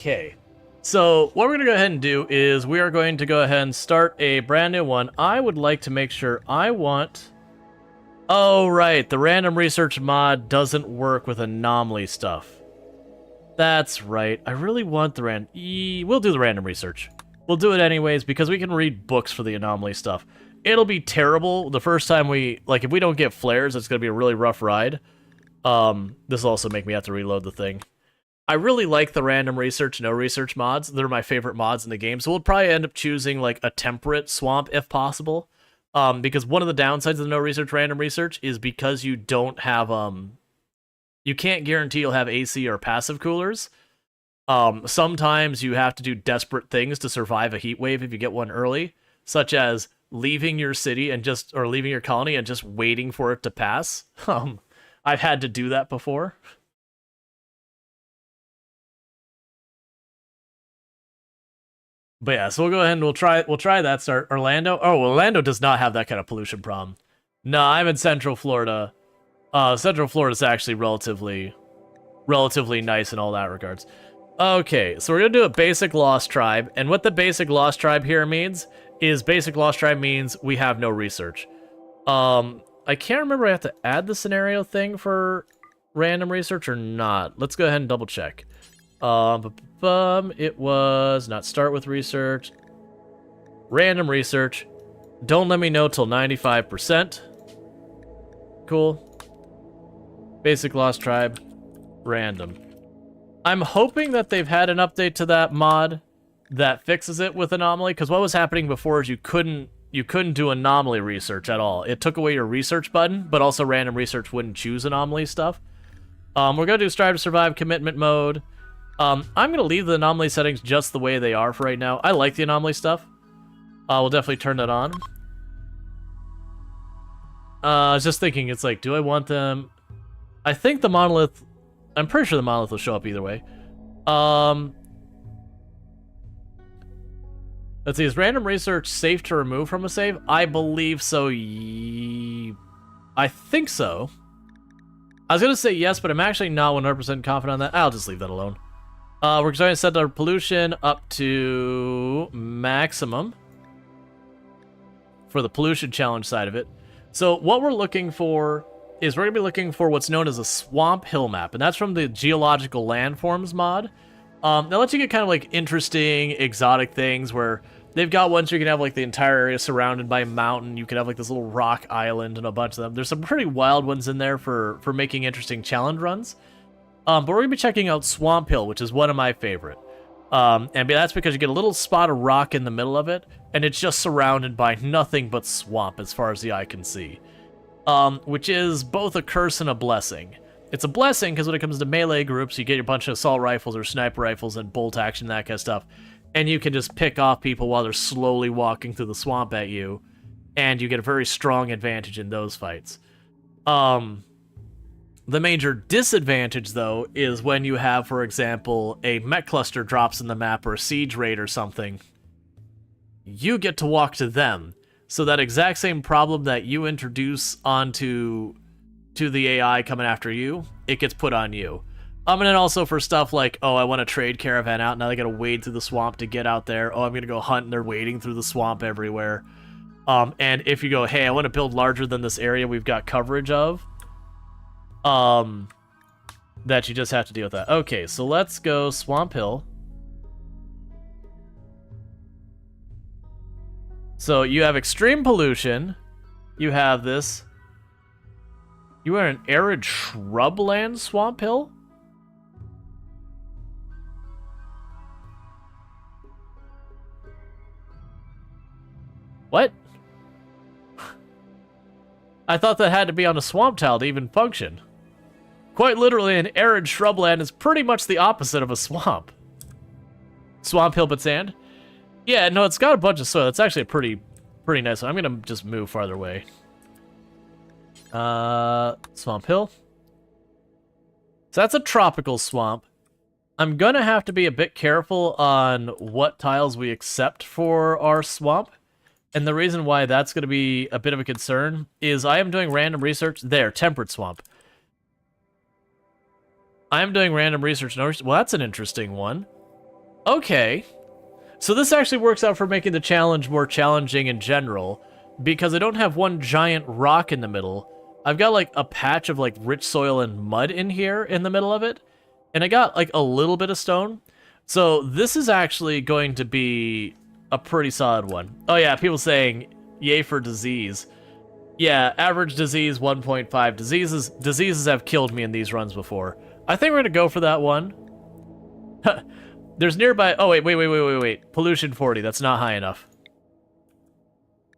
Okay. So what we're going to go ahead and do is we are going to go ahead and start a brand new one. I would like to make sure I want... Oh, right. The random research mod doesn't work with anomaly stuff. That's right. I really want the We'll do the random research. We'll do it anyways because we can read books for the anomaly stuff. It'll be terrible the first time we... Like, if we don't get flares, it's going to be a really rough ride. This will also make me have to reload the thing. I really like the random research, no research mods. They're my favorite mods in the game. So we'll probably end up choosing like a temperate swamp if possible. Because one of the downsides of the no research random research is because you don't have you can't guarantee you'll have AC or passive coolers. Sometimes you have to do desperate things to survive a heat wave if you get one early, such as leaving your city and or leaving your colony and just waiting for it to pass. I've had to do that before. But yeah, so we'll go ahead and we'll try that start. Orlando? Oh, Orlando does not have that kind of pollution problem. No, I'm in Central Florida. Central Florida is actually relatively nice in all that regards. Okay, so we're gonna do a basic lost tribe, and what the basic lost tribe here means is basic lost tribe means we have no research. I can't remember I have to add the scenario thing for random research or not. Let's go ahead and double check. It was not start with research. Random research. Don't let me know till 95%. Cool. Basic lost tribe. Random. I'm hoping that they've had an update to that mod that fixes it with anomaly, because what was happening before is you couldn't do anomaly research at all. It took away your research button, but also random research wouldn't choose anomaly stuff. We're gonna do strive to survive commitment mode. I'm going to leave the anomaly settings just the way they are for right now. I like the anomaly stuff. We'll definitely turn that on. I was just thinking, it's like, do I want them... I think the monolith... I'm pretty sure the monolith will show up either way. Let's see, is random research safe to remove from a save? I believe so. I think so. I was going to say yes, but I'm actually not 100% confident on that. I'll just leave that alone. We're going to set our pollution up to maximum for the pollution challenge side of it. So what we're looking for is we're going to be looking for what's known as a swamp hill map, and that's from the geological landforms mod. That lets you get kind of like interesting, exotic things where they've got ones where you can have like the entire area surrounded by a mountain. You can have like this little rock island and a bunch of them. There's some pretty wild ones in there for making interesting challenge runs. But we're going to be checking out Swamp Hill, which is one of my favorite. And that's because you get a little spot of rock in the middle of it, and it's just surrounded by nothing but swamp as far as the eye can see. Which is both a curse and a blessing. It's a blessing because when it comes to melee groups, you get a bunch of assault rifles or sniper rifles and bolt action, that kind of stuff. And you can just pick off people while they're slowly walking through the swamp at you. And you get a very strong advantage in those fights. The major disadvantage, though, is when you have, for example, a mech cluster drops in the map or a siege raid or something. You get to walk to them. So that exact same problem that you introduce onto the AI coming after you, it gets put on you. And then also for stuff like, oh, I want to trade caravan out, now they gotta wade through the swamp to get out there. Oh, I'm gonna go hunt, and they're wading through the swamp everywhere. And if you go, hey, I want to build larger than this area we've got coverage of, that you just have to deal with that. Okay, so let's go Swamp Hill. So you have extreme pollution. You have this. You are an arid shrubland Swamp Hill? What? I thought that had to be on a swamp tile to even function. Quite literally, an arid shrubland is pretty much the opposite of a swamp. Swamp hill but sand? Yeah, no, it's got a bunch of soil. It's actually a pretty nice one. I'm gonna just move farther away. Swamp hill. So that's a tropical swamp. I'm gonna have to be a bit careful on what tiles we accept for our swamp. And the reason why that's going to be a bit of a concern is I am doing random research. There, temperate swamp. I am doing random research. Well, that's an interesting one. Okay. So this actually works out for making the challenge more challenging in general, because I don't have one giant rock in the middle. I've got like a patch of like rich soil and mud in here in the middle of it, and I got like a little bit of stone. So this is actually going to be a pretty solid one. Oh yeah, people saying yay for disease. Yeah, average disease 1.5. Diseases have killed me in these runs before. I think we're gonna go for that one. There's nearby. Oh wait. Pollution 40. That's not high enough.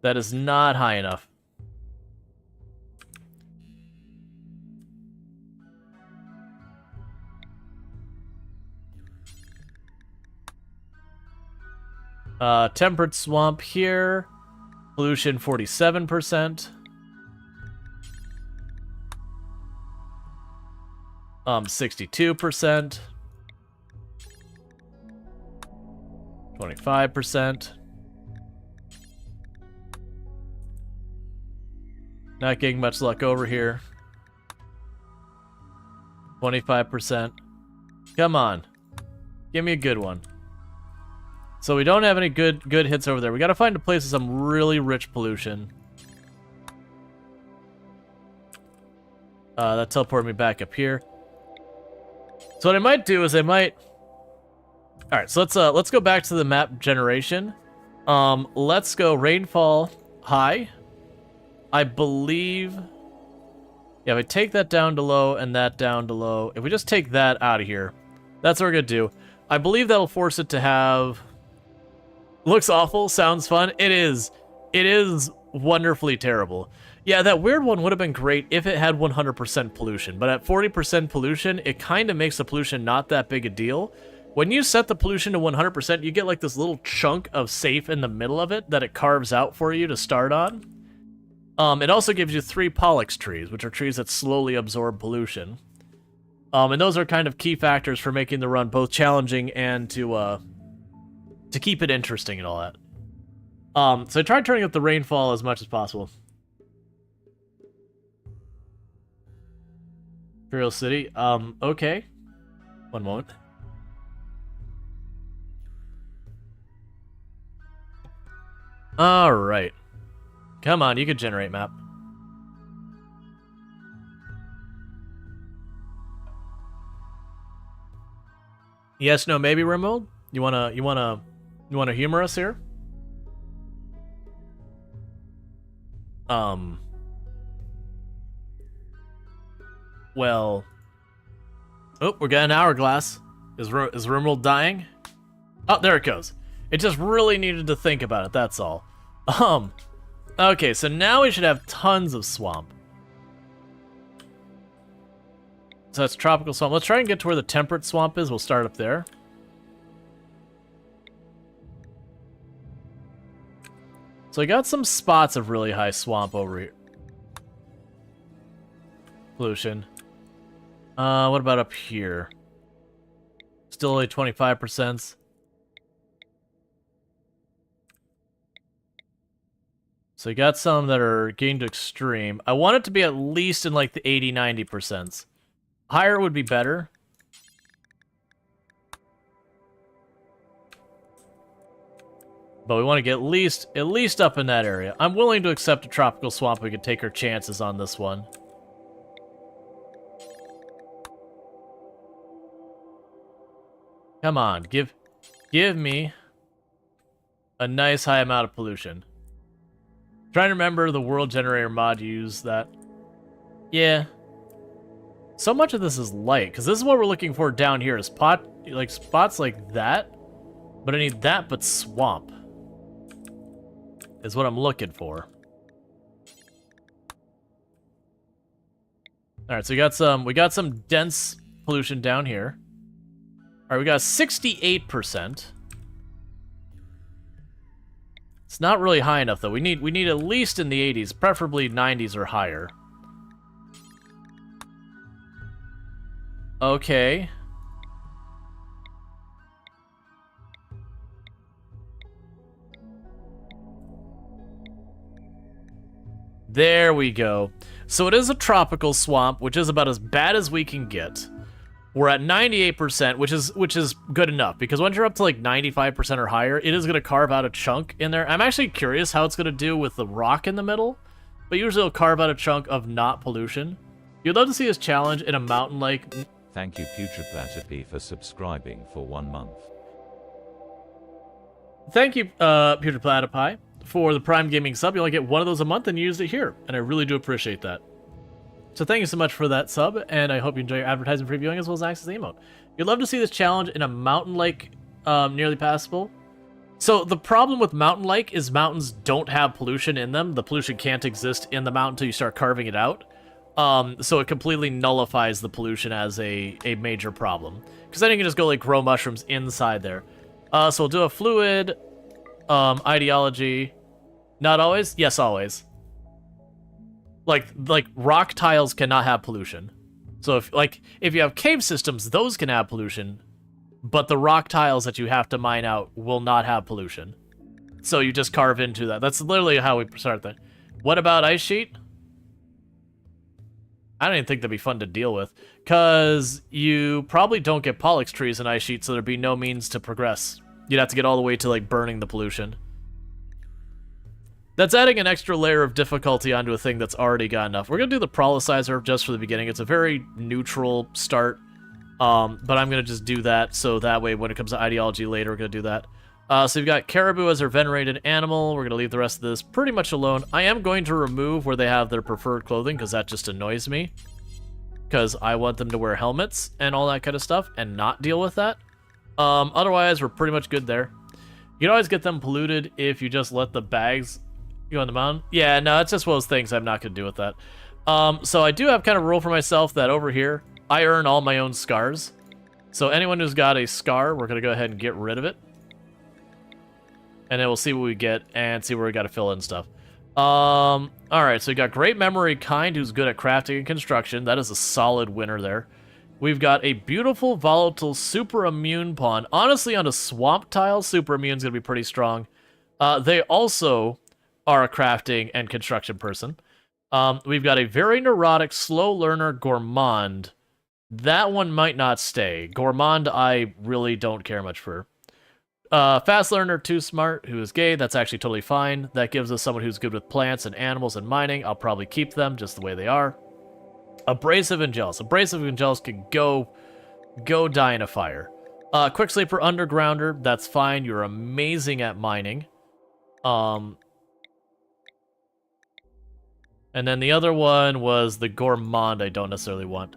That is not high enough. Temperate swamp here. Pollution 47%. 62%. 25%. Not getting much luck over here. 25%. Come on. Give me a good one. So we don't have any good hits over there. We gotta find a place with some really rich pollution. That teleported me back up here. So what I might do is I might... Alright, so let's go back to the map generation. Let's go rainfall high. I believe... Yeah, if I take that down to low and that down to low, if we just take that out of here, that's what we're gonna do. I believe that'll force it to have... Looks awful, sounds fun. It is. It is wonderfully terrible. Yeah, that weird one would have been great if it had 100% pollution, but at 40% pollution, it kind of makes the pollution not that big a deal. When you set the pollution to 100%, you get like this little chunk of safe in the middle of it that it carves out for you to start on. It also gives you 3 Pollux trees, which are trees that slowly absorb pollution. And those are kind of key factors for making the run both challenging and to keep it interesting and all that. So I tried turning up the rainfall as much as possible. Imperial City, okay. One moment. Alright. Come on, you can generate map. Yes, no, maybe RimWorld? You wanna humor us here? Well... Oh, we're getting an hourglass. Is RimWorld dying? Oh, there it goes. It just really needed to think about it, that's all. Okay, so now we should have tons of swamp. So that's tropical swamp. Let's try and get to where the temperate swamp is. We'll start up there. So I got some spots of really high swamp over here. Pollution. What about up here? Still only 25%. So you got some that are getting to extreme. I want it to be at least in like the 80-90%. Higher would be better. But we want to get at least up in that area. I'm willing to accept a tropical swamp. We could take our chances on this one. Come on, give me a nice high amount of pollution. Trying to remember the world generator mod used that. Yeah. So much of this is light, because this is what we're looking for down here, is spots like that. But I need that but swamp. Is what I'm looking for. Alright, so we got some dense pollution down here. Alright, we got 68%. It's not really high enough though. We need at least in the 80s, preferably 90s or higher. Okay. There we go. So it is a tropical swamp, which is about as bad as we can get. We're at 98%, which is good enough, because once you're up to like 95% or higher, it is going to carve out a chunk in there. I'm actually curious how it's going to do with the rock in the middle, but usually it'll carve out a chunk of not pollution. You'd love to see this challenge in a mountain lake. Thank you, Putrid Platypi, for subscribing for 1 month. Thank you, Putrid Platypi, for the Prime Gaming sub. You only get one of those a month and you use it here, and I really do appreciate that. So thank you so much for that sub, and I hope you enjoy your advertising previewing as well as access to the emote. You'd love to see this challenge in a mountain lake nearly passable. So the problem with mountain lake is mountains don't have pollution in them. The pollution can't exist in the mountain until you start carving it out. So it completely nullifies the pollution as a major problem. Because then you can just go like grow mushrooms inside there. So we'll do a fluid, ideology. Not always? Yes, always. Like rock tiles cannot have pollution. So if you have cave systems, those can have pollution, but the rock tiles that you have to mine out will not have pollution. So you just carve into that. That's literally how we start that. What about ice sheet? I don't even think that'd be fun to deal with, because you probably don't get pollux trees in ice sheet, so there'd be no means to progress. You'd have to get all the way to like burning the pollution. That's adding an extra layer of difficulty onto a thing that's already got enough. We're going to do the Prolicizer just for the beginning. It's a very neutral start, but I'm going to just do that, so that way when it comes to ideology later, we're going to do that. So we've got caribou as our venerated animal. We're going to leave the rest of this pretty much alone. I am going to remove where they have their preferred clothing, because that just annoys me. Because I want them to wear helmets and all that kind of stuff, and not deal with that. Otherwise, we're pretty much good there. You can always get them polluted if you just let the bags go on the mountain. Yeah, no, it's just one of those things I'm not going to do with that. So I do have kind of a rule for myself that over here, I earn all my own scars. So anyone who's got a scar, we're going to go ahead and get rid of it. And then we'll see what we get and see where we got to fill in stuff. Alright, so we got Great Memory Kind, who's good at crafting and construction. That is a solid winner there. We've got a beautiful, volatile, super immune pawn. Honestly, on a swamp tile, super immune's going to be pretty strong. They also are a crafting and construction person. We've got a very neurotic, slow learner, Gourmand. That one might not stay. Gourmand, I really don't care much for. Fast learner, too smart, who is gay. That's actually totally fine. That gives us someone who's good with plants and animals and mining. I'll probably keep them just the way they are. Abrasive and jealous. Abrasive and jealous can go die in a fire. Quick sleeper, undergrounder. That's fine. You're amazing at mining. And then the other one was the Gourmand I don't necessarily want.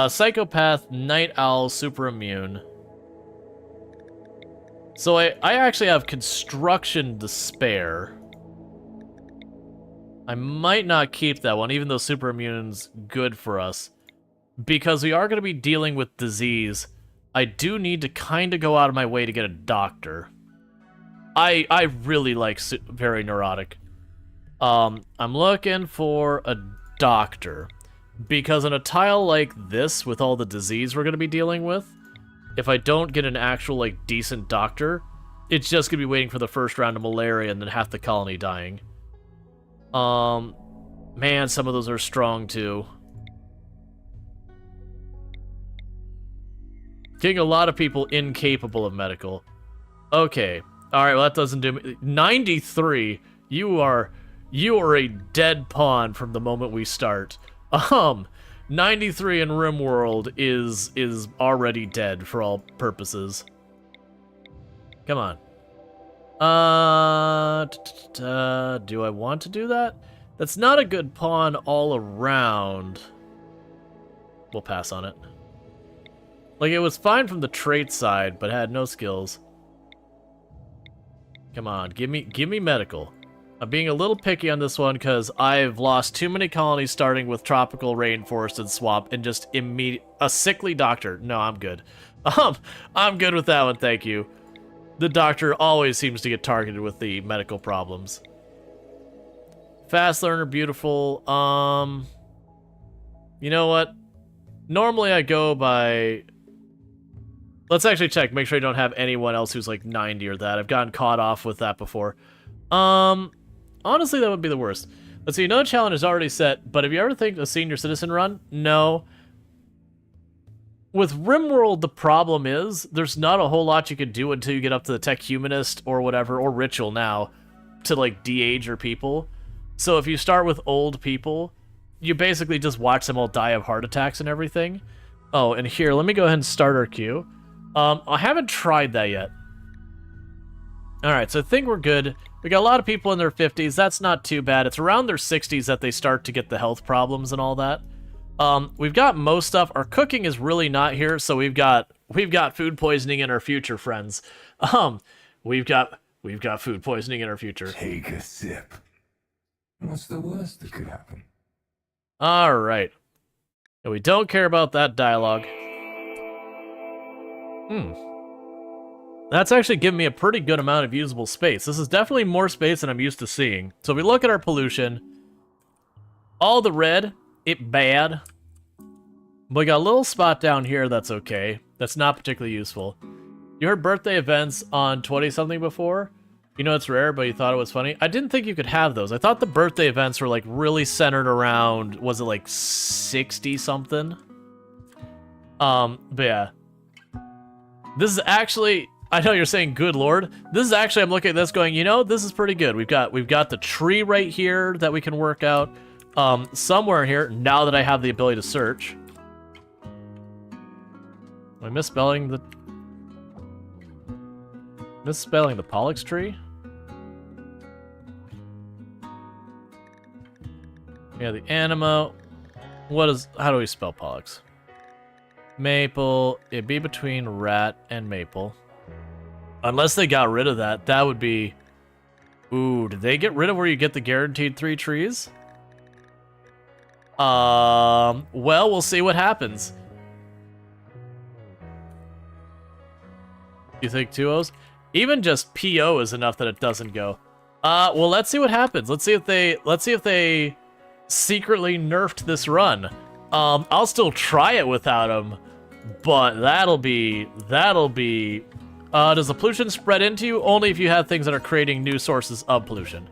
Psychopath, Night Owl, super immune. So I actually have construction to spare. I might not keep that one, even though super immune's good for us. Because we are going to be dealing with disease, I do need to kind of go out of my way to get a doctor. I really like very neurotic. I'm looking for a doctor. Because on a tile like this, with all the disease we're going to be dealing with, if I don't get an actual, like, decent doctor, it's just going to be waiting for the first round of malaria and then half the colony dying. Man, some of those are strong, too. Getting a lot of people incapable of medical. Okay. Alright, well, that doesn't do me. 93. You are a dead pawn from the moment we start. 93 in RimWorld is already dead for all purposes. Come on. Do I want to do that? That's not a good pawn all around. We'll pass on it. Like, it was fine from the trait side, but had no skills. Come on, give me medical. I'm being a little picky on this one because I've lost too many colonies starting with tropical rainforest and swamp and just a sickly doctor. No, I'm good. I'm good with that one, thank you. The doctor always seems to get targeted with the medical problems. Fast learner, beautiful. You know what? Normally I go by... Let's actually check, make sure I don't have anyone else who's like 90 or that. I've gotten caught off with that before. Honestly, that would be the worst. Let's see, no challenge is already set, but have you ever think a senior citizen run? No. with RimWorld, the problem is there's not a whole lot you can do until you get up to the Tech Humanist or whatever, or Ritual now, to like de-age your people. So if you start with old people, you basically just watch them all die of heart attacks and everything. Oh, and here, let me go ahead and start our queue. I haven't tried that yet. Alright, so I think we're good. We got a lot of people in their 50s. That's not too bad. It's around their 60s that they start to get the health problems and all that. We've got most stuff. Our cooking is really not here, so we've got food poisoning in our future, friends. We've got food poisoning in our future. Take a sip. What's the worst that could happen? Alright. We don't care about that dialogue. That's actually giving me a pretty good amount of usable space. This is definitely more space than I'm used to seeing. So if we look at our pollution, all the red, it bad. We got a little spot down here that's okay. That's not particularly useful. You heard birthday events on 20-something before? You know it's rare, but you thought it was funny? I didn't think you could have those. I thought the birthday events were like really centered around, was it like 60-something? But yeah. This is actually, I know you're saying good lord. This is actually, I'm looking at this going, you know, this is pretty good. We've got the tree right here that we can work out. Somewhere here, now that I have the ability to search. Am I misspelling the Pollux tree? Yeah, the anima. How do we spell Pollux? Maple. It'd be between rat and maple. Unless they got rid of that, that would be... Ooh, did they get rid of where you get the guaranteed 3 trees? Well, we'll see what happens. You think 2 O's? Even just PO is enough that it doesn't go. Well, let's see what happens. Let's see if they secretly nerfed this run. I'll still try it without them, but that'll be, does the pollution spread into you? Only if you have things that are creating new sources of pollution.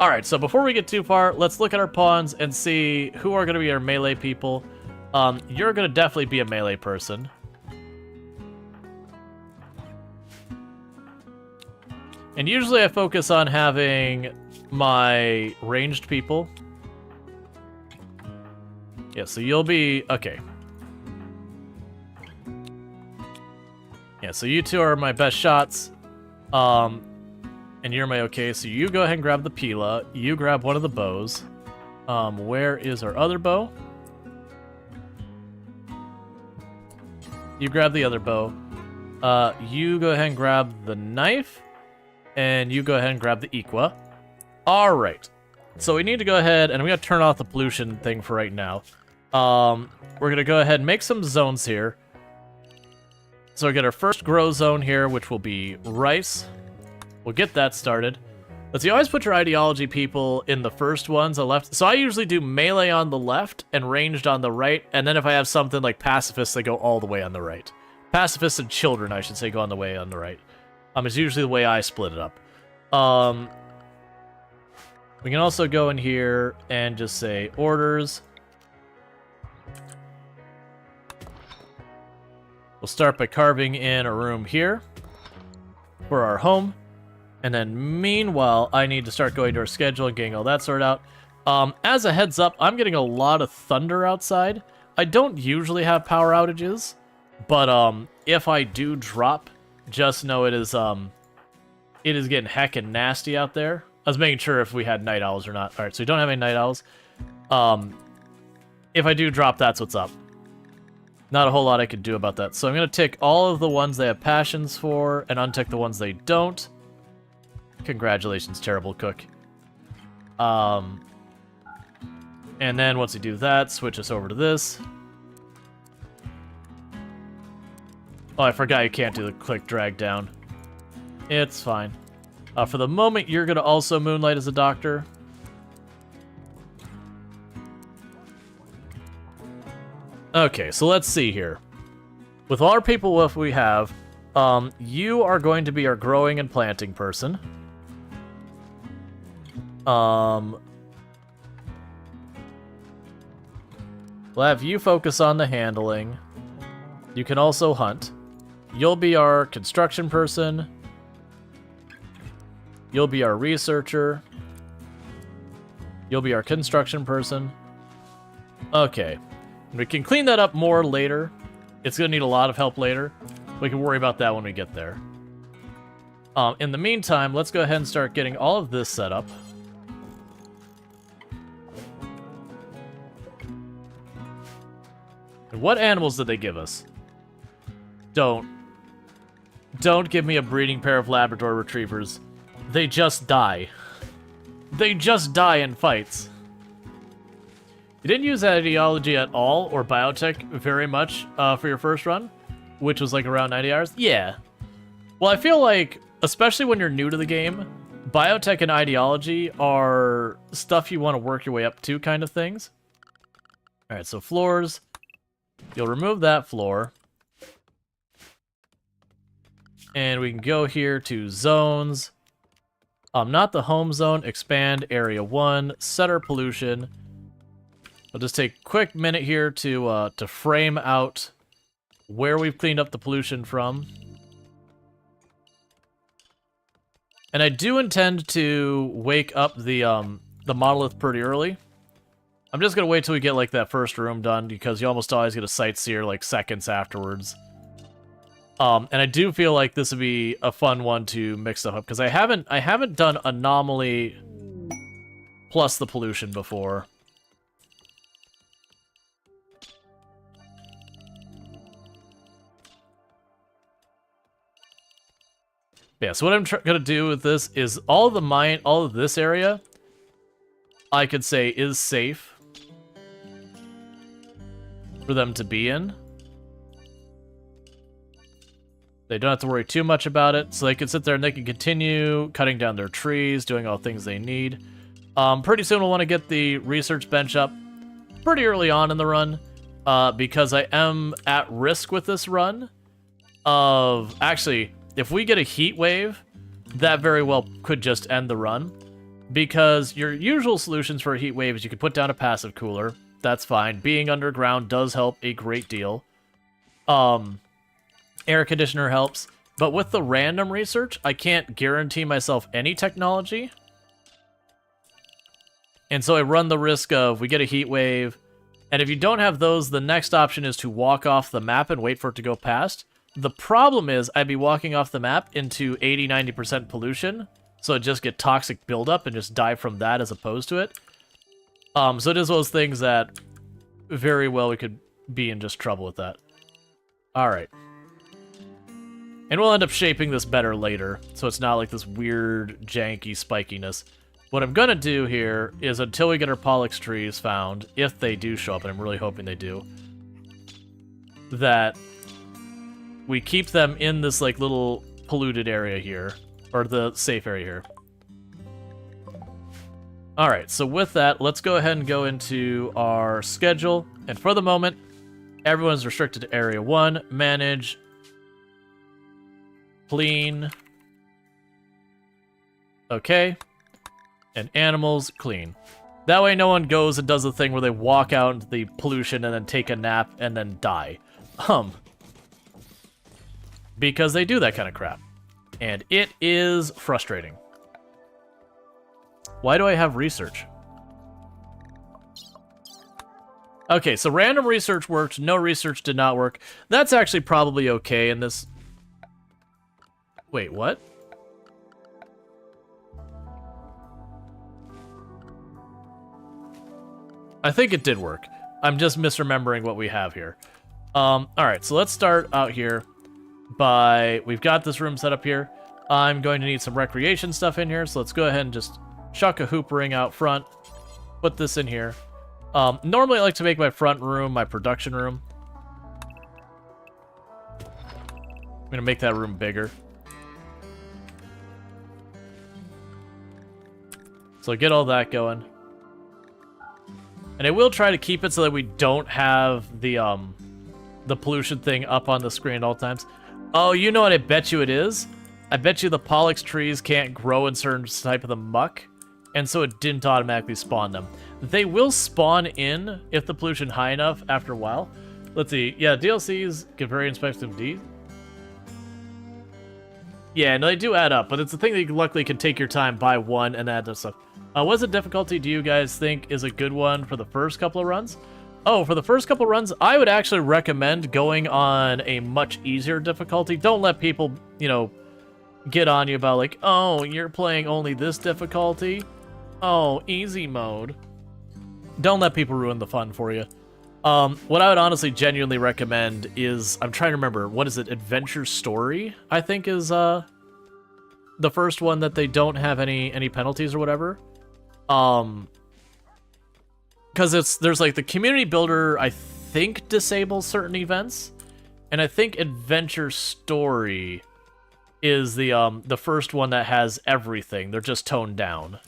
Alright, so before we get too far, let's look at our pawns and see who are going to be our melee people. You're going to definitely be a melee person. And usually I focus on having my ranged people. Yeah, so you'll be... Okay. Yeah, so you two are my best shots. And you're my okay, so you go ahead and grab the Pila. You grab one of the bows. Where is our other bow? You grab the other bow. You go ahead and grab the knife. And you go ahead and grab the Equa. Alright. So we need to go ahead, and I'm going to turn off the pollution thing for right now. We're going to go ahead and make some zones here. So we get our first grow zone here, which will be rice. We'll get that started. Let's see, you always put your ideology people in the first ones on the left. So I usually do melee on the left and ranged on the right. And then if I have something like pacifists, they go all the way on the right. Pacifists and children, I should say, go on the way on the right. It's usually the way I split it up. We can also go in here and just say orders. We'll start by carving in a room here for our home. And then meanwhile, I need to start going to our schedule and getting all that sorted out. As a heads up, I'm getting a lot of thunder outside. I don't usually have power outages, but if I do drop, just know it is getting heckin' nasty out there. I was making sure if we had night owls or not. Alright, so we don't have any night owls. If I do drop, that's what's up. Not a whole lot I could do about that. So I'm going to tick all of the ones they have passions for and untick the ones they don't. Congratulations, terrible cook. And then once we do that, switch us over to this. Oh, I forgot you can't do the click drag down. It's fine. For the moment, you're going to also moonlight as a doctor. Okay, so let's see here. With all our people what we have, you are going to be our growing and planting person. We'll have you focus on the handling. You can also hunt. You'll be our construction person. You'll be our researcher. You'll be our construction person. Okay. We can clean that up more later. It's going to need a lot of help later. We can worry about that when we get there. In the meantime, let's go ahead and start getting all of this set up. And what animals did they give us? Don't give me a breeding pair of Labrador Retrievers. They just die. They just die in fights. You didn't use ideology at all, or biotech very much, for your first run, which was like around 90 hours? Yeah. Well, I feel like, especially when you're new to the game, biotech and ideology are stuff you want to work your way up to kind of things. Alright, so floors. You'll remove that floor. And we can go here to zones. Not the home zone, expand area 1, center pollution. I'll just take a quick minute here to frame out where we've cleaned up the pollution from. And I do intend to wake up the monolith pretty early. I'm just gonna wait till we get like that first room done because you almost always get a sightseer like seconds afterwards. And I do feel like this would be a fun one to mix stuff up because I haven't done anomaly plus the pollution before. Yeah, so what I'm gonna do with this is all of this area, I could say is safe for them to be in. They don't have to worry too much about it, so they can sit there and they can continue cutting down their trees, doing all things they need. Pretty soon we'll want to get the research bench up pretty early on in the run, because I am at risk with this run of... Actually, if we get a heat wave, that very well could just end the run, because your usual solutions for a heat wave is you can put down a passive cooler. That's fine. Being underground does help a great deal. Air conditioner helps. But with the random research, I can't guarantee myself any technology. And so I run the risk of we get a heat wave. And if you don't have those, the next option is to walk off the map and wait for it to go past. The problem is I'd be walking off the map into 80-90% pollution. So I'd just get toxic buildup and just die from that as opposed to it. So it is those things that very well we could be in just trouble with that. Alright. And we'll end up shaping this better later, so it's not like this weird, janky spikiness. What I'm gonna do here is until we get our Pollux trees found, if they do show up, and I'm really hoping they do, that we keep them in this like little polluted area here, or the safe area here. Alright, so with that, let's go ahead and go into our schedule. And for the moment, everyone's restricted to Area 1, Manage, Clean, okay, and Animals, Clean. That way no one goes and does the thing where they walk out into the pollution and then take a nap and then die. Because they do that kind of crap. And it is frustrating. Why do I have research? Okay, so random research worked, no research did not work. That's actually probably okay in this... Wait, what? I think it did work. I'm just misremembering what we have here. Alright, so let's start out here by... We've got this room set up here. I'm going to need some recreation stuff in here, so let's go ahead and just chuck a hoop ring out front. Put this in here. Normally I like to make my front room my production room. I'm going to make that room bigger. So get all that going. And I will try to keep it so that we don't have the pollution thing up on the screen at all times. Oh, you know what I bet you it is? I bet you the Pollux trees can't grow in certain type of the muck, and so it didn't automatically spawn them. They will spawn in if the pollution high enough after a while, Let's see. Yeah, DLCs get very expensive. Yeah, no, they do add up, but it's a thing that you luckily can take your time, buy one, and add to stuff. What's the difficulty do you guys think is a good one for the first couple of runs? Oh, for the first couple of runs, I would actually recommend going on a much easier difficulty. Don't let people, you know, get on you about like, oh, you're playing only this difficulty. Oh, easy mode. Don't let people ruin the fun for you. What I would honestly genuinely recommend is, I'm trying to remember, what is it, Adventure Story, I think is the first one that they don't have any penalties or whatever. Because there's like the community builder, I think, disables certain events, and I think Adventure Story is the first one that has everything. They're just toned down.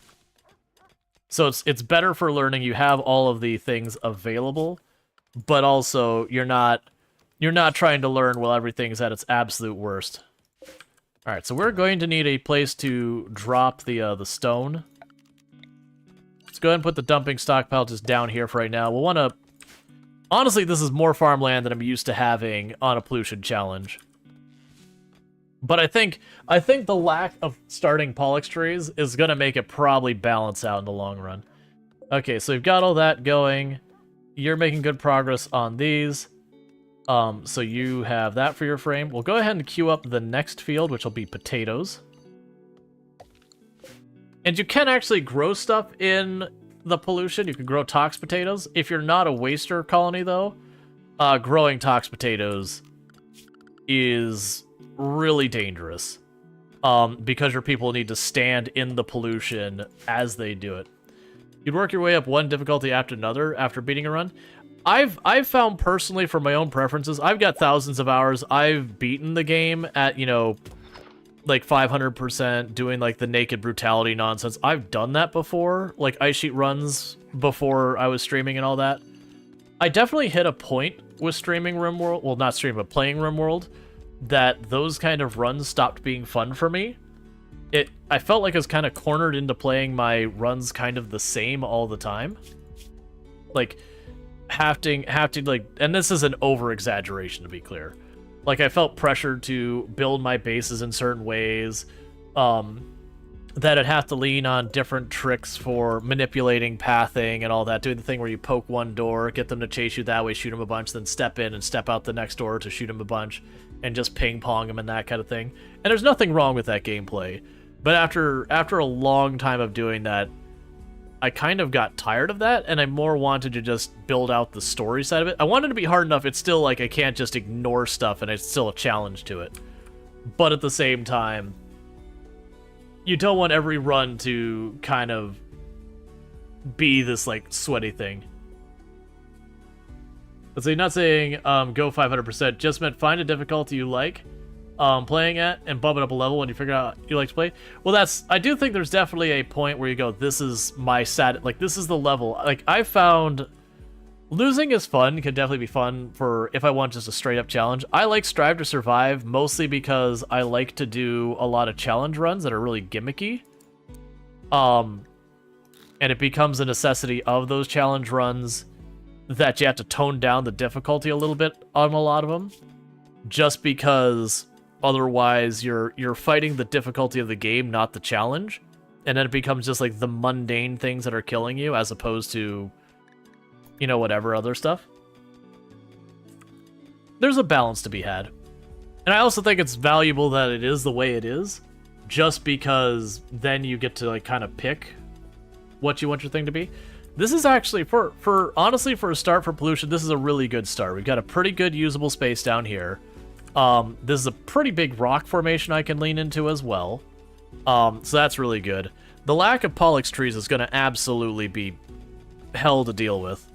So it's better for learning. You have all of the things available, but also you're not trying to learn while everything's at its absolute worst. All right, so we're going to need a place to drop the stone. Let's go ahead and put the dumping stockpile just down here for right now. We'll want to... Honestly, this is more farmland than I'm used to having on a pollution challenge. But I think the lack of starting Pollux trees is going to make it probably balance out in the long run. Okay, so we've got all that going. You're making good progress on these. So you have that for your frame. We'll go ahead and queue up the next field, which will be potatoes. And you can actually grow stuff in the pollution. You can grow tox potatoes. If you're not a waster colony, though, growing tox potatoes is really dangerous. Because your people need to stand in the pollution as they do it. You'd work your way up one difficulty after another after beating a run. I've found personally, for my own preferences, I've got thousands of hours. I've beaten the game at, you know, like 500%, doing like the naked brutality nonsense. I've done that before, like ice sheet runs before I was streaming and all that. I definitely hit a point with streaming RimWorld, well, not streaming, but playing RimWorld, that those kind of runs stopped being fun for me. I felt like I was kind of cornered into playing my runs kind of the same all the time. Like, having like, and this is an over-exaggeration to be clear. Like, I felt pressured to build my bases in certain ways, that I'd have to lean on different tricks for manipulating pathing and all that, doing the thing where you poke one door, get them to chase you that way, shoot them a bunch, then step in and step out the next door to shoot them a bunch, and just ping-pong them and that kind of thing. And there's nothing wrong with that gameplay. But after a long time of doing that, I kind of got tired of that, and I more wanted to just build out the story side of it. I wanted to be hard enough, it's still like I can't just ignore stuff, and it's still a challenge to it. But at the same time, you don't want every run to kind of be this, like, sweaty thing. Let's say, not saying go 500%, just meant find a difficulty you like playing at and bump it up a level when you figure out you like to play. Well, I do think there's definitely a point where you go, this is my like, this is the level. Like, I found losing is fun, can definitely be fun for if I want just a straight up challenge. I like Strive to Survive mostly because I like to do a lot of challenge runs that are really gimmicky. And it becomes a necessity of those challenge runs that you have to tone down the difficulty a little bit on a lot of them, just because otherwise you're fighting the difficulty of the game, not the challenge, and then it becomes just like the mundane things that are killing you as opposed to, you know, whatever other stuff. There's a balance to be had. And I also think it's valuable that it is the way it is, just because then you get to, like, kind of pick what you want your thing to be. This is actually, honestly, for a start for pollution, this is a really good start. We've got a pretty good usable space down here. This is a pretty big rock formation I can lean into as well. So that's really good. The lack of Pollux trees is going to absolutely be hell to deal with.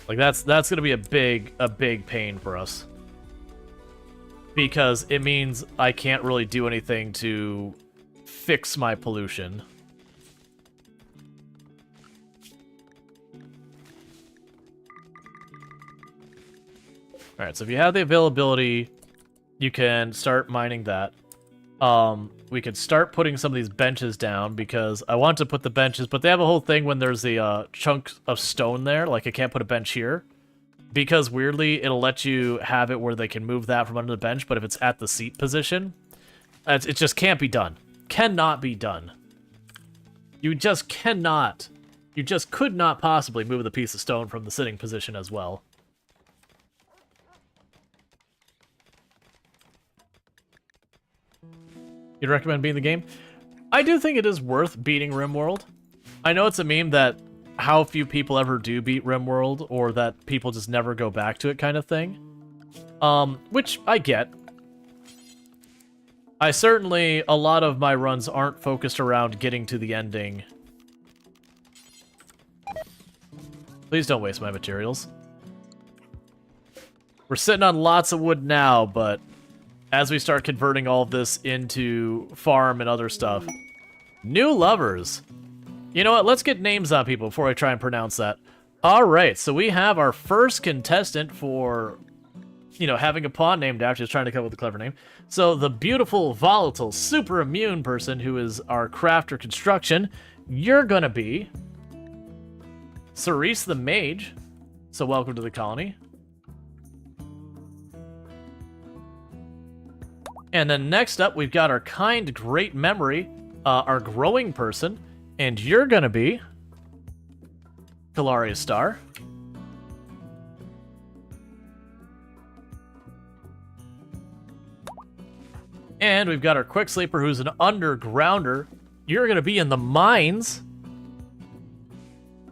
Like, that's going to be a big pain for us. Because it means I can't really do anything to fix my pollution. Alright, so if you have the availability, you can start mining that. We could start putting some of these benches down, because I want to put the benches, but they have a whole thing when there's a chunk of stone there, like I can't put a bench here. because weirdly, it'll let you have it where they can move that from under the bench, but if it's at the seat position, it just can't be done. Cannot be done. You just cannot. You just could not possibly move the piece of stone from the sitting position as well. You'd recommend beating the game? I do think it is worth beating RimWorld. I know it's a meme that how few people ever do beat RimWorld, or that people just never go back to it kind of thing. Which I get. A lot of my runs aren't focused around getting to the ending. Please don't waste my materials. We're sitting on lots of wood now, but as we start converting all of this into farm and other stuff. New lovers. You know what? Let's get names on people before I try and pronounce that. Alright, so we have our first contestant for, you know, having a pawn named after, just trying to come up with a clever name. So the beautiful, volatile, super immune person who is our crafter construction, you're gonna be Cerise the Mage. So welcome to the colony. And then next up, we've got our kind, great memory, our growing person, and you're gonna be Kalaria's Star. And we've got our quick sleeper, who's an undergrounder. You're gonna be in the mines.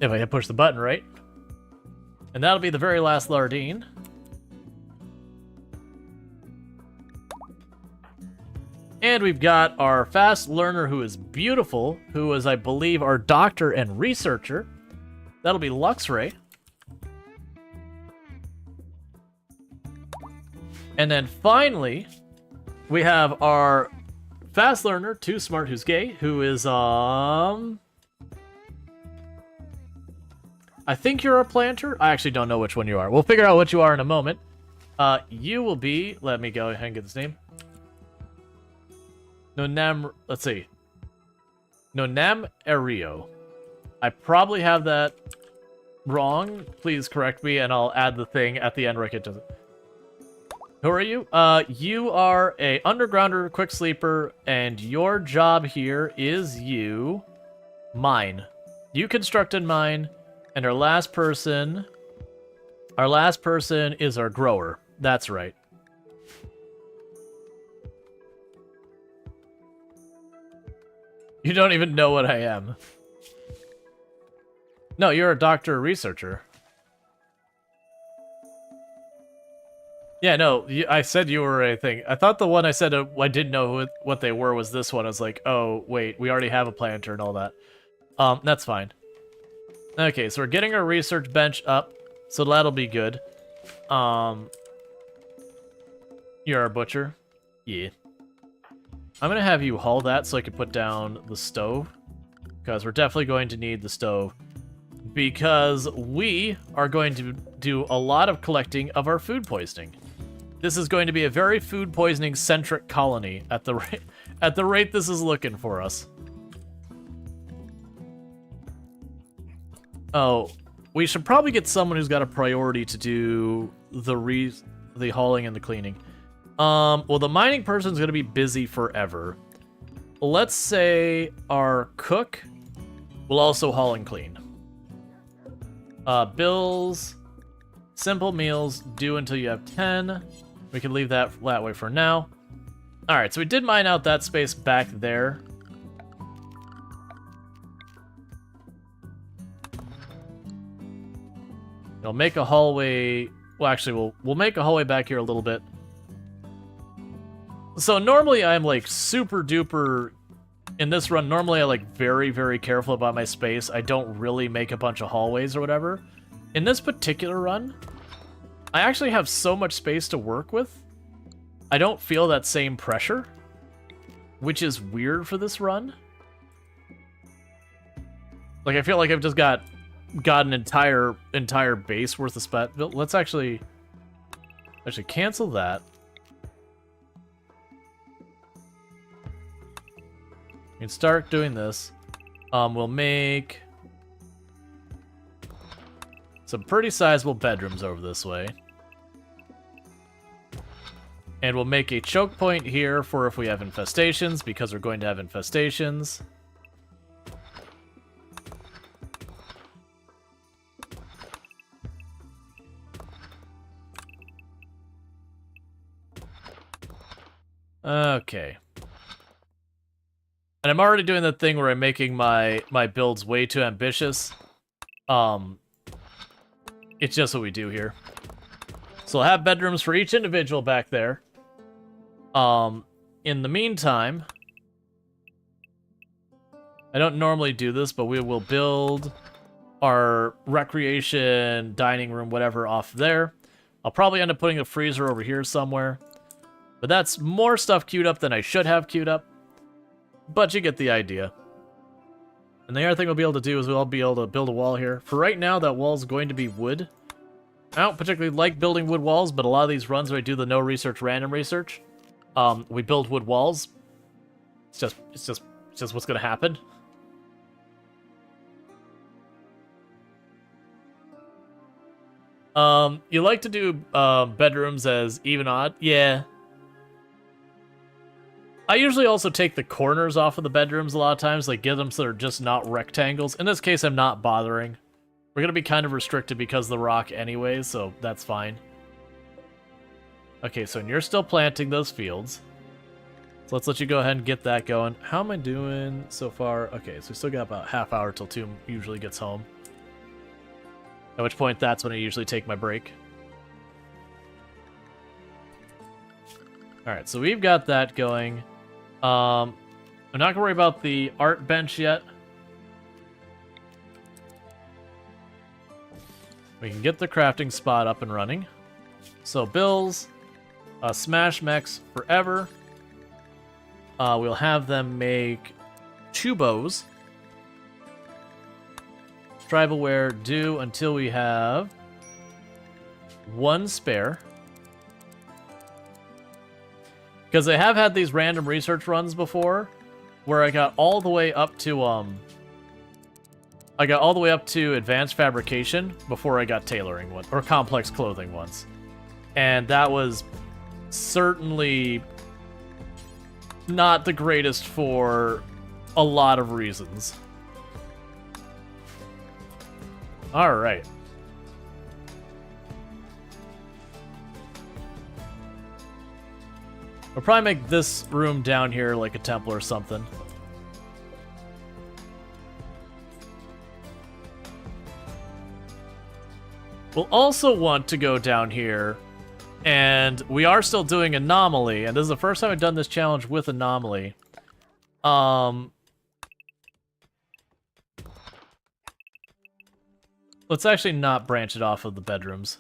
If I can push the button right. And that'll be the very last Lardine. And we've got our fast learner who is beautiful, who is, I believe, our doctor and researcher. That'll be Luxray. And then finally, we have our fast learner, too smart, who's gay, who is, I think you're a planter. I actually don't know which one you are. We'll figure out what you are in a moment. You will be, let me go ahead and get this name. Let's see. Nonam Ario. I probably have that wrong. Please correct me, and I'll add the thing at the end where I get to it. Who are you? You are a undergrounder, quick sleeper, and your job here is mine. You constructed mine, and our last person is our grower. That's right. You don't even know what I am. No, you're a doctor or researcher. Yeah, no, I said you were a thing. I thought the one I said I didn't know what they were was this one. I was like, oh, wait, we already have a planter and all that. That's fine. Okay, so we're getting our research bench up, so that'll be good. You're our butcher? Yeah. I'm gonna have you haul that so I can put down the stove, because we're definitely going to need the stove, because we are going to do a lot of collecting of our food poisoning. This is going to be a very food poisoning centric colony at the rate this is looking for us. Oh, we should probably get someone who's got a priority to do the hauling and the cleaning. Well, the mining person's gonna be busy forever. Let's say our cook will also haul and clean. Bills, simple meals, due until you have 10. We can leave that way for now. Alright, so we did mine out that space back there. We'll make a hallway. Well, actually, we'll make a hallway back here a little bit. So normally I'm like super duper in this run. Normally I like very, very careful about my space. I don't really make a bunch of hallways or whatever. In this particular run, I actually have so much space to work with. I don't feel that same pressure, which is weird for this run. Like I feel like I've just got an entire base worth of space. Let's actually cancel that. We can start doing this. We'll make some pretty sizable bedrooms over this way. And we'll make a choke point here for if we have infestations, because we're going to have infestations. Okay. And I'm already doing the thing where I'm making my builds way too ambitious. It's just what we do here. So we'll have bedrooms for each individual back there. In the meantime, I don't normally do this, but we will build our recreation, dining room, whatever off there. I'll probably end up putting a freezer over here somewhere. But that's more stuff queued up than I should have queued up. But you get the idea. And the other thing we'll be able to do is we'll be able to build a wall here. For right now, that wall's going to be wood. I don't particularly like building wood walls, but a lot of these runs where I do the no research, random research, we build wood walls. It's just what's gonna happen. You like to do bedrooms as even odd? Yeah. I usually also take the corners off of the bedrooms a lot of times, like give them so they're just not rectangles. In this case, I'm not bothering. We're gonna be kind of restricted because of the rock anyways, so that's fine. Okay, so you're still planting those fields. So let's let you go ahead and get that going. How am I doing so far? Okay, so we still got about half hour till Tomb usually gets home. At which point, that's when I usually take my break. Alright, so we've got that going. I'm not gonna worry about the art bench yet. We can get the crafting spot up and running. So Bills, Smash Mechs forever. We'll have them make 2 bows. Tribalware do until we have 1 spare. Because I have had these random research runs before, where I got all the way up to advanced fabrication before I got tailoring one or complex clothing once, and that was certainly not the greatest for a lot of reasons. All right. We'll probably make this room down here like a temple or something. We'll also want to go down here, and we are still doing Anomaly, and this is the first time I've done this challenge with Anomaly. Let's actually not branch it off of the bedrooms.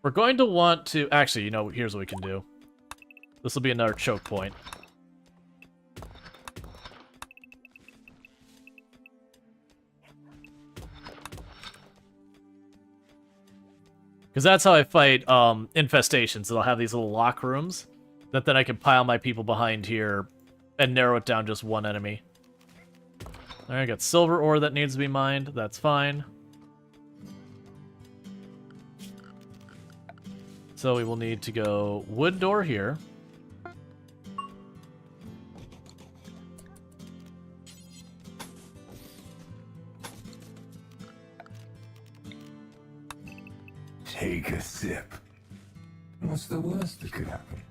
We're going to want to... Actually, you know, here's what we can do. This will be another choke point. Because that's how I fight infestations. I'll have these little lock rooms that then I can pile my people behind here and narrow it down just one enemy. Alright, I got silver ore that needs to be mined. That's fine. So we will need to go wood door here. Take a sip. What's the worst that could happen?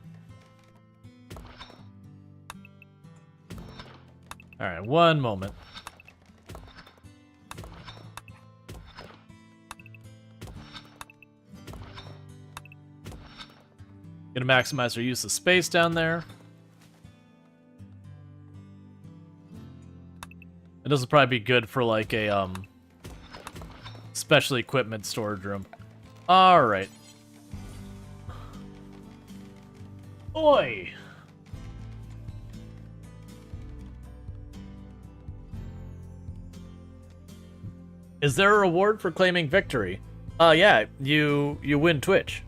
Alright, one moment. Gonna maximize our use of space down there. And this will probably be good for like a special equipment storage room. Alright. Oi! Is there a reward for claiming victory? Yeah, you win Twitch.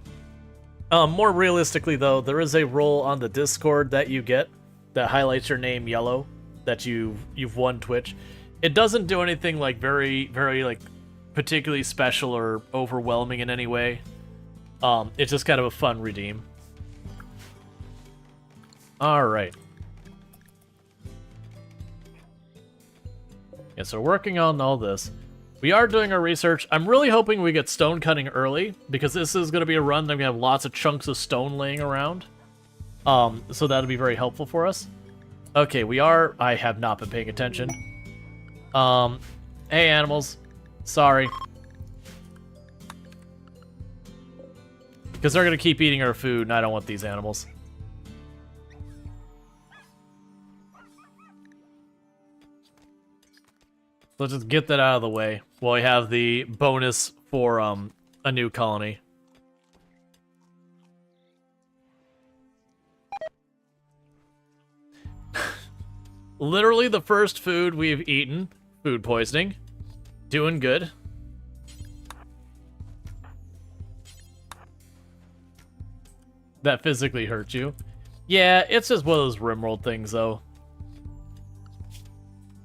More realistically though, there is a role on the Discord that you get that highlights your name yellow that you've won Twitch. It doesn't do anything like very like particularly special or overwhelming in any way. It's just kind of a fun redeem. Alright. Yeah, so working on all this. We are doing our research. I'm really hoping we get stone cutting early, because this is going to be a run that we have lots of chunks of stone laying around. So that'll be very helpful for us. Okay, I have not been paying attention. Hey animals. Sorry. Because they're going to keep eating our food, and I don't want these animals. Let's just get that out of the way while we have the bonus for a new colony. Literally the first food we've eaten, food poisoning. Doing good. That physically hurt you. Yeah, it's just one of those RimWorld things, though.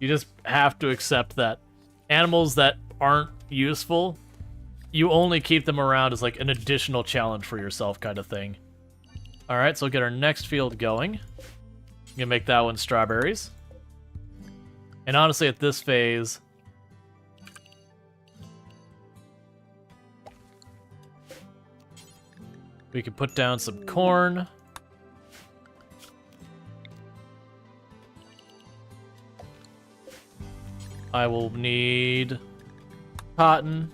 You just have to accept that animals that aren't useful, you only keep them around as like an additional challenge for yourself kind of thing. Alright, so we'll get our next field going. I'm gonna make that one strawberries. And honestly, at this phase, we can put down some corn. I will need cotton.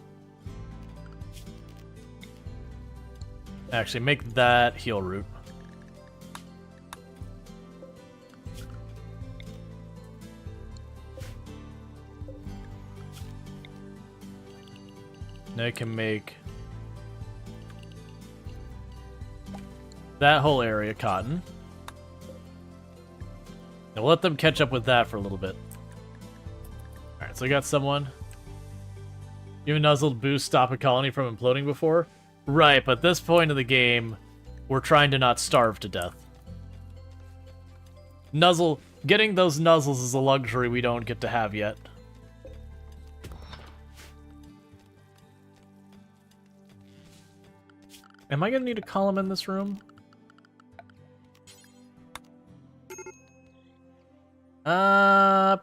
Actually, make that heel root. Now I can make that whole area cotton. Now let them catch up with that for a little bit. Alright, so we got someone. Even Nuzzle boost stop a colony from imploding before? Right, but at this point of the game, we're trying to not starve to death. Nuzzle, getting those nuzzles is a luxury we don't get to have yet. Am I gonna need a column in this room?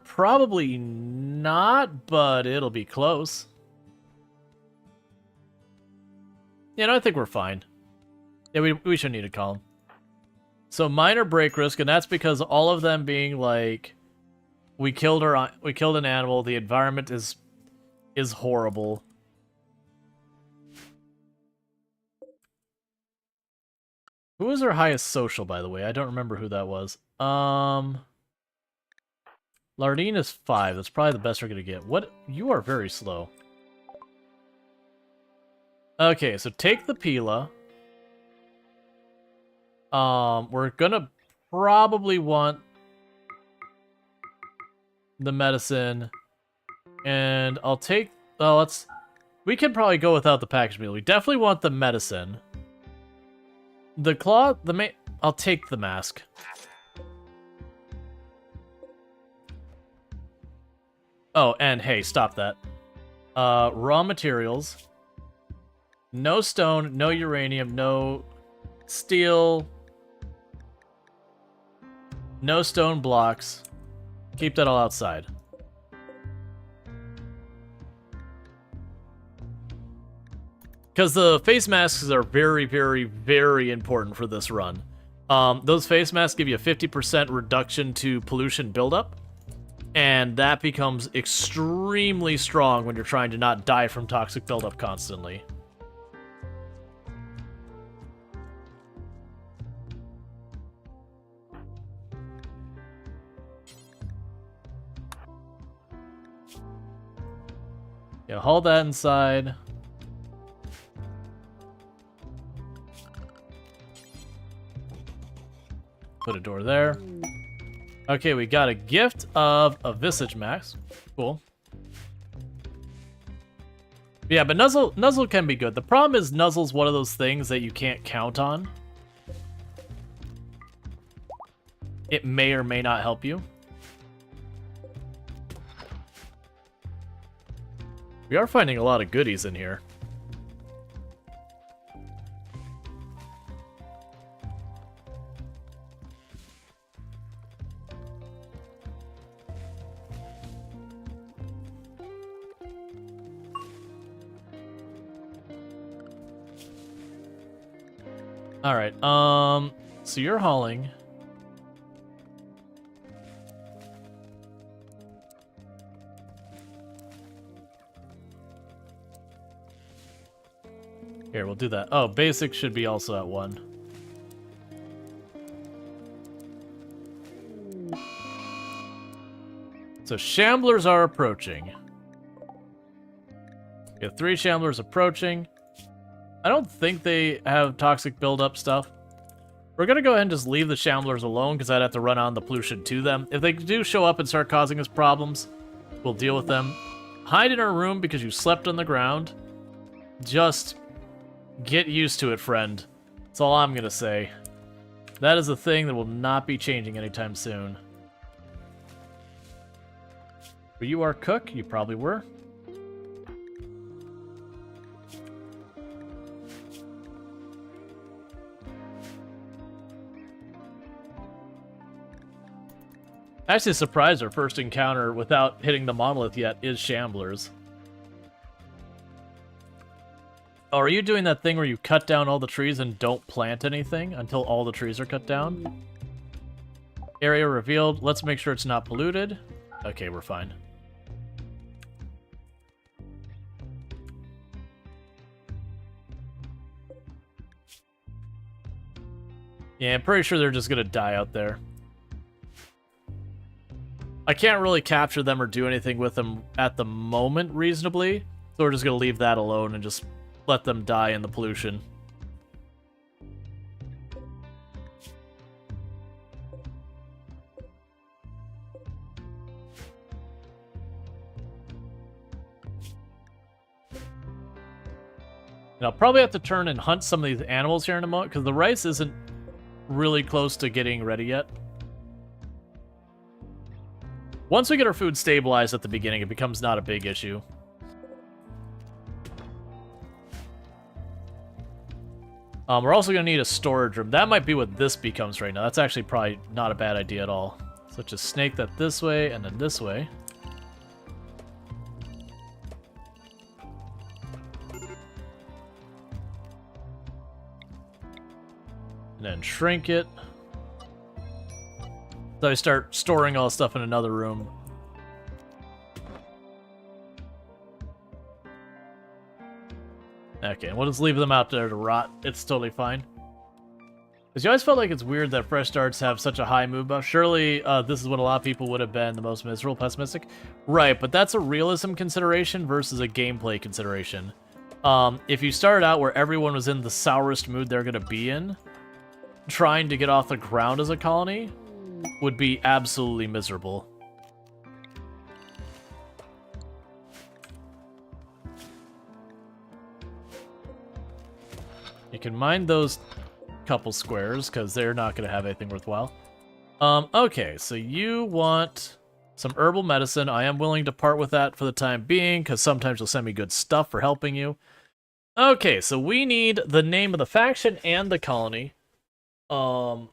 Probably not, but it'll be close. Yeah, no, I think we're fine. Yeah, we should need a column. So minor break risk, and that's because all of them being like, we killed an animal, the environment is horrible. Who was our highest social, by the way? I don't remember who that was. Lardine is 5. That's probably the best we're gonna get. What? You are very slow. Okay, so take the Pila. We're gonna probably want the medicine, and I'll take. Oh, we can probably go without the package meal. We definitely want the medicine. The cloth, I'll take the mask. Oh, and hey, stop that. Raw materials. No stone, no uranium, no steel. No stone blocks. Keep that all outside. Because the face masks are very, very, very important for this run. Those face masks give you a 50% reduction to pollution buildup. And that becomes extremely strong when you're trying to not die from toxic buildup constantly. Yeah, haul that inside. Put a door there. Okay, we got a gift of a Visage Max. Cool. Yeah, but Nuzzle can be good. The problem is Nuzzle's one of those things that you can't count on. It may or may not help you. We are finding a lot of goodies in here. All right. So you're hauling. Here, we'll do that. Oh, basic should be also at 1. So shamblers are approaching. We have 3 shamblers approaching. I don't think they have toxic buildup stuff. We're gonna go ahead and just leave the shamblers alone because I'd have to run on the pollution to them. If they do show up and start causing us problems, we'll deal with them. Hide in our room because you slept on the ground. Just get used to it, friend. That's all I'm gonna say. That is a thing that will not be changing anytime soon. Were you our cook? You probably were. Actually surprised our first encounter without hitting the monolith yet is shamblers. Oh, are you doing that thing where you cut down all the trees and don't plant anything until all the trees are cut down? Area revealed. Let's make sure it's not polluted. Okay, we're fine. Yeah, I'm pretty sure they're just gonna die out there. I can't really capture them or do anything with them at the moment reasonably, so we're just gonna leave that alone and just let them die in the pollution. And I'll probably have to turn and hunt some of these animals here in a moment, because the rice isn't really close to getting ready yet. Once we get our food stabilized at the beginning, it becomes not a big issue. We're also going to need a storage room. That might be what this becomes right now. That's actually probably not a bad idea at all. So just snake that this way and then this way. And then shrink it. So I start storing all the stuff in another room. Okay, we'll just leave them out there to rot. It's totally fine. Because you always felt like it's weird that fresh starts have such a high move buff. Surely this is what a lot of people would have been the most miserable, pessimistic. Right, but that's a realism consideration versus a gameplay consideration. If you started out where everyone was in the sourest mood they're going to be in, trying to get off the ground as a colony would be absolutely miserable. You can mine those couple squares, because they're not going to have anything worthwhile. Okay, so you want some herbal medicine. I am willing to part with that for the time being, because sometimes you'll send me good stuff for helping you. Okay, so we need the name of the faction and the colony. So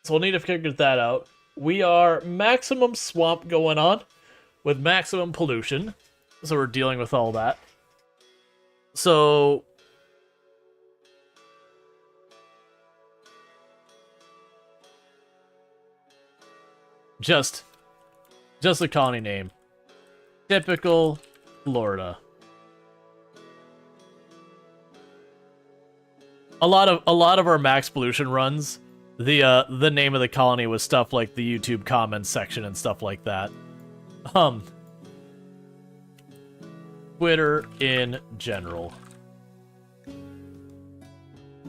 we'll need to figure that out. We are maximum swamp going on with maximum pollution. So we're dealing with all that. So just the colony name. Typical Florida. A lot of our max pollution runs, the name of the colony was stuff like the YouTube comments section and stuff like that. Twitter in general.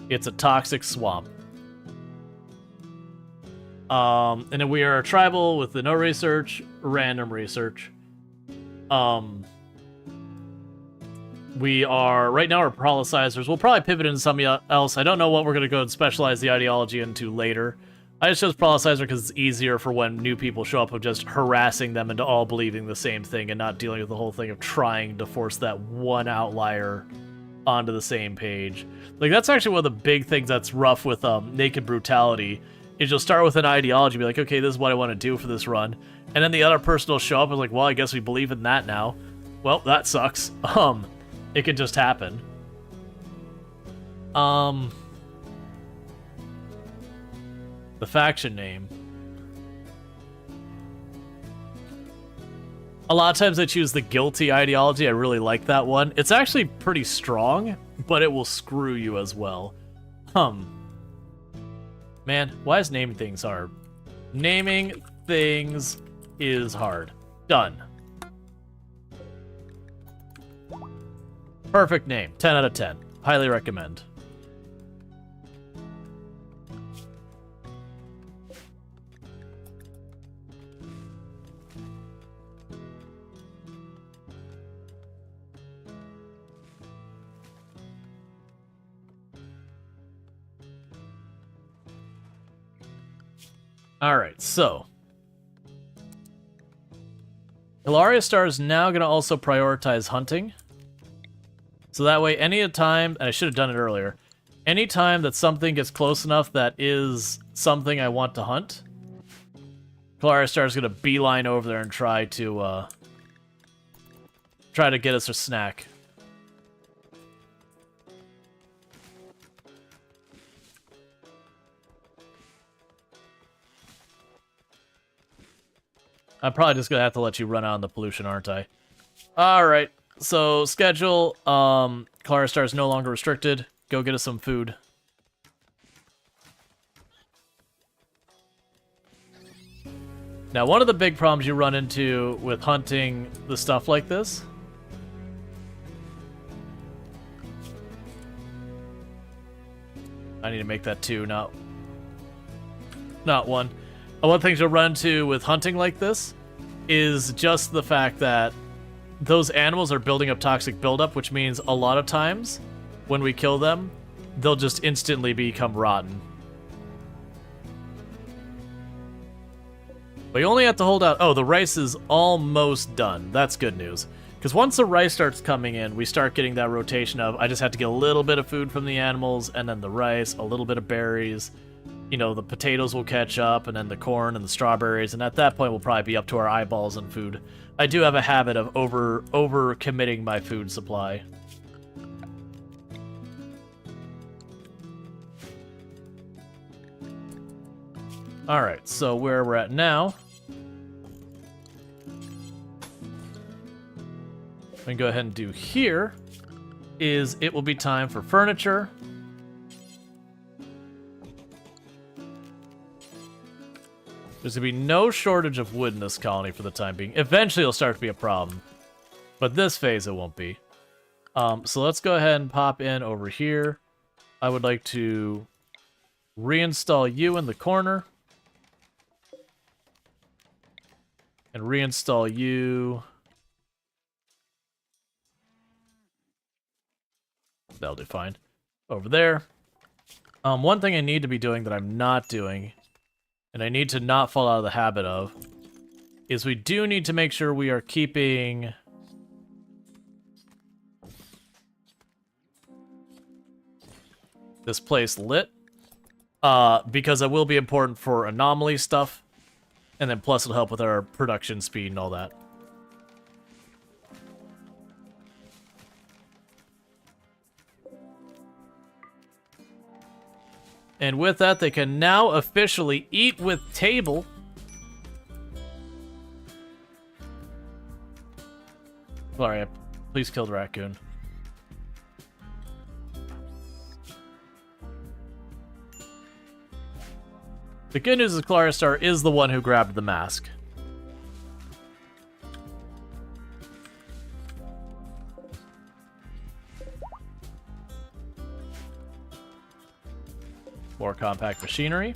It's a toxic swamp. And then we are a tribal with the no research, random research. We are, right now, we're prolicizers. We'll probably pivot into something else. I don't know what we're going to go and specialize the ideology into later. I just chose Prolicizer because it's easier for when new people show up of just harassing them into all believing the same thing and not dealing with the whole thing of trying to force that one outlier onto the same page. Like, that's actually one of the big things that's rough with Naked Brutality, is you'll start with an ideology, be like, okay, this is what I want to do for this run, and then the other person will show up and like, well, I guess we believe in that now. Well, that sucks. It can just happen. The faction name. A lot of times I choose the guilty ideology. I really like that one. It's actually pretty strong, but it will screw you as well. Man, why is naming things hard? Naming things is hard. Done. Perfect name. 10 out of 10. Highly recommend. Alright, so Hilaria Star is now going to also prioritize hunting. So that way, any time, and I should have done it earlier, any time that something gets close enough that is something I want to hunt, Hilaria Star is going to beeline over there and try to get us a snack. I'm probably just gonna have to let you run out in the pollution, aren't I? Alright, so schedule, Clara Star is no longer restricted. Go get us some food. Now, one of the big problems you run into with hunting the stuff like this I need to make that 2, not 1. One of the things you'll run into with hunting like this is just the fact that those animals are building up toxic buildup, which means a lot of times when we kill them, they'll just instantly become rotten. But you only have to hold out. Oh, the rice is almost done. That's good news. Because once the rice starts coming in, we start getting that rotation of I just have to get a little bit of food from the animals, and then the rice, a little bit of berries. You know, the potatoes will catch up, and then the corn and the strawberries, and at that point we'll probably be up to our eyeballs in food. I do have a habit of over committing my food supply. Alright, so where we're at now, we can go ahead and do here is it will be time for furniture. There's going to be no shortage of wood in this colony for the time being. Eventually it'll start to be a problem. But this phase it won't be. So let's go ahead and pop in over here. I would like to reinstall you in the corner. And reinstall you. That'll do fine. Over there. One thing I need to be doing that I'm not doing, and I need to not fall out of the habit of, is we do need to make sure we are keeping this place lit, because it will be important for anomaly stuff, and then plus it'll help with our production speed and all that. And with that, they can now officially eat with table. Sorry, please kill the raccoon. The good news is Clara Star is the one who grabbed the mask. More compact machinery.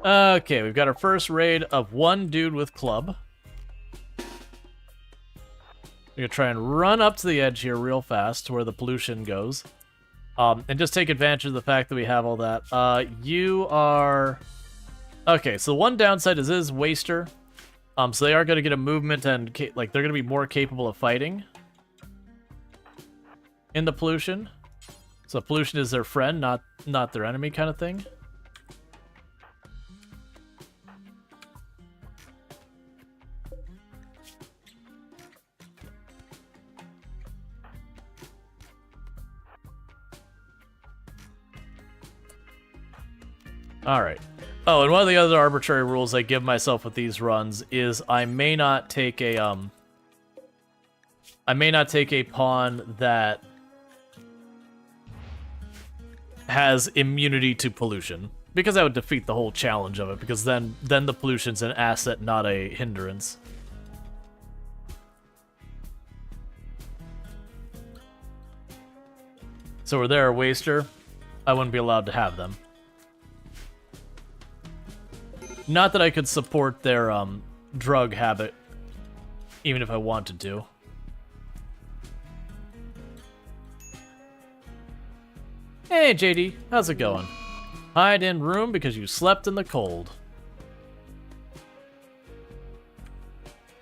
Okay, we've got our first raid of one dude with club. We're gonna try and run up to the edge here real fast to where the pollution goes. And just take advantage of the fact that we have all that. You are... Okay, so one downside is Waster. So they are going to get a movement and, like, they're going to be more capable of fighting in the pollution. So pollution is their friend, not their enemy kind of thing. Alright. Oh, and one of the other arbitrary rules I give myself with these runs is I may not take a pawn that has immunity to pollution. Because that would defeat the whole challenge of it, because then the pollution's an asset, not a hindrance. So were there a Waster, I wouldn't be allowed to have them. Not that I could support their drug habit, even if I wanted to. Hey JD, how's it going? Hide in room because you slept in the cold.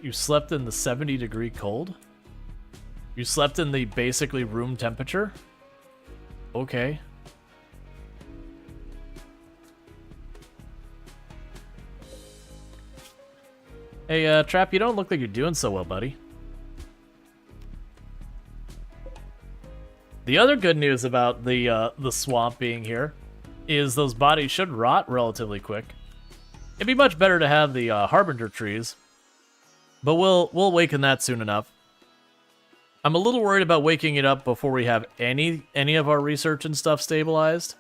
You slept in the 70-degree cold? You slept in the basically room temperature? Okay. Hey, Trap, you don't look like you're doing so well, buddy. The other good news about the swamp being here is those bodies should rot relatively quick. It'd be much better to have the Harbinger trees, but we'll waken that soon enough. I'm a little worried about waking it up before we have any of our research and stuff stabilized.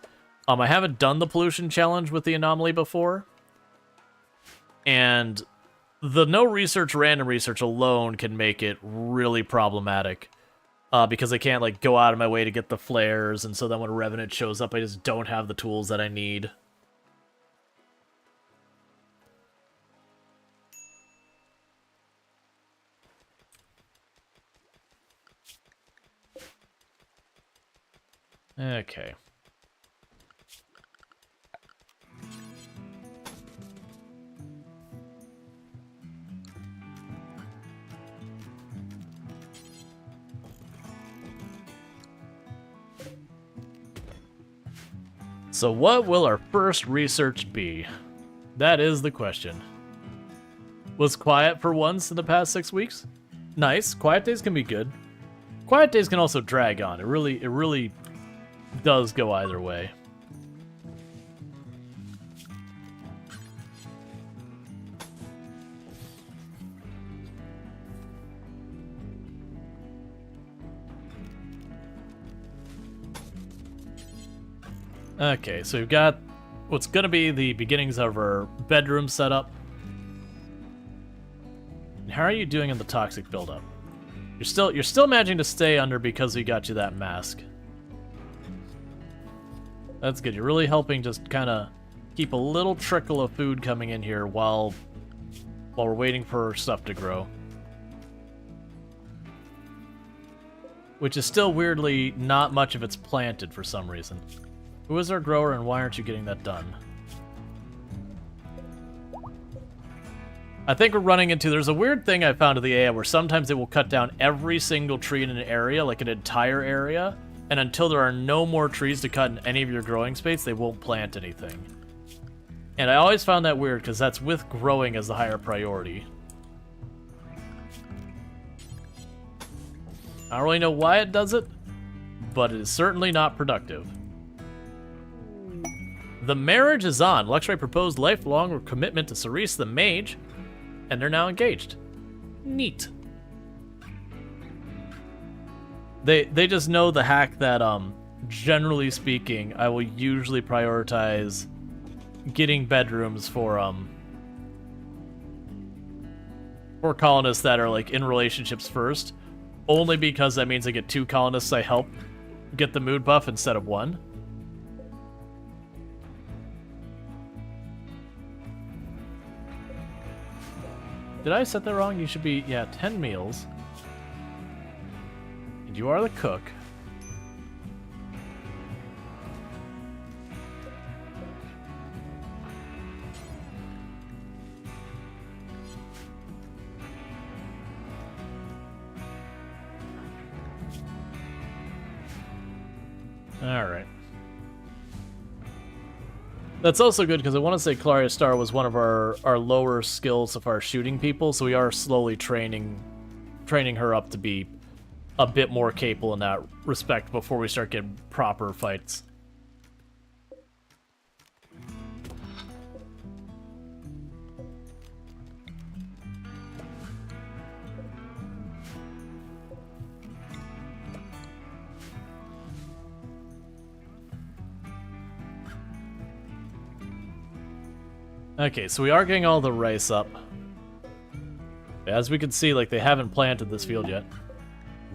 I haven't done the pollution challenge with the anomaly before, and the no research, random research alone can make it really problematic. Because I can't, like, go out of my way to get the flares, and so then when a Revenant shows up, I just don't have the tools that I need. Okay. So what will our first research be? That is the question. Was quiet for once in the past 6 weeks? Nice. Quiet days can be good. Quiet days can also drag on. It really does go either way. Okay, so we've got what's going to be the beginnings of our bedroom setup. And how are you doing in the toxic buildup? You're still managing to stay under because we got you that mask. That's good. You're really helping just kind of keep a little trickle of food coming in here while we're waiting for stuff to grow. Which is still weirdly not much of it's planted for some reason. Who is our grower and why aren't you getting that done? I think we're running into... There's a weird thing I found in the AI where sometimes it will cut down every single tree in an area, like an entire area, and until there are no more trees to cut in any of your growing space, they won't plant anything. And I always found that weird because that's with growing as the higher priority. I don't really know why it does it, but it is certainly not productive. The marriage is on. Luxray proposed lifelong commitment to Cerise the mage, and they're now engaged. Neat. They just know the hack that, generally speaking, I will usually prioritize getting bedrooms for colonists that are, like, in relationships first, only because that means I get 2 colonists I help get the mood buff instead of 1. Did I set that wrong? You should be, yeah, 10 meals. And you are the cook. Alright. That's also good because I want to say Claria Star was one of our lower skills of our shooting people, so we are slowly training her up to be a bit more capable in that respect before we start getting proper fights. Okay, so we are getting all the rice up. As we can see, like, they haven't planted this field yet.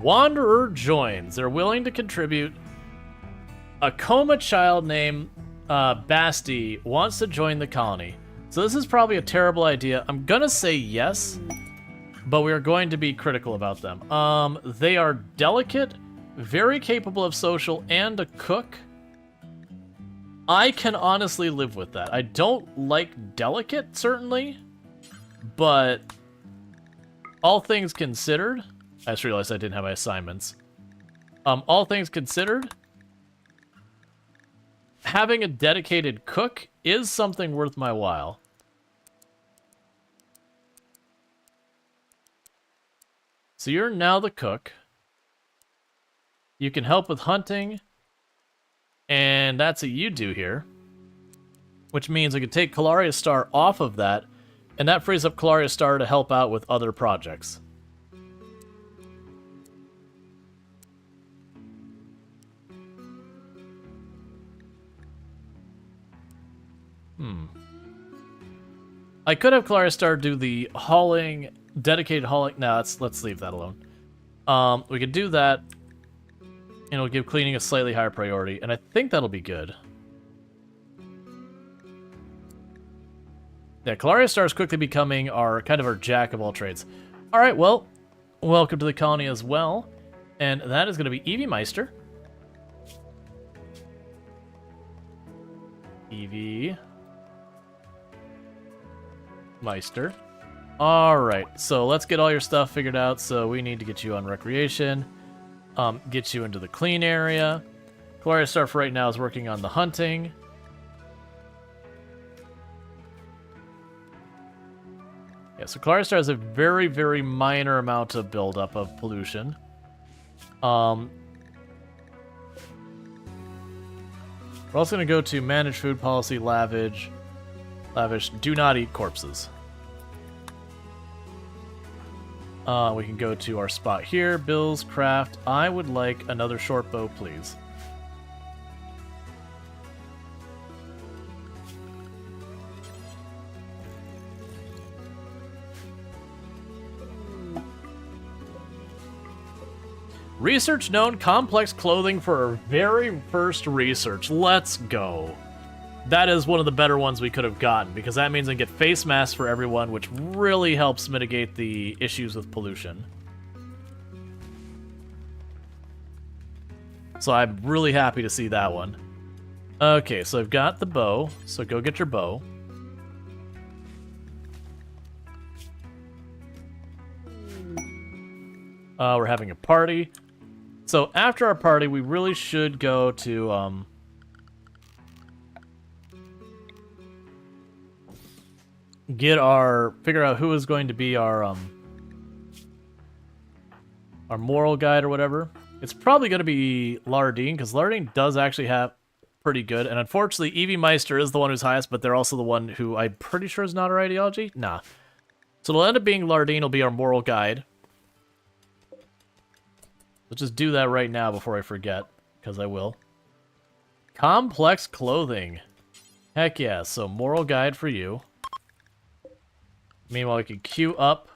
Wanderer joins. They're willing to contribute. A coma child named Basti wants to join the colony. So this is probably a terrible idea. I'm gonna say yes, but we are going to be critical about them. They are delicate, very capable of social, and a cook. I can honestly live with that. I don't like delicate, certainly, but all things considered, I just realized I didn't have my assignments. All things considered, having a dedicated cook is something worth my while. So you're now the cook. You can help with hunting. And that's what you do here. Which means we can take Claria Star off of that, and that frees up Claria Star to help out with other projects. I could have Claria Star do the hauling, dedicated hauling. No, let's leave that alone. We could do that. And it'll give cleaning a slightly higher priority, and I think that'll be good. Yeah, Claria Star is quickly becoming our kind of our jack of all trades. All right, well, welcome to the colony as well, and that is going to be Evie Meister. Evie Meister. All right, so let's get all your stuff figured out. So we need to get you on recreation. Get you into the clean area. Claria Star for right now is working on the hunting. Yeah, so Claria Star has a very, very minor amount of buildup of pollution. We're also going to go to manage food policy, lavish, do not eat corpses. We can go to our spot here, Bill's Craft. I would like another short bow, please. Research known complex clothing for our very first research. Let's go. That is one of the better ones we could have gotten, because that means I can get face masks for everyone, which really helps mitigate the issues with pollution. So I'm really happy to see that one. Okay, so I've got the bow, so go get your bow. We're having a party. So after our party, we really should go to, figure out who is going to be our moral guide or whatever. It's probably going to be Lardine, because Lardine does actually have pretty good, and unfortunately Evie Meister is the one who's highest, but they're also the one who I'm pretty sure is not our ideology. Nah. So it'll end up being Lardine will be our moral guide. Let's just do that right now before I forget, because I will. Complex clothing. Heck yeah, so moral guide for you. Meanwhile, we can queue up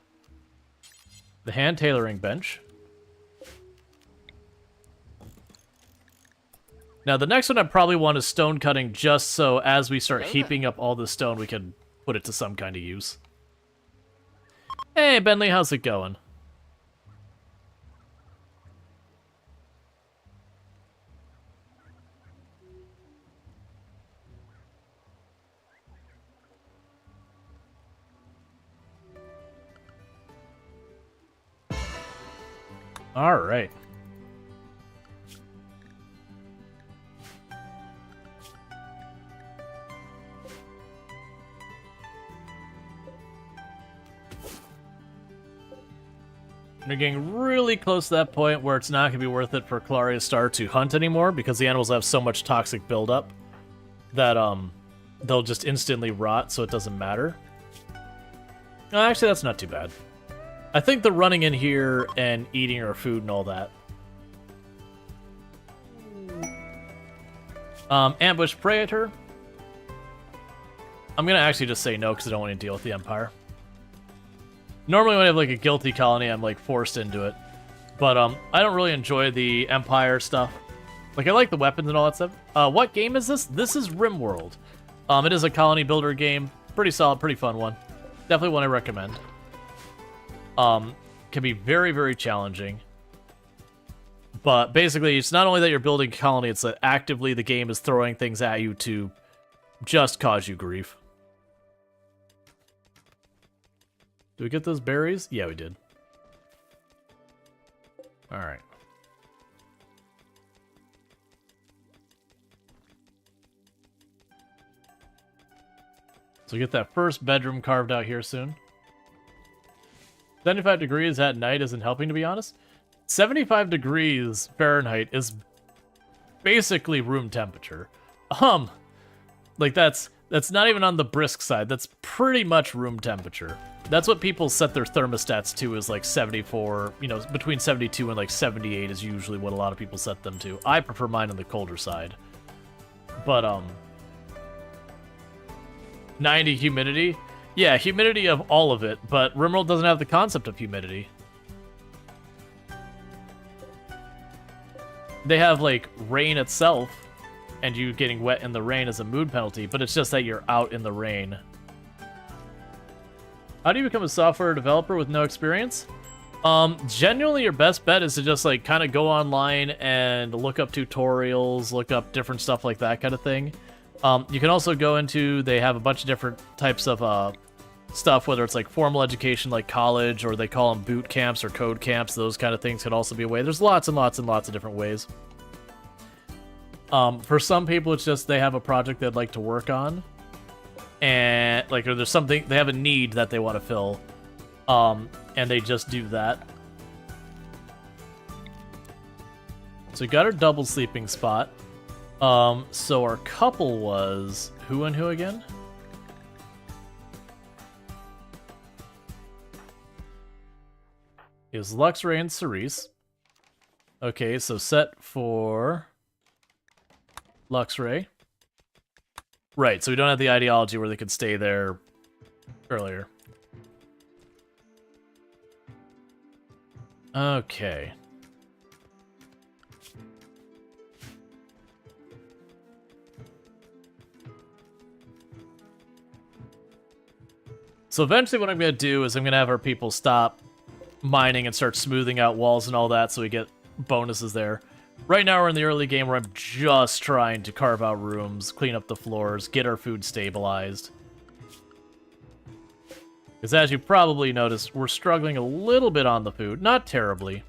the hand tailoring bench. Now, the next one I probably want is stone cutting, just so as we start heaping up all the stone, we can put it to some kind of use. Hey, Bentley, how's it going? All right. You're getting really close to that point where it's not going to be worth it for Claria's Star to hunt anymore because the animals have so much toxic buildup that they'll just instantly rot, so it doesn't matter. No, actually, that's not too bad. I think the running in here and eating our food and all that. Ambush Praetor. I'm going to actually just say no because I don't want to deal with the Empire. Normally when I have like a guilty colony, I'm like forced into it. But I don't really enjoy the Empire stuff. Like I like the weapons and all that stuff. What game is this? This is RimWorld. It is a colony builder game. Pretty solid, pretty fun one. Definitely one I recommend. Can be very, very challenging. But basically, it's not only that you're building a colony, it's that actively the game is throwing things at you to just cause you grief. Did we get those berries? Yeah, we did. Alright. So we get that first bedroom carved out here soon. 75 degrees at night isn't helping, to be honest. 75 degrees Fahrenheit is basically room temperature. Like that's not even on the brisk side. That's pretty much room temperature. That's what people set their thermostats to, is like 74, you know, between 72 and like 78 is usually what a lot of people set them to. I prefer mine on the colder side. But 90 humidity? Yeah, humidity of all of it, but RimWorld doesn't have the concept of humidity. They have, like, rain itself, and you getting wet in the rain as a mood penalty, but it's just that you're out in the rain. How do you become a software developer with no experience? Genuinely, your best bet is to just, like, kind of go online and look up tutorials, look up different stuff like that kind of thing. You can also go into, they have a bunch of different types of stuff, whether it's like formal education like college, or they call them boot camps or code camps. Those kind of things could also be a way. There's lots and lots and lots of different ways. For some people, it's just they have a project they'd like to work on, and like, or there's something, they have a need that they want to fill, and they just do that. So we got our double sleeping spot. So our couple was who and who again? It was Luxray and Cerise. Okay, so set for Luxray. Right, so we don't have the ideology where they could stay there earlier. Okay. So eventually what I'm going to do is I'm going to have our people stop mining and start smoothing out walls and all that so we get bonuses there. Right now we're in the early game where I'm just trying to carve out rooms, clean up the floors, get our food stabilized. Because as you probably noticed, we're struggling a little bit on the food. Not terribly.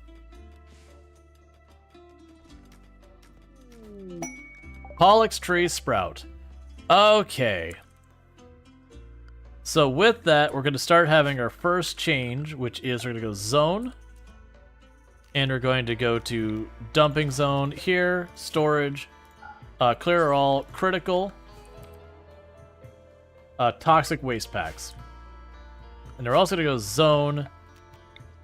Pollux tree sprout. Okay. So with that, we're going to start having our first change, which is we're going to go zone. And we're going to go to dumping zone here, storage, clear all, critical, toxic waste packs. And they're also going to go zone.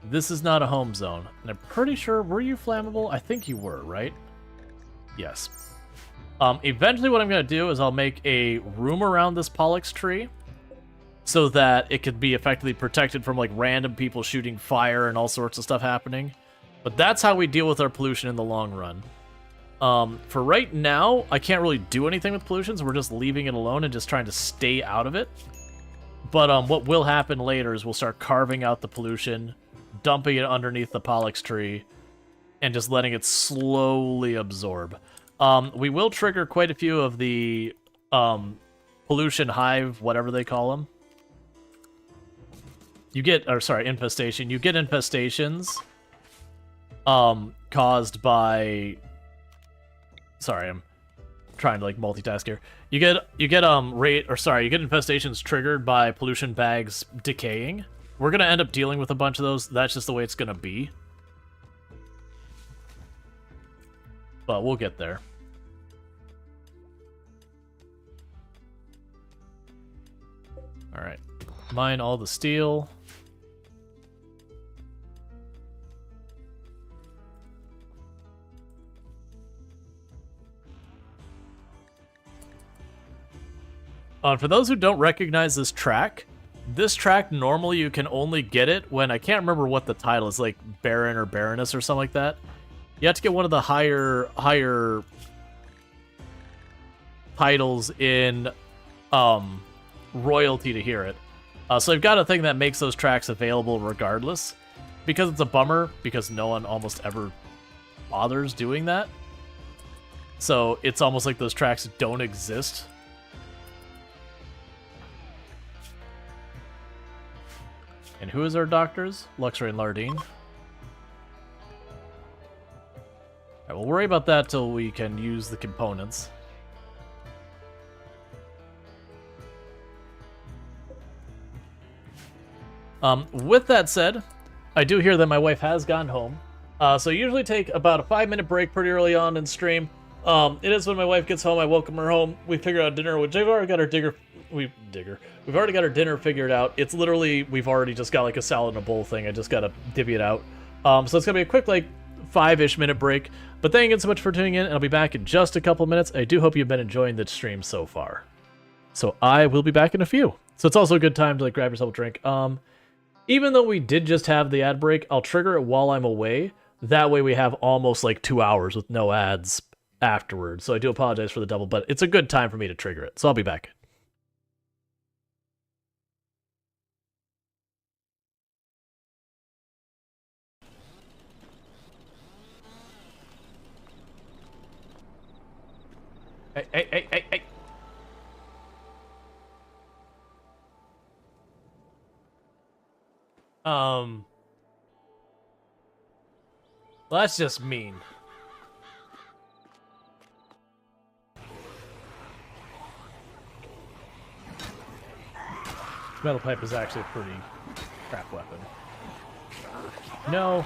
This is not a home zone. And I'm pretty sure, were you flammable? I think you were, right? Yes. Eventually what I'm going to do is I'll make a room around this Pollux tree, so that it could be effectively protected from like random people shooting fire and all sorts of stuff happening. But that's how we deal with our pollution in the long run. For right now, I can't really do anything with pollution, so we're just leaving it alone and just trying to stay out of it. But what will happen later is we'll start carving out the pollution, dumping it underneath the Pollux tree, and just letting it slowly absorb. We will trigger quite a few of the pollution hive, whatever they call them. You get, or sorry, infestation. You get infestations caused by... Sorry, I'm trying to like multitask here. You get infestations triggered by pollution bags decaying. We're gonna end up dealing with a bunch of those. That's just the way it's gonna be. But we'll get there. All right, mine all the steel. For those who don't recognize this track normally you can only get it when, I can't remember what the title is, like Baron or Baroness or something like that. You have to get one of the higher titles in royalty to hear it. So I've got a thing that makes those tracks available regardless. Because it's a bummer, because no one almost ever bothers doing that. So it's almost like those tracks don't exist. And who is our doctors? Luxray and Lardine. Alright, we'll worry about that till we can use the components. With that said, I do hear that my wife has gone home. So I usually take about a 5-minute break pretty early on in stream. It is when my wife gets home, I welcome her home. We figure out dinner, which I've already got our We've already got our dinner figured out. It's literally, we've already just got like a salad in a bowl thing. I just gotta divvy it out. So it's gonna be a quick like 5-ish minute break. But thank you so much for tuning in, and I'll be back in just a couple minutes. I do hope you've been enjoying the stream so far. So I will be back in a few. So it's also a good time to like grab yourself a drink. Even though we did just have the ad break, I'll trigger it while I'm away. That way we have almost like 2 hours with no ads afterwards. So I do apologize for the double, but it's a good time for me to trigger it. So I'll be back. Hey. Well, that's just mean. Metal pipe is actually a pretty crap weapon. No.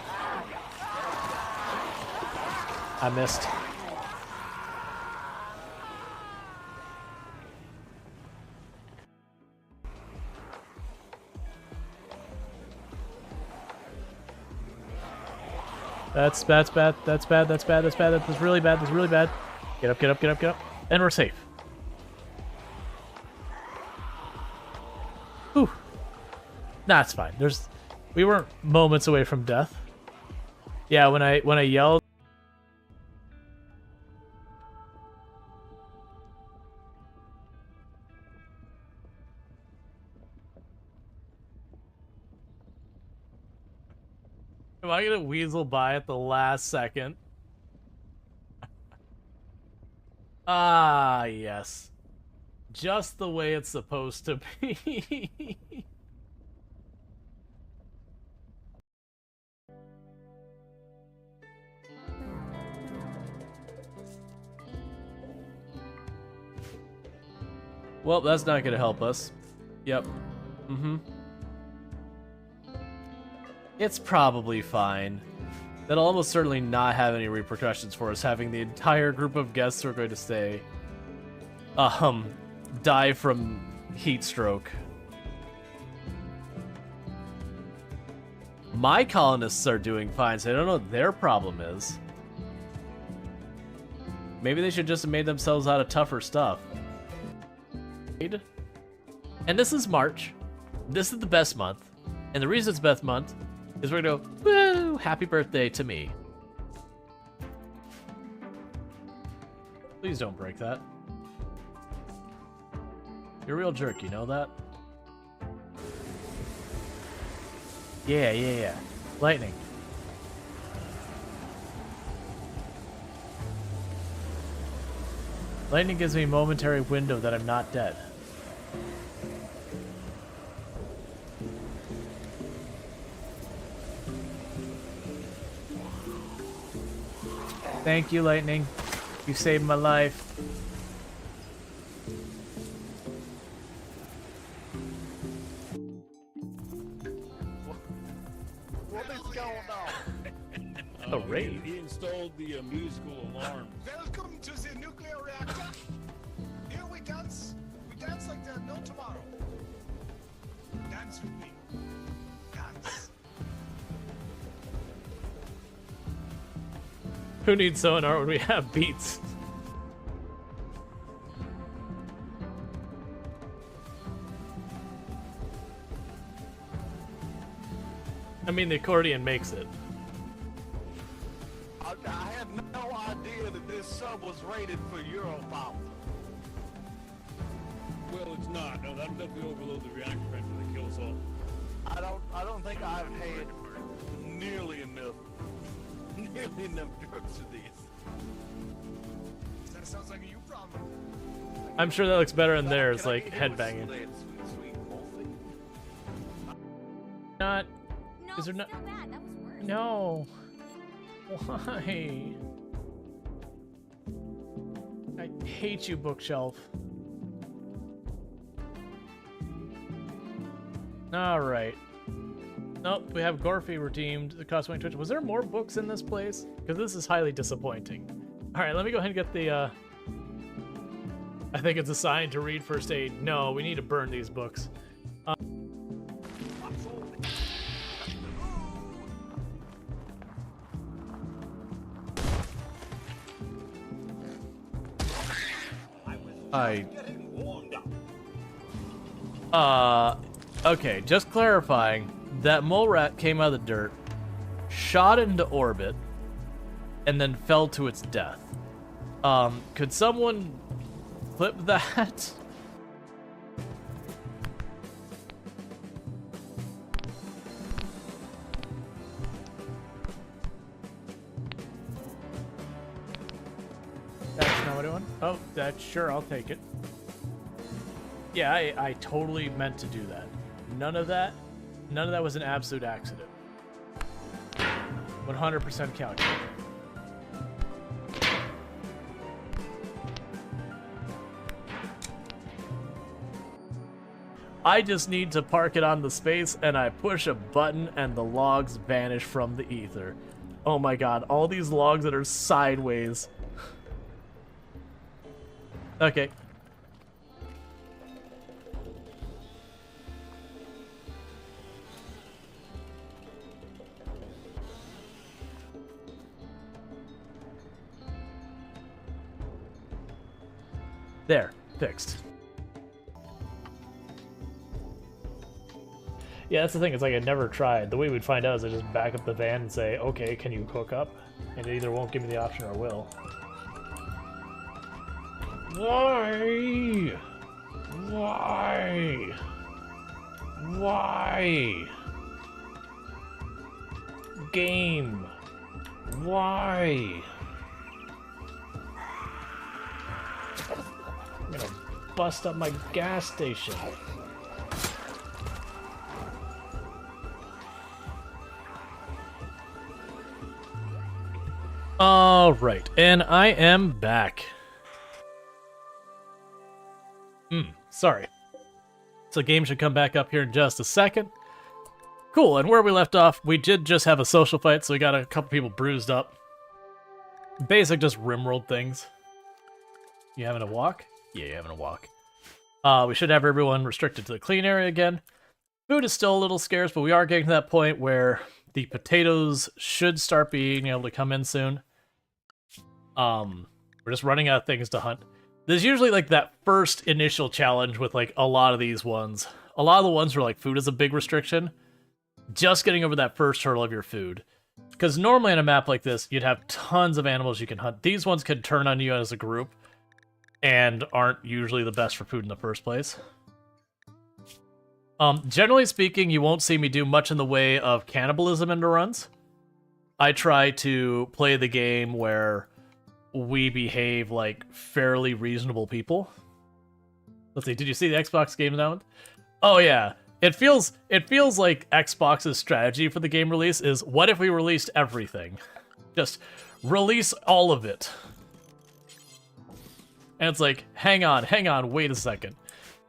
I missed. That's bad. That's really bad. That's really bad. Get up. And we're safe. Whew. Nah, it's fine. We weren't moments away from death. Yeah, when I yelled. Am I gonna weasel by at the last second? Ah, yes. Just the way it's supposed to be. Well, that's not gonna help us. Yep. It's probably fine. That'll almost certainly not have any repercussions for us, having the entire group of guests who are going to stay, die from heat stroke. My colonists are doing fine, so I don't know what their problem is. Maybe they should just have made themselves out of tougher stuff. And this is March. This is the best month. And the reason it's best month is we're gonna go, woo, happy birthday to me. Please don't break that. You're a real jerk, you know that? Yeah. Lightning. Lightning gives me a momentary window that I'm not dead. Thank you, Lightning. You saved my life. What is going on? A raid. He installed the musical alarm. Welcome to the nuclear reactor. Here we dance. We dance like there's no tomorrow. Dance with me. Dance. Who needs sonar when we have beats? I mean, the accordion makes it. I had no idea that this sub was rated for Euro power. Well, it's not. No, that'll definitely overload the reactor after they kill us all. I don't think I've had nearly enough drugs for this. That sounds like a you problem. I'm sure that looks better in theirs, Can I like get him with headbanging. that sweet morphine? Not. No, Is there no? still bad. That was worse. No. Why? I hate you, bookshelf. Alright. Nope, we have Gorfy redeemed the Cosmic Twitch. Was there more books in this place? Because this is highly disappointing. Alright, let me go ahead and get the, I think it's a sign to read first aid. No, we need to burn these books. Okay, just clarifying. That mole rat came out of the dirt, shot into orbit, and then fell to its death. Could someone flip that? That's not what I want. Oh, that's sure, I'll take it. Yeah, I totally meant to do that. None of that was an absolute accident. 100% calculated. I just need to park it on the space and I push a button and the logs vanish from the ether. Oh my god, all these logs that are sideways. Okay. There, fixed. Yeah, that's the thing, it's like I never tried. The way we'd find out is I just back up the van and say, okay, can you hook up? And it either won't give me the option or will. Why? Why? Why? Game. Why? I'm gonna bust up my gas station. Alright, and I am back. Sorry. So game should come back up here in just a second. Cool, and where we left off, we did just have a social fight, so we got a couple people bruised up. Basic just RimWorld things. You having a walk? Yeah, you're having a walk. We should have everyone restricted to the clean area again. Food is still a little scarce, but we are getting to that point where the potatoes should start being able to come in soon. We're just running out of things to hunt. There's usually like that first initial challenge with like a lot of these ones. A lot of the ones where like food is a big restriction. Just getting over that first hurdle of your food. Because normally on a map like this, you'd have tons of animals you can hunt. These ones could turn on you as a group and aren't usually the best for food in the first place. Generally speaking, you won't see me do much in the way of cannibalism into runs. I try to play the game where we behave like fairly reasonable people. Let's see, did you see the Xbox game announcement? Oh yeah. It feels like Xbox's strategy for the game release is, what if we released everything? Just release all of it. And it's like, hang on, wait a second.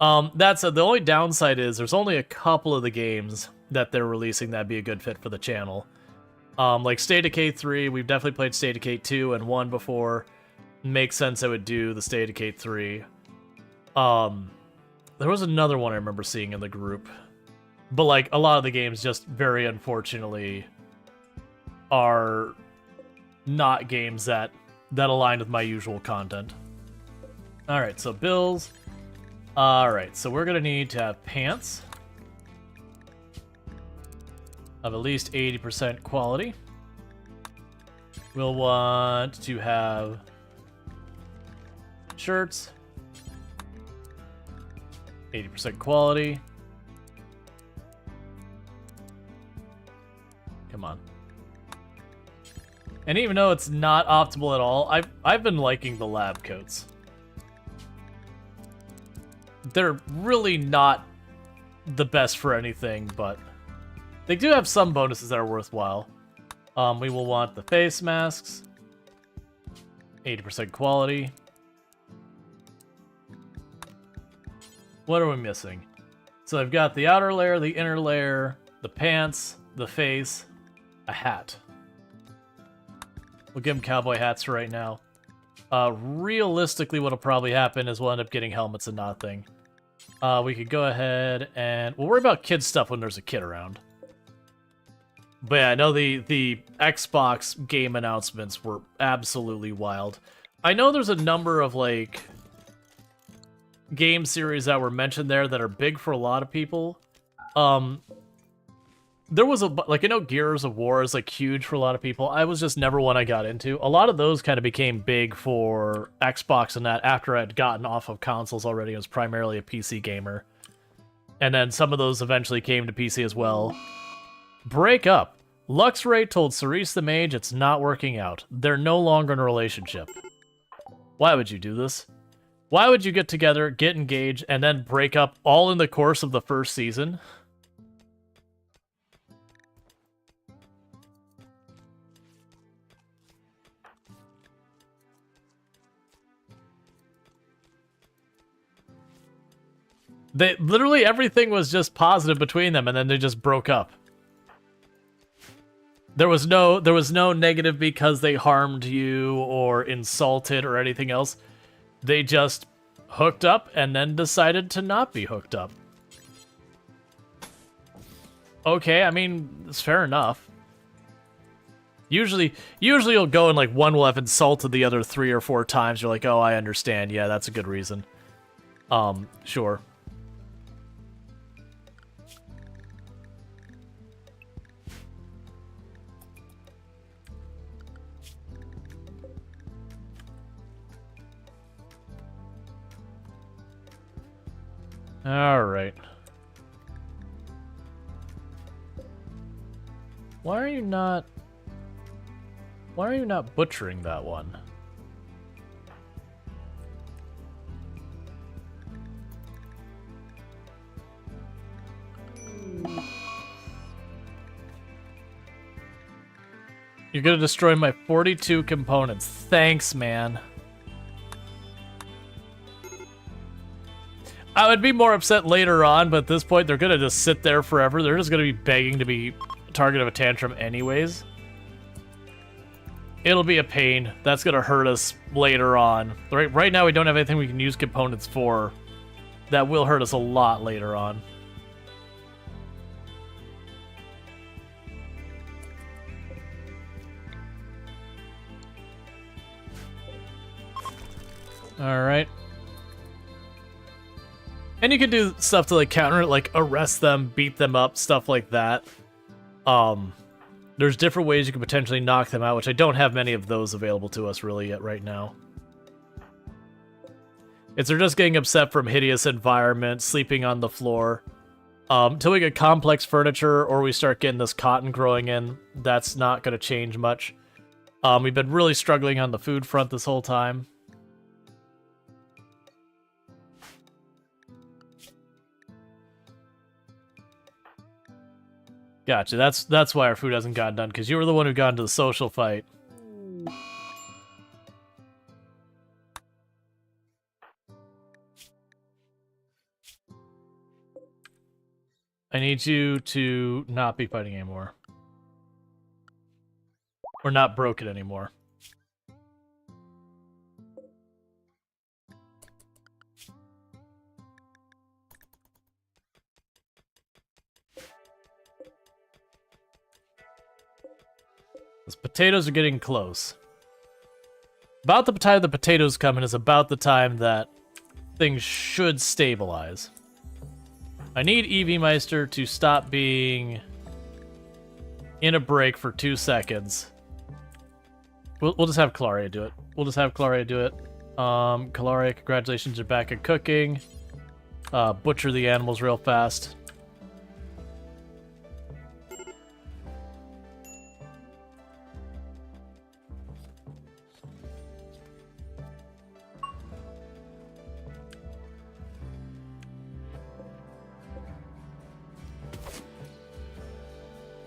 That said, the only downside is there's only a couple of the games that they're releasing that'd be a good fit for the channel. Like State of Decay 3, we've definitely played State of Decay 2 and 1 before. Makes sense I would do the State of Decay 3. There was another one I remember seeing in the group. But like, a lot of the games just very unfortunately are not games that align with my usual content. Alright, so bills. Alright, so we're gonna need to have pants of at least 80% quality. We'll want to have shirts, 80% quality. Come on. And even though it's not optimal at all, I've been liking the lab coats. They're really not the best for anything, but they do have some bonuses that are worthwhile. We will want the face masks, 80% quality. What are we missing? So I've got the outer layer, the inner layer, the pants, the face, a hat. We'll give them cowboy hats right now. Realistically, what'll probably happen is we'll end up getting helmets and nothing. We could go ahead and we'll worry about kid stuff when there's a kid around. But yeah, I know the Xbox game announcements were absolutely wild. I know there's a number of like game series that were mentioned there that are big for a lot of people. There was I know Gears of War is like huge for a lot of people. I was just never one I got into. A lot of those kind of became big for Xbox and that after I'd gotten off of consoles already. I was primarily a PC gamer. And then some of those eventually came to PC as well. Break up. Luxray told Cerise the Mage it's not working out. They're no longer in a relationship. Why would you do this? Why would you get together, get engaged, and then break up all in the course of the first season? Literally everything was just positive between them, and then they just broke up. There was no negative because they harmed you or insulted or anything else. They just hooked up and then decided to not be hooked up. Okay, I mean, it's fair enough. Usually you'll go and like one will have insulted the other 3 or 4 times. You're like, oh, I understand. Yeah, that's a good reason. Sure. All right. Why are you not butchering that one? You're gonna destroy my 42 components. Thanks, man. I would be more upset later on, but at this point, they're gonna just sit there forever. They're just gonna be begging to be target of a tantrum anyways. It'll be a pain. That's gonna hurt us later on. Right now, we don't have anything we can use components for. That will hurt us a lot later on. All right. And you can do stuff to like counter it, like arrest them, beat them up, stuff like that. There's different ways you can potentially knock them out, which I don't have many of those available to us really yet right now. It's they're just getting upset from hideous environment, sleeping on the floor. Until we get complex furniture or we start getting this cotton growing in, that's not going to change much. We've been really struggling on the food front this whole time. Gotcha. That's why our food hasn't gotten done, because you were the one who got into the social fight. I need you to not be fighting anymore. Or not broken anymore. Those potatoes are getting close. About the time the potatoes come in is about the time that things should stabilize. I need EV Meister to stop being in a break for 2 seconds. We'll just have Claria do it. Claria, congratulations, you're back at cooking. Butcher the animals real fast.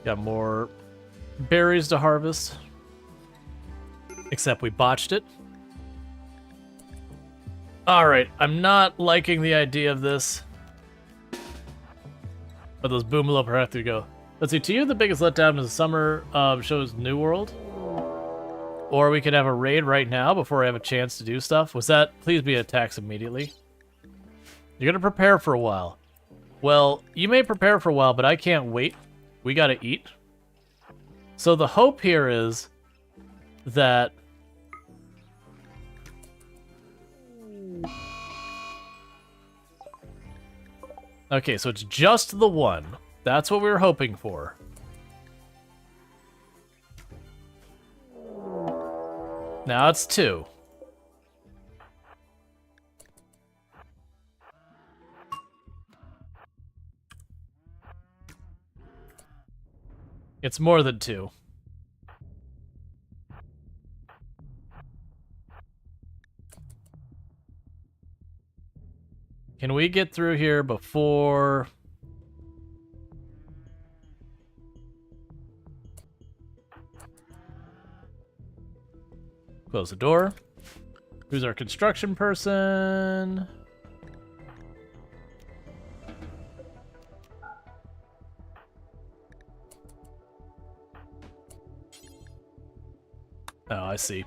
Got more berries to harvest. Except we botched it. Alright, I'm not liking the idea of this. But those Boomalop have to go. Let's see, to you the biggest letdown is the summer shows New World. Or we could have a raid right now before I have a chance to do stuff. Was that? Please be attacks immediately. You're gonna prepare for a while. Well, you may prepare for a while, but I can't wait. We gotta eat. So the hope here is that okay, so it's just the one. That's what we were hoping for. Now it's 2. It's more than 2. Can we get through here before... Close the door. Who's our construction person? Oh, I see.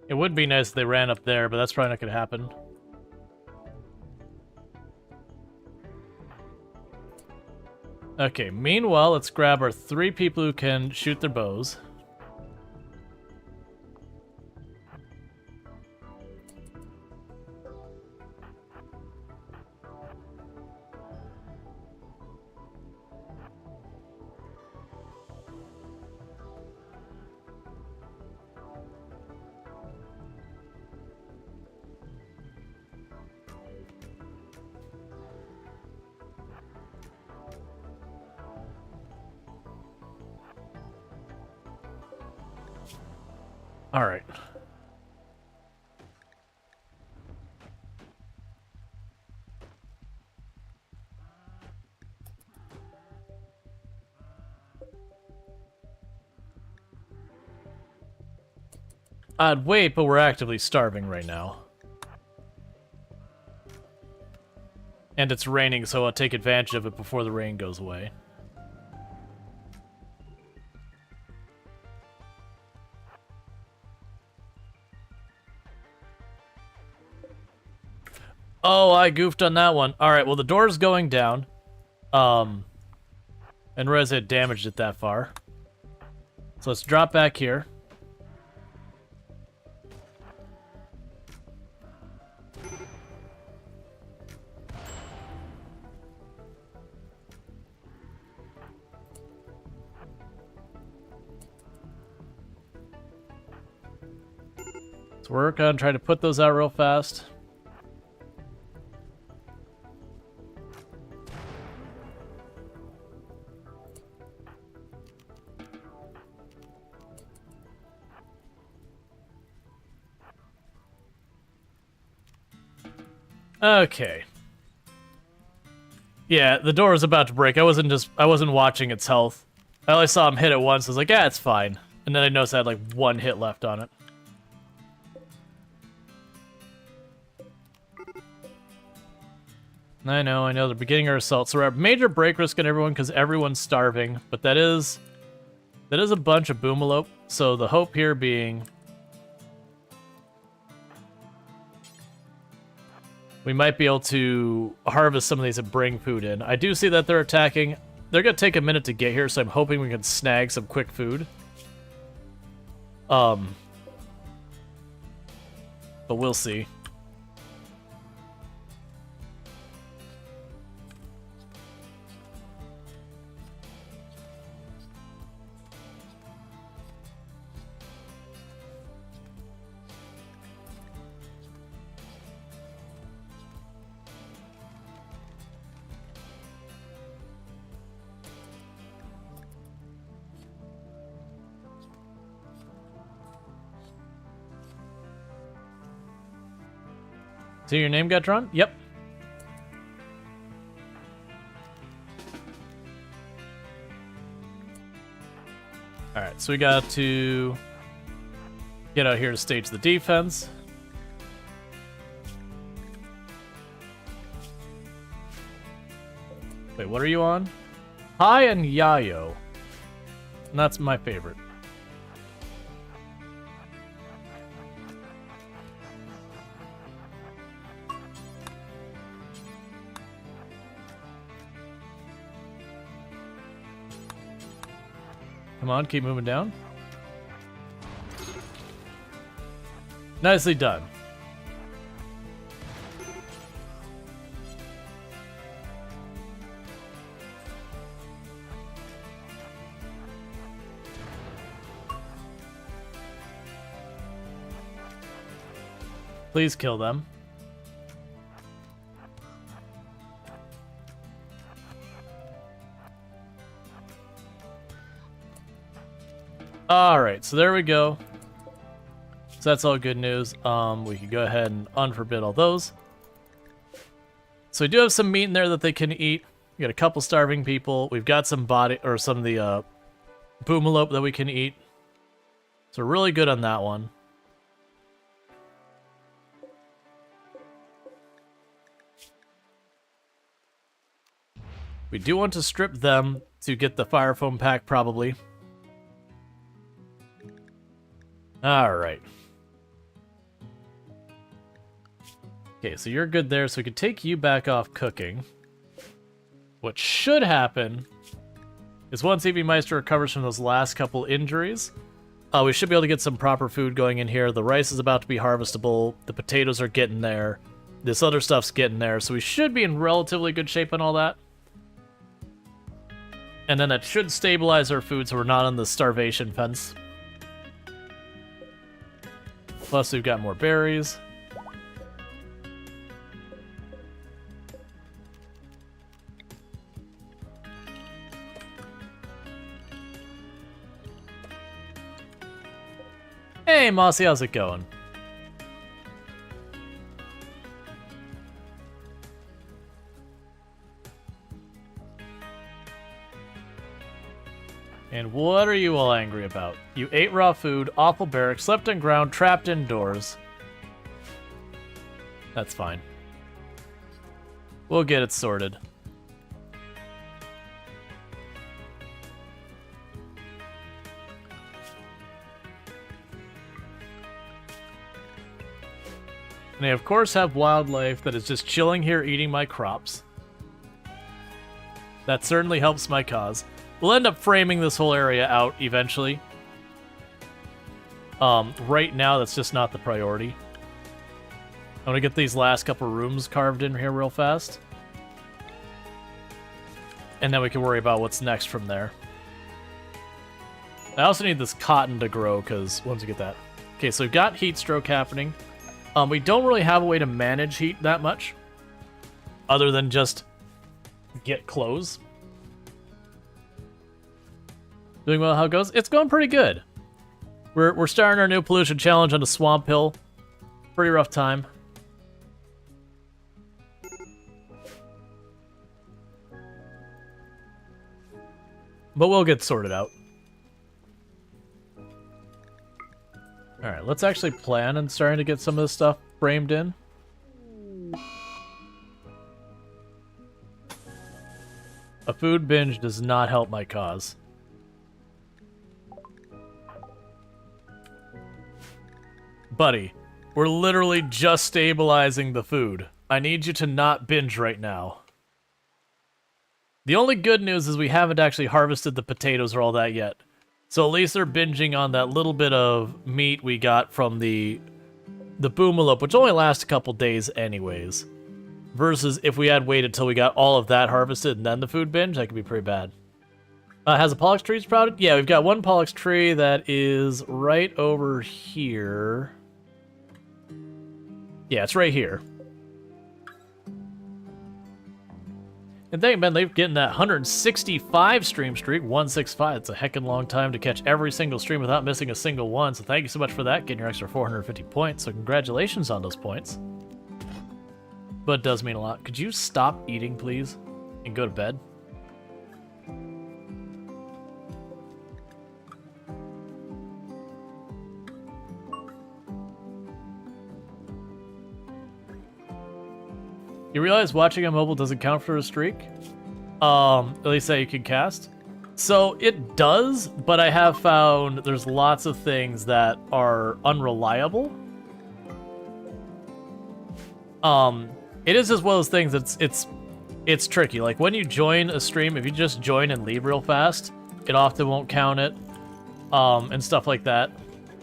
It would be nice if they ran up there, but that's probably not going to happen. Okay, meanwhile, let's grab our 3 people who can shoot their bows. All right. I'd wait, but we're actively starving right now. And it's raining, so I'll take advantage of it before the rain goes away. Oh, I goofed on that one. Alright, well the door's going down. And Rez had damaged it that far. So let's drop back here. So we're gonna try to put those out real fast. Okay. Yeah, the door was about to break. I wasn't watching its health. I only saw him hit it once. I was like, yeah, it's fine. And then I noticed I had like 1 hit left on it. I know, they're beginning our assault. So we're at major break risk on everyone because everyone's starving. But that is a bunch of boomalope. So the hope here being we might be able to harvest some of these and bring food in. I do see that they're attacking. They're going to take a minute to get here, so I'm hoping we can snag some quick food. But we'll see. So your name got drawn? Yep. Alright, so we got to get out here to stage the defense. Wait, what are you on? Hi and Yayo. And that's my favorite. Come on, keep moving down. Nicely done. Please kill them. Alright, so there we go. So that's all good news. We can go ahead and unforbid all those. So we do have some meat in there that they can eat. We got a couple starving people. We've got some body, or some of the boomalope that we can eat. So we're really good on that one. We do want to strip them to get the fire foam pack, probably. Alright. Okay, so you're good there, so we could take you back off cooking. What should happen is once EV Meister recovers from those last couple injuries, we should be able to get some proper food going in here. The rice is about to be harvestable. The potatoes are getting there. This other stuff's getting there, so we should be in relatively good shape on all that. And then that should stabilize our food so we're not on the starvation fence. Plus, we've got more berries. Hey, Mossy, how's it going? And what are you all angry about? You ate raw food, awful barracks, slept on ground, trapped indoors. That's fine. We'll get it sorted. And I, of course, have wildlife that is just chilling here eating my crops. That certainly helps my cause. We'll end up framing this whole area out eventually. Right now, that's just not the priority. I want to get these last couple rooms carved in here real fast. And then we can worry about what's next from there. I also need this cotton to grow, because once we get that... Okay, so we've got heat stroke happening. We don't really have a way to manage heat that much, other than just get clothes. Doing well, how it goes? It's going pretty good. We're starting our new pollution challenge on the Swamp Hill. Pretty rough time. But we'll get sorted out. Alright, let's actually plan on starting to get some of this stuff framed in. A food binge does not help my cause. Buddy, we're literally just stabilizing the food. I need you to not binge right now. The only good news is we haven't actually harvested the potatoes or all that yet. So at least they're binging on that little bit of meat we got from the boomalope, which only lasts a couple days anyways. Versus if we had waited till we got all of that harvested and then the food binge, that could be pretty bad. Has a pollux tree sprouted? Yeah, we've got one pollux tree that is right over here. Yeah, it's right here. And thank Ben, they're getting that 165 stream streak, 165. It's a heckin' long time to catch every single stream without missing a single one. So thank you so much for that, getting your extra 450 points. So congratulations on those points. But it does mean a lot. Could you stop eating, please, and go to bed? You realize watching on mobile doesn't count for a streak? At least that you can cast. So it does, but I have found there's lots of things that are unreliable. It is as well as things. It's tricky. Like when you join a stream, if you just join and leave real fast, it often won't count it, and stuff like that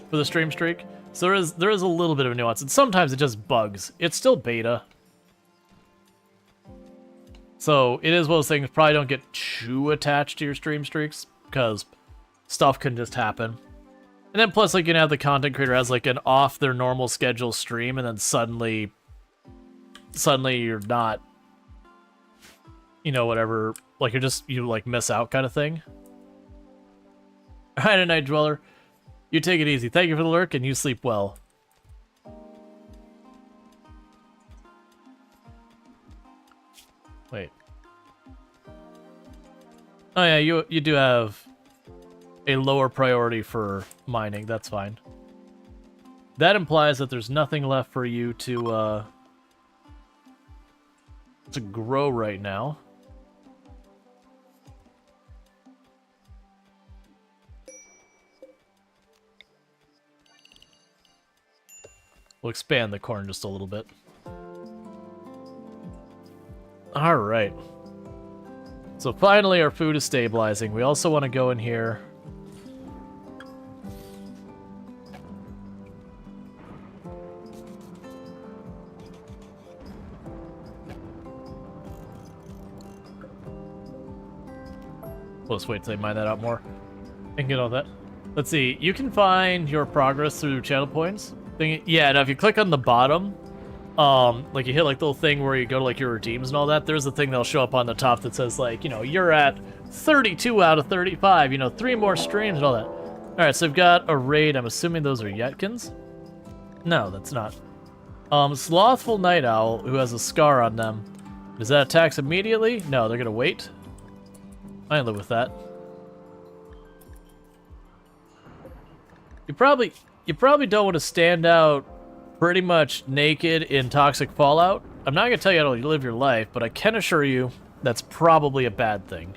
for the stream streak. So there is a little bit of a nuance, and sometimes it just bugs. It's still beta. So it is one of those things, probably don't get too attached to your stream streaks, because stuff can just happen. And then plus, like, you know, the content creator has, like, an off their normal schedule stream, and then suddenly you're not, you know, whatever, like, you, like, miss out kind of thing. Alright, Night Dweller, you take it easy. Thank you for the lurk, and you sleep well. Wait. Oh yeah, you do have a lower priority for mining. That's fine. That implies that there's nothing left for you to grow right now. We'll expand the corn just a little bit. All right. So finally our food is stabilizing. We also want to go in here. Let's wait till they mine that out more and get all that. Let's see. You can find your progress through channel points. Yeah, now if you click on the bottom, like you hit like the little thing where you go to like your redeems and all that, there's a thing that'll show up on the top that says like, you know, you're at 32 out of 35, you know, 3 more streams and all that. All right, so we've got a raid. I'm assuming those are Yetkins. No, that's not. Slothful Night Owl, who has a scar on them. Does that attacks immediately? No, they're gonna wait. I can live with that. You probably don't want to stand out pretty much naked in toxic fallout. I'm not gonna tell you how to live your life, but I can assure you that's probably a bad thing.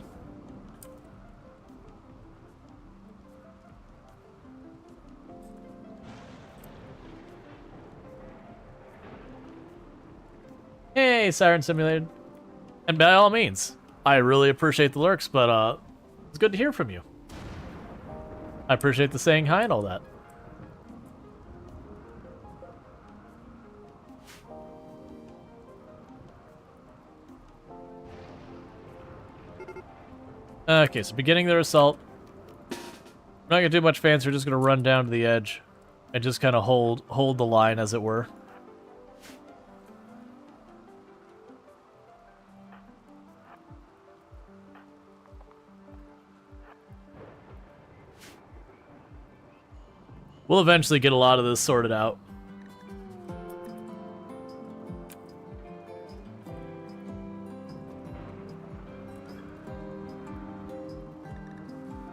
Hey, Siren Simulated. And by all means, I really appreciate the lurks, but it's good to hear from you. I appreciate the saying hi and all that. Okay, so beginning their assault. We're not gonna do much fancy, we're just gonna run down to the edge. and just kind of hold the line, as it were. We'll eventually get a lot of this sorted out.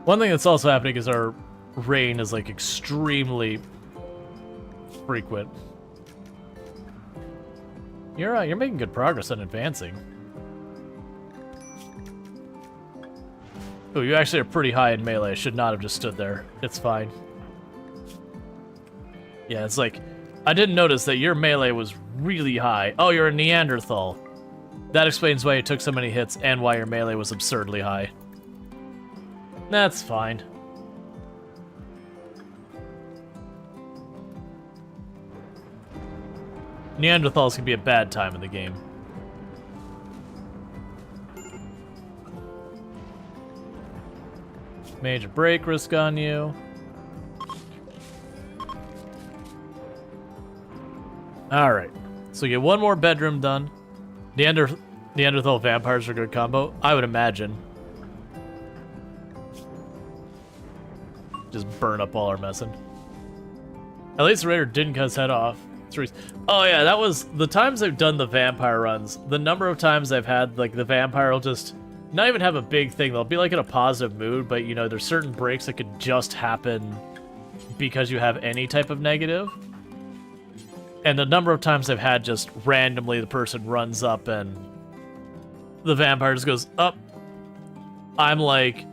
One thing that's also happening is our rain is like extremely frequent. You're making good progress on advancing. Oh, you actually are pretty high in melee. I should not have just stood there. It's fine. Yeah, it's like, I didn't notice that your melee was really high. Oh, you're a Neanderthal. That explains why you took so many hits and why your melee was absurdly high. That's fine. Neanderthals can be a bad time in the game. Major break risk on you. Alright, so get one more bedroom done. Neanderthal vampires are a good combo, I would imagine. Just burn up all our messing. At least the Raider didn't cut his head off. Oh yeah, that was the times I've done the vampire runs. The number of times I've had, like, the vampire will just not even have a big thing. They'll be, like, in a positive mood, but, you know, there's certain breaks that could just happen because you have any type of negative. And the number of times I've had just randomly the person runs up and the vampire just goes up. I'm like,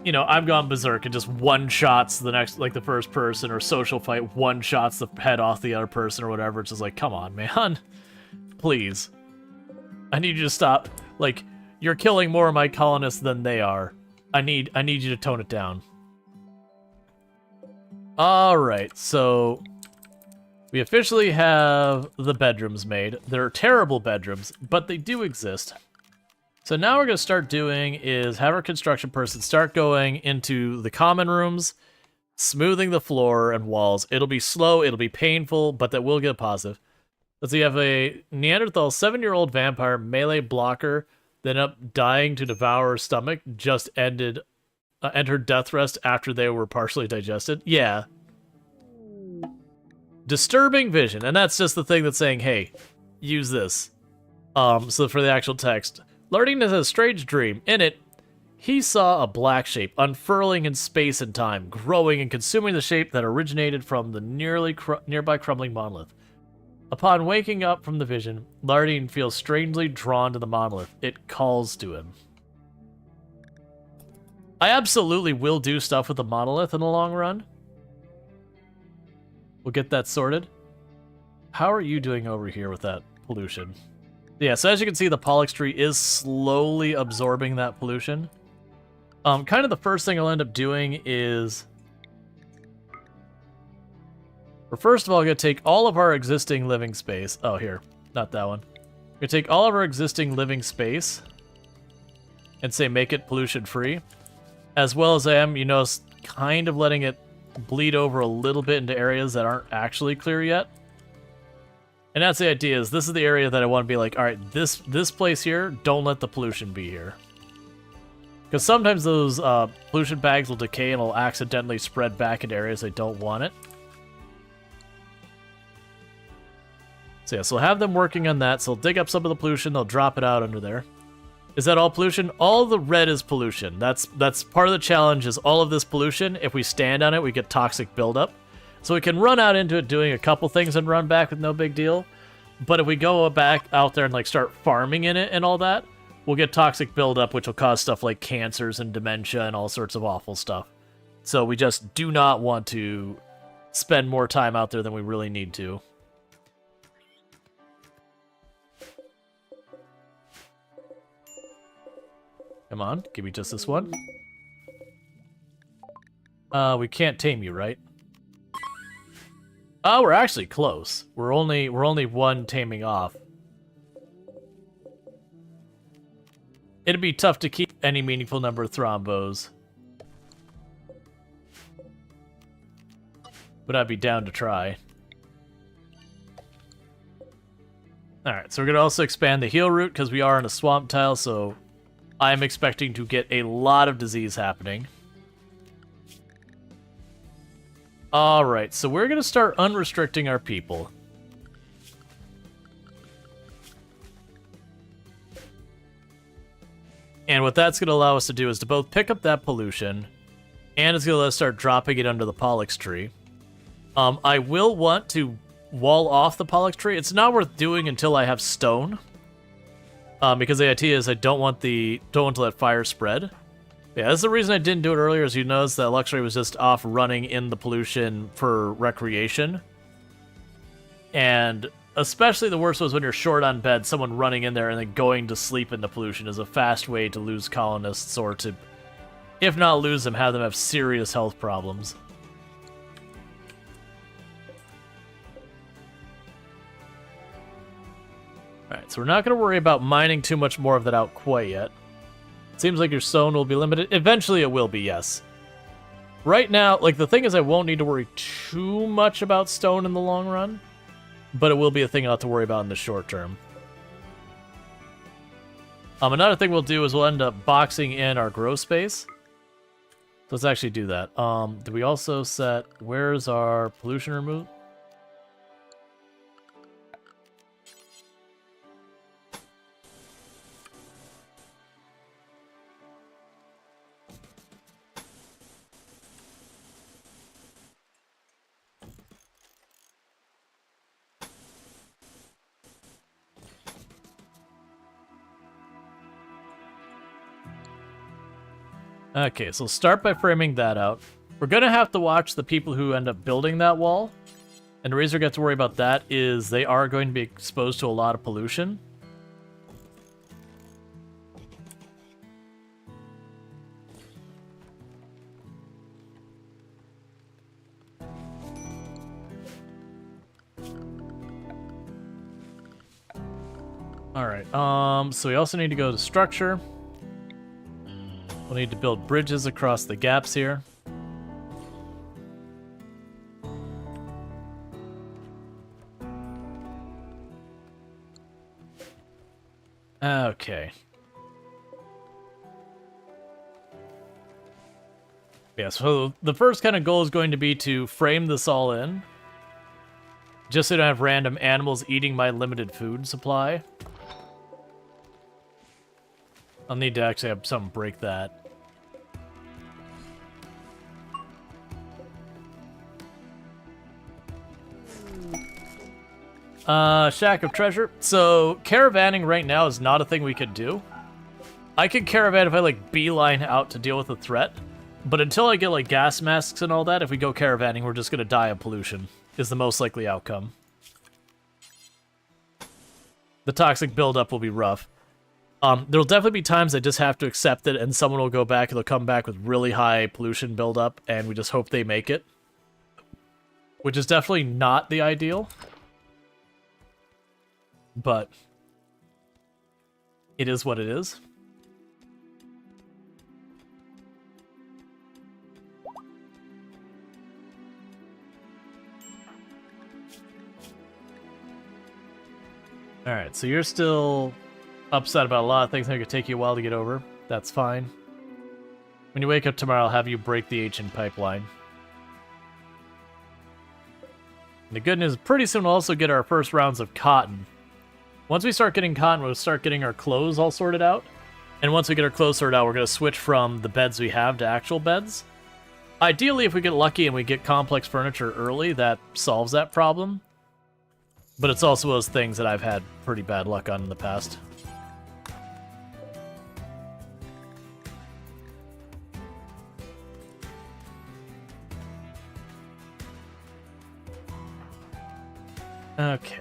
you know, I've gone berserk and just one-shots the next, like, the first person, or social fight one-shots the head off the other person or whatever. It's just like, come on, man. Please. I need you to stop. Like, you're killing more of my colonists than they are. I need you to tone it down. Alright, so we officially have the bedrooms made. They're terrible bedrooms, but they do exist. So now what we're going to start doing is have our construction person start going into the common rooms, smoothing the floor and walls. It'll be slow, it'll be painful, but that will get positive. Let's see, you have a Neanderthal 7-year-old vampire melee blocker, then up dying to devour her stomach, just entered death rest after they were partially digested. Yeah. Disturbing vision, and that's just the thing that's saying, hey, use this. So for the actual text, Lardine has a strange dream. In it, he saw a black shape unfurling in space and time, growing and consuming the shape that originated from the nearby crumbling monolith. Upon waking up from the vision, Lardine feels strangely drawn to the monolith. It calls to him. I absolutely will do stuff with the monolith in the long run. We'll get that sorted. How are you doing over here with that pollution? Yeah, so as you can see, the Pollux tree is slowly absorbing that pollution. Kind of the first thing I'll end up doing is... We're first of all going to take all of our existing living space. Oh, here. Not that one. We're going to take all of our existing living space and say make it pollution-free. As well as I am, you know, kind of letting it bleed over a little bit into areas that aren't actually clear yet. And that's the idea, is this is the area that I want to be like, alright, this place here, don't let the pollution be here. Because sometimes those pollution bags will decay and will accidentally spread back into areas I don't want it. So yeah, so we'll have them working on that. So they'll dig up some of the pollution, they'll drop it out under there. Is that all pollution? All the red is pollution. That's part of the challenge, is all of this pollution. If we stand on it, we get toxic buildup. So we can run out into it doing a couple things and run back with no big deal. But if we go back out there and like start farming in it and all that, we'll get toxic buildup, which will cause stuff like cancers and dementia and all sorts of awful stuff. So we just do not want to spend more time out there than we really need to. Come on, give me just this one. We can't tame you, right? Oh, we're actually close. We're only one taming off. It'd be tough to keep any meaningful number of thrombos. but I'd be down to try. Alright, so we're going to also expand the heal route because we are in a swamp tile, so I'm expecting to get a lot of disease happening. Alright, so we're going to start unrestricting our people. And what that's going to allow us to do is to both pick up that pollution, and it's going to let us start dropping it under the Pollux tree. I will want to wall off the Pollux tree. It's not worth doing until I have stone. Because the idea is I don't want to let fire spread. Yeah, that's the reason I didn't do it earlier, as you notice that Luxury was just off running in the pollution for recreation. And especially the worst was when you're short on bed, someone running in there and then going to sleep in the pollution is a fast way to lose colonists, or to, if not lose them, have them have serious health problems. Alright, so we're not going to worry about mining too much more of that out quite yet. Seems like your stone will be limited. Eventually it will be, yes. Right now, like, the thing is I won't need to worry too much about stone in the long run, but it will be a thing I'll have to worry about in the short term. Another thing we'll do is we'll end up boxing in our grow space. Let's actually do that. Do we also set... Where's our pollution remove? Okay, so start by framing that out. We're going to have to watch the people who end up building that wall. And the reason we get to worry about that is they are going to be exposed to a lot of pollution. Alright, so we also need to go to structure. We'll need to build bridges across the gaps here. Okay. Yeah, so the first kind of goal is going to be to frame this all in. Just so I don't have random animals eating my limited food supply. I'll need to actually have something break that. Shack of treasure. So, caravanning right now is not a thing we could do. I could caravan if I, like, beeline out to deal with a threat. But until I get, like, gas masks and all that, if we go caravanning, we're just gonna die of pollution. Is the most likely outcome. The toxic buildup will be rough. There'll definitely be times I just have to accept it, and someone will go back, and they'll come back with really high pollution buildup, and we just hope they make it. Which is definitely not the ideal. But it is what it is. Alright, so you're still upset about a lot of things that could take you a while to get over. That's fine. When you wake up tomorrow, I'll have you break the ancient pipeline. And the good news, pretty soon we'll also get our first rounds of cotton. Once we start getting cotton, we'll start getting our clothes all sorted out. And once we get our clothes sorted out, we're going to switch from the beds we have to actual beds. Ideally, if we get lucky and we get complex furniture early, that solves that problem. But it's also those things that I've had pretty bad luck on in the past. Okay.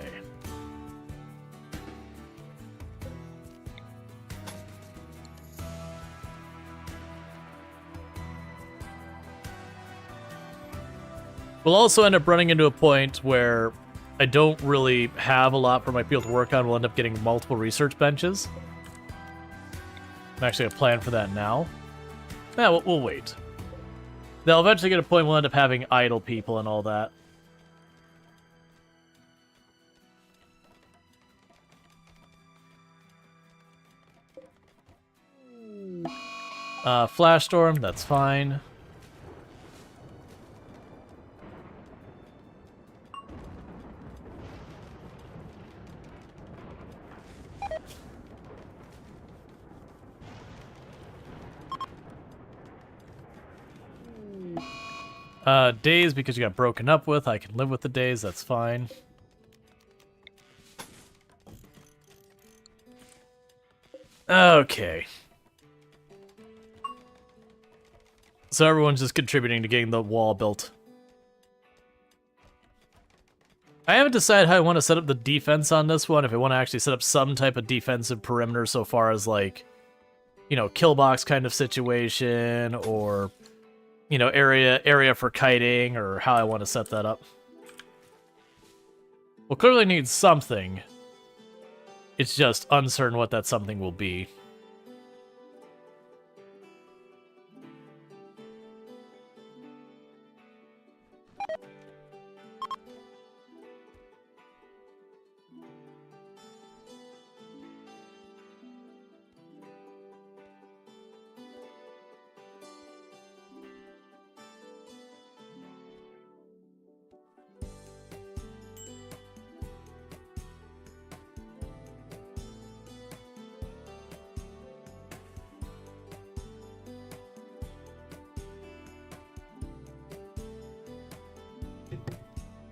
We'll also end up running into a point where I don't really have a lot for my people to work on. We'll end up getting multiple research benches. I'm actually a plan for that now. Yeah, we'll wait. They'll eventually get a point we'll end up having idle people and all that. Flash storm, that's fine. Days because you got broken up with. I can live with the days, that's fine. Okay. So everyone's just contributing to getting the wall built. I haven't decided how I want to set up the defense on this one, if I want to actually set up some type of defensive perimeter so far as, like, you know, kill box kind of situation, or, you know, area for kiting, or how I want to set that up. We'll clearly need something. It's just uncertain what that something will be.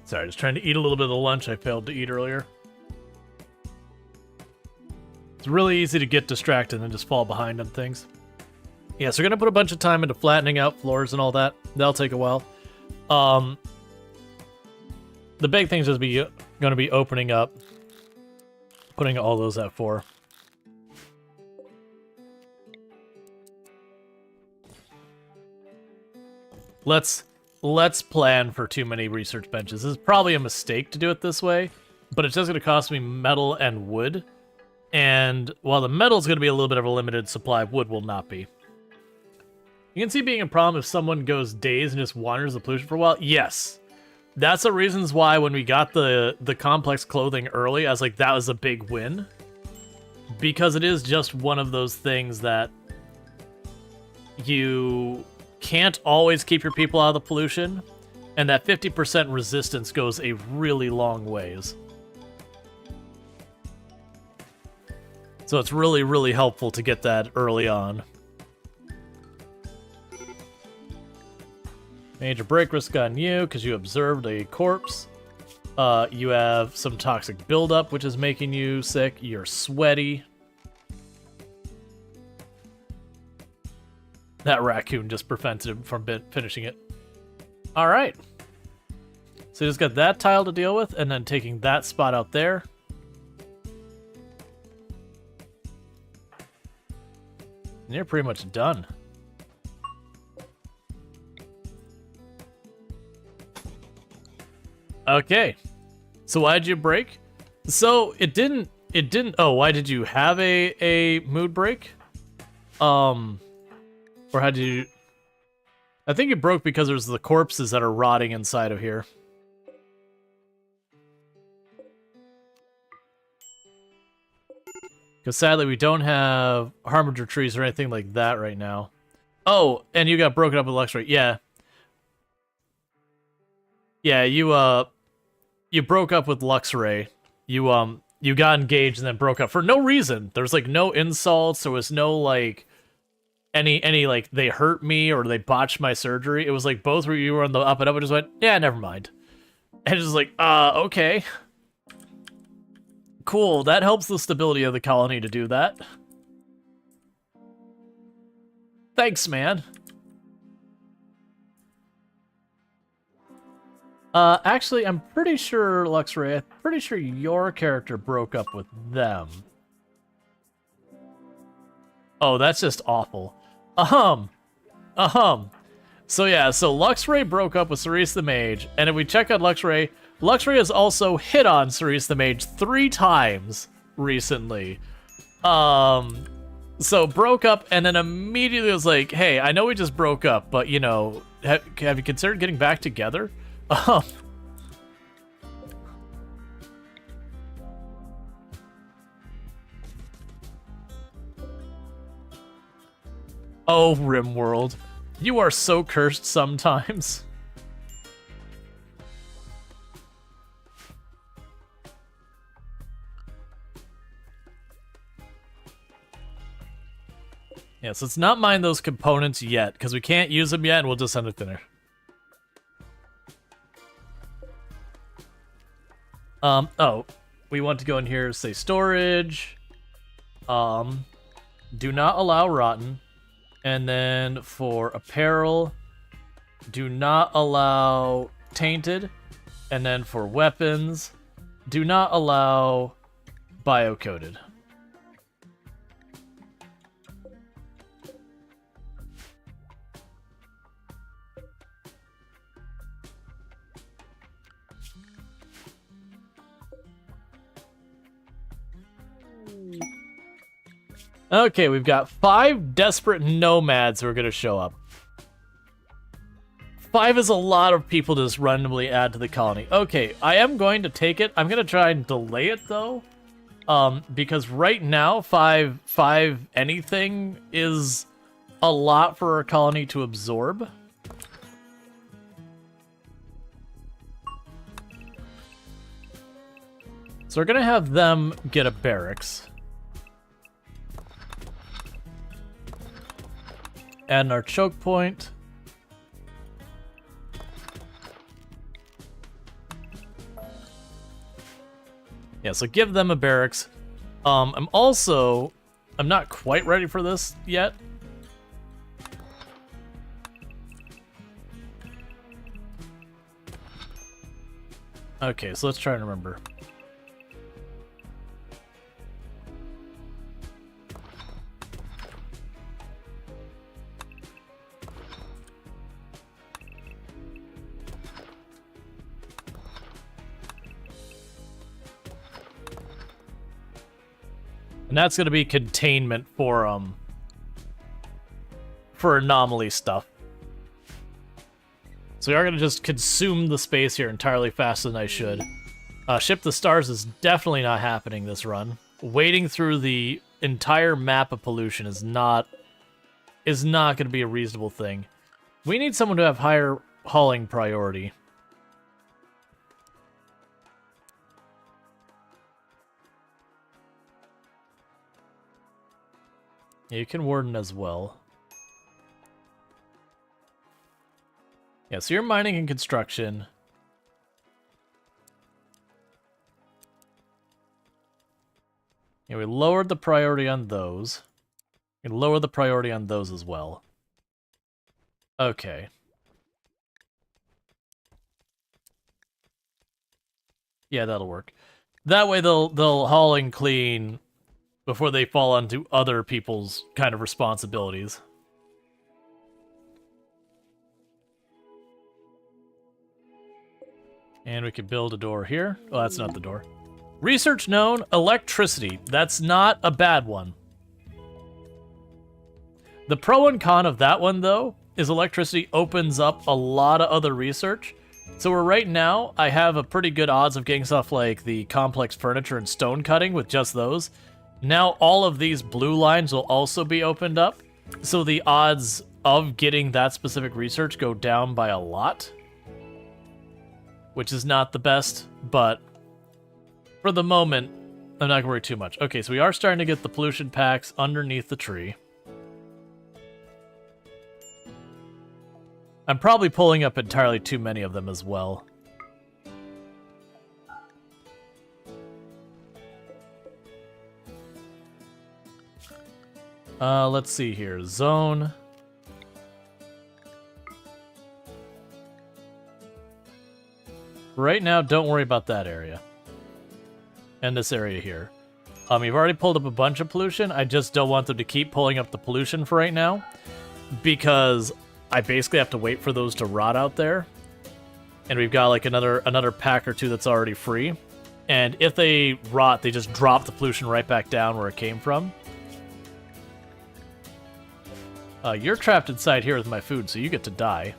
Sorry, just trying to eat a little bit of the lunch I failed to eat earlier. It's really easy to get distracted and just fall behind on things. Yeah, so we're gonna put a bunch of time into flattening out floors and all that. That'll take a while. The big thing's just gonna be opening up, putting all those at 4. Let's plan for too many research benches. This is probably a mistake to do it this way, but it's just going to cost me metal and wood. And while the metal is going to be a little bit of a limited supply, wood will not be. You can see being a problem if someone goes days and just wanders the pollution for a while. Yes. That's the reasons why when we got the complex clothing early, I was like, that was a big win. Because it is just one of those things that you can't always keep your people out of the pollution, and that 50% resistance goes a really long ways. So it's really, really helpful to get that early on. Major break risk on you, because you observed a corpse. You have some toxic buildup, which is making you sick. You're sweaty. That raccoon just prevented him from finishing it. All right. So you just got that tile to deal with, and then taking that spot out there. And you're pretty much done. Okay. So why did you break? So it didn't, oh, why did you have a mood break? Or how did you... I think it broke because there's the corpses that are rotting inside of here. Because sadly we don't have harbinger trees or anything like that right now. Oh, and you got broken up with Luxray. Yeah. Yeah, you broke up with Luxray. You got engaged and then broke up for no reason. There's like no insults, there was no like any like they hurt me or they botched my surgery. It was like both of you were on the up and up and just went, yeah, never mind. And just like, okay. Cool, that helps the stability of the colony to do that. Thanks, man. Actually, I'm pretty sure, Luxray, I'm pretty sure your character broke up with them. Oh, that's just awful. So yeah, so Luxray broke up with Cerise the Mage, and if we check out Luxray, Luxray has also hit on Cerise the Mage 3 times recently. So broke up, and then immediately was like, hey, I know we just broke up, but, you know, have you considered getting back together? Oh, RimWorld. You are so cursed sometimes. Yeah, so let's not mine those components yet, because we can't use them yet, and we'll just send it thinner. Oh, we want to go in here, say storage. Do not allow rotten. And then for apparel, do not allow tainted. And then for weapons, do not allow biocoded. Okay, we've got 5 desperate nomads who are going to show up. 5 is a lot of people to just randomly add to the colony. Okay, I am going to take it. I'm going to try and delay it, though. Because right now, 5 anything is a lot for our colony to absorb. So we're going to have them get a barracks. Add our choke point. Yeah, so give them a barracks. I'm not quite ready for this yet. Okay, so let's try and remember. And that's going to be containment for anomaly stuff. So we are going to just consume the space here entirely faster than I should. Ship the Stars is definitely not happening this run. Wading through the entire map of pollution is not going to be a reasonable thing. We need someone to have higher hauling priority. Yeah, you can warden as well. Yeah, so you're mining and construction. Yeah, we lowered the priority on those. We can lower the priority on those as well. Okay. Yeah, that'll work. That way they'll haul and clean before they fall onto other people's kind of responsibilities. And we could build a door here. Oh, that's not the door. Research known, electricity. That's not a bad one. The pro and con of that one, though, is electricity opens up a lot of other research. So where right now, I have a pretty good odds of getting stuff like the complex furniture and stone cutting with just those. Now all of these blue lines will also be opened up. So the odds of getting that specific research go down by a lot. Which is not the best, but for the moment, I'm not going to worry too much. Okay, so we are starting to get the pollution packs underneath the tree. I'm probably pulling up entirely too many of them as well. Let's see here. Zone. Right now, don't worry about that area. And this area here. You've already pulled up a bunch of pollution. I just don't want them to keep pulling up the pollution for right now. Because I basically have to wait for those to rot out there. And we've got like another pack or two that's already free. And if they rot, they just drop the pollution right back down where it came from. You're trapped inside here with my food, so you get to die.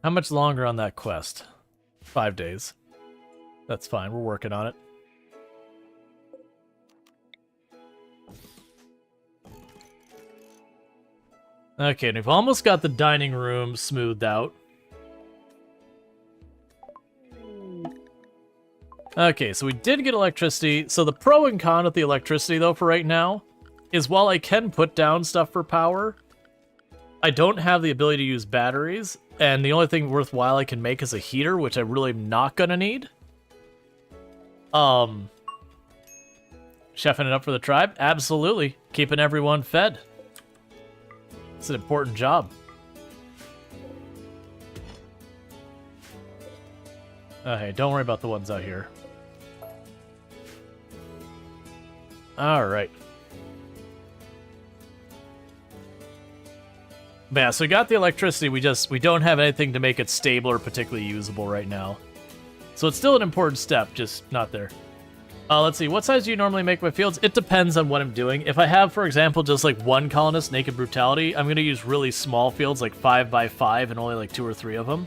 How much longer on that quest? 5 days. That's fine, we're working on it. Okay, and we've almost got the dining room smoothed out. Okay, so we did get electricity. So the pro and con of the electricity, though, for right now, is while I can put down stuff for power, I don't have the ability to use batteries, and the only thing worthwhile I can make is a heater, which I really am not gonna need. Chefing it up for the tribe? Absolutely. Keeping everyone fed. It's an important job. Okay, don't worry about the ones out here. Alright. Yeah, so we got the electricity, we don't have anything to make it stable or particularly usable right now. So it's still an important step, just not there. Let's see, what size do you normally make my fields? It depends on what I'm doing. If I have, for example, just like one colonist, Naked Brutality, I'm going to use really small fields, like 5x5, and only like 2 or 3 of them.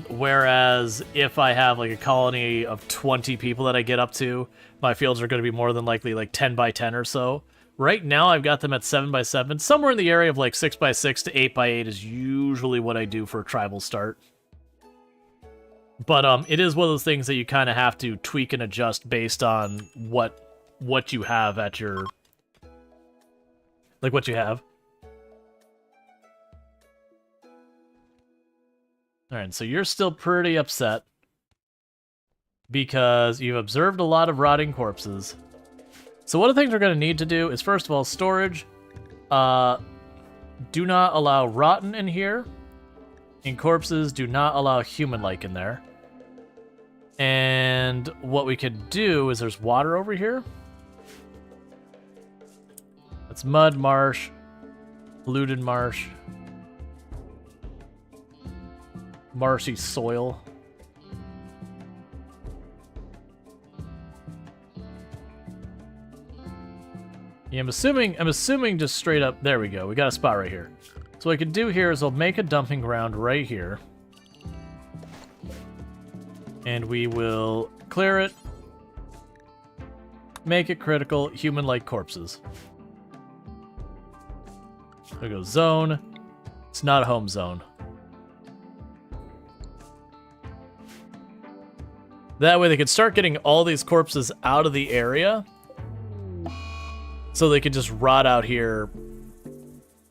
Whereas if I have like a colony of 20 people that I get up to, my fields are going to be more than likely like 10x10 or so. Right now I've got them at 7x7. Somewhere in the area of like 6x6 to 8x8 is usually what I do for a tribal start. But it is one of those things that you kind of have to tweak and adjust based on what you have at your... like what you have. Alright, so you're still pretty upset. Because you've observed a lot of rotting corpses. So one of the things we're going to need to do is, first of all, storage. Do not allow rotten in here. In corpses, do not allow human-like in there. And what we could do is there's water over here. That's mud, marsh, polluted marsh, marshy soil. Yeah, I'm assuming just straight up, there we go, we got a spot right here. So what I can do here is I'll make a dumping ground right here. And we will clear it. Make it critical, human-like corpses. There we go, zone. It's not a home zone. That way they can start getting all these corpses out of the area. So they could just rot out here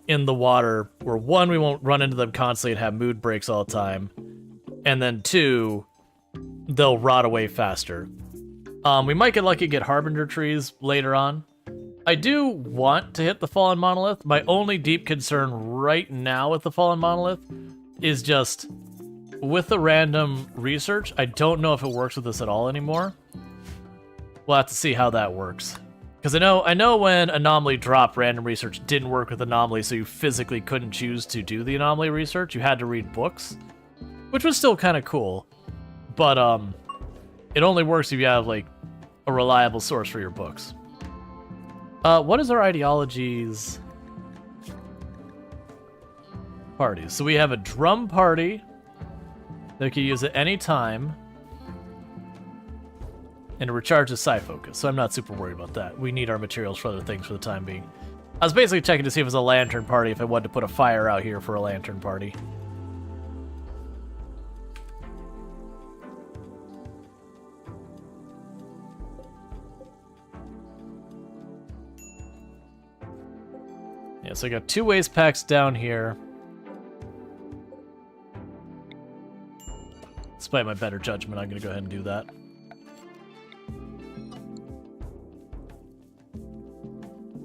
in the water, where one, we won't run into them constantly and have mood breaks all the time. And then two, they'll rot away faster. We might get lucky to get Harbinger trees later on. I do want to hit the Fallen Monolith. My only deep concern right now with the Fallen Monolith is just, with the random research, I don't know if it works with this at all anymore. We'll have to see how that works. Because I know when Anomaly dropped, random research didn't work with Anomaly, so you physically couldn't choose to do the Anomaly research. You had to read books, which was still kind of cool. But it only works if you have like a reliable source for your books. What is our ideology's parties? So we have a drum party that can use at any time. And it recharges Psi Focus, so I'm not super worried about that. We need our materials for other things for the time being. I was basically checking to see if it was a lantern party, if I wanted to put a fire out here for a lantern party. Yeah, so I got 2 waste packs down here. Despite my better judgment, I'm going to go ahead and do that.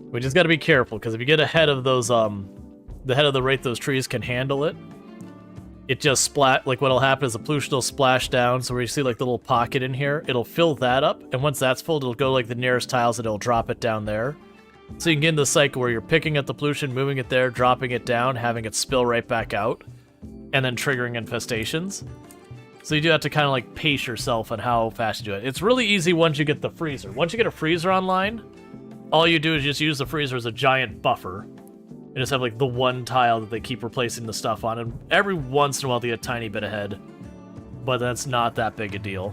We just got to be careful, because if you get ahead of those, the head of the rate those trees can handle it, it just splat. Like what'll happen is the pollution will splash down. So where you see like the little pocket in here, it'll fill that up, and once that's full, it'll go like the nearest tiles, and it'll drop it down there. So you can get into the cycle where you're picking up the pollution, moving it there, dropping it down, having it spill right back out, and then triggering infestations. So you do have to kind of like pace yourself on how fast you do it. It's really easy once you get the freezer. Once you get a freezer online, all you do is just use the freezer as a giant buffer. And just have like the one tile that they keep replacing the stuff on. And every once in a while they get a tiny bit ahead. But that's not that big a deal.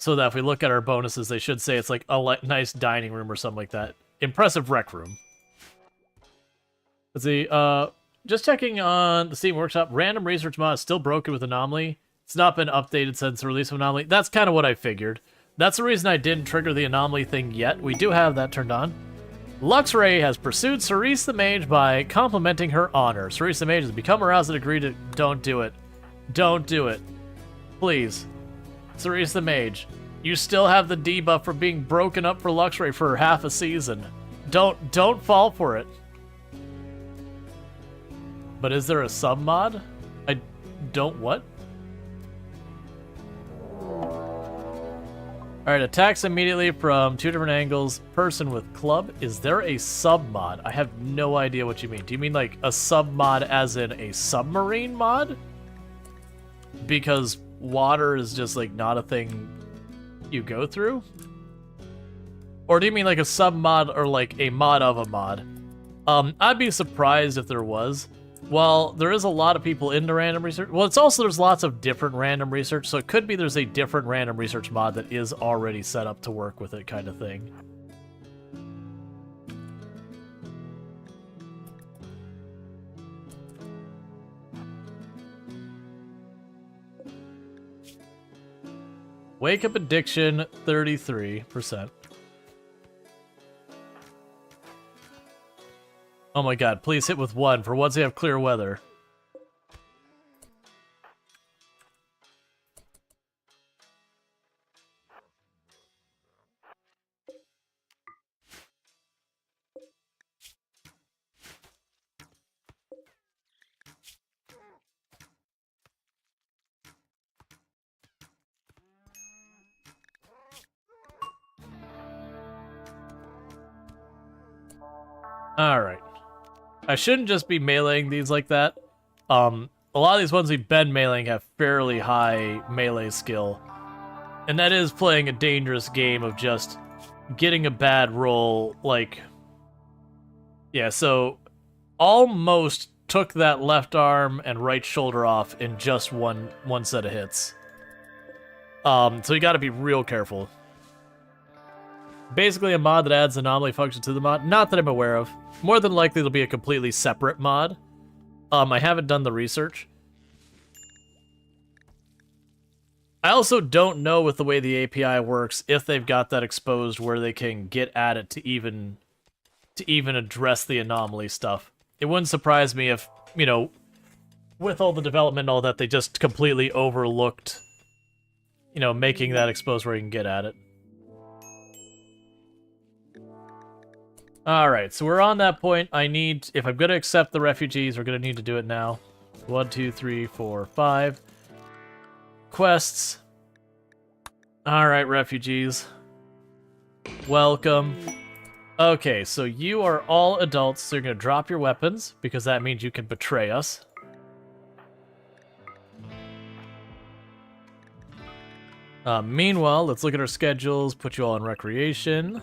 So that if we look at our bonuses, they should say it's like a nice dining room or something like that. Impressive rec room. Let's see, just checking on the Steam Workshop. Random research mod is still broken with Anomaly. It's not been updated since the release of Anomaly. That's kind of what I figured. That's the reason I didn't trigger the Anomaly thing yet. We do have that turned on. Luxray has pursued Cerise the Mage by complimenting her honor. Cerise the Mage has become aroused and agreed to... Don't do it. Don't do it. Please. Cerise the Mage, you still have the debuff for being broken up for Luxray for half a season. Don't fall for it. But is there a sub mod? I don't what? Alright, attacks immediately from 2 different angles. Person with club. Is there a sub mod? I have no idea what you mean. Do you mean like a sub mod as in a submarine mod? Because water is just like not a thing you go through? Or do you mean like a sub mod or like a mod of a mod? I'd be surprised if there was. Well, there is a lot of people into random research. Well, it's also there's lots of different random research, so it could be there's a different random research mod that is already set up to work with it kind of thing. Wake up addiction, 33%. Oh my god, please hit with 1. For once we have clear weather. Alright. I shouldn't just be meleeing these like that. A lot of these ones we've been meleeing have fairly high melee skill. And that is playing a dangerous game of just getting a bad roll, like... Yeah, so almost took that left arm and right shoulder off in just one set of hits. So you gotta be real careful. Basically a mod that adds anomaly function to the mod. Not that I'm aware of. More than likely it'll be a completely separate mod. I haven't done the research. I also don't know with the way the API works if they've got that exposed where they can get at it to even address the anomaly stuff. It wouldn't surprise me if, you know, with all the development and all that, they just completely overlooked, you know, making that exposed where you can get at it. Alright, so we're on that point. If I'm going to accept the refugees, we're going to need to do it now. 1, 2, 3, 4, 5. Quests. Alright, refugees. Welcome. Okay, so you are all adults, so you're going to drop your weapons, because that means you can betray us. Meanwhile, let's look at our schedules, put you all in recreation.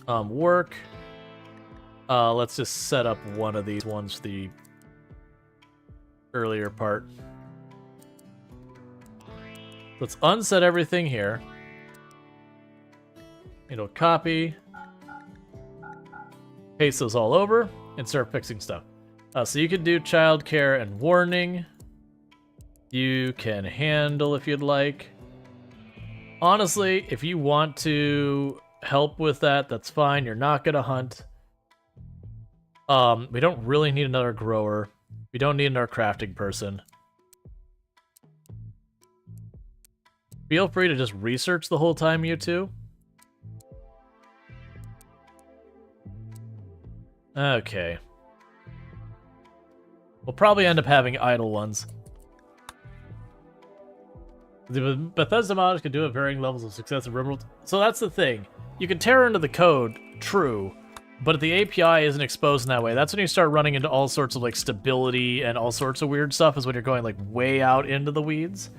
Work. Let's just set up one of these ones for the earlier part. Let's unset everything here. It'll copy. Paste those all over and start fixing stuff. So you can do childcare and warning. You can handle if you'd like. Honestly, if you want to help with that, that's fine. You're not gonna hunt. We don't really need another grower. We don't need another crafting person. Feel free to just research the whole time, you two. Okay. We'll probably end up having idle ones. The Bethesda modders can do at varying levels of success in RimWorld. So that's the thing. You can tear into the code, true, but the API isn't exposed in that way. That's when you start running into all sorts of like stability and all sorts of weird stuff, is when you're going like way out into the weeds.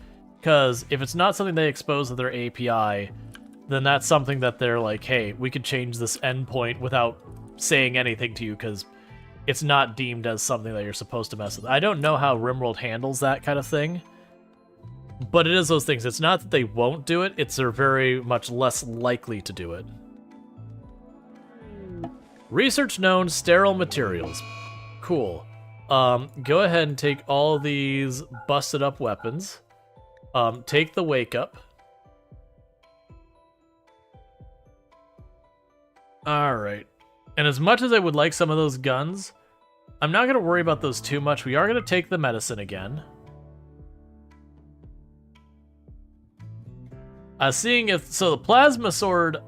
Because if it's not something they expose to their API, then that's something that they're like, hey, we could change this endpoint without saying anything to you, because it's not deemed as something that you're supposed to mess with. I don't know how RimWorld handles that kind of thing. But it is those things. It's not that they won't do it, it's they're very much less likely to do it. Research known sterile materials. Cool. Go ahead and take all these busted up weapons. Take the wake up. Alright. And as much as I would like some of those guns, I'm not going to worry about those too much. We are going to take the medicine again. Seeing if... So the plasma sword...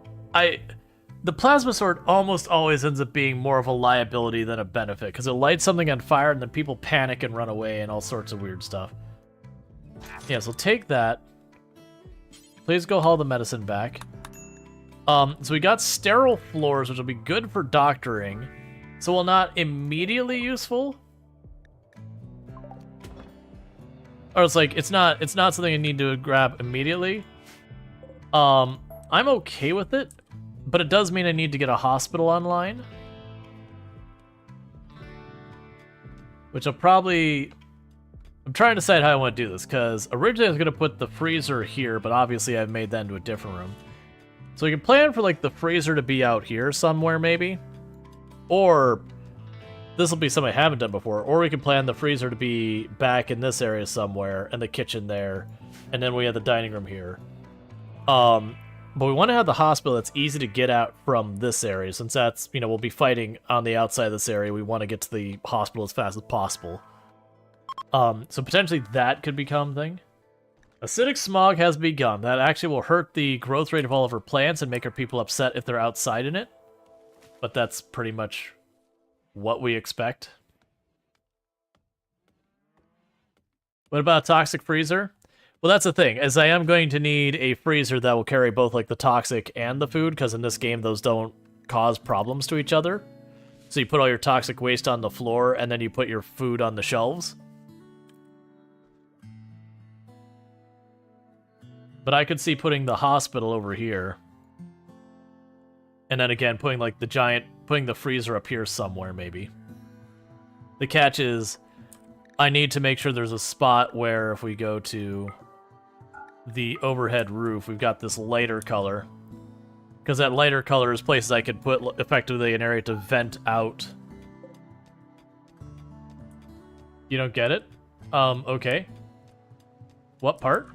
The plasma sword almost always ends up being more of a liability than a benefit, because it lights something on fire and then people panic and run away and all sorts of weird stuff. Yeah, so take that. Please go haul the medicine back. So we got sterile floors, which will be good for doctoring. So while not immediately useful... Or it's like, it's not something I need to grab immediately. I'm okay with it. But it does mean I need to get a hospital online. Which I'll probably... I'm trying to decide how I want to do this, because originally I was going to put the freezer here, but obviously I've made that into a different room. So we can plan for, like, the freezer to be out here somewhere, maybe. Or, this will be something I haven't done before, or we can plan the freezer to be back in this area somewhere, and the kitchen there, and then we have the dining room here. But we want to have the hospital that's easy to get out from this area, since that's, you know, we'll be fighting on the outside of this area. We want to get to the hospital as fast as possible. So potentially that could become a thing. Acidic smog has begun. That actually will hurt the growth rate of all of our plants and make our people upset if they're outside in it. But that's pretty much what we expect. What about toxic freezer? Well, that's the thing, is I am going to need a freezer that will carry both, like, the toxic and the food, because in this game, those don't cause problems to each other. So you put all your toxic waste on the floor, and then you put your food on the shelves. But I could see putting the hospital over here. And then again, putting, like, putting the freezer up here somewhere, maybe. The catch is, I need to make sure there's a spot where if we go to the overhead roof, we've got this lighter color. Because that lighter color is places I could put effectively an area to vent out. You don't get it? Okay. What part?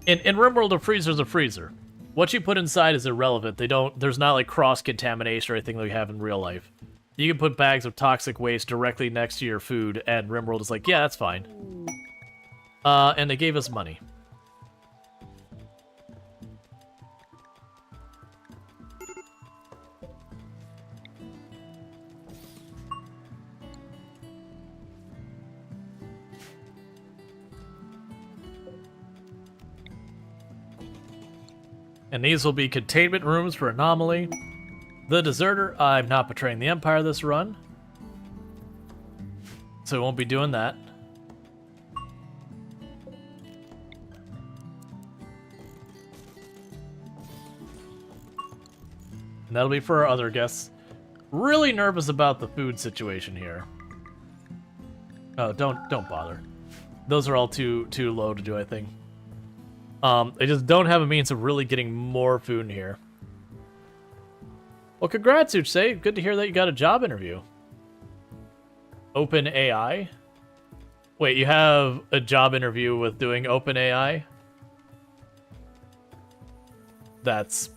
In RimWorld, a freezer's a freezer. What you put inside is irrelevant. There's not like cross-contamination or anything like we have in real life. You can put bags of toxic waste directly next to your food, and RimWorld is like, yeah, that's fine. And they gave us money. And these will be containment rooms for Anomaly. The Deserter, I'm not betraying the Empire this run. So we won't be doing that. And that'll be for our other guests. Really nervous about the food situation here. Oh, don't bother. Those are all too low to do, I think. They just don't have a means of really getting more food in here. Well, congrats, Uche. Good to hear that you got a job interview. Open AI? Wait, you have a job interview with doing Open AI? That's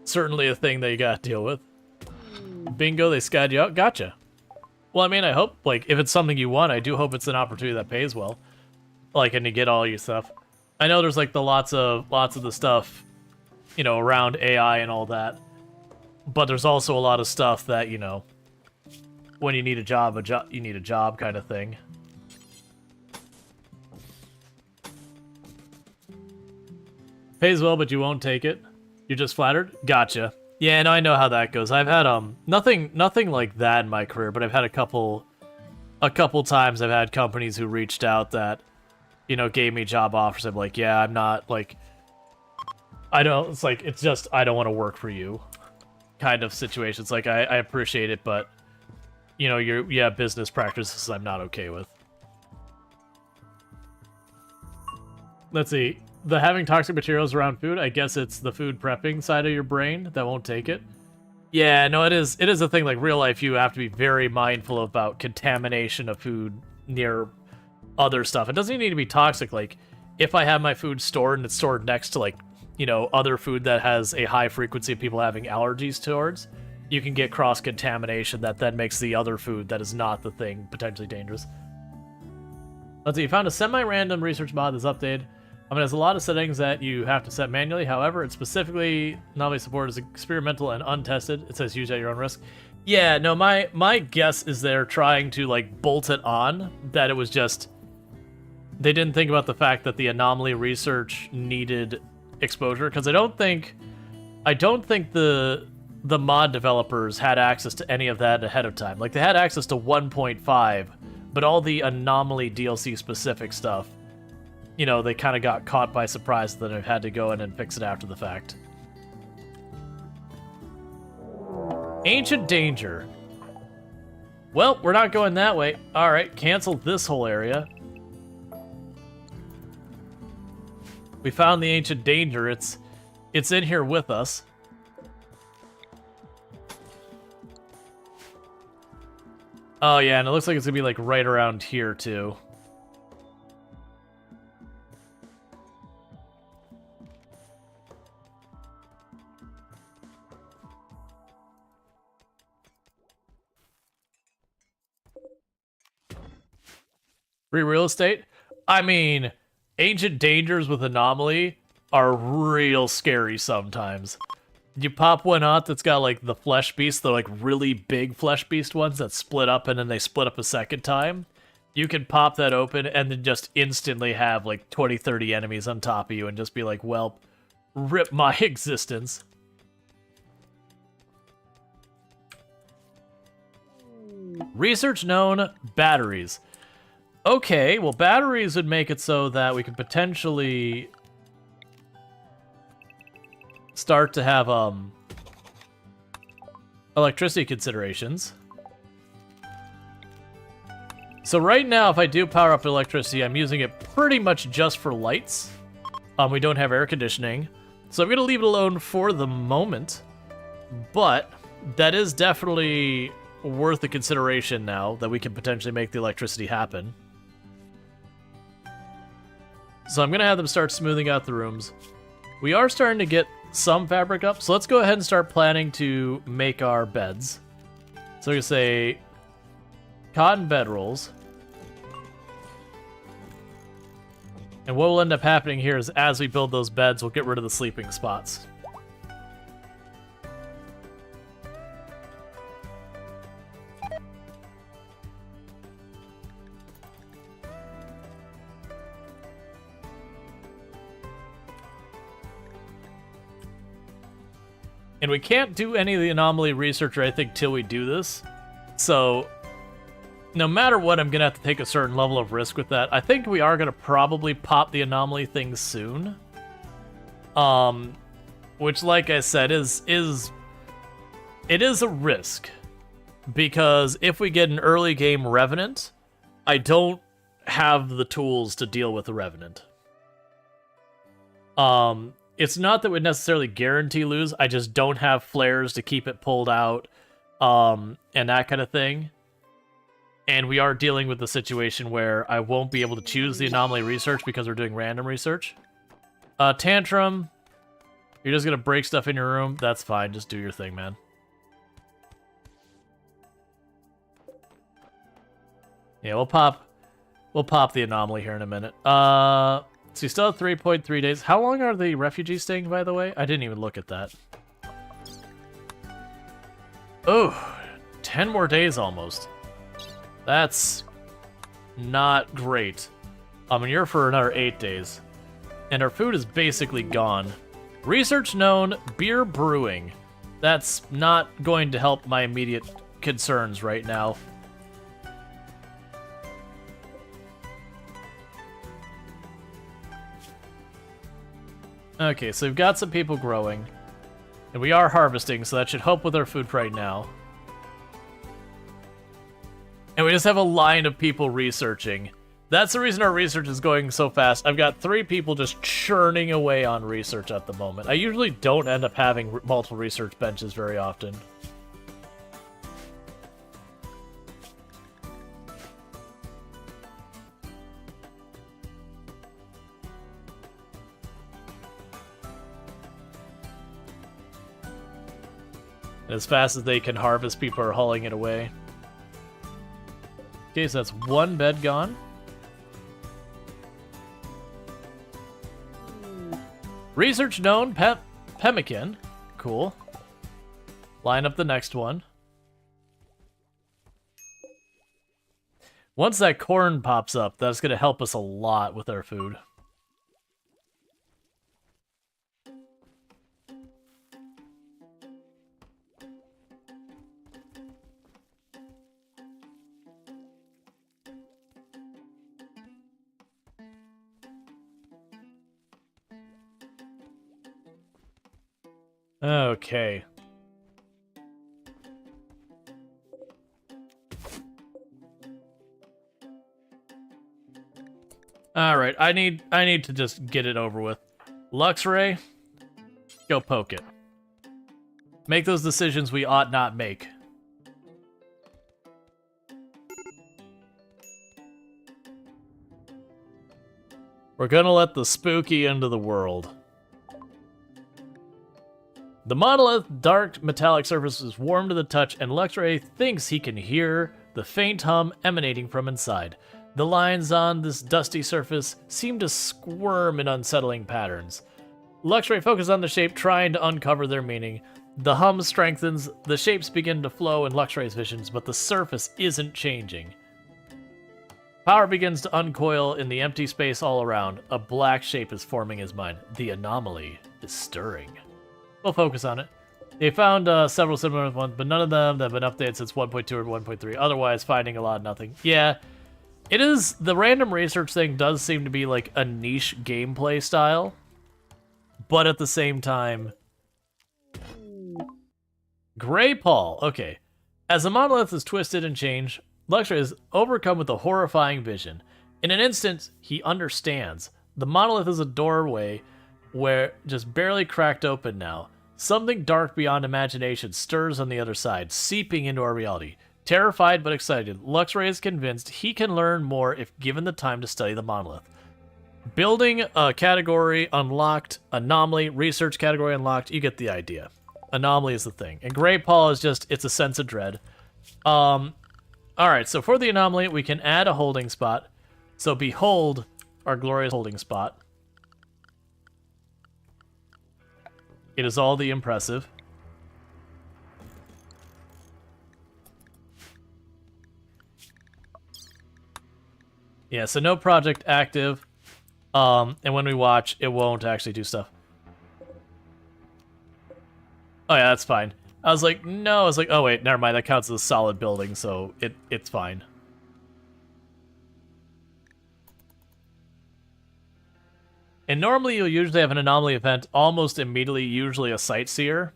certainly a thing that you gotta deal with. Bingo, they skied you out. Gotcha. Well, I mean, I hope, like, if it's something you want, I do hope it's an opportunity that pays well. Like, and to get all your stuff. I know there's, like, the lots of the stuff, you know, around AI and all that. But there's also a lot of stuff that, you know, when you need a job, you need a job kind of thing. Pays well, but you won't take it. You're just flattered? Gotcha. Yeah, no, I know how that goes. I've had, nothing like that in my career, but I've had a couple times I've had companies who reached out that, you know, gave me job offers. I'm like, yeah, I'm not, like, it's just, I don't want to work for you. kind of situations. Like, I appreciate it, but, you know, you have business practices I'm not okay with. Let's see. The having toxic materials around food, I guess it's the food prepping side of your brain that won't take it. Yeah, no, it is a thing. Like, real life, you have to be very mindful about contamination of food near other stuff. It doesn't even need to be toxic. Like, if I have my food stored and it's stored next to, like, you know, other food that has a high frequency of people having allergies towards, you can get cross-contamination that then makes the other food that is not the thing potentially dangerous. Let's see, you found a semi-random research mod that's updated. I mean, there's a lot of settings that you have to set manually. However, it's specifically novelty support is experimental and untested. It says use at your own risk. Yeah, no, my guess is they're trying to, like, bolt it on, that it was just... They didn't think about the fact that the anomaly research needed exposure, because I don't think the mod developers had access to any of that ahead of time. Like, they had access to 1.5, but all the anomaly DLC specific stuff, you know, they kind of got caught by surprise, then they've had to go in and fix it after the fact. Ancient danger. Well, we're not going that way. Alright, cancel this whole area. We found the ancient danger. It's in here with us. Oh yeah, and it looks like it's gonna be like right around here too. Free real estate? I mean, ancient dangers with anomaly are real scary sometimes. You pop one out that's got, like, the flesh beast, the, like, really big flesh beast ones that split up and then they split up a second time. You can pop that open and then just instantly have, like, 20, 30 enemies on top of you and just be like, well, rip my existence. Research known batteries. Okay, well, batteries would make it so that we could potentially start to have electricity considerations. So right now, if I do power up electricity, I'm using it pretty much just for lights. We don't have air conditioning, so I'm gonna leave it alone for the moment. But that is definitely worth the consideration now that we can potentially make the electricity happen. So I'm gonna have them start smoothing out the rooms. We are starting to get some fabric up, so let's go ahead and start planning to make our beds. So we're gonna say cotton bedrolls. And what will end up happening here is as we build those beds, we'll get rid of the sleeping spots. And we can't do any of the anomaly research, I think, till we do this. So, no matter what, I'm going to have to take a certain level of risk with that. I think we are going to probably pop the anomaly thing soon. Which, like I said, it is a risk. Because if we get an early game Revenant, I don't have the tools to deal with the Revenant. It's not that we'd necessarily guarantee lose, I just don't have flares to keep it pulled out, and that kind of thing. And we are dealing with the situation where I won't be able to choose the anomaly research because we're doing random research. Tantrum, you're just gonna break stuff in your room, that's fine, just do your thing, man. Yeah, we'll pop the anomaly here in a minute. So you still have 3.3 days. How long are the refugees staying, by the way? I didn't even look at that. Oh, 10 more days almost. That's not great. I'm here for another 8 days. And our food is basically gone. Research known, beer brewing. That's not going to help my immediate concerns right now. Okay, so we've got some people growing. And we are harvesting, so that should help with our food right now. And we just have a line of people researching. That's the reason our research is going so fast. I've got 3 people just churning away on research at the moment. I usually don't end up having multiple research benches very often. And as fast as they can harvest, people are hauling it away. Okay, so that's 1 bed gone. Research known, pemmican. Cool. Line up the next one. Once that corn pops up, that's going to help us a lot with our food. Okay. All right, I need to just get it over with. Luxray, go poke it. Make those decisions we ought not make. We're gonna let the spooky into the world. The monolith dark metallic surface is warm to the touch, and Luxray thinks he can hear the faint hum emanating from inside. The lines on this dusty surface seem to squirm in unsettling patterns. Luxray focuses on the shape, trying to uncover their meaning. The hum strengthens, the shapes begin to flow in Luxray's visions, but the surface isn't changing. Power begins to uncoil in the empty space all around. A black shape is forming his mind. The anomaly is stirring. We'll focus on it. They found several similar ones, but none of them have been updated since 1.2 or 1.3. Otherwise, finding a lot of nothing. Yeah, it is. The random research thing does seem to be like a niche gameplay style, but at the same time, Gray Paul. Okay, as the monolith is twisted and changed, Luxray is overcome with a horrifying vision. In an instant, he understands. The monolith is a doorway where just barely cracked open now. Something dark beyond imagination stirs on the other side, seeping into our reality. Terrified but excited, Luxray is convinced he can learn more if given the time to study the monolith. Building a category unlocked, anomaly, research category unlocked, you get the idea. Anomaly is the thing. And Gray Paul is just, it's a sense of dread. Alright, so for the anomaly, we can add a holding spot. So behold our glorious holding spot. It is all the impressive. Yeah, so no project active. And when we watch, it won't actually do stuff. Oh yeah, that's fine. I was like, no, I was like, oh wait, never mind, that counts as a solid building, so it's fine. And normally you'll usually have an anomaly event almost immediately, usually a sightseer.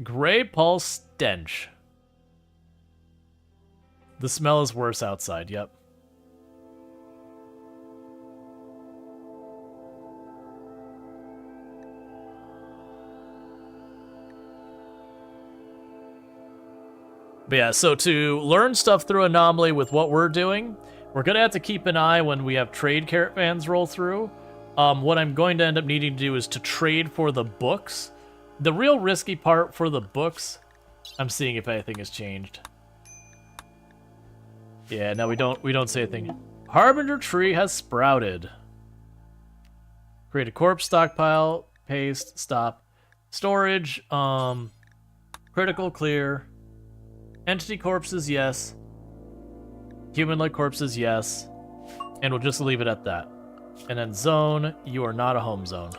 Gray Paul stench. The smell is worse outside, yep. But yeah, so to learn stuff through anomaly with what we're doing, we're going to have to keep an eye when we have trade caravans roll through. What I'm going to end up needing to do is to trade for the books. The real risky part for the books, I'm seeing if anything has changed. Yeah, no, we don't say anything. Harbinger tree has sprouted. Create a corpse stockpile, paste, stop. Storage, critical clear. Entity corpses, yes. Humanoid corpses, yes. And we'll just leave it at that. And then zone, you are not a home zone.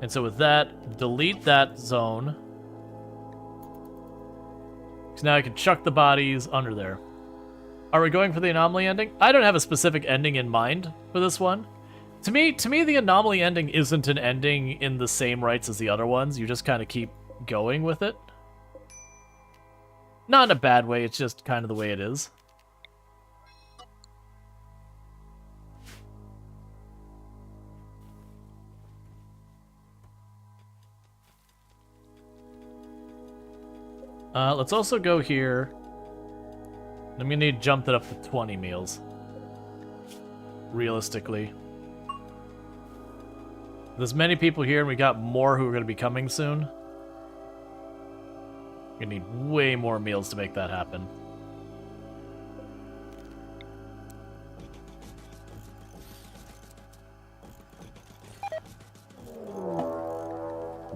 And so with that, delete that zone. So now I can chuck the bodies under there. Are we going for the anomaly ending? I don't have a specific ending in mind for this one. To me, the anomaly ending isn't an ending in the same rights as the other ones. You just kind of keep going with it. Not in a bad way, it's just kind of the way it is. Let's also go here. I'm gonna need to jump it up to 20 meals. Realistically. There's many people here, and we got more who are gonna be coming soon. We're gonna need way more meals to make that happen.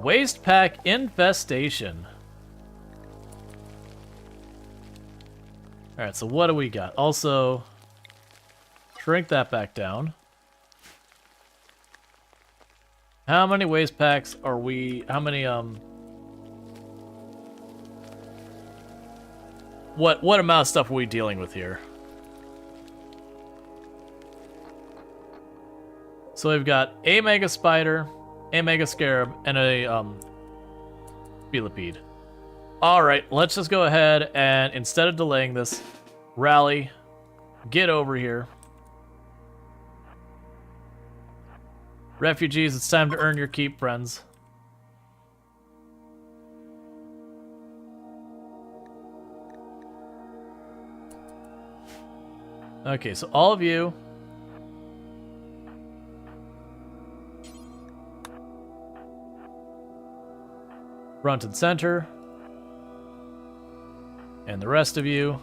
Waste pack infestation. Alright, so what do we got? Also, shrink that back down. How many waste packs are we... How many, What amount of stuff are we dealing with here? So we've got a mega spider, a mega scarab, and a, Philipede. Alright, let's just go ahead and, instead of delaying this, rally, get over here. Refugees, it's time to earn your keep, friends. Okay, so all of you... front and center. And the rest of you...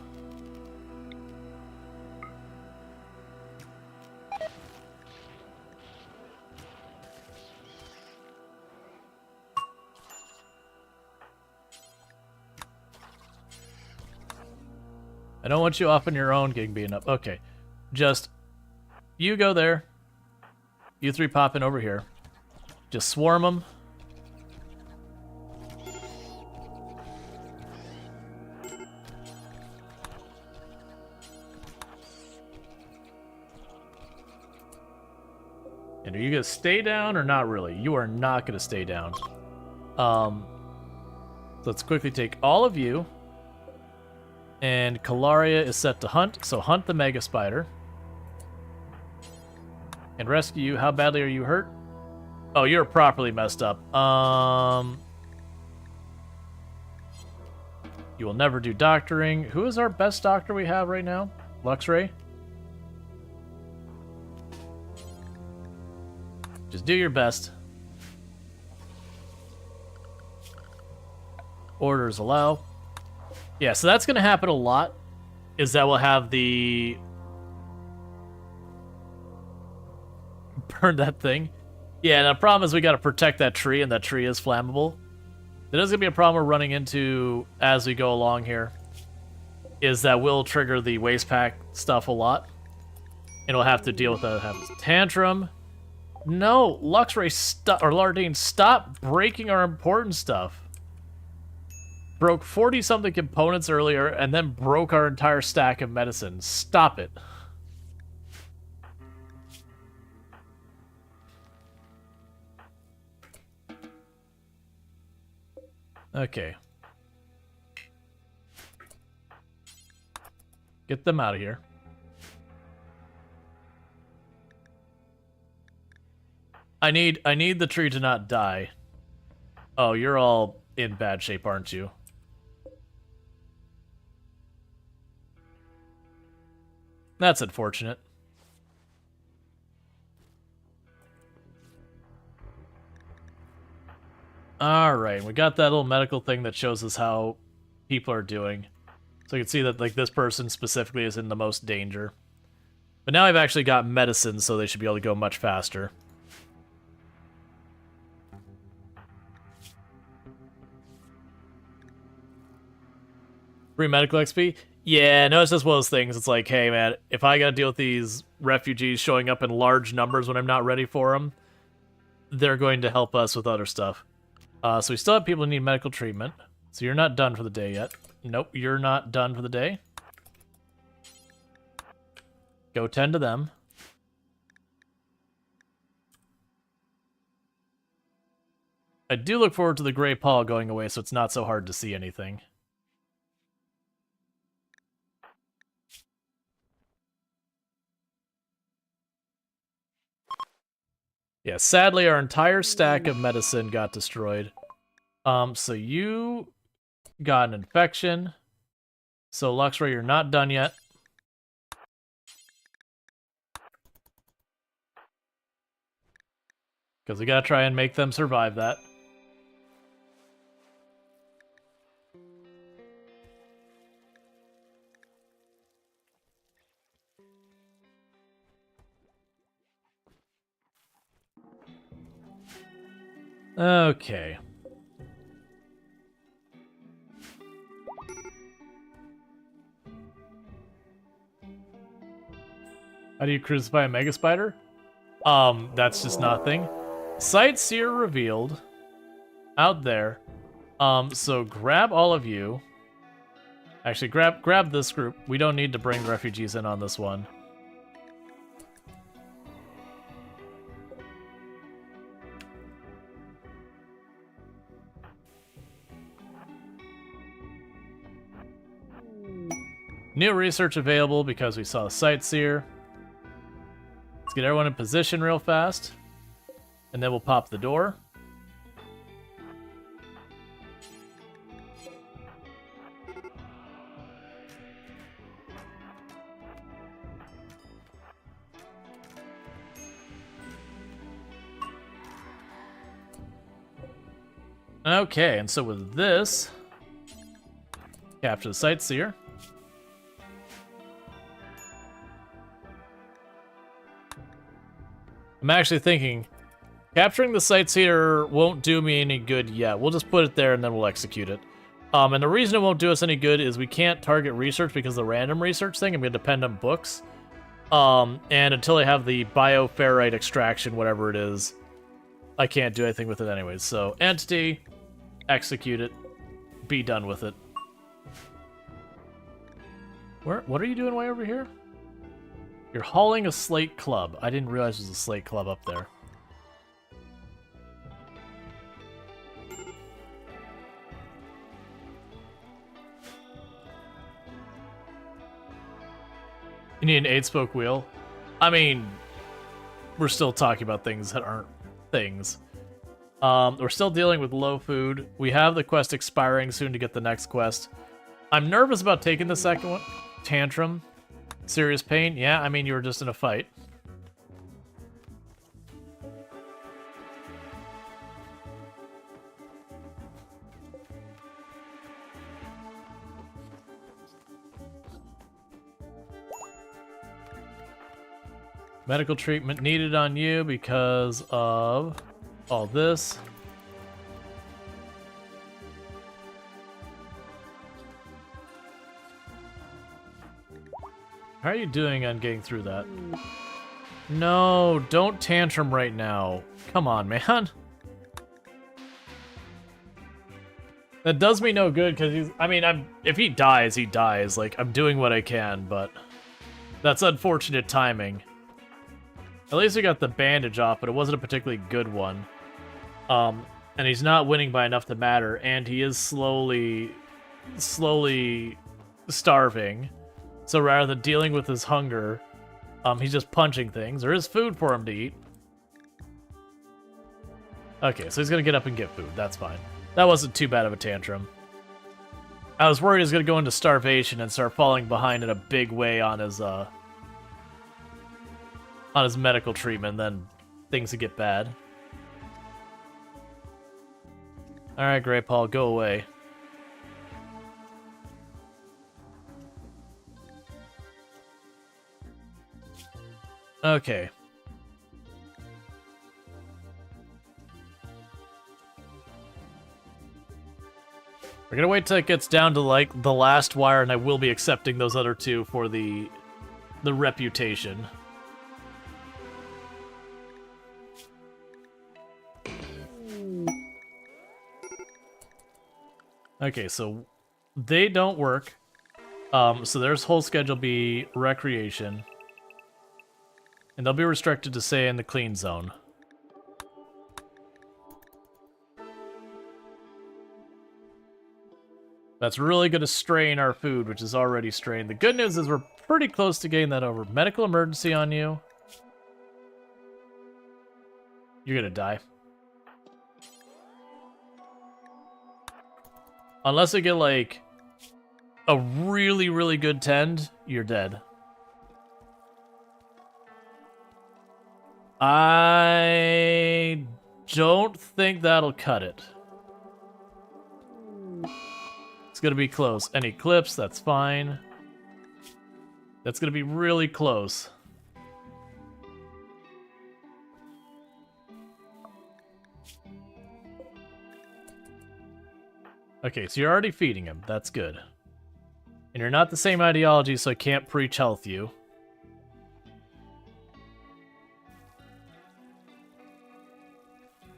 I don't want you off on your own getting beaten up. Okay. Just, you go there. You three pop in over here. Just swarm them. And are you going to stay down or not really? You are not going to stay down. Let's quickly take all of you. And Kalaria is set to hunt, so hunt the Mega Spider. And rescue you. How badly are you hurt? Oh, you're properly messed up. You will never do doctoring. Who is our best doctor we have right now? Luxray? Just do your best. Orders allow. Yeah, so that's going to happen a lot, is that we'll have the... Burn that thing. Yeah, and the problem is we got to protect that tree, and that tree is flammable. There is going to be a problem we're running into as we go along here, is that we'll trigger the waste pack stuff a lot, and we'll have to deal with that. Tantrum. No, Luxray, or Lardine, stop breaking our important stuff. Broke 40-something components earlier, and then broke our entire stack of medicine. Stop it. Okay. Get them out of here. I need the tree to not die. Oh, you're all in bad shape, aren't you? That's unfortunate. Alright, we got that little medical thing that shows us how people are doing. So you can see that like this person specifically is in the most danger. But now I've actually got medicine, so they should be able to go much faster. Free medical XP? Yeah, no, it's just one of those things. It's like, hey, man, if I gotta deal with these refugees showing up in large numbers when I'm not ready for them, they're going to help us with other stuff. So we still have people who need medical treatment. So you're not done for the day yet. Nope, you're not done for the day. Go tend to them. I do look forward to the Gray Paw going away, so it's not so hard to see anything. Yeah, sadly, our entire stack of medicine got destroyed. So you got an infection. So, Luxray, you're not done yet. Because we gotta try and make them survive that. Okay. How do you crucify a mega spider? That's just nothing. Sightseer revealed out there. So grab all of you. Actually, grab this group. We don't need to bring refugees in on this one. New research available because we saw the Sightseer. Let's get everyone in position real fast. And then we'll pop the door. Okay, and so with this, capture the Sightseer. I'm actually thinking, capturing the Sightseer won't do me any good yet. We'll just put it there and then we'll execute it. And the reason it won't do us any good is we can't target research because of the random research thing. I'm going to depend on books. And until I have the bioferrite extraction, whatever it is, I can't do anything with it anyways. So, entity, execute it, be done with it. What are you doing way over here? You're hauling a slate club. I didn't realize there's a slate club up there. You need an 8-spoke wheel? I mean, we're still talking about things that aren't things. We're still dealing with low food. We have the quest expiring soon to get the next quest. I'm nervous about taking the second one. Tantrum. Serious pain? Yeah, I mean, you were just in a fight. Medical treatment needed on you because of all this. How are you doing on getting through that? No, don't tantrum right now. Come on, man. That does me no good because he's. I mean, if he dies, he dies. Like, I'm doing what I can, but that's unfortunate timing. At least we got the bandage off, but it wasn't a particularly good one. And he's not winning by enough to matter, and he is slowly starving. So rather than dealing with his hunger, he's just punching things. There is food for him to eat. Okay, so he's gonna get up and get food. That's fine. That wasn't too bad of a tantrum. I was worried he was gonna go into starvation and start falling behind in a big way on his medical treatment. Then things would get bad. All right, Grey Paul, go away. Okay. We're gonna wait till it gets down to, like, the last wire, and I will be accepting those other two for the reputation. Okay, so they don't work. So their whole schedule be recreation. And they'll be restricted to stay in the clean zone. That's really going to strain our food, which is already strained. The good news is we're pretty close to getting that over. Medical emergency on you. You're going to die. Unless I get, like, a really, really good tend, you're dead. I don't think that'll cut it. It's gonna be close. Any clips, that's fine. That's gonna be really close. Okay, so you're already feeding him. That's good. And you're not the same ideology, so I can't preach health you.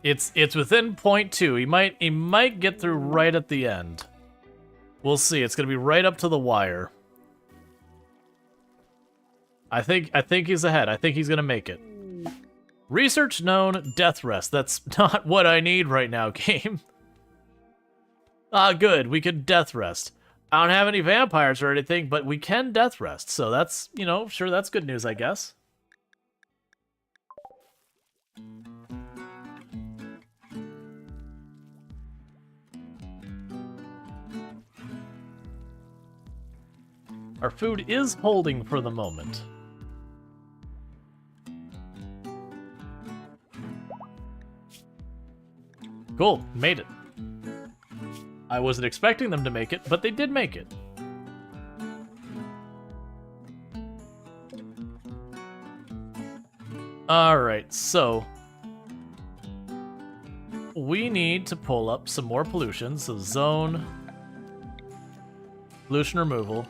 It's within 0.2. He might get through right at the end. We'll see. It's gonna be right up to the wire. I think he's ahead. I think he's gonna make it. Research known, death rest. That's not what I need right now, game. Ah, good. We could death rest. I don't have any vampires or anything, but we can death rest. So that's, you know, sure, that's good news, I guess. Our food is holding for the moment. Cool, made it. I wasn't expecting them to make it, but they did make it. Alright, so we need to pull up some more pollution. So zone, pollution removal.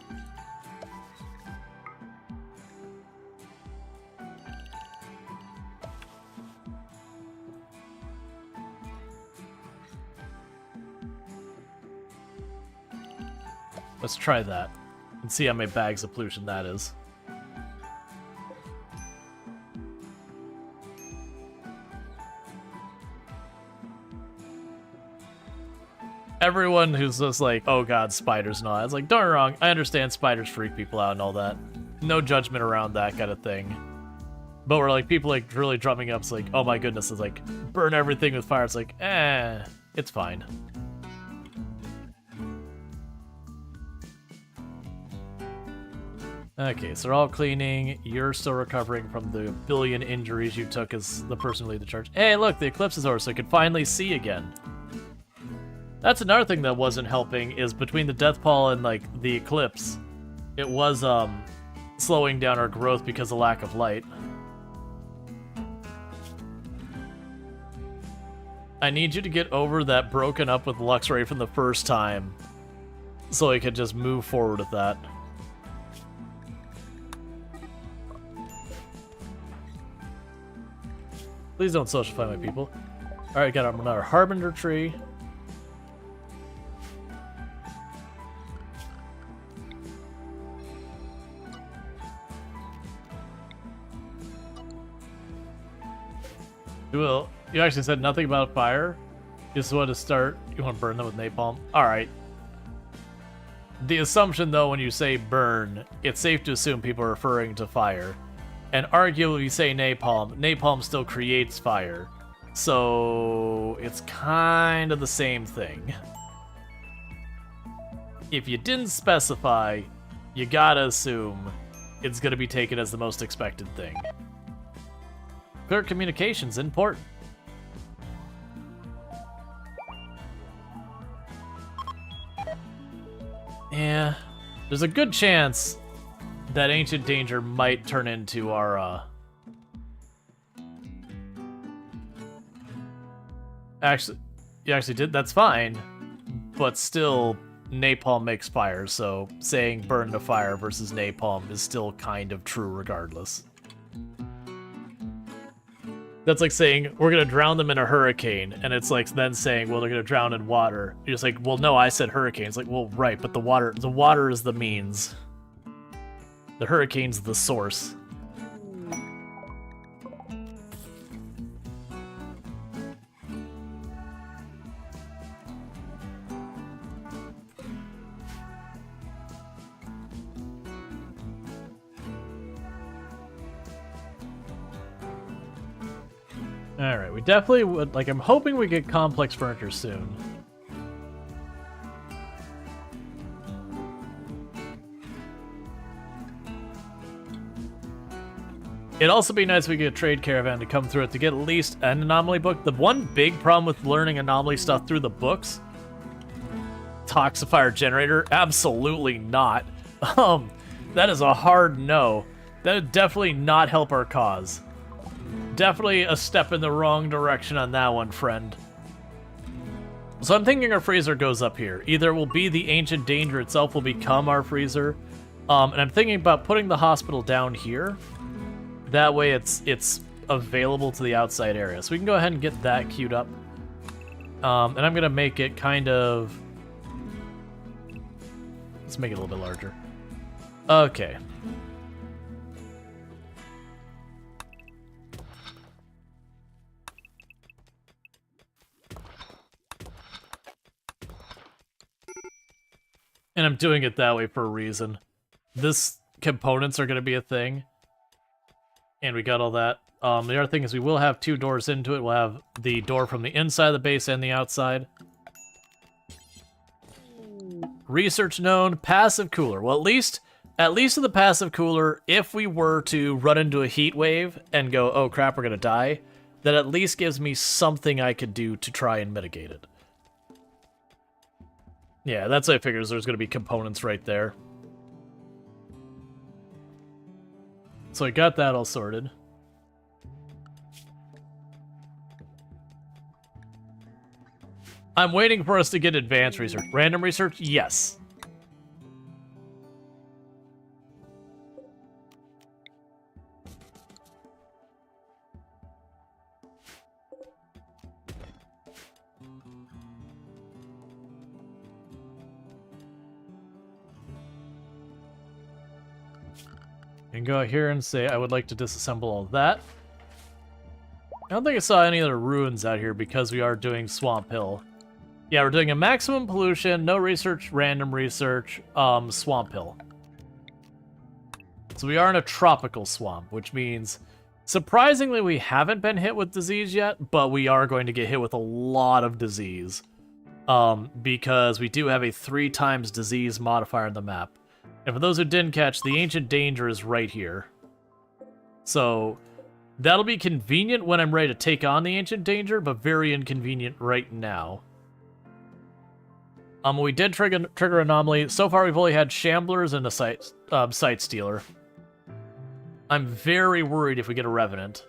Let's try that and see how many bags of pollution that is. Everyone who's just like, oh god, spiders and all that. It's like, don't get me wrong, I understand spiders freak people out and all that. No judgment around that kind of thing. But we're like, people like really drumming up, it's like, oh my goodness, it's like, burn everything with fire. It's like, it's fine. Okay, so they're all cleaning. You're still recovering from the billion injuries you took as the person who lead the charge. Hey, look, the eclipse is over, so I can finally see again. That's another thing that wasn't helping, is between the death pall and, like, the eclipse, it was, slowing down our growth because of lack of light. I need you to get over that broken up with Lux Ray from the first time, so I could just move forward with that. Please don't socialify my people. Alright, got another Harbinger tree. You actually said nothing about fire? You just want to start, you want to burn them with napalm? Alright. The assumption, though, when you say burn, it's safe to assume people are referring to fire. And arguably, you say napalm, napalm still creates fire. So it's kind of the same thing. If you didn't specify, you gotta assume it's gonna be taken as the most expected thing. Clear communication's important. Yeah, there's a good chance that Ancient Danger might turn into our, Actually, you actually did? That's fine. But still, napalm makes fire, so saying burn to fire versus napalm is still kind of true regardless. That's like saying, we're gonna drown them in a hurricane, and it's like then saying, well, they're gonna drown in water. You're just like, well, no, I said hurricane. It's like, well, right, but the water is the means. The hurricane's the source. Alright, we definitely would, like, I'm hoping we get complex furniture soon. It'd also be nice if we get a trade caravan to come through it to get at least an anomaly book. The one big problem with learning anomaly stuff through the books, toxifier generator, absolutely not. That is a hard no. That would definitely not help our cause. Definitely a step in the wrong direction on that one, friend. So I'm thinking our freezer goes up here. Either it will be the ancient danger itself will become our freezer. And I'm thinking about putting the hospital down here. That way it's available to the outside area. So we can go ahead and get that queued up. And I'm going to make it kind of... Let's make it a little bit larger. Okay. And I'm doing it that way for a reason. This components are going to be a thing. And we got all that. The other thing is we will have 2 doors into it. We'll have the door from the inside of the base and the outside. Research known, passive cooler. Well, at least in the passive cooler, if we were to run into a heat wave and go, oh crap, we're going to die, that at least gives me something I could do to try and mitigate it. Yeah, that's what I figured. There's going to be components right there. So I got that all sorted. I'm waiting for us to get advanced research. Random research? Yes. And go out here and say, I would like to disassemble all that. I don't think I saw any other ruins out here because we are doing Swamp Hill. Yeah, we're doing a maximum pollution, no research, random research, Swamp Hill. So we are in a tropical swamp, which means, surprisingly, we haven't been hit with disease yet, but we are going to get hit with a lot of disease. Because we do have a 3 times disease modifier on the map. And for those who didn't catch, the Ancient Danger is right here. So, that'll be convenient when I'm ready to take on the Ancient Danger, but very inconvenient right now. We did trigger Anomaly. So far, we've only had Shamblers and a Sight Stealer. I'm very worried if we get a Revenant.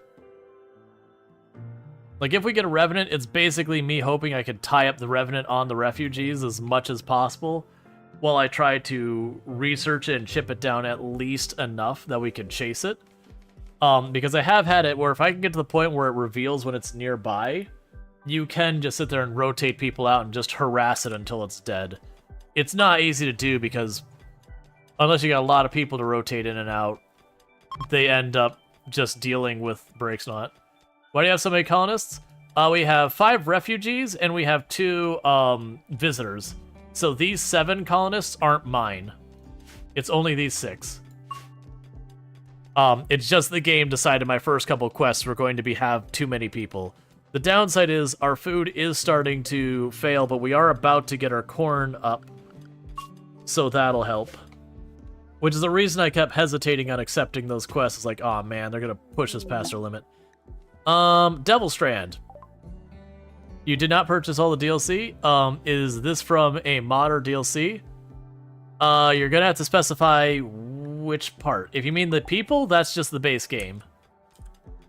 Like, if we get a Revenant, it's basically me hoping I could tie up the Revenant on the refugees as much as possible, while I try to research it and chip it down at least enough that we can chase it. Because I have had it where if I can get to the point where it reveals when it's nearby, you can just sit there and rotate people out and just harass it until it's dead. It's not easy to do because unless you got a lot of people to rotate in and out, they end up just dealing with breaks on it. Why do you have so many colonists? We have 5 refugees and we have 2 visitors. So these 7 colonists aren't mine. It's only these 6. It's just the game decided my first couple quests were going to have too many people. The downside is our food is starting to fail, but we are about to get our corn up. So that'll help. Which is the reason I kept hesitating on accepting those quests. It's like, oh man, they're gonna push us past our limit. Devil Strand. You did not purchase all the DLC. Is this from a mod or DLC? You're gonna have to specify which part. If you mean the people, that's just the base game.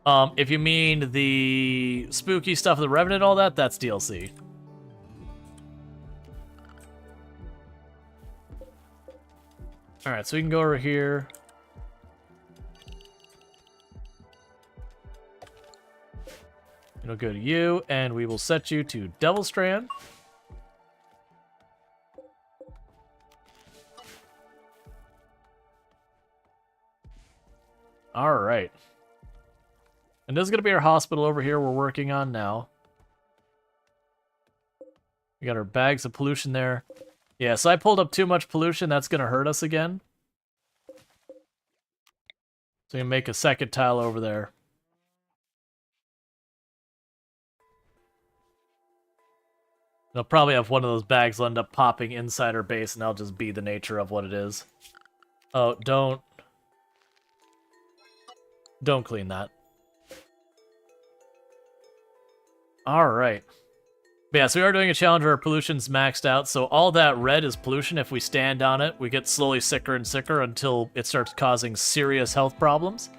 If you mean the spooky stuff, the Revenant, all that, that's DLC. Alright, so we can go over here. It'll go to you, and we will set you to Devil Strand. Alright. And this is going to be our hospital over here we're working on now. We got our bags of pollution there. Yeah, so I pulled up too much pollution. That's going to hurt us again. So you can make a second tile over there. They'll probably have one of those bags will end up popping inside our base, and that'll just be the nature of what it is. Oh, don't clean that. Alright. But yeah, so we are doing a challenge where our pollution's maxed out, so all that red is pollution. If we stand on it, we get slowly sicker and sicker until it starts causing serious health problems.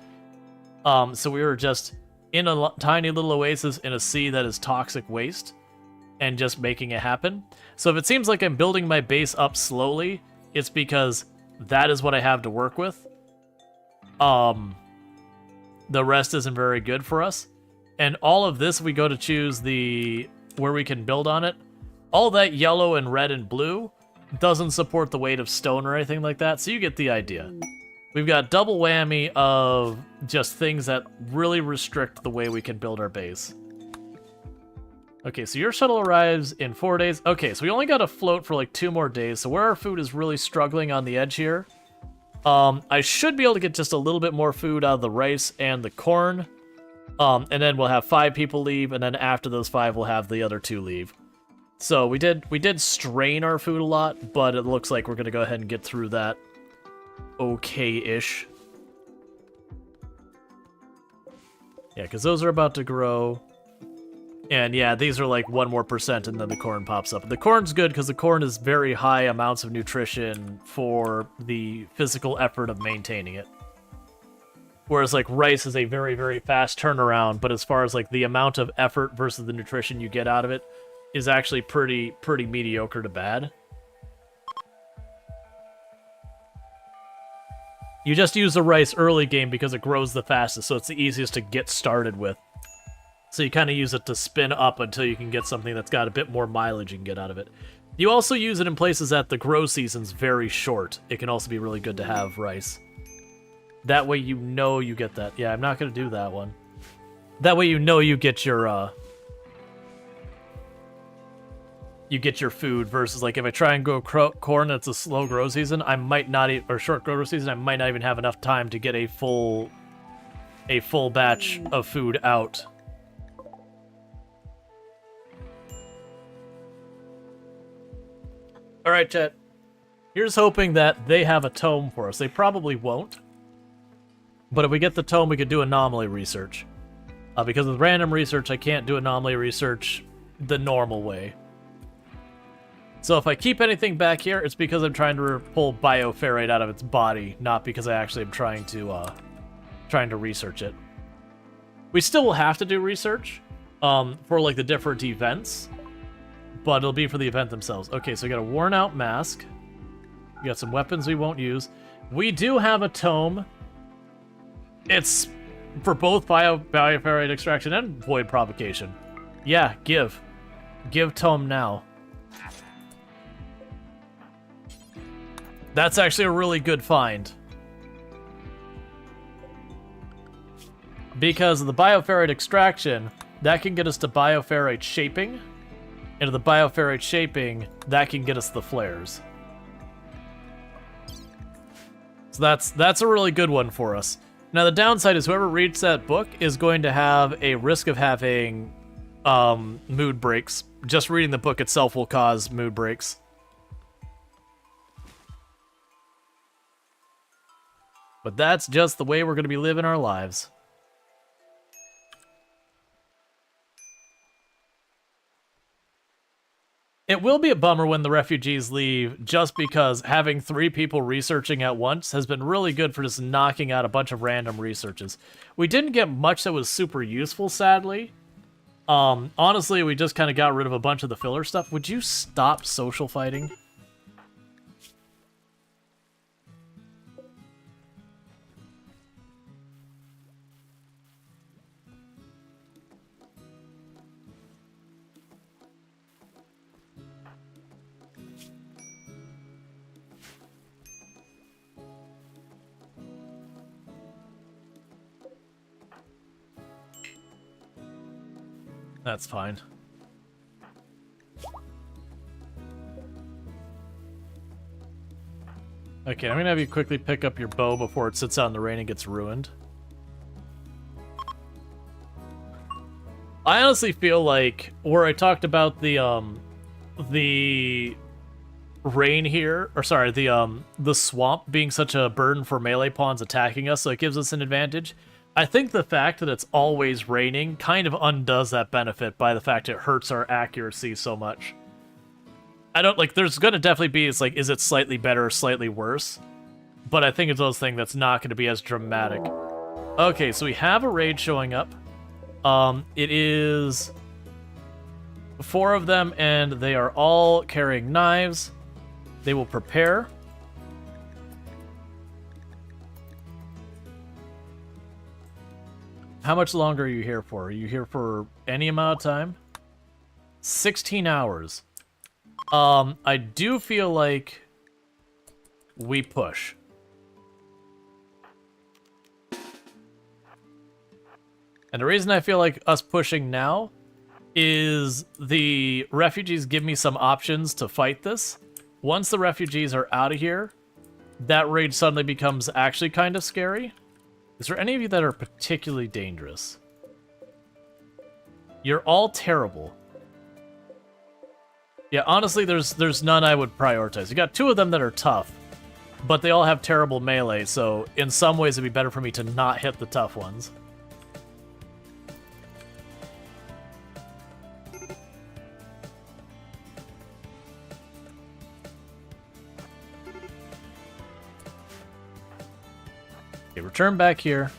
So we were just in a tiny little oasis in a sea that is toxic waste, and just making it happen. So if it seems like I'm building my base up slowly, it's because that is what I have to work with. The rest isn't very good for us. And all of this, we go to choose the where we can build on it. All that yellow and red and blue doesn't support the weight of stone or anything like that, so you get the idea. We've got double whammy of just things that really restrict the way we can build our base. Okay, so your shuttle arrives in 4 days. Okay, so we only got to float for like 2 more days, so where our food is really struggling on the edge here, I should be able to get just a little bit more food out of the rice and the corn. And then we'll have 5 people leave, and then after those 5, we'll have the other 2 leave. So we did strain our food a lot, but it looks like we're gonna go ahead and get through that okay-ish. Yeah, because those are about to grow. And yeah, these are like 1 more %, and then the corn pops up. The corn's good because the corn is very high amounts of nutrition for the physical effort of maintaining it. Whereas like rice is a very, very fast turnaround, but as far as like the amount of effort versus the nutrition you get out of it is actually pretty mediocre to bad. You just use the rice early game because it grows the fastest, so it's the easiest to get started with. So you kind of use it to spin up until you can get something that's got a bit more mileage you can get out of it. You also use it in places that the grow season's very short. It can also be really good to have rice. That way you know you get that. Yeah, I'm not going to do that one. That way you know you get your food versus like if I try and grow corn that's a slow grow season, I might not or short grow season, I might not even have enough time to get a full batch of food out. All right, chat. Here's hoping that they have a tome for us. They probably won't. But if we get the tome, we could do anomaly research. Because with random research, I can't do anomaly research the normal way. So if I keep anything back here, it's because I'm trying to pull bioferrite out of its body, not because I actually am trying to research it. We still will have to do research for like the different events, but it'll be for the event themselves. Okay, so we got a worn out mask. We got some weapons we won't use. We do have a tome. It's for both bioferrite extraction and void provocation. Yeah, give tome now. That's actually a really good find. Because of the bioferrite extraction, that can get us to bioferrite shaping. And the bioferrite shaping, that can get us the flares. So that's a really good one for us. Now the downside is whoever reads that book is going to have a risk of having mood breaks. Just reading the book itself will cause mood breaks. But that's just the way we're going to be living our lives. It will be a bummer when the refugees leave, just because having 3 people researching at once has been really good for just knocking out a bunch of random researches. We didn't get much that was super useful, sadly. Honestly, we just kind of got rid of a bunch of the filler stuff. Would you stop social fighting? That's fine. Okay, I'm gonna have you quickly pick up your bow before it sits out in the rain and gets ruined. I honestly feel like where I talked about the the rain here, or sorry, the swamp being such a burden for melee pawns attacking us, so it gives us an advantage. I think the fact that it's always raining kind of undoes that benefit by the fact it hurts our accuracy so much. I don't, like, there's gonna definitely be, it's like, is it slightly better or slightly worse? But I think it's those things that's not gonna be as dramatic. Okay, so we have a raid showing up. It is 4 of them, and they are all carrying knives. They will prepare. How much longer are you here for? Are you here for any amount of time? 16 hours. I do feel like we push. And the reason I feel like us pushing now is the refugees give me some options to fight this. Once the refugees are out of here, that raid suddenly becomes actually kind of scary. Is there any of you that are particularly dangerous? You're all terrible. Yeah, honestly, there's none I would prioritize. You got 2 of them that are tough, but they all have terrible melee, so in some ways it'd be better for me to not hit the tough ones. Okay, return back here.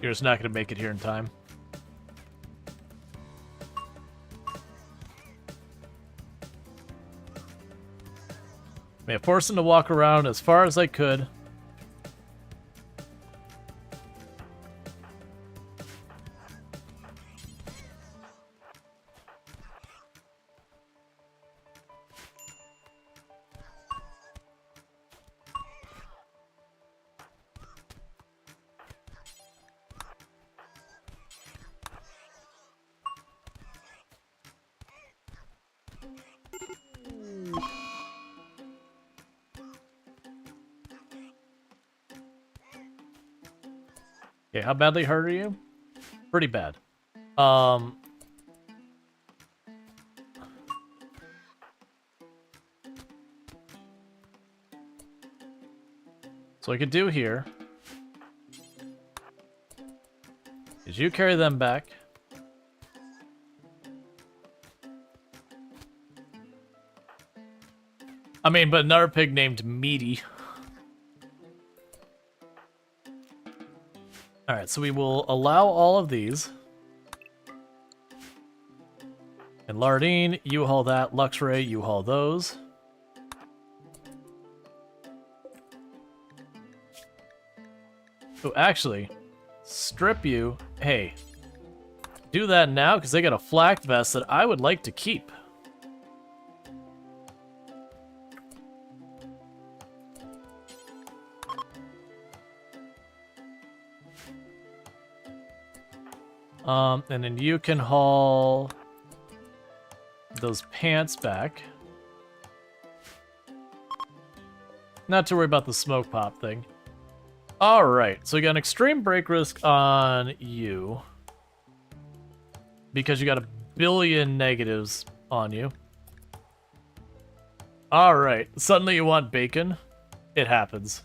You're just not going to make it here in time. May have forced him to walk around as far as I could. Okay, how badly hurt are you? Pretty bad. So what I could do here is you carry them back. I mean, but another pig named Meaty. Alright, so we will allow all of these. And Lardine, you haul that. Luxray, you haul those. Oh, actually, strip you. Hey, do that now, because they got a flak vest that I would like to keep. And then you can haul those pants back. Not to worry about the smoke pop thing. Alright, so you got an extreme break risk on you. Because you got a billion negatives on you. Alright, suddenly you want bacon? It happens.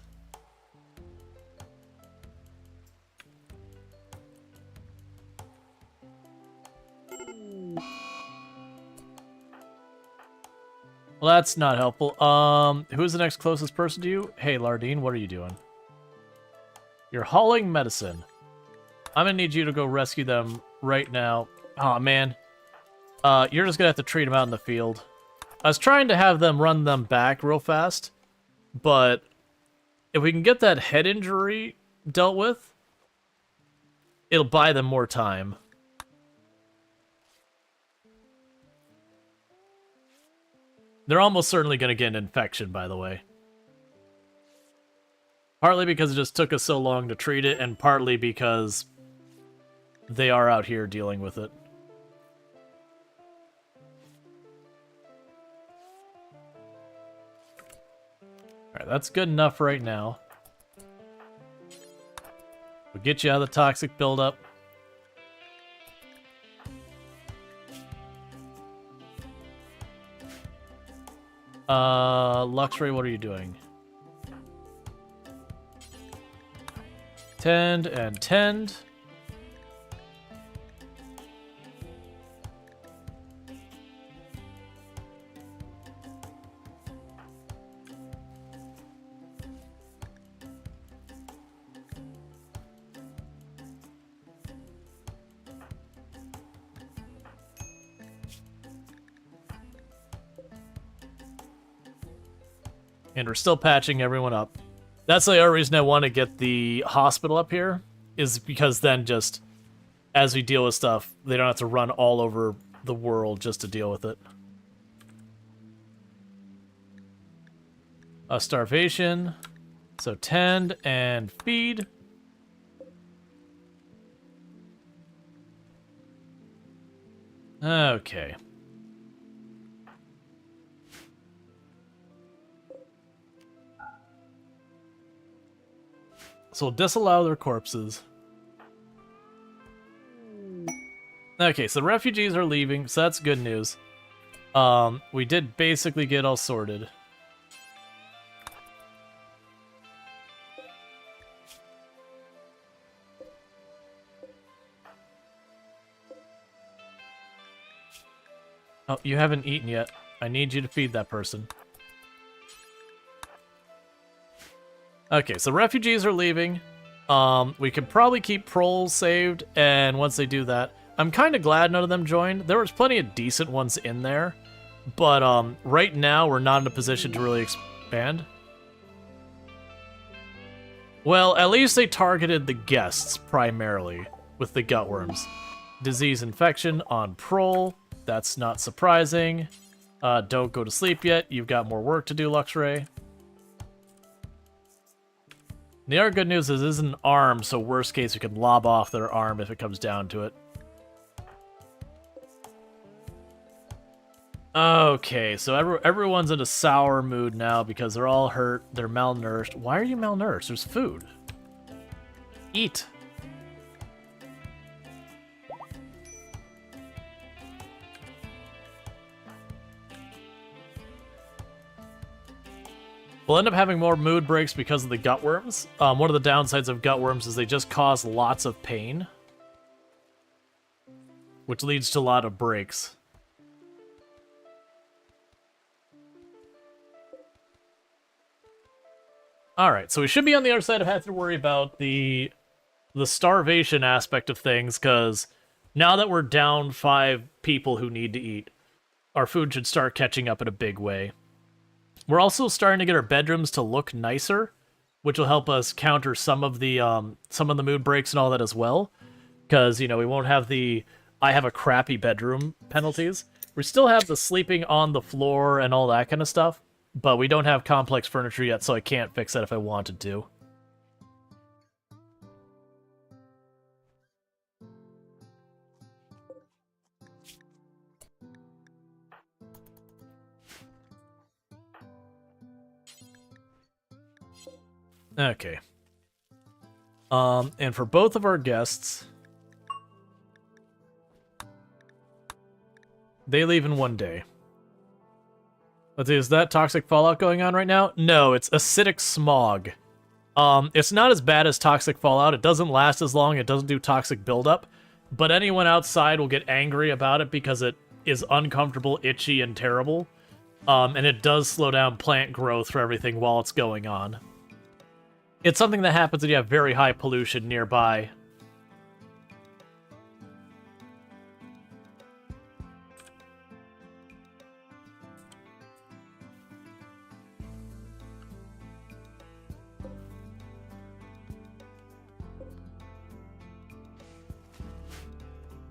Well, that's not helpful. Who's the next closest person to you? Hey, Lardine, what are you doing? You're hauling medicine. I'm gonna need you to go rescue them right now. Aw, man. You're just gonna have to treat them out in the field. I was trying to have them run them back real fast, but if we can get that head injury dealt with, it'll buy them more time. They're almost certainly going to get an infection, by the way. Partly because it just took us so long to treat it, and partly because they are out here dealing with it. Alright, that's good enough right now. We'll get you out of the toxic buildup. Luxury, what are you doing? Tend and tend. And we're still patching everyone up. That's the other reason I want to get the hospital up here, is because then just, as we deal with stuff, they don't have to run all over the world just to deal with it. Starvation. So tend and feed. Okay. So we'll disallow their corpses. Okay, so the refugees are leaving, so that's good news. We did basically get all sorted. Oh, you haven't eaten yet. I need you to feed that person. Okay, so refugees are leaving. We could probably keep proles saved, and once they do that, I'm kind of glad none of them joined. There was plenty of decent ones in there, but right now we're not in a position to really expand. Well, at least they targeted the guests primarily with the gutworms. Disease infection on prole. That's not surprising. Don't go to sleep yet. You've got more work to do, Luxray. The other good news is this is an arm, so worst case we can lob off their arm if it comes down to it. Okay, so everyone's in a sour mood now because they're all hurt, they're malnourished. Why are you malnourished? There's food. Eat. We'll end up having more mood breaks because of the gutworms. One of the downsides of gutworms is they just cause lots of pain, which leads to a lot of breaks. Alright, so we should be on the other side of having to worry about the starvation aspect of things, because now that we're down 5 people who need to eat, our food should start catching up in a big way. We're also starting to get our bedrooms to look nicer, which will help us counter some of the mood breaks and all that as well. Because, you know, we won't have the I have a crappy bedroom penalties. We still have the sleeping on the floor and all that kind of stuff, but we don't have complex furniture yet, so I can't fix that if I wanted to. Okay. And for both of our guests, they leave in 1 day. Let's see, is that toxic fallout going on right now? No, it's acidic smog. It's not as bad as toxic fallout. It doesn't last as long. It doesn't do toxic buildup. But anyone outside will get angry about it because it is uncomfortable, itchy, and terrible. And it does slow down plant growth for everything while it's going on. It's something that happens when you have very high pollution nearby.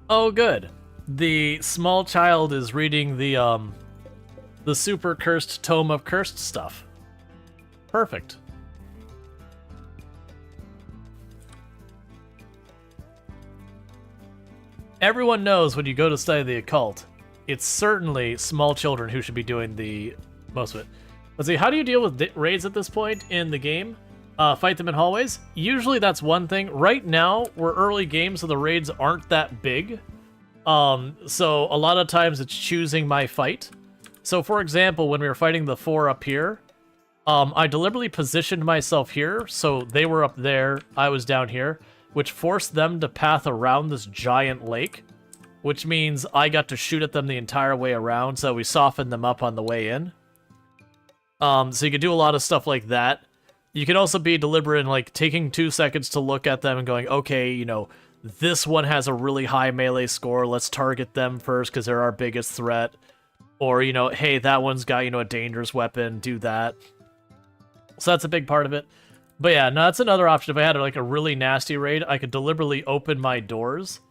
Oh, good. The small child is reading the super cursed tome of cursed stuff. Perfect. Everyone knows when you go to study the occult, it's certainly small children who should be doing the most of it. Let's see, how do you deal with raids at this point in the game? Fight them in hallways? Usually that's one thing. Right now, we're early game, so the raids aren't that big. So a lot of times it's choosing my fight. So for example, when we were fighting the 4 up here, I deliberately positioned myself here, so they were up there, I was down here, which forced them to path around this giant lake, which means I got to shoot at them the entire way around, so we softened them up on the way in. So you could do a lot of stuff like that. You can also be deliberate in, like, taking 2 seconds to look at them and going, okay, you know, this one has a really high melee score, let's target them first because they're our biggest threat. Or, you know, hey, that one's got, you know, a dangerous weapon, do that. So that's a big part of it. But yeah, no, that's another option. If I had, like, a really nasty raid, I could deliberately open my doors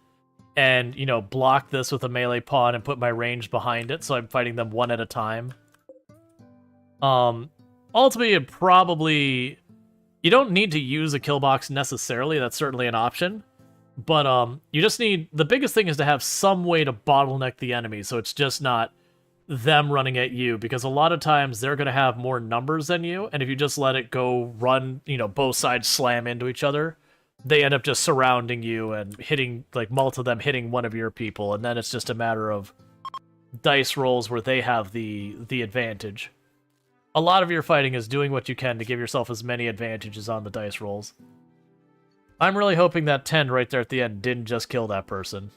and, you know, block this with a melee pawn and put my range behind it, so I'm fighting them one at a time. Ultimately, it probably... You don't need to use a kill box necessarily, that's certainly an option. But, you just need... The biggest thing is to have some way to bottleneck the enemy, so it's just not them running at you, because a lot of times they're going to have more numbers than you, and if you just let it go run, you know, both sides slam into each other, they end up just surrounding you and hitting, like, multiple of them hitting one of your people, and then it's just a matter of dice rolls where they have the advantage. A lot of your fighting is doing what you can to give yourself as many advantages on the dice rolls. I'm really hoping that 10 right there at the end didn't just kill that person.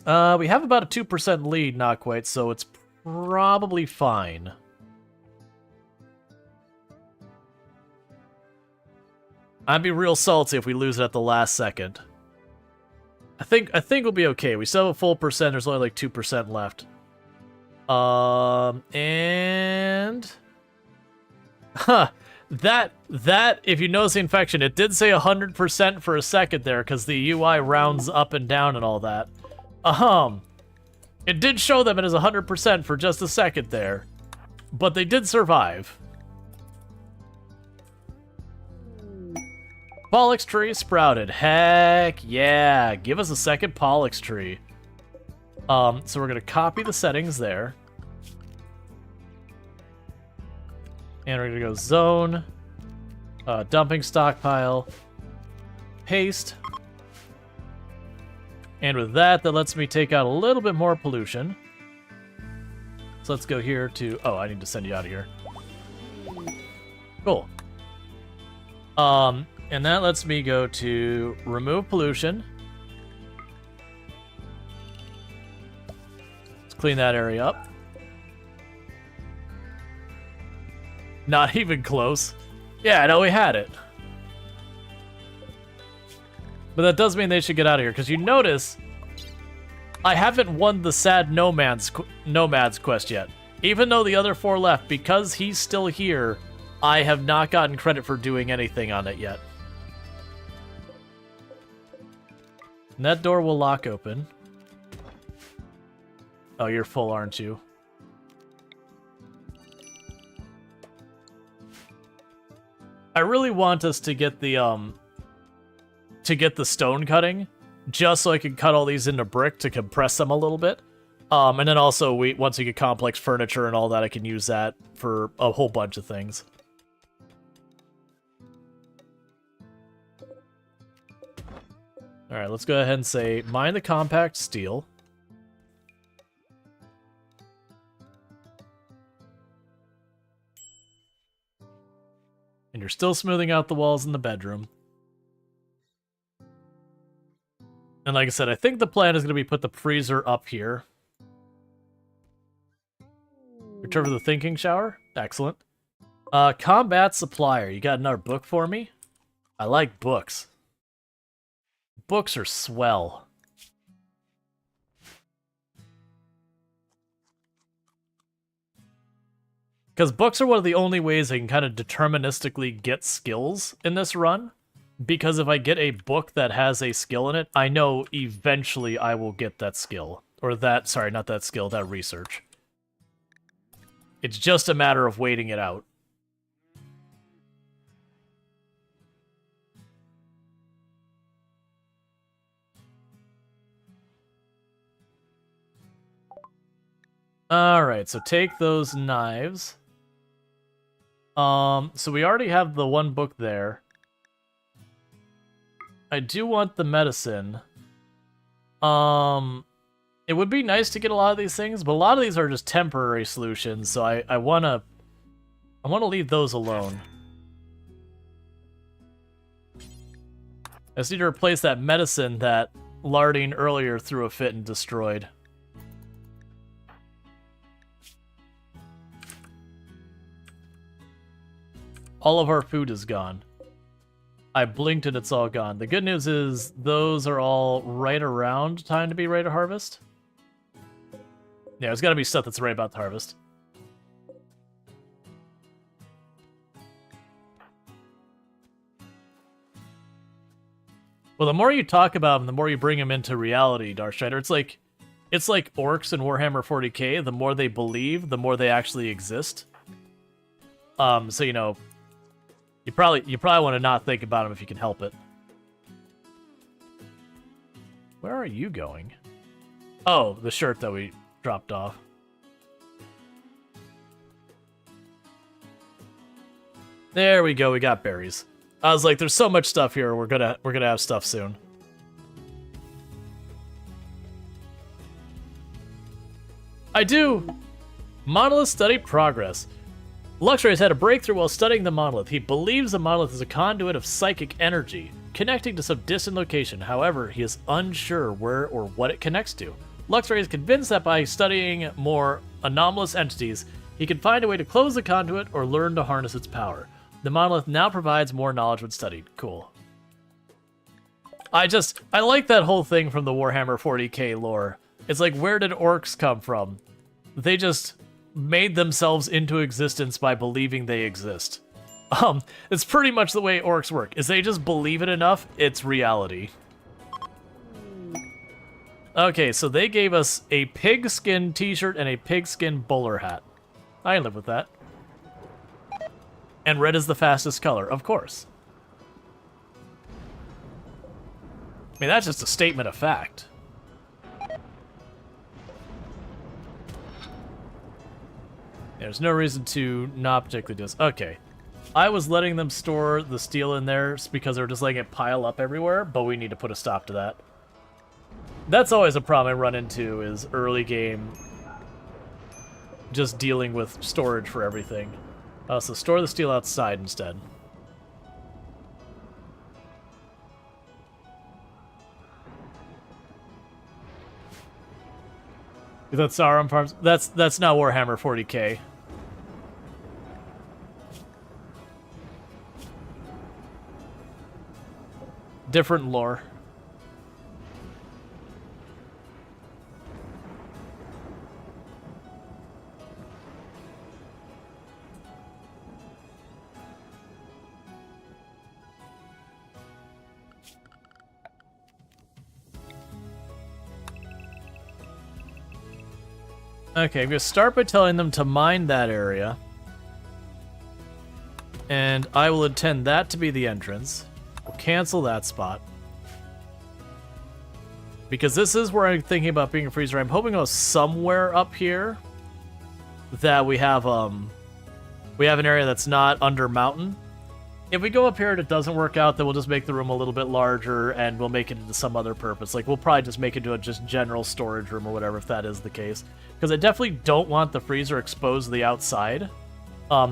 We have about a 2% lead, not quite, so it's probably fine. I'd be real salty if we lose it at the last second. I think we'll be okay. We still have a full percent. There's only like 2% left. And... Huh. That, if you notice the infection, it did say 100% for a second there, because the UI rounds up and down and all that. It did show them it is 100% for just a second there, but they did survive. Pollux tree sprouted. Heck yeah. Give us a second Pollux tree. So we're going to copy the settings there. And we're going to go zone, dumping stockpile, paste. And with that, that lets me take out a little bit more pollution. So let's go here to... Oh, I need to send you out of here. Cool. And that lets me go to remove pollution. Let's clean that area up. Not even close. Yeah, no, we had it. But that does mean they should get out of here, because you notice I haven't won the sad Nomads quest yet. Even though the other 4 left, because he's still here, I have not gotten credit for doing anything on it yet. And that door will lock open. Oh, you're full, aren't you? I really want us to get the stone cutting, just so I can cut all these into brick to compress them a little bit. And then also, once we get complex furniture and all that, I can use that for a whole bunch of things. Alright, let's go ahead and say, mine the compact steel. And you're still smoothing out the walls in the bedroom. And like I said, I think the plan is going to be put the freezer up here. Return to the thinking shower. Excellent. Combat supplier. You got another book for me? I like books. Books are swell. Because books are one of the only ways I can kind of deterministically get skills in this run. Because if I get a book that has a skill in it, I know eventually I will get that skill. Or that, sorry, not that skill, that research. It's just a matter of waiting it out. Alright, so take those knives. So we already have the one book there. I do want the medicine. It would be nice to get a lot of these things, but a lot of these are just temporary solutions, so I wanna leave those alone. I just need to replace that medicine that Lardine earlier threw a fit and destroyed. All of our food is gone. I blinked and it's all gone. The good news is those are all right around time to be ready to harvest. Yeah, there's got to be stuff that's right about to harvest. Well, the more you talk about them, the more you bring them into reality, Darkstrider. It's like orcs in Warhammer 40k. The more they believe, the more they actually exist. So you know, you probably want to not think about them if you can help it. Where are you going? Oh, the shirt that we dropped off. There we go. We got berries. I was like, there's so much stuff here. We're gonna have stuff soon. I do. Monolith study progress. Luxray has had a breakthrough while studying the monolith. He believes the monolith is a conduit of psychic energy, connecting to some distant location. However, he is unsure where or what it connects to. Luxray is convinced that by studying more anomalous entities, he can find a way to close the conduit or learn to harness its power. The monolith now provides more knowledge when studied. Cool. I like that whole thing from the Warhammer 40k lore. It's like, where did orcs come from? They just made themselves into existence by believing they exist. It's pretty much the way orcs work, is they just believe it enough, it's reality. Okay, so they gave us a pigskin t-shirt and a pigskin bowler hat. I can live with that. And red is the fastest color, of course. I mean, that's just a statement of fact. There's no reason to not particularly do this. Okay. I was letting them store the steel in there because they were just letting it pile up everywhere, but we need to put a stop to that. That's always a problem I run into, is early game just dealing with storage for everything. So store the steel outside instead. Is that Sauron Farms? That's not Warhammer 40k. Different lore. Okay, I'm going to start by telling them to mine that area. And I will intend that to be the entrance. We'll cancel that spot. Because this is where I'm thinking about being a freezer. I'm hoping it was somewhere up here that we have an area that's not under mountain. If we go up here and it doesn't work out, then we'll just make the room a little bit larger and we'll make it into some other purpose. Like, we'll probably just make it into a just general storage room or whatever, if that is the case. Because I definitely don't want the freezer exposed to the outside.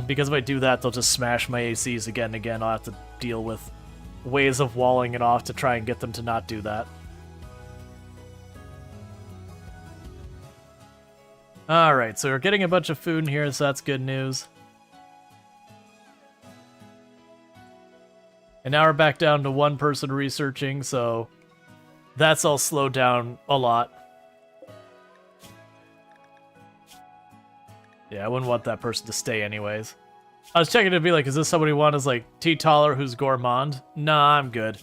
Because if I do that, they'll just smash my ACs again and again. I'll have to deal with ways of walling it off to try and get them to not do that. Alright, so we're getting a bunch of food in here, so that's good news. And now we're back down to one person researching, so that's all slowed down a lot. Yeah, I wouldn't want that person to stay anyways. I was checking to be like, is this somebody who wants like T-Taller who's gourmand? Nah, I'm good.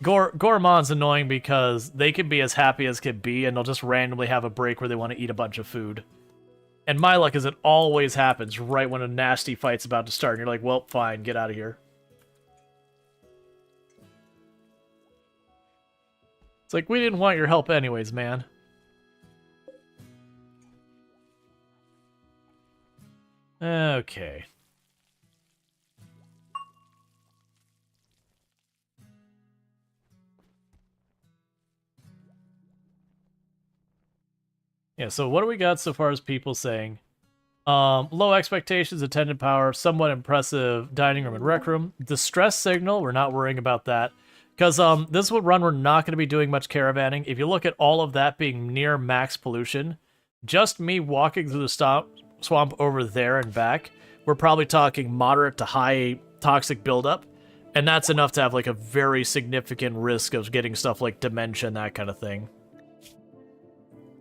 Gourmand's annoying because they can be as happy as can be and they'll just randomly have a break where they want to eat a bunch of food. And my luck is it always happens right when a nasty fight's about to start and you're like, well, fine, get out of here. It's like, we didn't want your help anyways, man. Okay. Yeah, so what do we got so far as people saying? Low expectations, attendant power, somewhat impressive dining room and rec room. Distress signal, we're not worrying about that. Because this would run, we're not going to be doing much caravanning. If you look at all of that being near max pollution, just me walking through the swamp over there and back, we're probably talking moderate to high toxic buildup. And that's enough to have like a very significant risk of getting stuff like dementia and that kind of thing.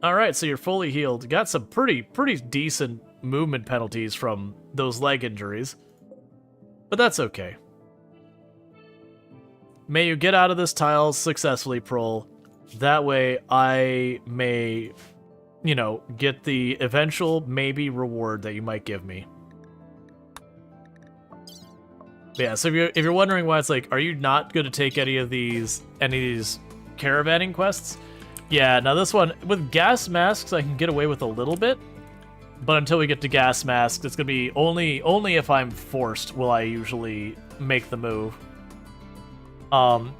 Alright, so you're fully healed. Got some pretty decent movement penalties from those leg injuries. But that's okay. May you get out of this tile successfully, Prol. That way I may, you know, get the eventual maybe reward that you might give me. Yeah, so if you're wondering why it's like, are you not going to take any of these caravanning quests? Yeah, now this one, with gas masks, I can get away with a little bit. But until we get to gas masks, it's going to be only if I'm forced will I usually make the move. And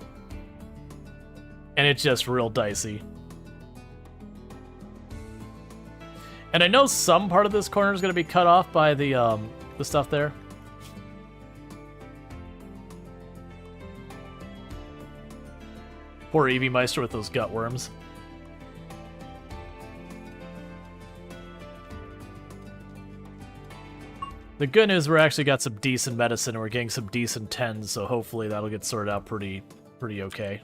it's just real dicey. And I know some part of this corner is going to be cut off by the stuff there. Poor Eevee Meister with those gut worms. The good news, we're actually got some decent medicine and we're getting some decent 10s, so hopefully that'll get sorted out pretty okay.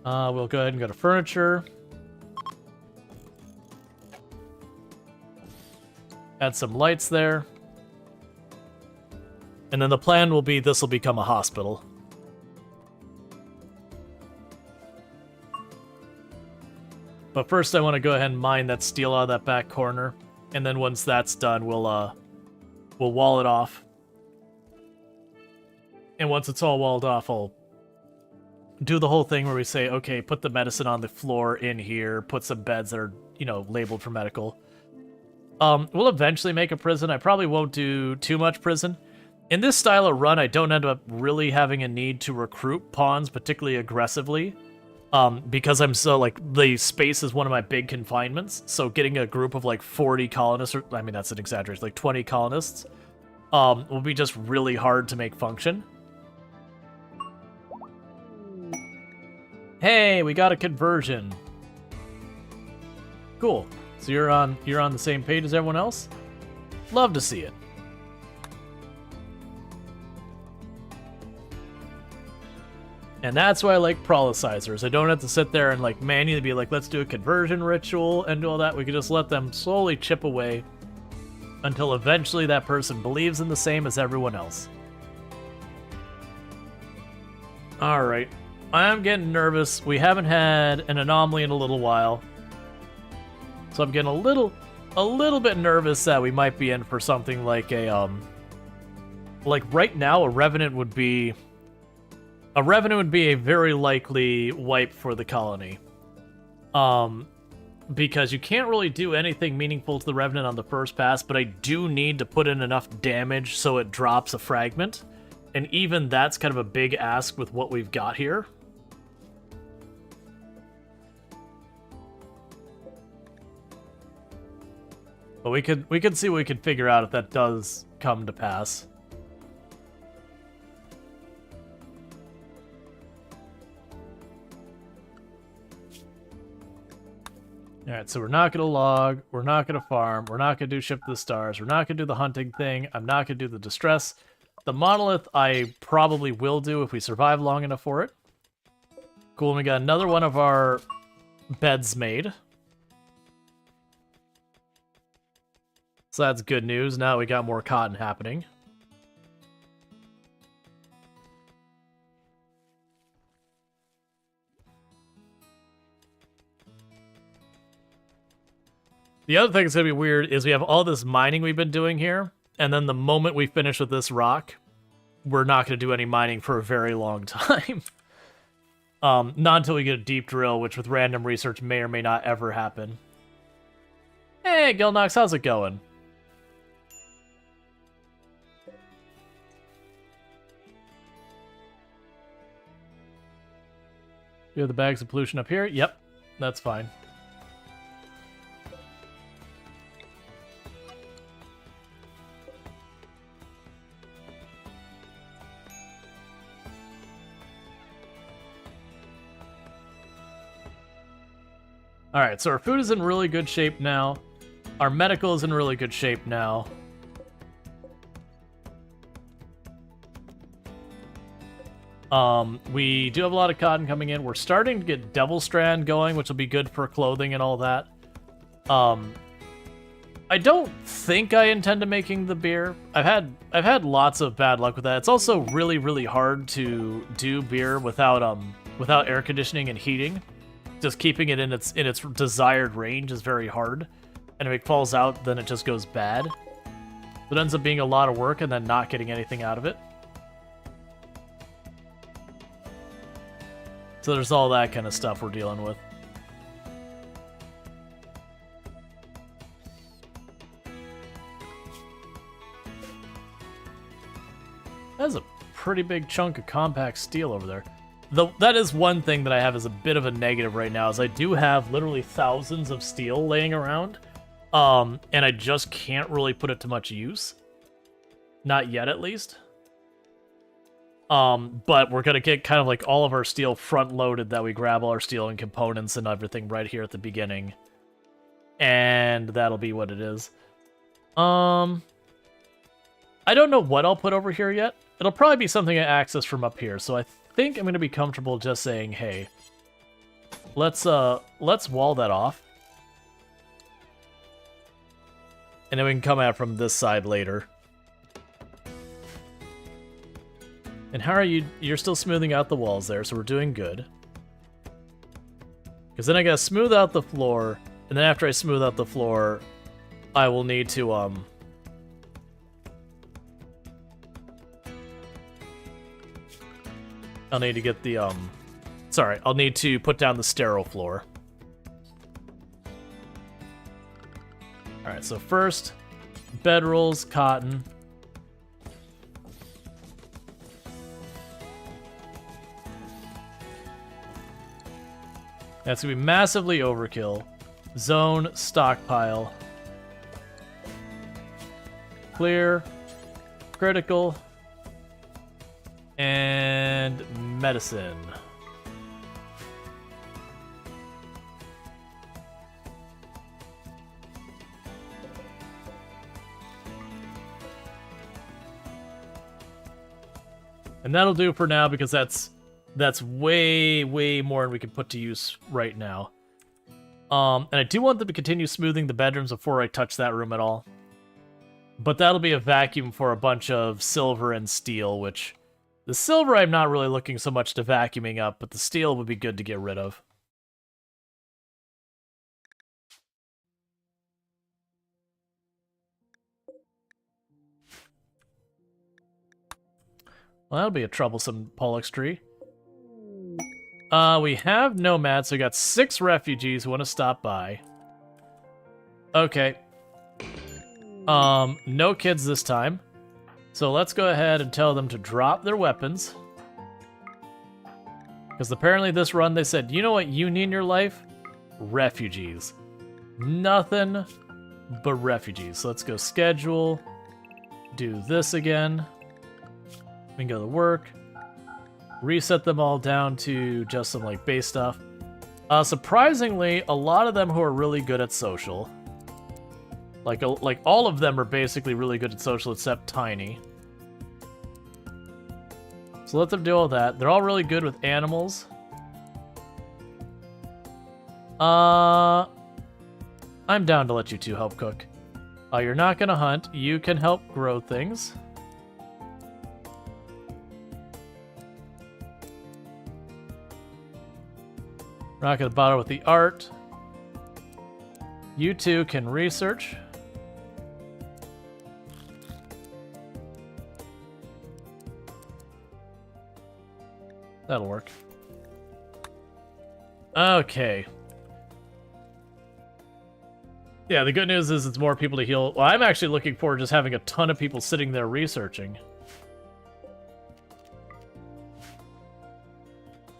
We'll go ahead and go to furniture. Add some lights there. And then the plan will be this will become a hospital. But first I want to go ahead and mine that steel out of that back corner. And then once that's done, we'll wall it off. And once it's all walled off, I'll do the whole thing where we say, okay, put the medicine on the floor in here, put some beds that are, you know, labeled for medical. We'll eventually make a prison. I probably won't do too much prison. In this style of run, I don't end up really having a need to recruit pawns particularly aggressively. Because I'm so, like, the space is one of my big confinements. So getting a group of, like, 40 colonists, or, I mean, that's an exaggeration, like 20 colonists, will be just really hard to make function. Hey, we got a conversion. Cool. So you're on the same page as everyone else? Love to see it. And that's why I like prolicizers. I don't have to sit there and like manually be like, let's do a conversion ritual and do all that. We can just let them slowly chip away until eventually that person believes in the same as everyone else. Alright. I'm getting nervous. We haven't had an anomaly in a little while. So I'm getting a little bit nervous that we might be in for something like a, like right now, a Revenant would be a very likely wipe for the colony. Because you can't really do anything meaningful to the Revenant on the first pass, but I do need to put in enough damage so it drops a fragment. And even that's kind of a big ask with what we've got here. But we could see what we could figure out if that does come to pass. Alright, so we're not going to log, we're not going to farm, we're not going to do ship to the stars, we're not going to do the hunting thing, I'm not going to do the distress. The monolith I probably will do if we survive long enough for it. Cool, we got another one of our beds made. So that's good news. Now we got more cotton happening. The other thing that's going to be weird is we have all this mining we've been doing here, and then the moment we finish with this rock, we're not going to do any mining for a very long time. Not until we get a deep drill, which with random research may or may not ever happen. Hey, Gilnox, how's it going? You have the bags of pollution up here? Yep, that's fine. Alright, so our food is in really good shape now. Our medical is in really good shape now. We do have a lot of cotton coming in. We're starting to get Devil Strand going, which will be good for clothing and all that. I don't think I intend to making the beer. I've had lots of bad luck with that. It's also really, really hard to do beer without air conditioning and heating. Just keeping it in its desired range is very hard. And if it falls out, then it just goes bad. It ends up being a lot of work and then not getting anything out of it. So there's all that kind of stuff we're dealing with. That's a pretty big chunk of compact steel over there. Though that is one thing that I have as a bit of a negative right now, is I do have literally thousands of steel laying around, and I just can't really put it to much use. Not yet, at least. But we're gonna get kind of like all of our steel front-loaded, that we grab all our steel and components and everything right here at the beginning. And that'll be what it is. I don't know what I'll put over here yet. It'll probably be something I access from up here, so I think I'm gonna be comfortable just saying, hey, let's wall that off. And then we can come out from this side later. And how are you? You're still smoothing out the walls there, so we're doing good. Because then I gotta smooth out the floor, and then after I smooth out the floor, I will need to, I'll need to get the, I'll need to put down the sterile floor. Alright, so first, bedrolls, cotton. That's gonna be massively overkill. Zone, stockpile. Clear. Critical. And medicine. And that'll do for now, because that's way, way more than we can put to use right now. And I do want them to continue smoothing the bedrooms before I touch that room at all. But that'll be a vacuum for a bunch of silver and steel, which... The silver I'm not really looking so much to vacuuming up, but the steel would be good to get rid of. Well, that'll be a troublesome Pollux tree. We have nomads, so we got 6 refugees who want to stop by. Okay. No kids this time. So let's go ahead and tell them to drop their weapons. Because apparently this run they said, you know what you need in your life? Refugees. Nothing but refugees. So let's go schedule. Do this again. We can go to work. Reset them all down to just some like base stuff. Surprisingly, a lot of them who are really good at social. Like all of them are basically really good at social except Tiny. So let them do all that. They're all really good with animals. I'm down to let you two help cook. You're not gonna hunt. You can help grow things. We're not gonna bother with the art. You two can research. That'll work. Okay. Yeah, the good news is it's more people to heal. Well, I'm actually looking forward to just having a ton of people sitting there researching.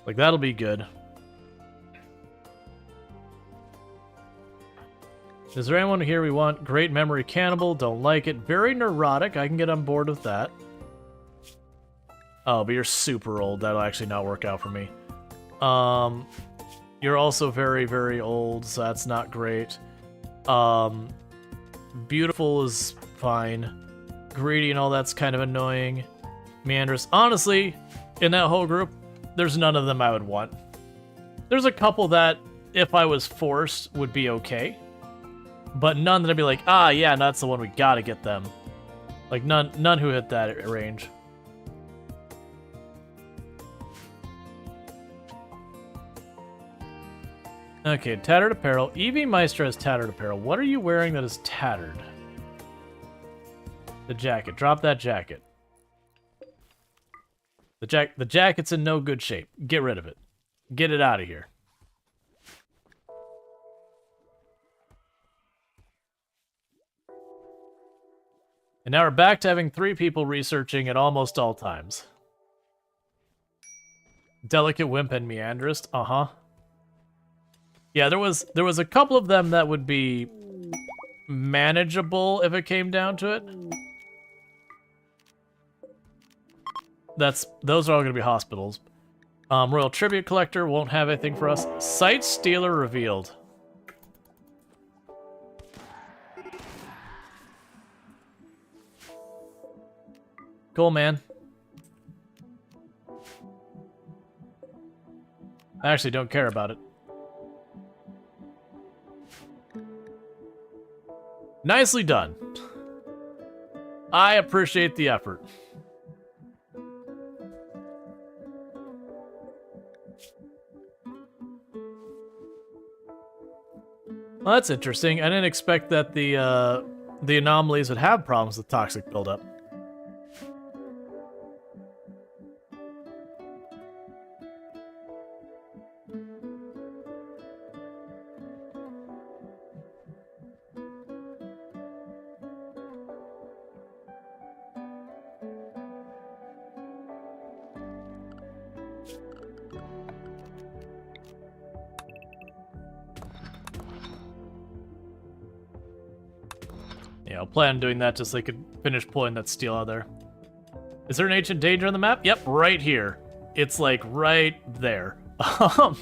Like, that'll be good. Is there anyone here we want? Great memory cannibal, don't like it. Very neurotic, I can get on board with that. Oh, but you're super old, that'll actually not work out for me. You're also very, very old, so that's not great. Beautiful is fine. Greedy and all that's kind of annoying. Meandrous. Honestly, in that whole group, there's none of them I would want. There's a couple that, if I was forced, would be okay. But none that I'd be like, ah, yeah, that's the one, we gotta get them. Like, none who hit that range. Okay, tattered apparel. Evie Meister has tattered apparel. What are you wearing that is tattered? The jacket. Drop that jacket. The jacket's in no good shape. Get rid of it. Get it out of here. And now we're back to having 3 people researching at almost all times. Delicate Wimp and Meandrist. Uh-huh. Yeah, there was a couple of them that would be manageable if it came down to it. Those are all going to be hospitals. Royal Tribute Collector won't have anything for us. Sight Stealer revealed. Cool, man. I actually don't care about it. Nicely done. I appreciate the effort. Well, that's interesting. I didn't expect that the anomalies would have problems with toxic buildup. Yeah, I'll plan on doing that just so they could finish pulling that steel out of there. Is there an ancient danger on the map? Yep, right here. It's like right there. I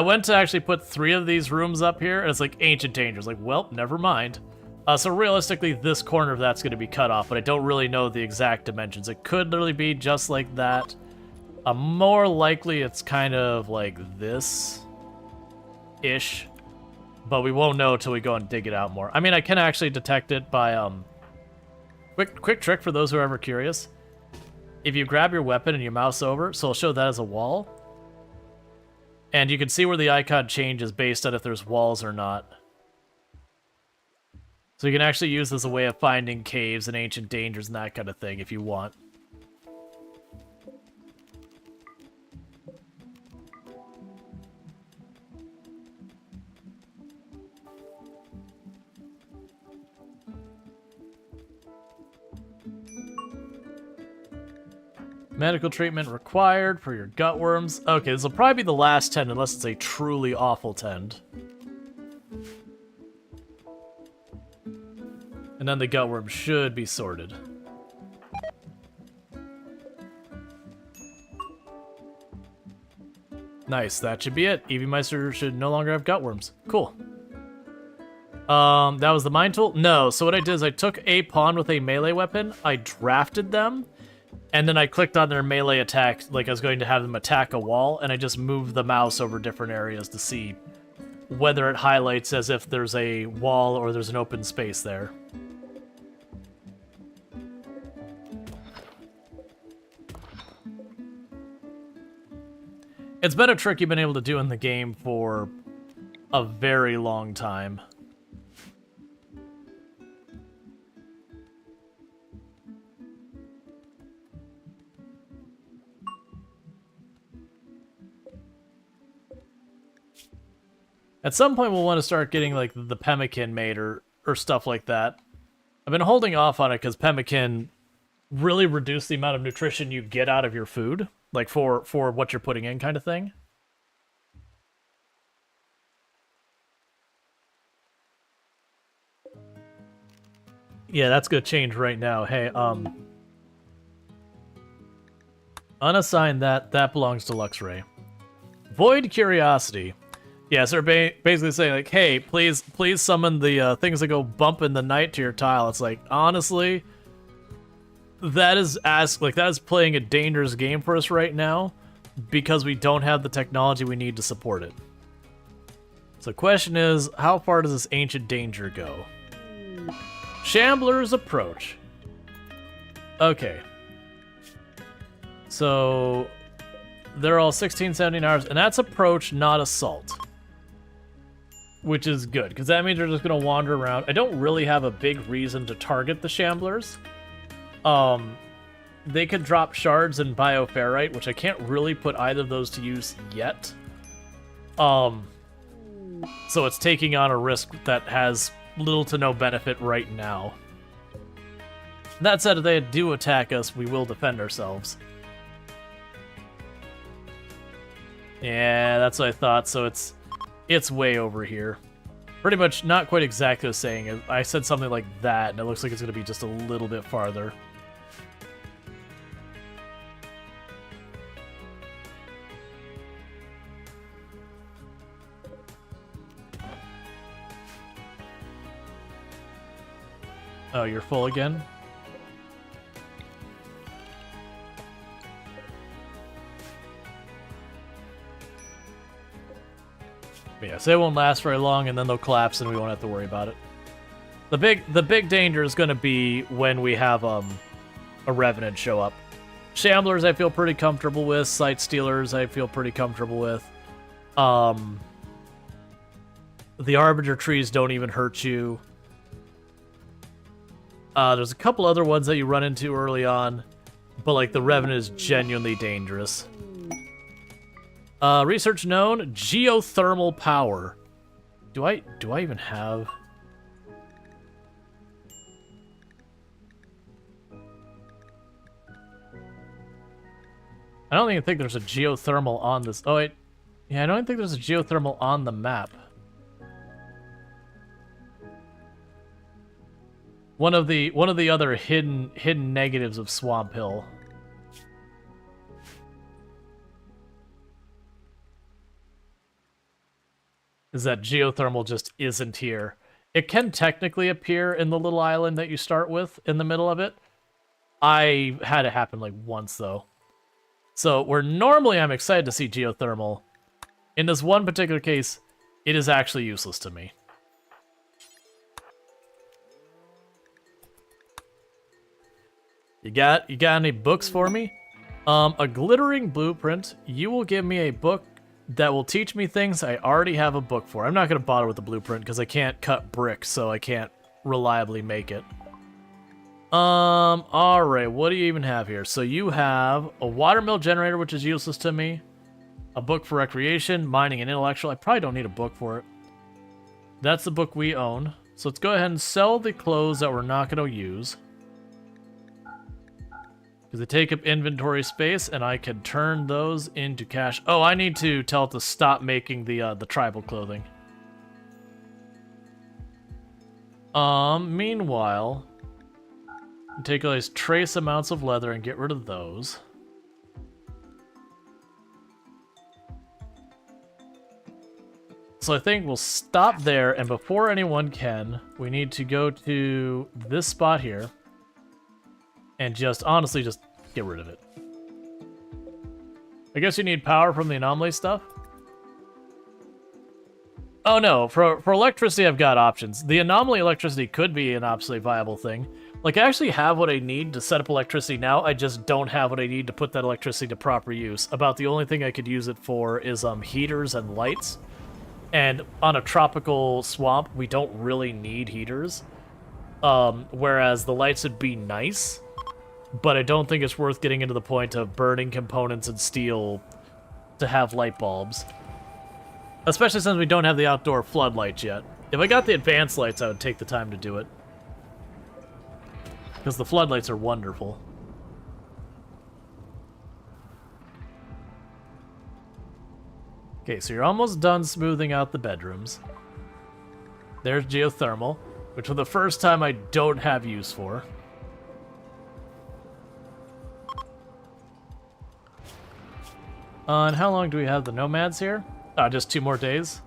went to actually put 3 of these rooms up here, and it's like ancient dangers. Like, well, never mind. So realistically, this corner of that's going to be cut off, but I don't really know the exact dimensions. It could literally be just like that. More likely, it's kind of like this-ish. But we won't know until we go and dig it out more. I mean, I can actually detect it by, quick trick for those who are ever curious. If you grab your weapon and you mouse over, so I'll show that as a wall. And you can see where the icon changes based on if there's walls or not. So you can actually use this as a way of finding caves and ancient dangers and that kind of thing if you want. Medical treatment required for your gut worms. Okay, this will probably be the last tend unless it's a truly awful tend. And then the gut worm should be sorted. Nice, that should be it. Evie Meister should no longer have gut worms. Cool. That was the mine tool? No, so what I did is I took a pawn with a melee weapon, I drafted them, and then I clicked on their melee attack, like I was going to have them attack a wall, and I just moved the mouse over different areas to see whether it highlights as if there's a wall or there's an open space there. It's been a trick you've been able to do in the game for a very long time. At some point, we'll want to start getting, like, the pemmican made or stuff like that. I've been holding off on it because pemmican really reduce the amount of nutrition you get out of your food, like, for what you're putting in kind of thing. Yeah, that's gonna change right now. Hey, unassign that. That belongs to Luxray. Void Curiosity. Yeah, so they're basically saying like, hey, please summon the things that go bump in the night to your tile. It's like, honestly, that is playing a dangerous game for us right now because we don't have the technology we need to support it. So the question is, how far does this ancient danger go? Shambler's Approach. Okay. So they're all 16, 17 hours, and that's approach, not assault. Which is good, because that means they're just going to wander around. I don't really have a big reason to target the Shamblers. They could drop shards and bioferrite, which I can't really put either of those to use yet. So it's taking on a risk that has little to no benefit right now. That said, if they do attack us, we will defend ourselves. Yeah, that's what I thought, so it's way over here. Pretty much not quite exactly the saying. I said something like that, and it looks like it's going to be just a little bit farther. Oh, you're full again? Yeah, so it won't last very long, and then they'll collapse, and we won't have to worry about it. The big danger is going to be when we have a Revenant show up. Shamblers I feel pretty comfortable with. Sight Stealers I feel pretty comfortable with. The Harbinger trees don't even hurt you. There's a couple other ones that you run into early on, but like the Revenant is genuinely dangerous. Research known, geothermal power. Do I even have? I don't even think there's a geothermal on this. Oh wait, yeah, I don't even think there's a geothermal on the map. One of the other hidden negatives of Swamp Hill. Is that geothermal just isn't here. It can technically appear in the little island that you start with in the middle of it. I had it happen like once though. So where normally I'm excited to see geothermal, in this one particular case, it is actually useless to me. You got any books for me? A glittering blueprint. You will give me a book that will teach me things I already have a book for. I'm not going to bother with the blueprint because I can't cut bricks, so I can't reliably make it. Alright, what do you even have here? So you have a watermill generator, which is useless to me. A book for recreation, mining, and intellectual. I probably don't need a book for it. That's the book we own. So let's go ahead and sell the clothes that we're not going to use. Because they take up inventory space, and I can turn those into cash. Oh, I need to tell it to stop making the tribal clothing. Meanwhile, take all these trace amounts of leather and get rid of those. So I think we'll stop there, and before anyone can, we need to go to this spot here. And just, honestly, just get rid of it. I guess you need power from the anomaly stuff? Oh no, for electricity I've got options. The anomaly electricity could be an absolutely viable thing. Like, I actually have what I need to set up electricity now, I just don't have what I need to put that electricity to proper use. About the only thing I could use it for is heaters and lights. And on a tropical swamp, we don't really need heaters. Whereas the lights would be nice. But I don't think it's worth getting into the point of burning components and steel to have light bulbs. Especially since we don't have the outdoor floodlights yet. If I got the advanced lights, I would take the time to do it. Because the floodlights are wonderful. Okay, so you're almost done smoothing out the bedrooms. There's geothermal. which for the first time I don't have use for. And how long do we have the nomads here? Just 2 more days.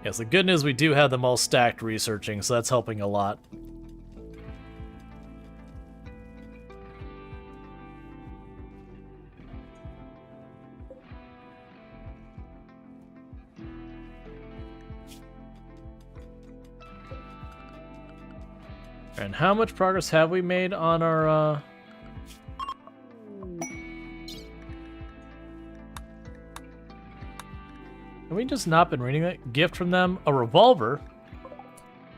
Yes, the good news, we do have them all stacked researching, so that's helping a lot. And how much progress have we made on our, Have we just not been reading that? Gift from them? A revolver?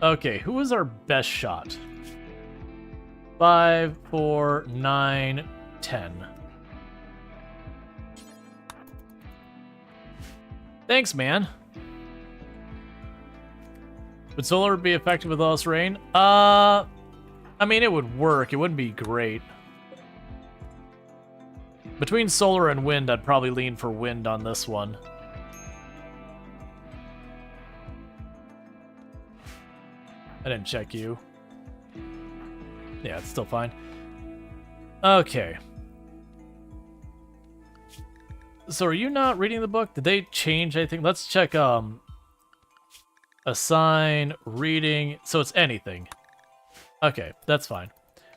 Okay, who is our best shot? 5, 4, 9, 10. Thanks, man. Would solar be effective with all this rain? I mean, it would work. It wouldn't be great. Between solar and wind, I'd probably lean for wind on this one. I didn't check you. Yeah, it's still fine. Okay. So are you not reading the book? Did they change anything? Let's check, assign, reading, so it's anything. Okay, that's fine.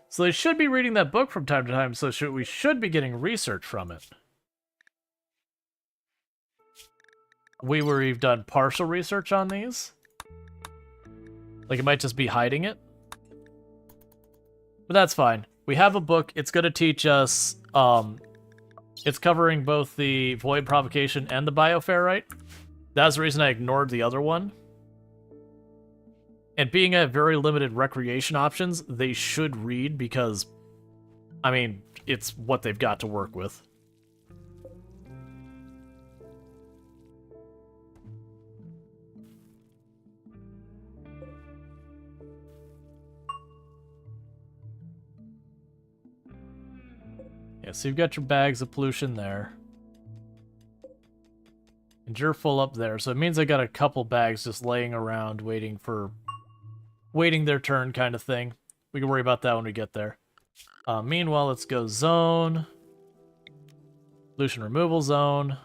So they should be reading that book from time to time, so we should be getting research from it. We've done partial research on these. Like, it might just be hiding it. But that's fine. We have a book. It's going to teach us, it's covering both the void provocation and the bioferrite. That's the reason I ignored the other one. And being at very limited recreation options, they should read because, I mean, it's what they've got to work with. Yeah, so you've got your bags of pollution there. And you're full up there, so it means I got a couple bags just laying around waiting their turn kind of thing. We can worry about that when we get there. Meanwhile, let's go zone. Pollution removal zone.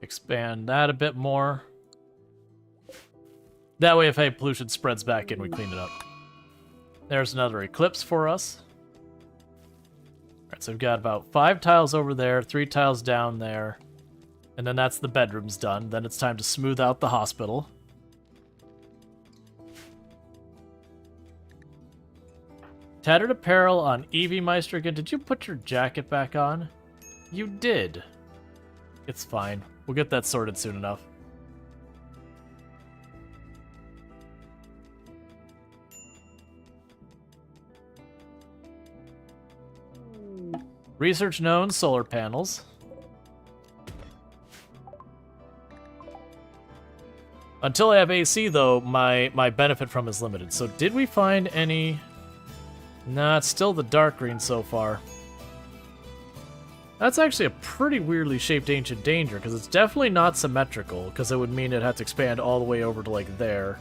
Expand that a bit more. That way, if any pollution spreads back in, we clean it up. There's another eclipse for us. Alright, so we've got about 5 tiles over there, 3 tiles down there. And then that's the bedrooms done. Then it's time to smooth out the hospital. Tattered apparel on Evie Meisterkin. Did you put your jacket back on? You did. It's fine. We'll get that sorted soon enough. Research known solar panels. Until I have AC, though, my benefit from is limited. So did we find any... Nah, it's still the dark green so far. That's actually a pretty weirdly shaped Ancient Danger, because it's definitely not symmetrical, because it would mean it'd have to expand all the way over to, like, there.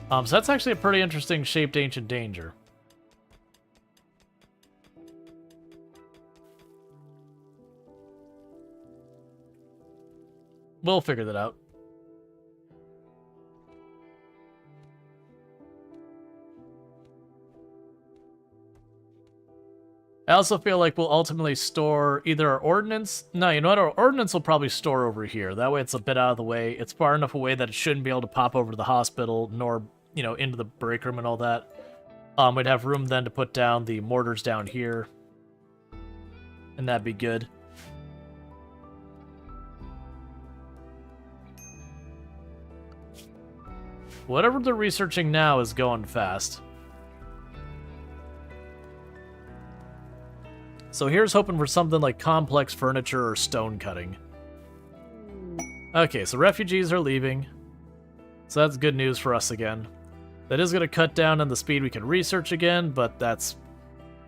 So that's actually a pretty interesting shaped Ancient Danger. We'll figure that out. I also feel like we'll ultimately store either our ordnance... No, you know what? Our ordnance will probably store over here. That way it's a bit out of the way. It's far enough away that it shouldn't be able to pop over to the hospital, nor, you know, into the break room and all that. We'd have room then to put down the mortars down here. And that'd be good. Whatever they're researching now is going fast. So here's hoping for something like complex furniture or stone cutting. Okay, so refugees are leaving. So that's good news for us again. That is going to cut down on the speed we can research again, but that's...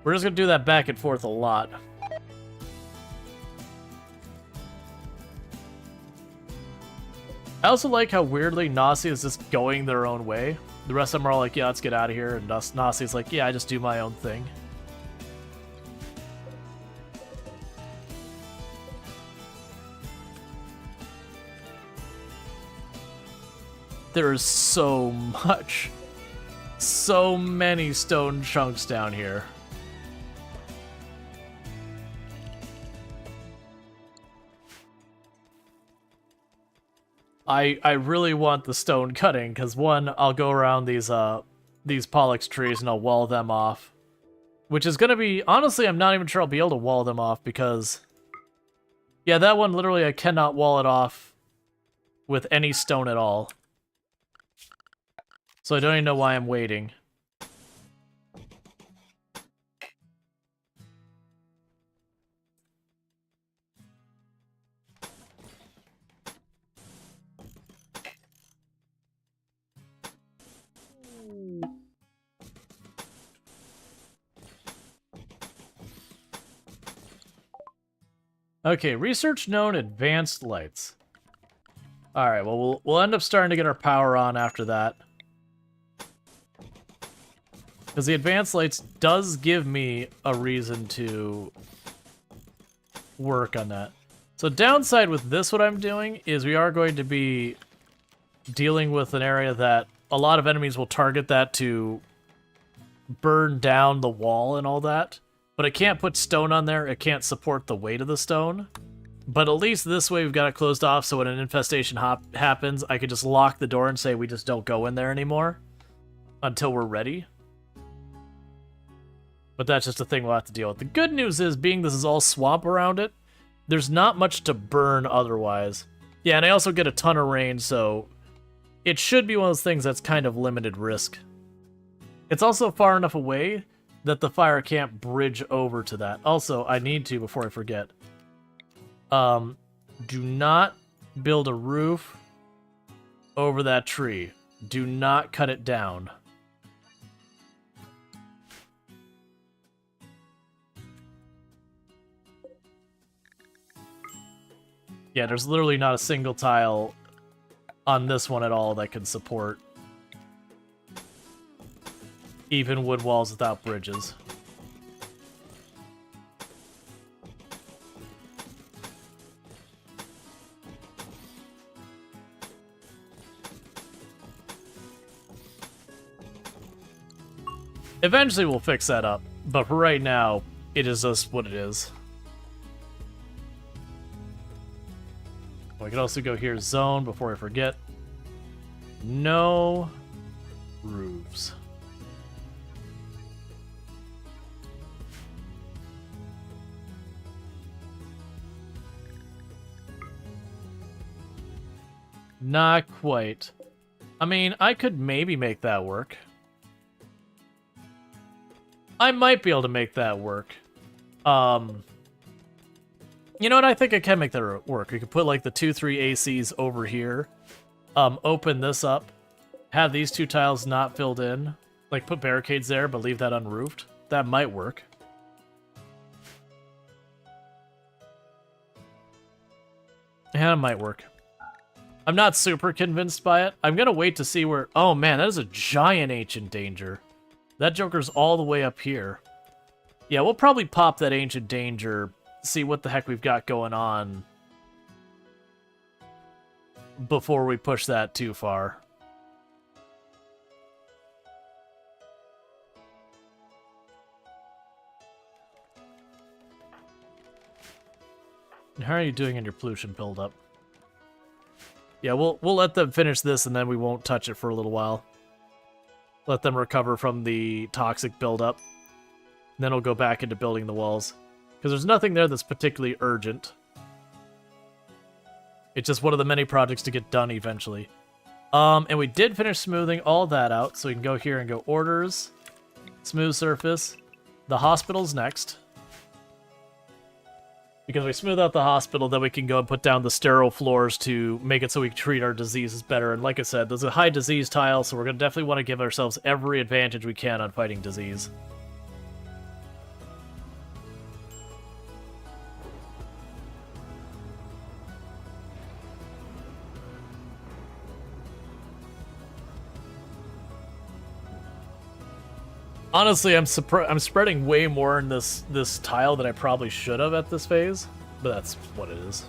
We're just going to do that back and forth a lot. I also like how weirdly Nasi is just going their own way. The rest of them are all like, yeah, let's get out of here. And Nasi's like, yeah, I just do my own thing. There is so much. So many stone chunks down here. I really want the stone cutting, because one, I'll go around these Pollux trees and I'll wall them off. Which is gonna be, honestly, I'm not even sure I'll be able to wall them off, because... Yeah, that one, literally, I cannot wall it off with any stone at all. So I don't even know why I'm waiting. Okay, research known advanced lights. Alright, well, we'll end up starting to get our power on after that. Because the advanced lights does give me a reason to work on that. So downside with this, what I'm doing, is we are going to be dealing with an area that a lot of enemies will target that to burn down the wall and all that. But it can't put stone on there, it can't support the weight of the stone. But at least this way we've got it closed off, so when an infestation happens, I could just lock the door and say we just don't go in there anymore until we're ready. But that's just a thing we'll have to deal with. The good news is, being this is all swamp around it, there's not much to burn otherwise. Yeah, and I also get a ton of rain, so it should be one of those things that's kind of limited risk. It's also far enough away that the fire can't bridge over to that. Also, I need to, before I forget, do not build a roof over that tree. Do not cut it down. Yeah, there's literally not a single tile on this one at all that can support even wood walls without bridges. Eventually we'll fix that up, but for right now, it is just what it is. We can also go here, zone, before I forget. No roofs. Not quite. I mean, I could maybe make that work. I might be able to make that work. You know what? I think I can make that work. We could put like the 2-3 ACs over here. Open this up. Have these two tiles not filled in. Like put barricades there, but leave that unroofed. That might work. Yeah, it might work. I'm not super convinced by it. I'm gonna wait to see where... Oh man, that is a giant ancient danger. That Joker's all the way up here. Yeah, we'll probably pop that ancient danger, see what the heck we've got going on before we push that too far. How are you doing in your pollution buildup? Yeah, we'll let them finish this and then we won't touch it for a little while. Let them recover from the toxic buildup. Then we'll go back into building the walls. Because there's nothing there that's particularly urgent. It's just one of the many projects to get done eventually. And we did finish smoothing all that out, so we can go here and go orders, smooth surface. The hospital's next. Because we smooth out the hospital, then we can go and put down the sterile floors to make it so we can treat our diseases better. And like I said, there's a high disease tile, so we're going to definitely want to give ourselves every advantage we can on fighting disease. Honestly, I'm spreading way more in this tile than I probably should have at this phase, but that's what it is.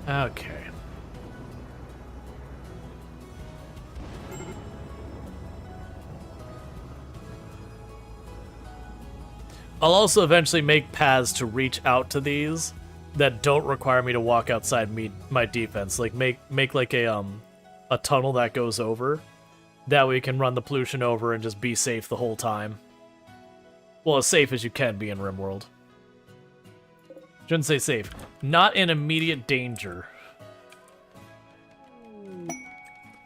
Okay. I'll also eventually make paths to reach out to these that don't require me to walk outside my defense. Like make like a tunnel that goes over. That way you can run the pollution over and just be safe the whole time. Well, as safe as you can be in RimWorld. Shouldn't say safe. Not in immediate danger.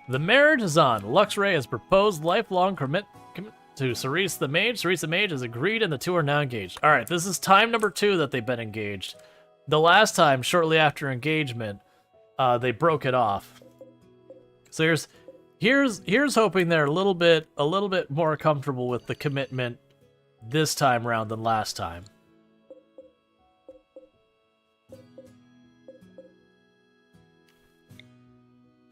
The marriage is on. Luxray has proposed lifelong commit to Cerise the Mage. Cerise the Mage has agreed and the two are now engaged. Alright, this is time number 2 that they've been engaged. The last time, shortly after engagement, they broke it off. So here's hoping they're a little bit more comfortable with the commitment this time around than last time.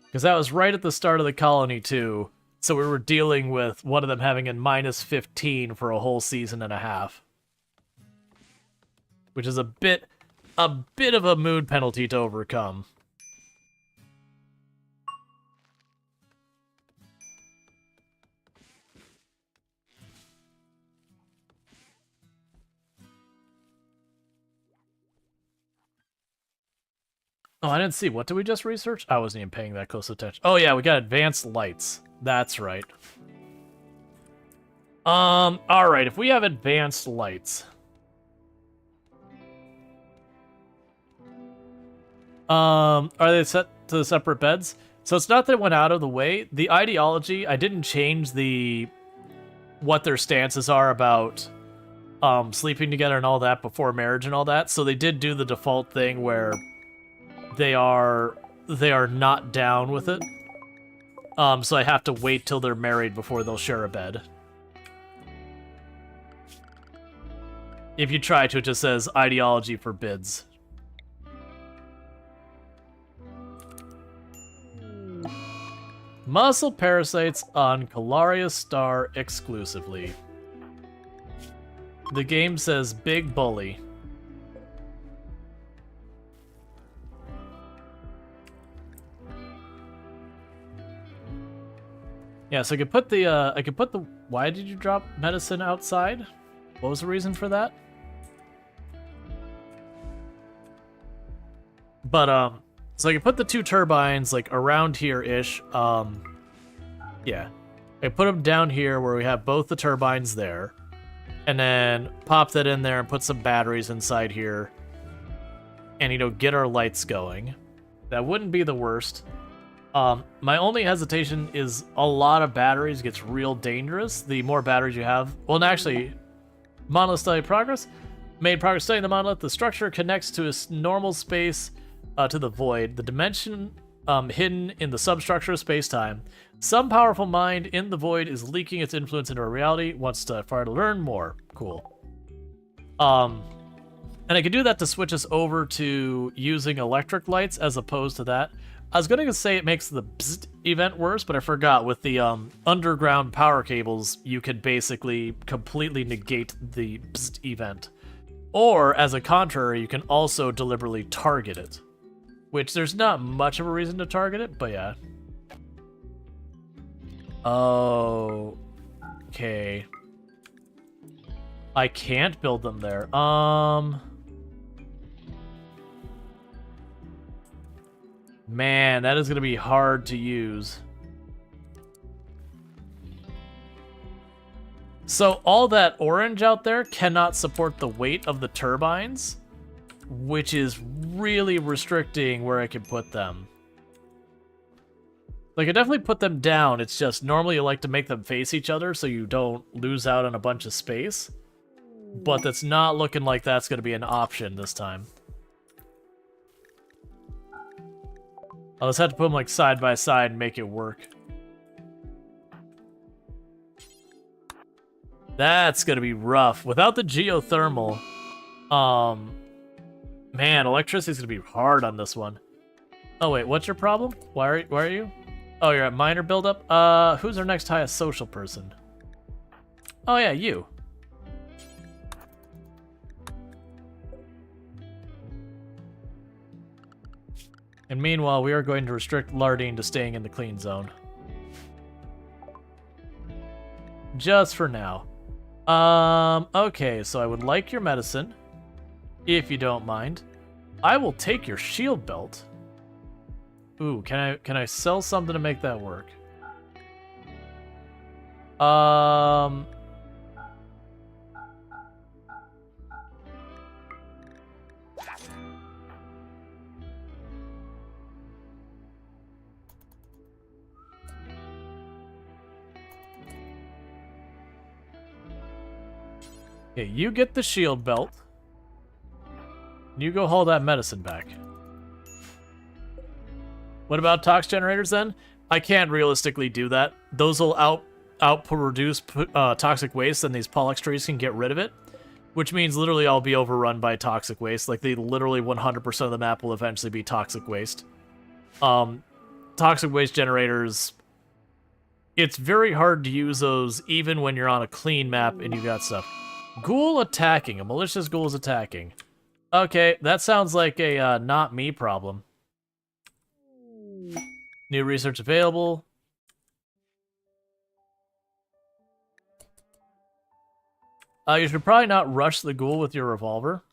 Because that was right at the start of the colony too, so we were dealing with one of them having a -15 for a whole season and a half, which is a bit of a mood penalty to overcome. Oh, I didn't see. What did we just research? I wasn't even paying that close attention. Oh yeah, we got advanced lights. That's right. Alright, if we have advanced lights. Are they set to the separate beds? So it's not that it went out of the way. The ideology, I didn't change what their stances are about sleeping together and all that before marriage and all that. So they did do the default thing where they are not down with it. So I have to wait till they're married before they'll share a bed. If you try to, it just says ideology forbids. Muscle parasites on Calaria Star exclusively. The game says Big Bully. Yeah, so I could put the, why did you drop medicine outside? What was the reason for that? But, so I can put the 2 turbines, like, around here-ish. Yeah. I put them down here where we have both the turbines there. And then pop that in there and put some batteries inside here. And, you know, get our lights going. That wouldn't be the worst. My only hesitation is a lot of batteries gets real dangerous. The more batteries you have... Well, actually, monolith study progress. Made progress studying the monolith. The structure connects to a normal space... to the void, the dimension hidden in the substructure of space-time. Some powerful mind in the void is leaking its influence into our reality. Wants to far to learn more. Cool. And I could do that to switch us over to using electric lights as opposed to that. I was gonna say it makes the bzzzt event worse, but I forgot. With the underground power cables, you could basically completely negate the bzzzt event. Or, as a contrary, you can also deliberately target it. Which, there's not much of a reason to target it, but yeah. Oh... Okay. I can't build them there. Man, that is gonna be hard to use. So, all that orange out there cannot support the weight of the turbines, which is really restricting where I can put them. Like, I definitely put them down. It's just normally you like to make them face each other so you don't lose out on a bunch of space. But that's not looking like that's going to be an option this time. I'll just have to put them, like, side by side and make it work. That's going to be rough. Without the geothermal, man, electricity's going to be hard on this one. Oh, wait, what's your problem? Why are you? Oh, you're at minor buildup? Who's our next highest social person? Oh, yeah, you. And meanwhile, we are going to restrict Lardine to staying in the clean zone. Just for now. Okay, so I would like your medicine, if you don't mind. I will take your shield belt. Ooh, can I sell something to make that work? Okay, you get the shield belt. You go haul that medicine back. What about tox generators then? I can't realistically do that. Those will reduce toxic waste, and these Pollux trees can get rid of it. Which means literally I'll be overrun by toxic waste. Like, they literally 100% of the map will eventually be toxic waste. Toxic waste generators, it's very hard to use those even when you're on a clean map and you got stuff. Ghoul attacking. A malicious ghoul is attacking. Okay, that sounds like a not me problem. New research available. You should probably not rush the ghoul with your revolver.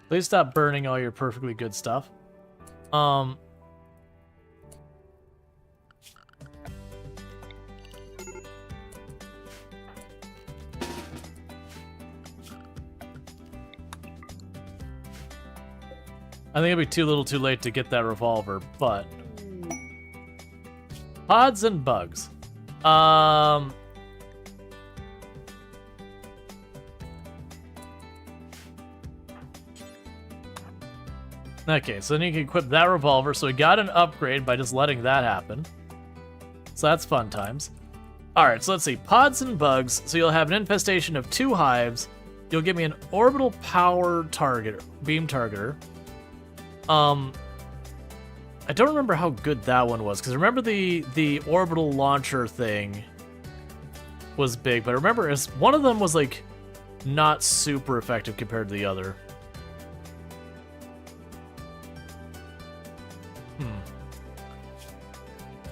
Please stop burning all your perfectly good stuff. I think it'll be too little too late to get that revolver, but... Pods and bugs. Okay, so then you can equip that revolver, so we got an upgrade by just letting that happen. So that's fun times. Alright, so let's see. Pods and bugs, so you'll have an infestation of 2 hives. You'll give me an orbital power targeter, beam targeter. I don't remember how good that one was, because remember the orbital launcher thing was big, but I remember one of them was, like, not super effective compared to the other.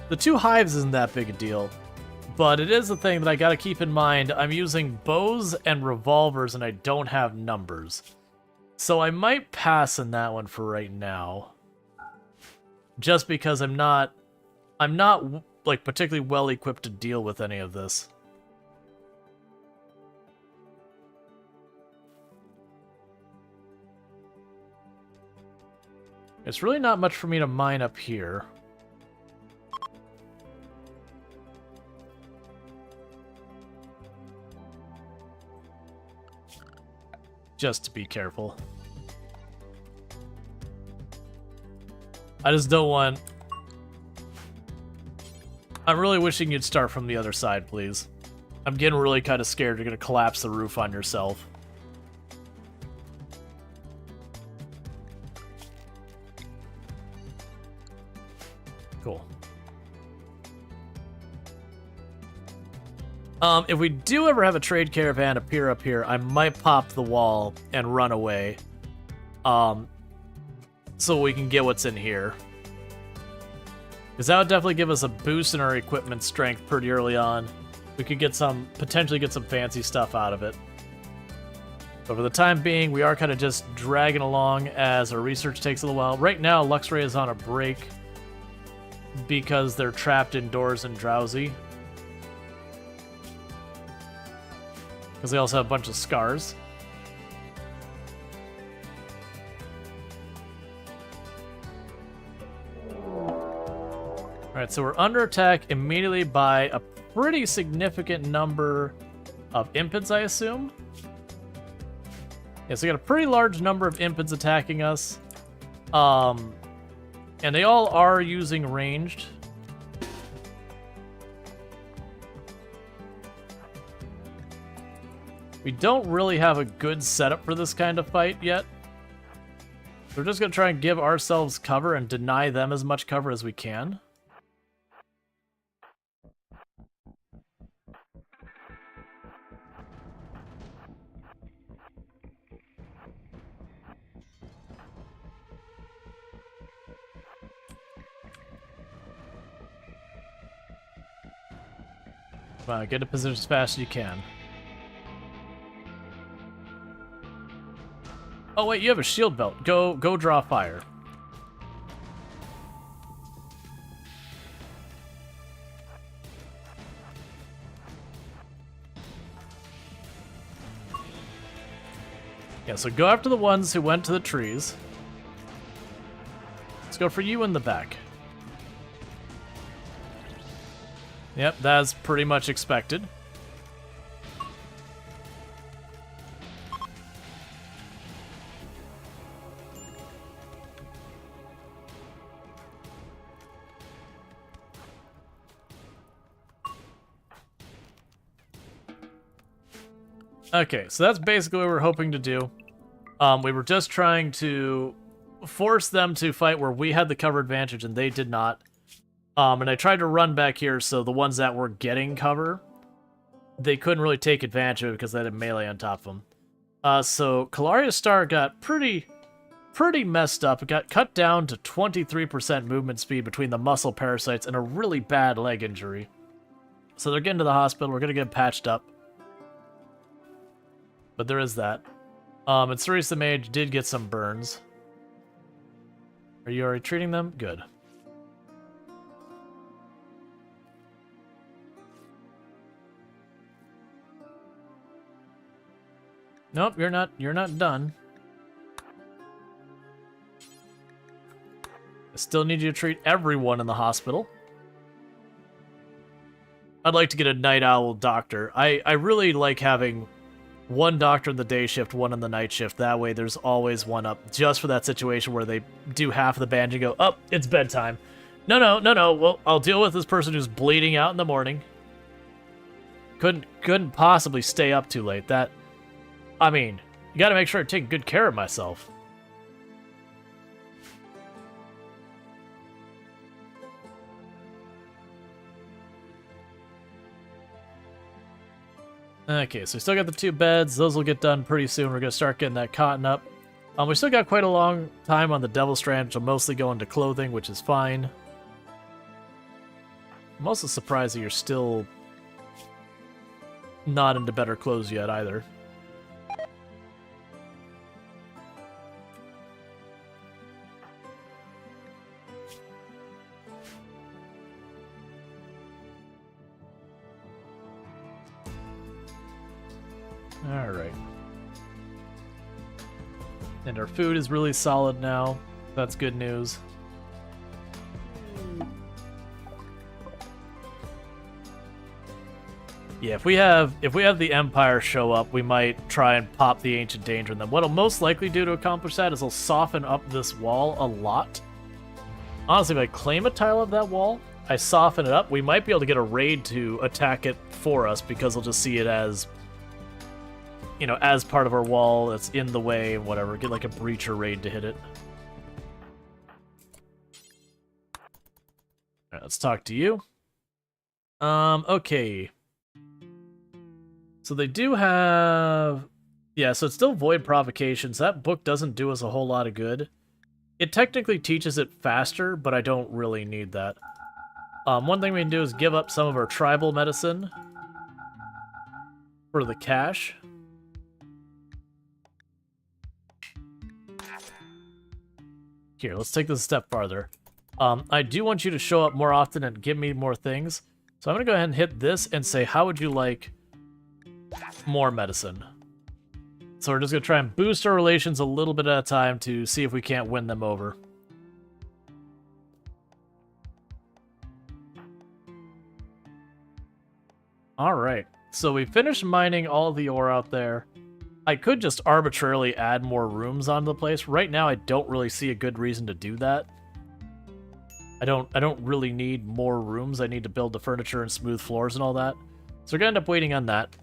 The 2 hives isn't that big a deal, but it is a thing that I gotta keep in mind. I'm using bows and revolvers, and I don't have numbers. So I might pass on that one for right now. Just because I'm not like, particularly well equipped to deal with any of this. It's really not much for me to mine up here. Just to be careful. I just don't want... I'm really wishing you'd start from the other side, please. I'm getting really kind of scared you're going to collapse the roof on yourself. Cool. If we do ever have a trade caravan appear up here, I might pop the wall and run away. So we can get what's in here. Because that would definitely give us a boost in our equipment strength pretty early on. We could get potentially get some fancy stuff out of it. But for the time being, we are kind of just dragging along as our research takes a little while. Right now, Luxray is on a break because they're trapped indoors and drowsy. Because they also have a bunch of scars. Alright, so we're under attack immediately by a pretty significant number of impids, I assume. Yeah, so we got a pretty large number of impids attacking us. And they all are using ranged. We don't really have a good setup for this kind of fight yet. We're just going to try and give ourselves cover and deny them as much cover as we can. Come on, get in position as fast as you can. Oh wait, you have a shield belt. Go draw fire. Yeah, so go after the ones who went to the trees. Let's go for you in the back. Yep, that's pretty much expected. Okay, so that's basically what we were hoping to do. We were just trying to force them to fight where we had the cover advantage and they did not. And I tried to run back here so the ones that were getting cover, they couldn't really take advantage of it because they had a melee on top of them. So Kalaria's Star got pretty messed up. It got cut down to 23% movement speed between the muscle parasites and a really bad leg injury. So they're getting to the hospital. We're going to get patched up. But there is that. And Cerise the Mage did get some burns. Are you already treating them? Good. Nope, you're not done. I still need you to treat everyone in the hospital. I'd like to get a night owl doctor. I really like having one doctor in the day shift, one in the night shift. That way there's always one up, just for that situation where they do half of the band and go, oh, it's bedtime. No. Well, I'll deal with this person who's bleeding out in the morning. Couldn't possibly stay up too late. That, I mean, you gotta make sure I take good care of myself. Okay, so we still got the 2 beds. Those will get done pretty soon. We're going to start getting that cotton up. We still got quite a long time on the Devil Strand, which will mostly go into clothing, which is fine. I'm also surprised that you're still not into better clothes yet, either. Alright. And our food is really solid now. That's good news. Yeah, if we have the Empire show up, we might try and pop the Ancient Danger in them. What'll most likely do to accomplish that is it'll soften up this wall a lot. Honestly, if I claim a tile of that wall, I soften it up, we might be able to get a raid to attack it for us because they'll just see it as, you know, as part of our wall, it's in the way, whatever. Get like a breacher raid to hit it. Alright, let's talk to you. Okay. So they do have... Yeah, so it's still Void Provocations. That book doesn't do us a whole lot of good. It technically teaches it faster, but I don't really need that. One thing we can do is give up some of our tribal medicine for the cash. Here, let's take this a step farther. I do want you to show up more often and give me more things. So I'm going to go ahead and hit this and say, how would you like more medicine? So we're just going to try and boost our relations a little bit at a time to see if we can't win them over. All right, so we finished mining all the ore out there. I could just arbitrarily add more rooms onto the place. Right now, I don't really see a good reason to do that. I don't really need more rooms. I need to build the furniture and smooth floors and all that. So we're gonna end up waiting on that.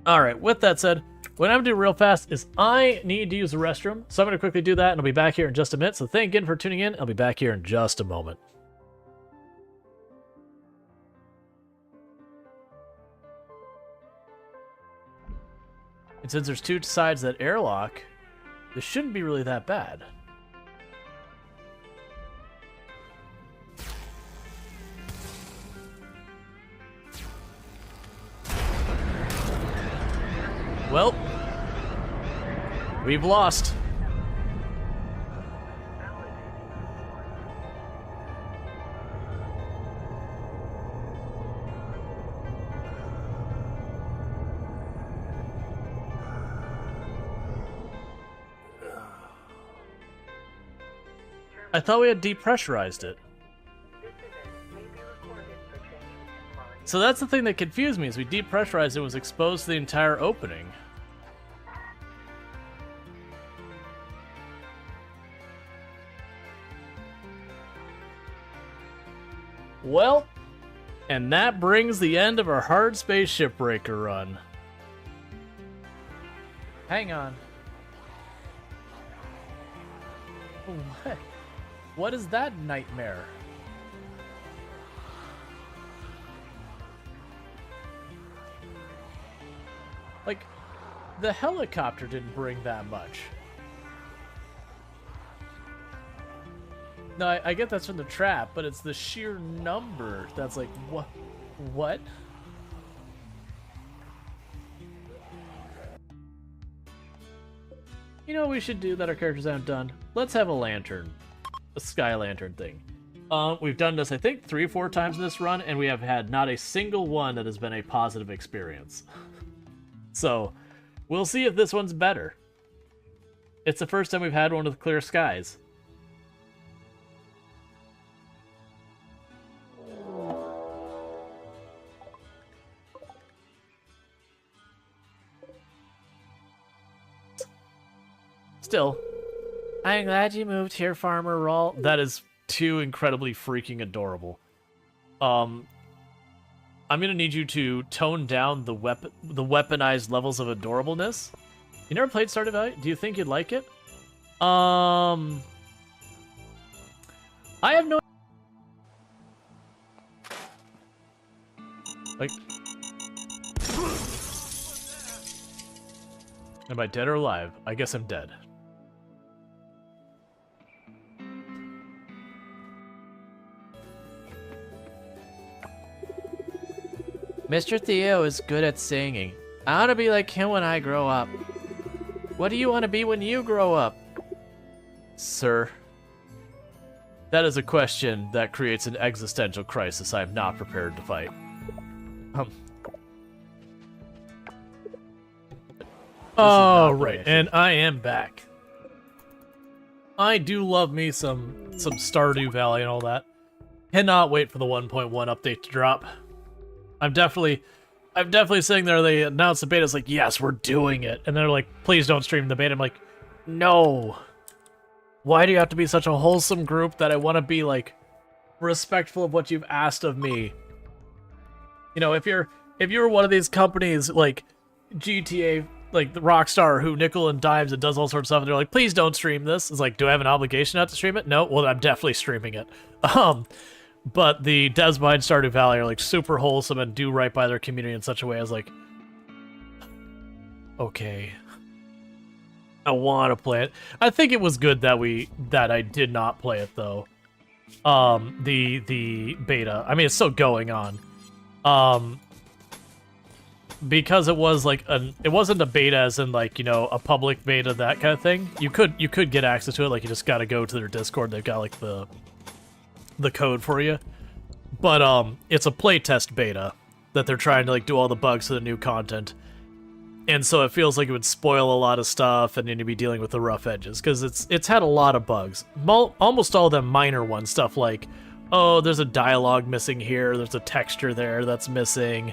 All right, with that said, what I'm gonna do real fast is I need to use the restroom. So I'm gonna quickly do that and I'll be back here in just a minute. So thank you again for tuning in. I'll be back here in just a moment. And since there's two sides of that airlock, this shouldn't be really that bad. Well, we've lost. I thought we had depressurized it. So that's the thing that confused me, is we depressurized it, was exposed to the entire opening. Well, and that brings the end of our hard space shipbreaker run. Hang on. What? What is that nightmare? Like, the helicopter didn't bring that much. No, I get that's from the trap, but it's the sheer number that's like, what? What? You know what we should do that our characters haven't done? Let's have a lantern. A sky lantern thing. We've done this, I think, 3 or 4 times in this run, and we have had not a single one that has been a positive experience. So, we'll see if this one's better. It's the first time we've had one with clear skies. Still, I'm glad you moved here, Farmer Rual. That is too incredibly freaking adorable. I'm gonna need you to tone down the weaponized levels of adorableness. You never played Stardew Valley? Do you think you'd like it? I have no. Like, am I dead or alive? I guess I'm dead. Mr. Theo is good at singing. I want to be like him when I grow up. What do you want to be when you grow up? Sir, that is a question that creates an existential crisis I am not prepared to fight. Oh, right, and I am back. I do love me some Stardew Valley and all that. Cannot wait for the 1.1 update to drop. I'm definitely sitting there, they announced the beta, it's like, yes, we're doing it. And they're like, please don't stream the beta. I'm like, no. Why do you have to be such a wholesome group that I want to be, like, respectful of what you've asked of me? You know, if you're one of these companies, like GTA, like the Rockstar, who nickel and dimes and does all sorts of stuff, and they're like, please don't stream this. It's like, do I have an obligation not to stream it? No? Well, I'm definitely streaming it. But the devs behind Stardew Valley are like super wholesome and do right by their community in such a way as like, okay, I want to play it. I think it was good that I did not play it though. The beta. I mean, it's still going on. because it was like it wasn't a beta as in like, you know, a public beta, that kind of thing. You could get access to it, like you just gotta go to their Discord. They've got like the code for you. But it's a playtest beta that they're trying to like do all the bugs to the new content. And so it feels like it would spoil a lot of stuff, and then you'd be dealing with the rough edges, because it's had a lot of bugs. Almost all of them minor ones, stuff like, oh, there's a dialogue missing here, there's a texture there that's missing.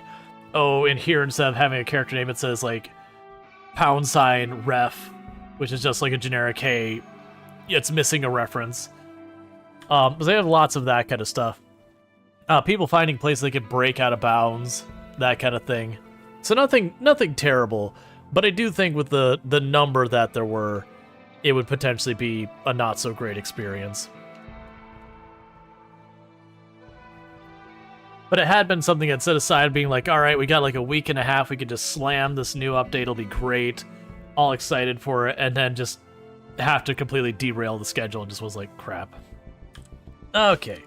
Oh, in here, instead of having a character name, it says like #ref, which is just like a generic, hey, it's missing a reference. But they have lots of that kind of stuff. People finding places they could break out of bounds, that kind of thing. So nothing terrible, but I do think with the number that there were, it would potentially be a not so great experience. But it had been something that set aside, being like, all right, we got like a week and a half, we could just slam this new update, it'll be great, all excited for it, and then just have to completely derail the schedule, and just was like, crap. Okay,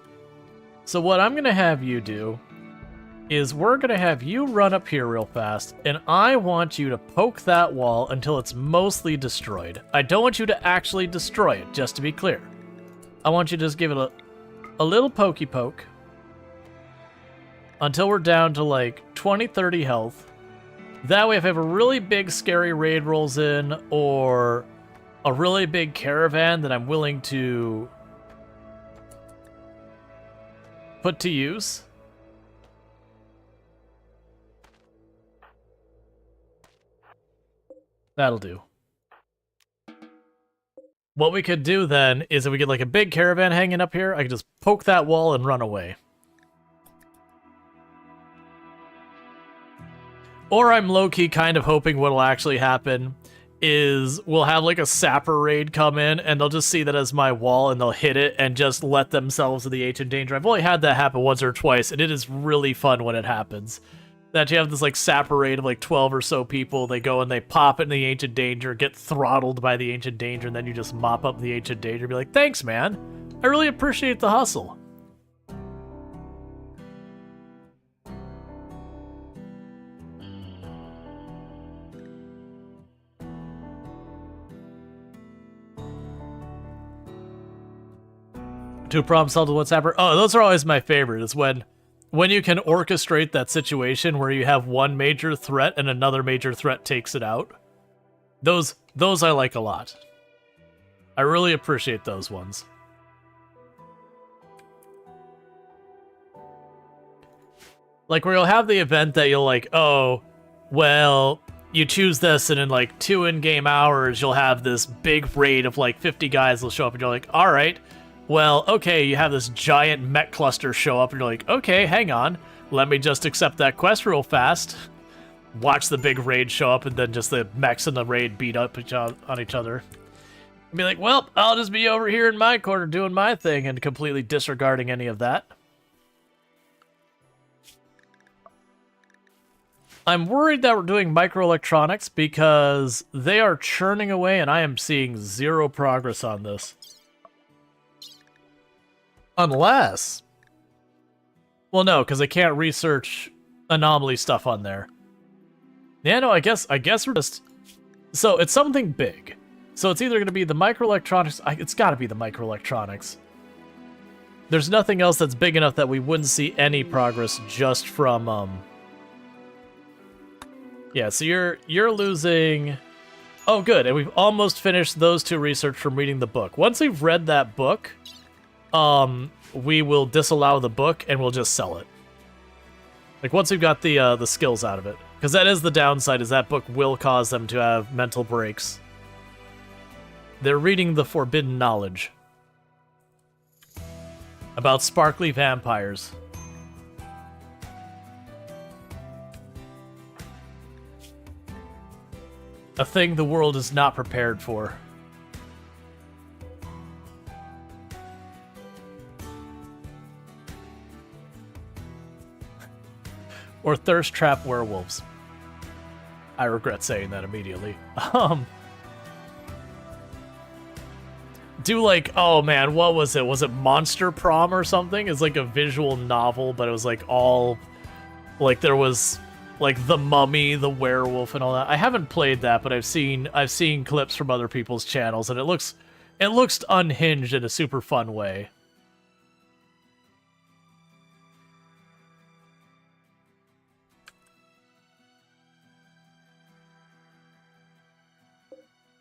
so what I'm gonna have you do is we're gonna have you run up here real fast, and I want you to poke that wall until it's mostly destroyed. I don't want you to actually destroy it, just to be clear. I want you to just give it a little pokey poke until we're down to like 20-30 health. That way, if I have a really big scary raid rolls in, or a really big caravan that I'm willing to put to use, that'll do. What we could do then is if we get like a big caravan hanging up here, I could just poke that wall and run away. Or I'm low-key kind of hoping what'll actually happen is we'll have like a sapper raid come in, and they'll just see that as my wall, and they'll hit it and just let themselves to the ancient danger. I've only had that happen once or twice, and it is really fun when it happens. That you have this like sapper raid of like 12 or so people, they go and they pop in the ancient danger, get throttled by the ancient danger, and then you just mop up the ancient danger and be like, thanks, man. I really appreciate the hustle. Two problem solved with WhatsApp. Oh, those are always my favorite. Is when you can orchestrate that situation where you have one major threat and another major threat takes it out. Those I like a lot. I really appreciate those ones. Like where you'll have the event that you'll like, oh, well, you choose this, and in like 2 in-game hours, you'll have this big raid of like 50 guys will show up, and you're like, all right. Well, okay, you have this giant mech cluster show up, and you're like, okay, hang on. Let me just accept that quest real fast. Watch the big raid show up, and then just the mechs in the raid beat up on each other. And be like, well, I'll just be over here in my corner doing my thing, and completely disregarding any of that. I'm worried that we're doing microelectronics because they are churning away, and I am seeing zero progress on this. Unless... Well, no, because I can't research anomaly stuff on there. Yeah, no, I guess we're just... So, it's something big. So it's either going to be the microelectronics... It's got to be the microelectronics. There's nothing else that's big enough that we wouldn't see any progress just from... Yeah, so you're losing... Oh, good, and we've almost finished those 2 research from reading the book. Once we've read that book... we will disallow the book and we'll just sell it. Like once we've got the skills out of it, because that is the downside, is that book will cause them to have mental breaks. They're reading the forbidden knowledge about sparkly vampires. A thing the world is not prepared for. Or thirst trap werewolves. I regret saying that immediately. Do like, oh man, what was it? Was it Monster Prom or something? It's like a visual novel, but it was like all, like there was like The Mummy, the werewolf, and all that. I haven't played that, but I've seen clips from other people's channels, and it looks unhinged in a super fun way.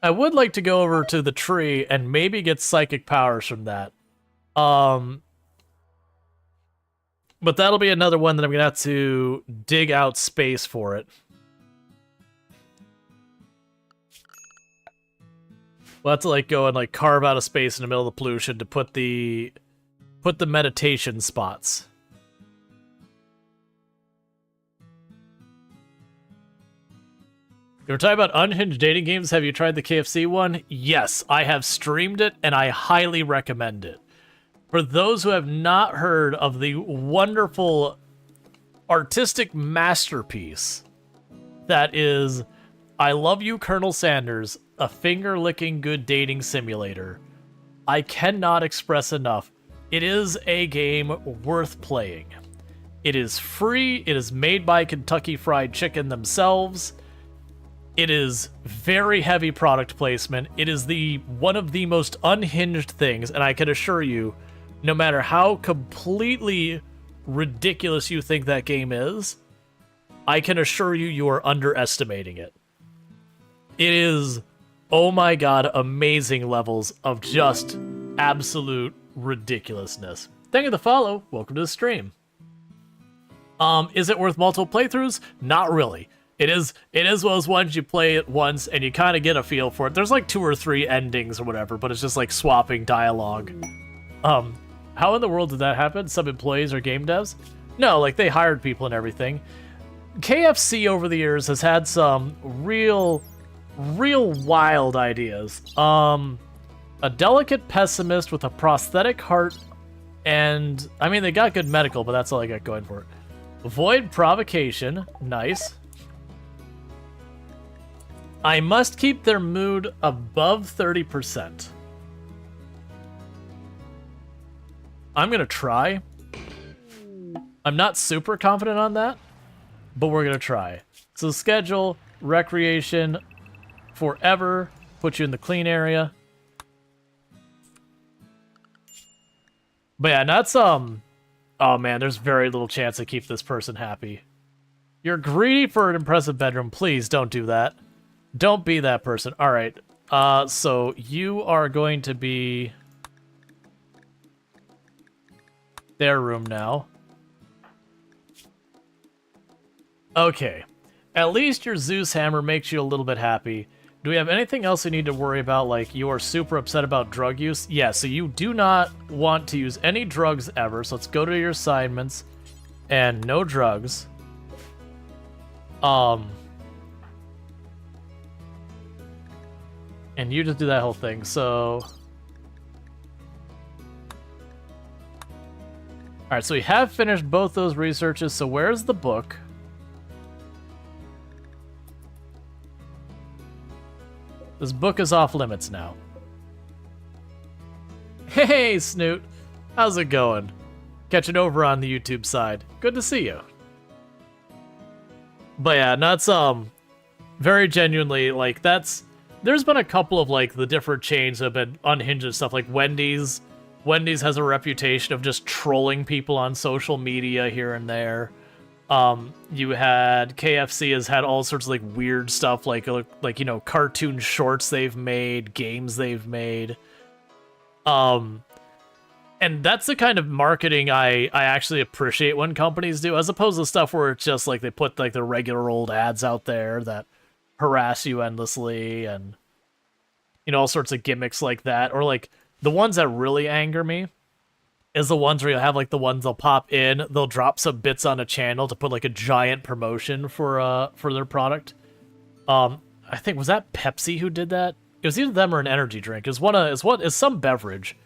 I would like to go over to the tree and maybe get psychic powers from that. But that'll be another one that I'm gonna have to dig out space for it. We'll have to like go and like carve out a space in the middle of the pollution to put the meditation spots. You were talking about unhinged dating games. Have you tried the KFC one? Yes, I have streamed it, and I highly recommend it. For those who have not heard of the wonderful artistic masterpiece that is I Love You, Colonel Sanders, a finger-licking good dating simulator, I cannot express enough. It is a game worth playing. It is free. It is made by Kentucky Fried Chicken themselves. It is very heavy product placement. It is one of the most unhinged things, and I can assure you, no matter how completely ridiculous you think that game is, I can assure you you are underestimating it. It is, oh my god, amazing levels of just absolute ridiculousness. Thank you for the follow. Welcome to the stream. Is it worth multiple playthroughs? Not really. It is one of those ones you play it once and you kind of get a feel for it. There's like 2 or 3 endings or whatever, but it's just like swapping dialogue. How in the world did that happen? Some employees or game devs? No, like they hired people and everything. KFC over the years has had some real wild ideas. A delicate pessimist with a prosthetic heart, and I mean they got good medical, but that's all I got going for it. Avoid provocation, nice. I must keep their mood above 30%. I'm gonna try. I'm not super confident on that, but we're gonna try. So schedule, recreation, forever, put you in the clean area. But yeah, that's, oh man, there's very little chance to keep this person happy. You're greedy for an impressive bedroom. Please don't do that. Don't be that person. All right. So you are going to be their room now. Okay. At least your Zeus hammer makes you a little bit happy. Do we have anything else we need to worry about? Like, you are super upset about drug use? Yeah, so you do not want to use any drugs ever. So let's go to your assignments. And no drugs. And you just do that whole thing, so... Alright, so we have finished both those researches, so where's the book? This book is off limits now. Hey, Snoot! How's it going? Catching over on the YouTube side. Good to see you. But yeah, that's, very genuinely, like, that's... There's been a couple of, like, the different chains that have been unhinged and stuff, like Wendy's. Wendy's has a reputation of just trolling people on social media here and there. You had... KFC has had all sorts of, like, weird stuff, like, you know, cartoon shorts they've made, games they've made. And that's the kind of marketing I actually appreciate when companies do, as opposed to stuff where it's just, like, they put, like, the regular old ads out there that harass you endlessly and, you know, all sorts of gimmicks like that. Or, like, the ones that really anger me is the ones where you'll have, like, the ones they'll pop in, they'll drop some bits on a channel to put, like, a giant promotion for their product. I think, was that Pepsi who did that? It was either them or an energy drink. It was some beverage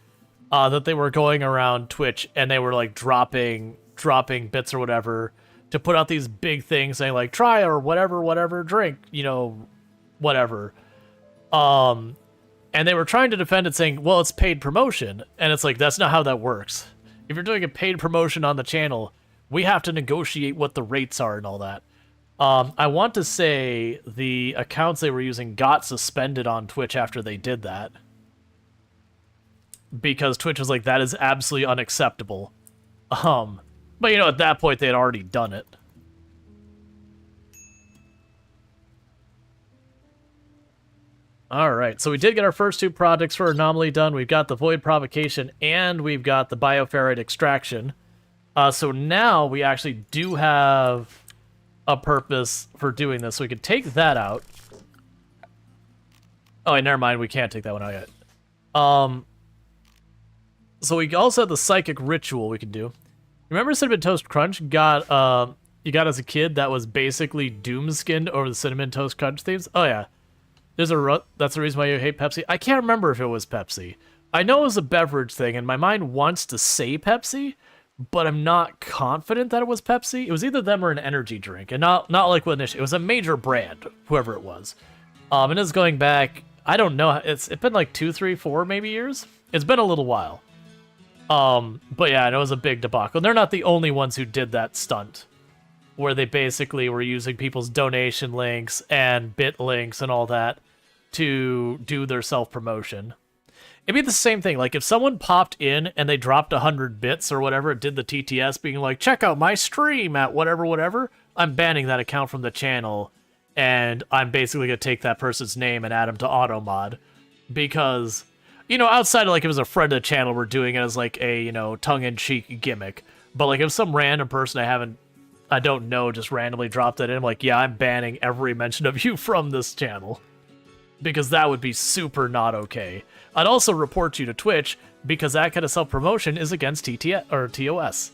that they were going around Twitch and they were, like, dropping bits or whatever to put out these big things saying, like, try or whatever drink, you know, whatever. And they were trying to defend it saying, well, it's paid promotion. And it's like, that's not how that works. If you're doing a paid promotion on the channel, we have to negotiate what the rates are and all that. I want to say the accounts they were using got suspended on Twitch after they did that. Because Twitch was like, that is absolutely unacceptable. But you know, at that point they had already done it. Alright, so we did get our first 2 projects for Anomaly done. We've got the Void Provocation, and we've got the Bioferrite Extraction. So now we actually do have a purpose for doing this. So we could take that out. Oh, wait, never mind, we can't take that one out yet. So we also have the Psychic Ritual we can do. Remember Cinnamon Toast Crunch you got as a kid that was basically doom-skinned over the Cinnamon Toast Crunch themes? Oh, yeah. That's the reason why you hate Pepsi. I can't remember if it was Pepsi. I know it was a beverage thing, and my mind wants to say Pepsi, but I'm not confident that it was Pepsi. It was either them or an energy drink, and not like what initially. It was a major brand, whoever it was. And it's going back, I don't know, it's been like 2, 3, 4 maybe years? It's been a little while. But yeah, it was a big debacle. And they're not the only ones who did that stunt, where they basically were using people's donation links and bit links and all that to do their self-promotion. It'd be the same thing, like if someone popped in and they dropped 100 bits or whatever, it did the TTS being like, check out my stream at whatever, I'm banning that account from the channel, and I'm basically going to take that person's name and add them to automod. Because, you know, outside of like if it was a friend of the channel, we're doing it as like a, you know, tongue-in-cheek gimmick. But like if some random person I don't know, just randomly dropped it in, I'm like, yeah, I'm banning every mention of you from this channel. Because that would be super not okay. I'd also report you to Twitch, because that kind of self-promotion is against TOS.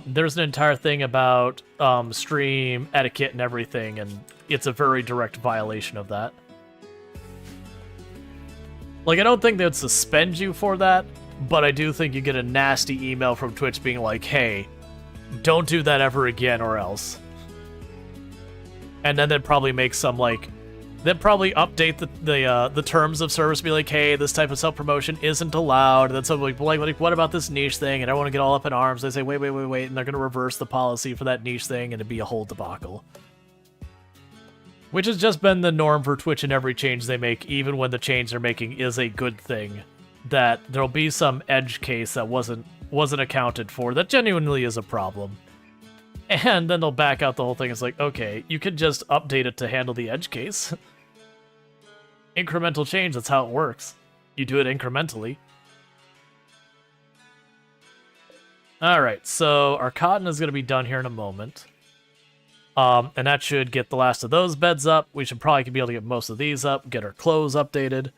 There's an entire thing about stream etiquette and everything, and it's a very direct violation of that. Like, I don't think they would suspend you for that, but I do think you get a nasty email from Twitch being like, hey, don't do that ever again or else. And then they'd probably make some, like, they'd probably update the terms of service, be like, hey, this type of self-promotion isn't allowed. And then something like, what about this niche thing? And everyone would get all up in arms. They say, wait, and they're going to reverse the policy for that niche thing, and it'd be a whole debacle. Which has just been the norm for Twitch in every change they make, even when the change they're making is a good thing. That there'll be some edge case that wasn't accounted for, that genuinely is a problem. And then they'll back out the whole thing. It's like, okay, you could just update it to handle the edge case. Incremental change, that's how it works. You do it incrementally. Alright, so our cotton is going to be done here in a moment. And that should get the last of those beds up. We should probably be able to get most of these up, get our clothes updated.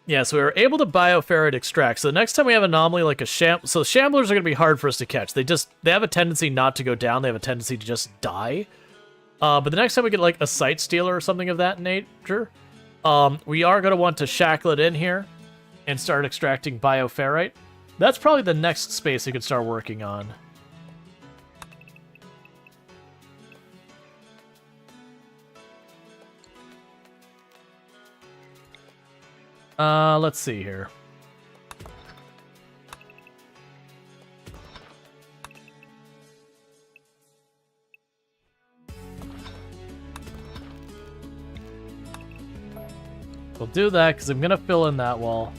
Yeah, so we were able to bioferrite extract. So the next time we have an anomaly like a so shamblers are going to be hard for us to catch. They have a tendency not to go down. They have a tendency to just die. But the next time we get like a site stealer or something of that nature, we are going to want to shackle it in here and start extracting bioferrite. That's probably the next space we could start working on. Let's see here. We'll do that because I'm going to fill in that wall.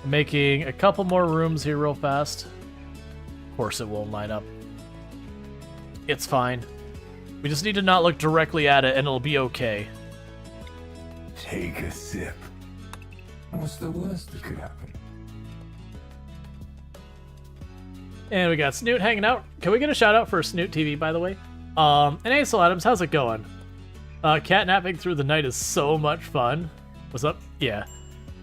I'm making a couple more rooms here real fast. Of course it won't line up. It's fine. We just need to not look directly at it and it'll be okay. Take a sip. What's the worst that could happen? And we got Snoot hanging out. Can we get a shout out for Snoot TV, by the way? And Aisel Adams, how's it going? Catnapping through the night is so much fun. What's up? Yeah.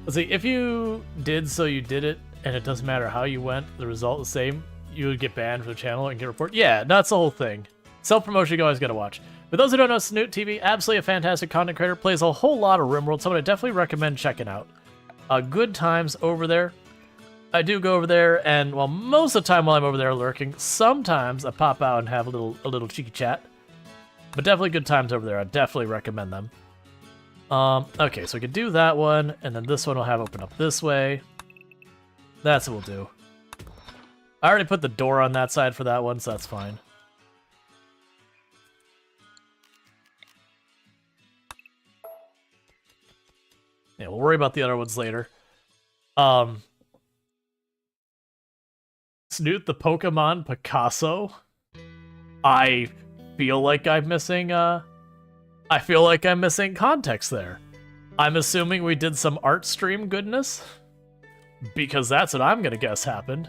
Let's see, if you did so you did it, and it doesn't matter how you went, the result is the same, you would get banned from the channel and get reported. Yeah, that's the whole thing. Self-promotion you always gotta watch. For those who don't know, Snoot TV, absolutely a fantastic content creator, plays a whole lot of RimWorld, someone I definitely recommend checking out. Good times over there. I do go over there, and well, most of the time while I'm over there lurking, sometimes I pop out and have a little cheeky chat. But definitely good times over there. I definitely recommend them. Okay, so we can do that one, and then this one will have open up this way. That's what we'll do. I already put the door on that side for that one, so that's fine. Yeah, we'll worry about the other ones later. Snoot the Pokemon Picasso. I feel like I'm missing context there. I'm assuming we did some art stream goodness, because that's what I'm gonna guess happened.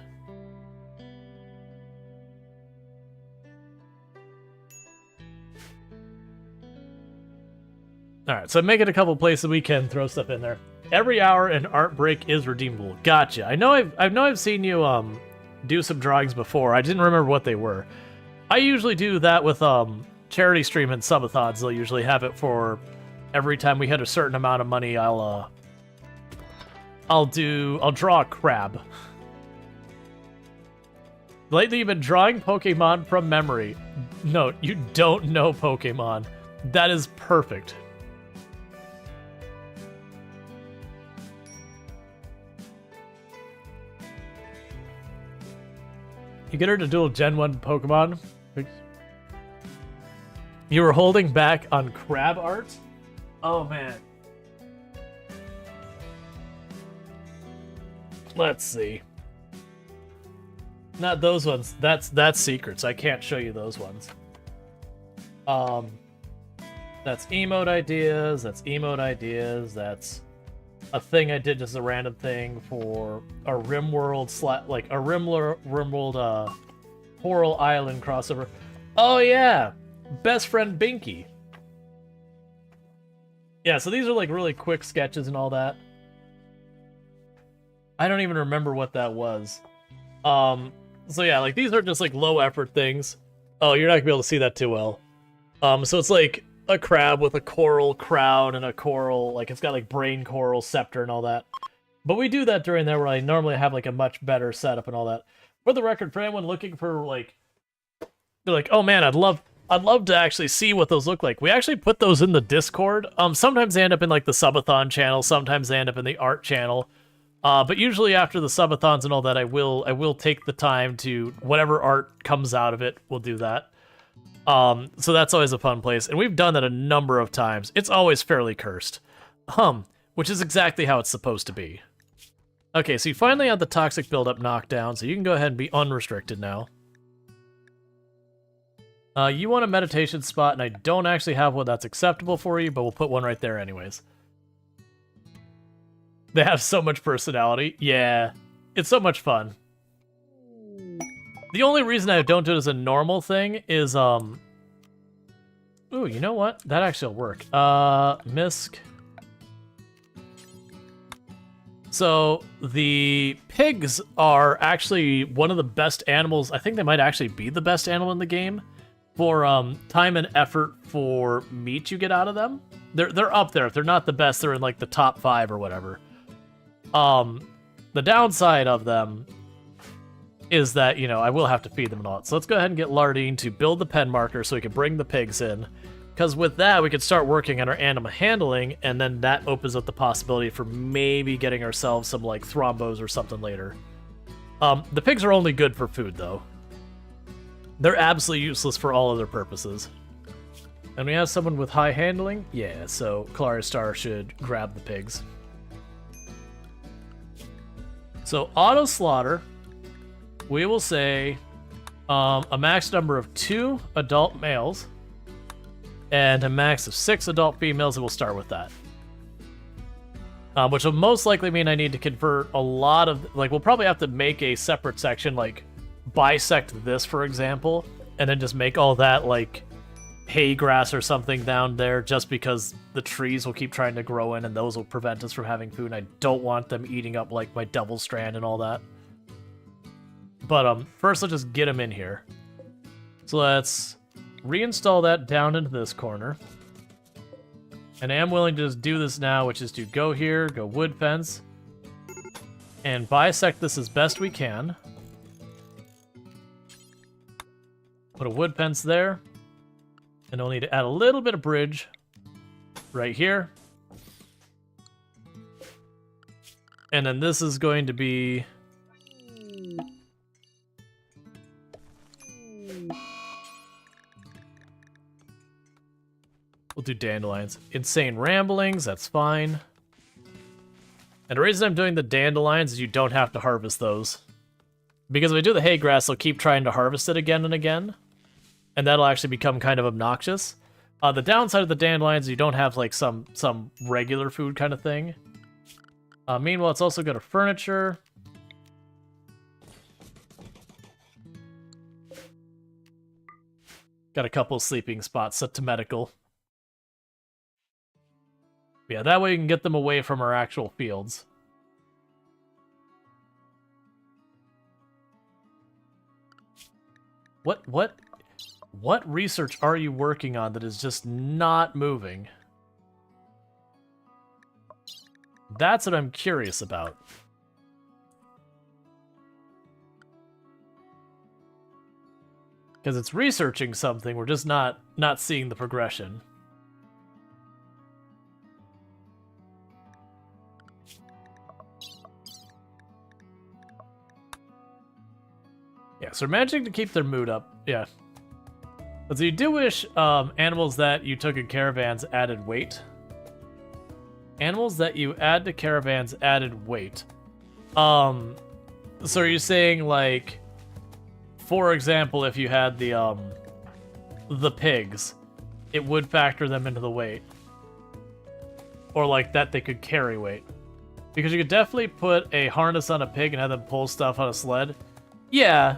Alright, so make it a couple places we can throw stuff in there. Every hour an art break is redeemable. Gotcha. I know I've seen you do some drawings before. I didn't remember what they were. I usually do that with charity stream and subathons. They'll usually have it for every time we hit a certain amount of money. I'll draw a crab. Lately you've been drawing Pokemon from memory. No, you don't know Pokemon. That is perfect. You get her to duel Gen 1 Pokemon. You were holding back on crab art? Oh, man. Let's see. Not those ones. That's secrets. I can't show you those ones. That's emote ideas. That's emote ideas. That's a thing I did, just a random thing for a RimWorld RimWorld Coral Island crossover. Oh yeah, best friend Binky. Yeah, so these are like really quick sketches and all that. I don't even remember what that was. So yeah, like these are just like low effort things. Oh, you're not gonna be able to see that too well. So it's like a crab with a coral crown and a coral, like it's got like brain coral scepter and all that. But we do that during there where I normally have like a much better setup and all that. For the record, for anyone looking for like, they're like, oh man, I'd love to actually see what those look like. We actually put those in the Discord. Sometimes they end up in like the subathon channel, sometimes they end up in the art channel. But usually after the subathons and all that, I will take the time to, whatever art comes out of it, we'll do that. So that's always a fun place, and we've done that a number of times. It's always fairly cursed. Which is exactly how it's supposed to be. Okay, so you finally had the toxic buildup knocked down, so you can go ahead and be unrestricted now. You want a meditation spot, and I don't actually have one that's acceptable for you, but we'll put one right there anyways. They have so much personality. Yeah, it's so much fun. The only reason I don't do it as a normal thing is, ooh, you know what? That actually will work. Misk. So, the pigs are actually one of the best animals. I think they might actually be the best animal in the game for, time and effort for meat you get out of them. They're up there. If they're not the best, they're in, like, the top 5 or whatever. The downside of them is that, you know, I will have to feed them and all that. So let's go ahead and get Lardine to build the pen marker so we can bring the pigs in. Because with that, we can start working on our animal handling, and then that opens up the possibility for maybe getting ourselves some, like, thrombos or something later. The pigs are only good for food, though. They're absolutely useless for all other purposes. And we have someone with high handling? Yeah, so Claristar should grab the pigs. So, auto slaughter. We will say a max number of 2 adult males and a max of 6 adult females, and we'll start with that. Which will most likely mean I need to convert a lot of, like, we'll probably have to make a separate section, like, bisect this, for example, and then just make all that, like, hay grass or something down there, just because the trees will keep trying to grow in, and those will prevent us from having food, and I don't want them eating up, like, my double strand and all that. But first let's just get them in here. So let's reinstall that down into this corner. And I am willing to just do this now, which is to go here, go wood fence, and bisect this as best we can. Put a wood fence there. And we'll need to add a little bit of bridge right here. And then this is going to be We'll do dandelions. Insane ramblings, that's fine. And the reason I'm doing the dandelions is you don't have to harvest those. Because if I do the hay grass, they'll keep trying to harvest it again and again. And that'll actually become kind of obnoxious. The downside of the dandelions is you don't have like some regular food kind of thing. Meanwhile, it's also good at furniture. Got a couple sleeping spots set to medical. Yeah, that way you can get them away from our actual fields. What research are you working on that is just not moving? That's what I'm curious about. Because it's researching something, we're just not seeing the progression. Yeah, so we're managing to keep their mood up. Yeah. But so you do wish animals that you took in caravans added weight. Animals that you add to caravans added weight. So are you saying, like, for example, if you had the pigs, it would factor them into the weight? Or like that they could carry weight? Because you could definitely put a harness on a pig and have them pull stuff on a sled. Yeah.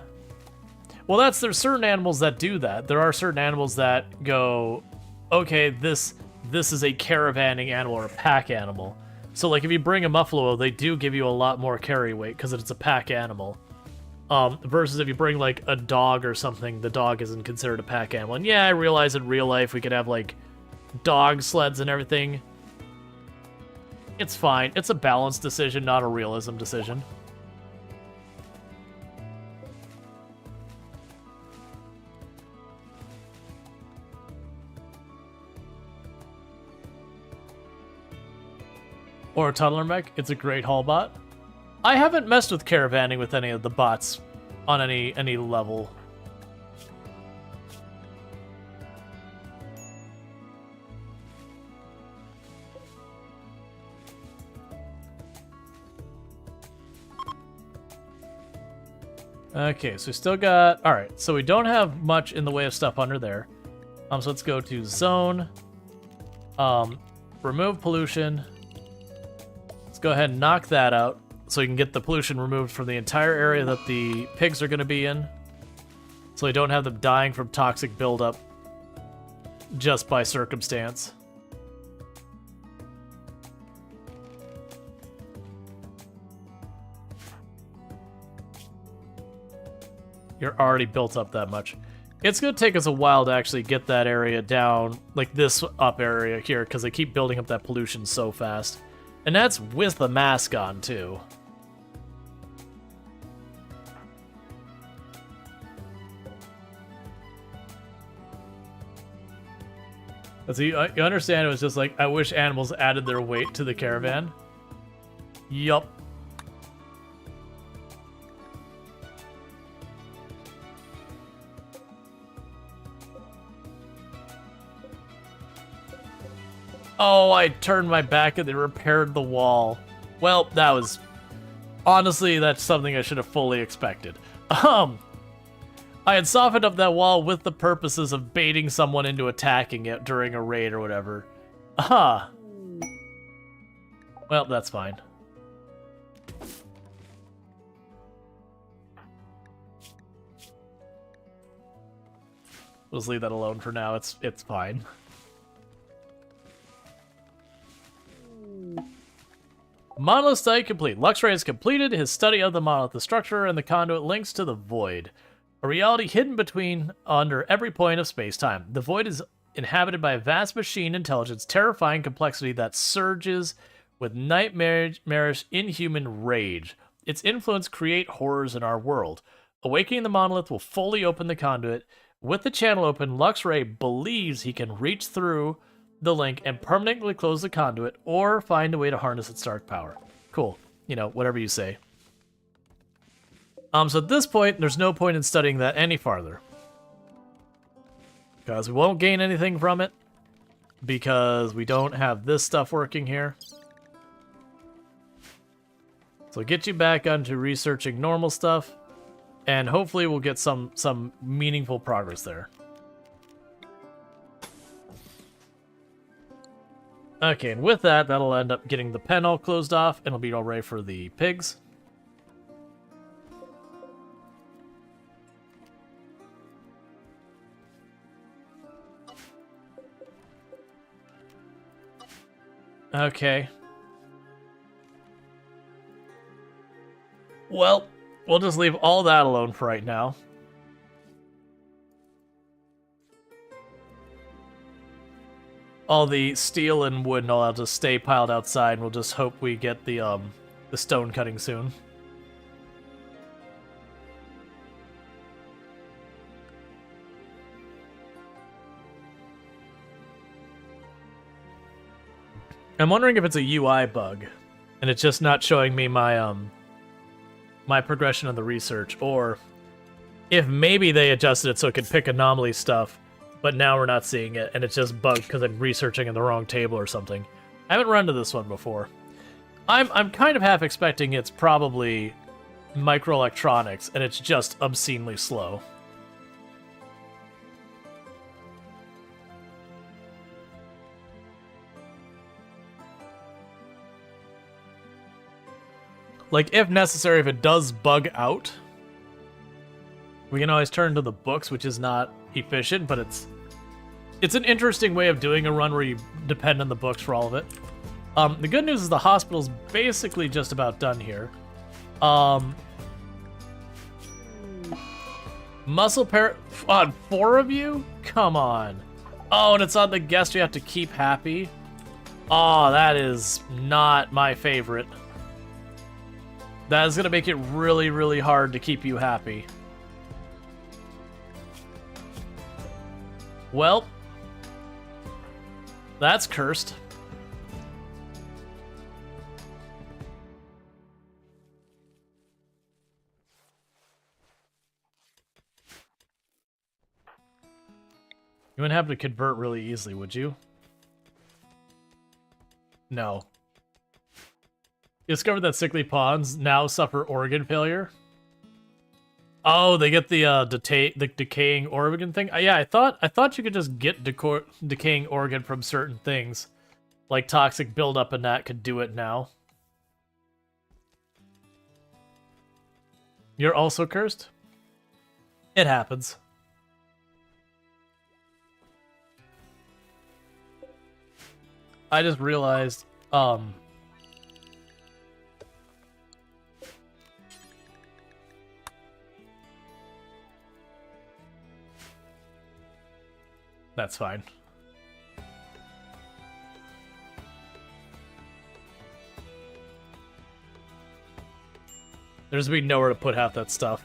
Well, there's certain animals that do that. There are certain animals that go, okay, this is a caravanning animal or a pack animal. So, like, if you bring a muffalo, they do give you a lot more carry weight because it's a pack animal. Versus if you bring, like, a dog or something, the dog isn't considered a pack animal. And yeah, I realize in real life we could have, like, dog sleds and everything. It's fine. It's a balance decision, not a realism decision. Or a tunneler mech, it's a great haul bot. I haven't messed with caravanning with any of the bots on any level. Okay, so we still got... Alright, so we don't have much in the way of stuff under there. So let's go to zone. Remove pollution. Let's go ahead and knock that out so you can get the pollution removed from the entire area that the pigs are going to be in. So we don't have them dying from toxic buildup just by circumstance. You're already built up that much. It's going to take us a while to actually get that area down, like this up area here, because they keep building up that pollution so fast. And that's with the mask on, too. So you understand it was just like, I wish animals added their weight to the caravan? Yup. Oh, I turned my back and they repaired the wall. Well, that was... Honestly, that's something I should have fully expected. I had softened up that wall with the purposes of baiting someone into attacking it during a raid or whatever. Aha. Well, that's fine. We'll just leave that alone for now. It's fine. Monolith study complete. Luxray has completed his study of the monolith. The structure and the conduit links to the void, a reality hidden between under every point of space-time. The void is inhabited by a vast machine intelligence, terrifying complexity that surges with nightmarish, inhuman rage. Its influence create horrors in our world. Awakening the monolith will fully open the conduit. With the channel open, Luxray believes he can reach through the link and permanently close the conduit or find a way to harness its dark power. Cool. You know, whatever you say. So at this point, there's no point in studying that any farther, because we won't gain anything from it. because we don't have this stuff working here. So get you back onto researching normal stuff, and hopefully we'll get some meaningful progress there. Okay, and with that, that'll end up getting the pen all closed off, and it'll be all ready for the pigs. Okay. Well, we'll just leave all that alone for right now. All the steel and wood and all that'll just stay piled outside, and we'll just hope we get the stone cutting soon. I'm wondering if it's a UI bug, and it's just not showing me my my progression of the research, or if maybe they adjusted it so it could pick anomaly stuff, but now we're not seeing it, and it's just bugged because I'm researching in the wrong table or something. I haven't run to this one before. I'm kind of half expecting it's probably microelectronics, and it's just obscenely slow. Like, if necessary, if it does bug out, we can always turn to the books, which is not efficient, but it's an interesting way of doing a run where you depend on the books for all of it. The good news is the hospital's basically just about done here. Muscle pair on 4 of you? Come on. Oh, and it's on the guest you have to keep happy. Oh, that is not my favorite. That is gonna make it really, really hard to keep you happy. Well, that's cursed. You wouldn't have to convert really easily, would you? No. You discovered that sickly pawns now suffer organ failure. Oh, they get the decaying organ thing. Yeah, I thought you could just get decaying organ from certain things, like toxic buildup, and that could do it now. You're also cursed? It happens. I just realized, that's fine. There's gonna be nowhere to put half that stuff.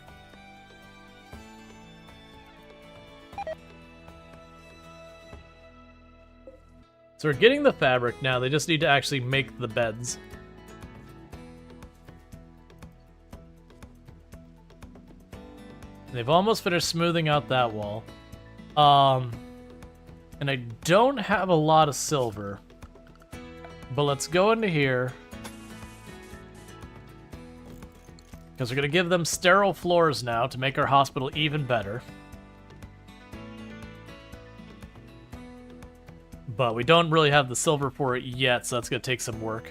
So we're getting the fabric now, they just need to actually make the beds. They've almost finished smoothing out that wall. And I don't have a lot of silver. But let's go into here. Because we're going to give them sterile floors now to make our hospital even better. But we don't really have the silver for it yet, so that's going to take some work.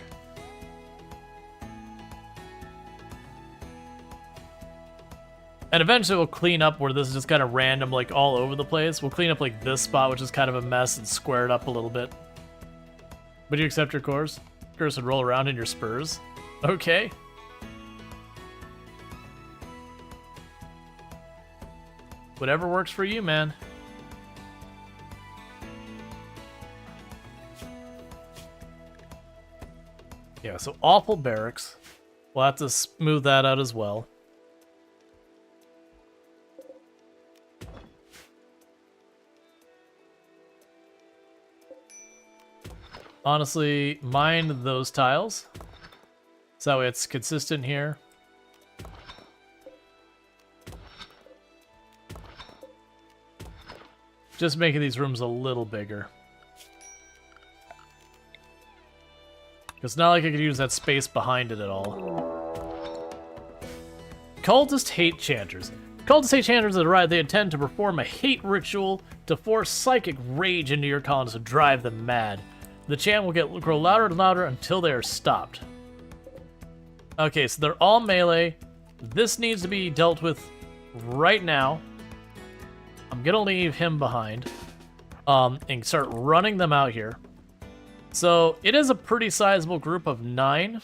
And eventually we'll clean up where this is just kind of random, like all over the place. We'll clean up like this spot, which is kind of a mess, and square it up a little bit. Would you accept your course? Curse would roll around in your spurs. Okay. Whatever works for you, man. Yeah, so awful barracks. We'll have to smooth that out as well. Honestly, mind those tiles. So that way it's consistent here. Just making these rooms a little bigger. It's not like I could use that space behind it at all. Cultist hate chanters. Cultist hate chanters that arrive, they intend to perform a hate ritual to force psychic rage into your colonists and drive them mad. The chant will grow louder and louder until they are stopped. Okay, so they're all melee. This needs to be dealt with right now. I'm gonna leave him behind. And start running them out here. So, it is a pretty sizable group of 9.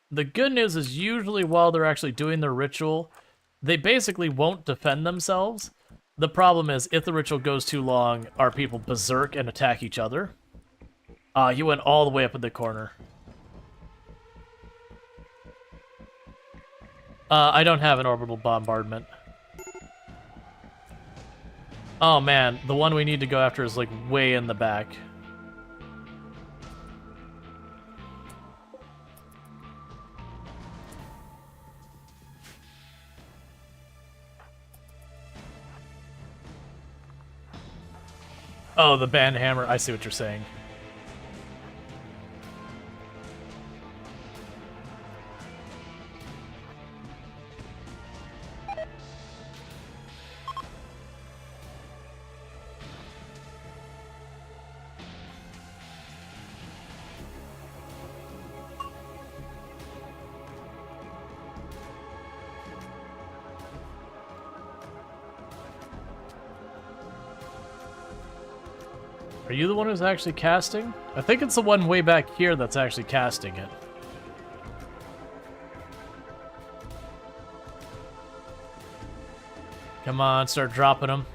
The good news is usually while they're actually doing their ritual, they basically won't defend themselves. The problem is, if the ritual goes too long, our people berserk and attack each other. You went all the way up in the corner. I don't have an orbital bombardment. Oh man, the one we need to go after is like way in the back. Oh, the band hammer. I see what you're saying. Are you the one who's actually casting? I think it's the one way back here that's actually casting it. Come on, start dropping them.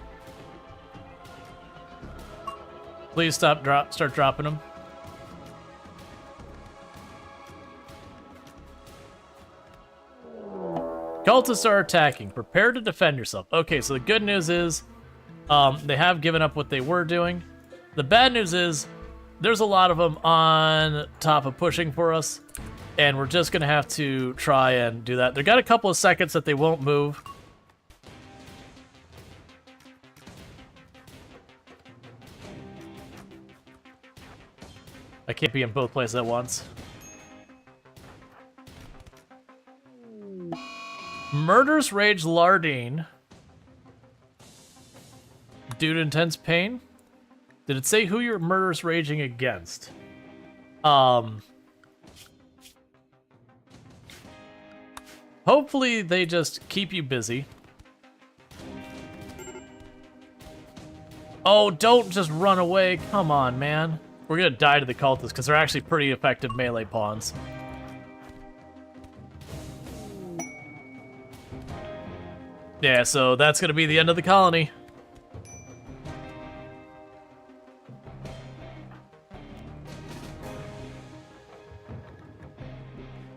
Please start dropping them. Cultists are attacking. Prepare to defend yourself. Okay, so the good news is they have given up what they were doing. The bad news is there's a lot of them on top of pushing for us, and we're just going to have to try and do that. They've got a couple of seconds that they won't move. I can't be in both places at once. Murderous Rage Lardine. Due to intense pain. Did it say who you're murderous raging against? Hopefully they just keep you busy. Oh, don't just run away. Come on, man. We're gonna die to the cultists because they're actually pretty effective melee pawns. Yeah, so that's gonna be the end of the colony.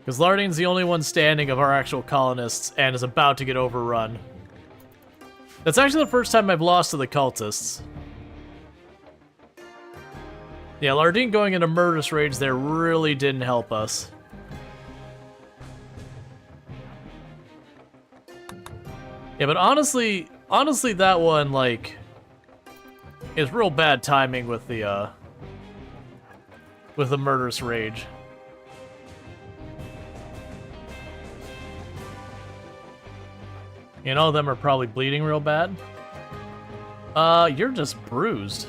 Because Lardine's the only one standing of our actual colonists and is about to get overrun. That's actually the first time I've lost to the cultists. Yeah, Lardine going into Murderous Rage there really didn't help us. Yeah, but honestly that one, like, is real bad timing with the Murderous Rage. You know, them are probably bleeding real bad. You're just bruised.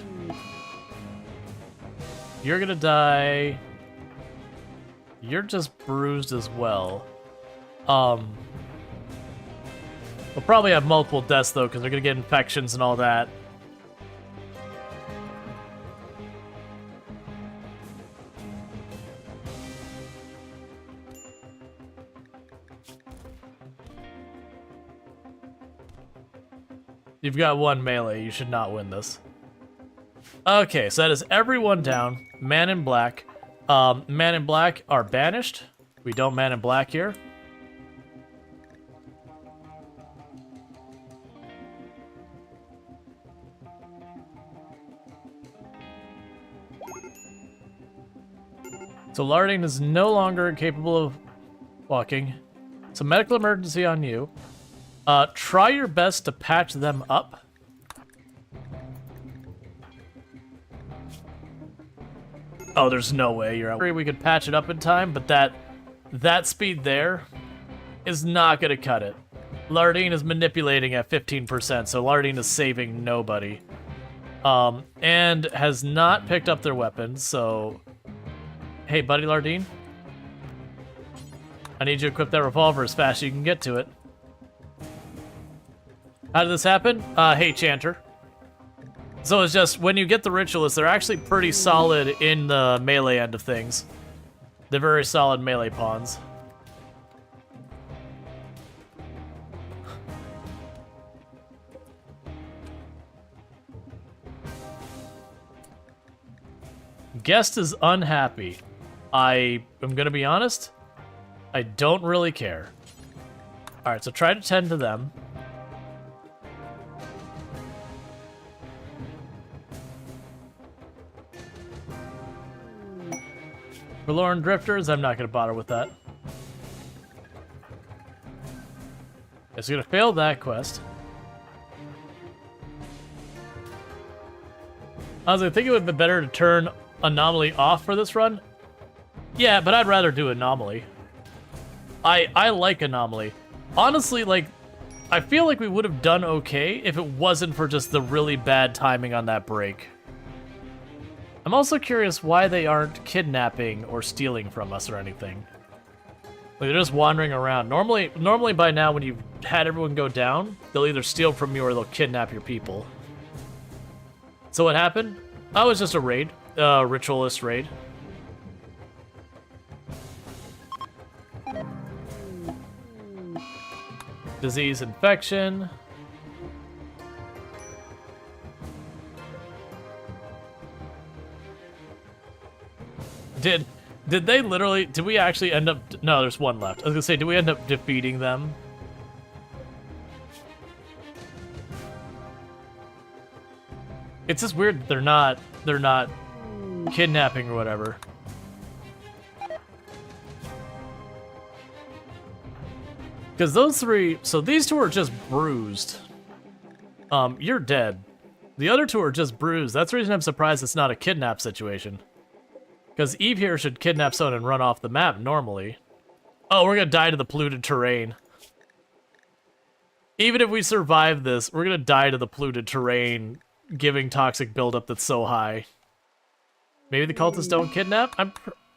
You're gonna die. You're just bruised as well. We'll probably have multiple deaths, though, because they're gonna get infections and all that. You've got one melee. You should not win this. Okay, so that is everyone down. Man in Black. Man in Black are banished. We don't Man in Black here. So Lardine is no longer capable of walking. It's a medical emergency on you. Try your best to patch them up. Oh, there's no way you're out. We could patch it up in time, but that speed there is not going to cut it. Lardine is manipulating at 15%, so Lardine is saving nobody. And has not picked up their weapons, so... Hey, buddy Lardine. I need you to equip that revolver as fast as you can get to it. How did this happen? Hey, Chanter. So it's just, when you get the Ritualists, they're actually pretty solid in the melee end of things. They're very solid melee pawns. Guest is unhappy. I am gonna be honest, I don't really care. Alright, so try to tend to them. Forlorn Drifters, I'm not gonna bother with that. It's gonna fail that quest. I was like, think it would be better to turn Anomaly off for this run. Yeah, but I'd rather do Anomaly. I like Anomaly. Honestly, like, I feel like we would have done okay if it wasn't for just the really bad timing on that break. I'm also curious why they aren't kidnapping or stealing from us or anything. Like, they're just wandering around. Normally by now, when you've had everyone go down, they'll either steal from you or they'll kidnap your people. So what happened? That was just a raid. Ritualist raid. Disease infection. Did they literally, did we actually end up, no, there's one left. I was gonna say, did we end up defeating them? It's just weird that they're not kidnapping or whatever. Because those three, so these two are just bruised. You're dead. The other two are just bruised. That's the reason I'm surprised it's not a kidnap situation. Because Eve here should kidnap someone and run off the map normally. Oh, we're gonna die to the polluted terrain. Even if we survive this, we're gonna die to the polluted terrain, giving toxic buildup that's so high. Maybe the cultists don't kidnap?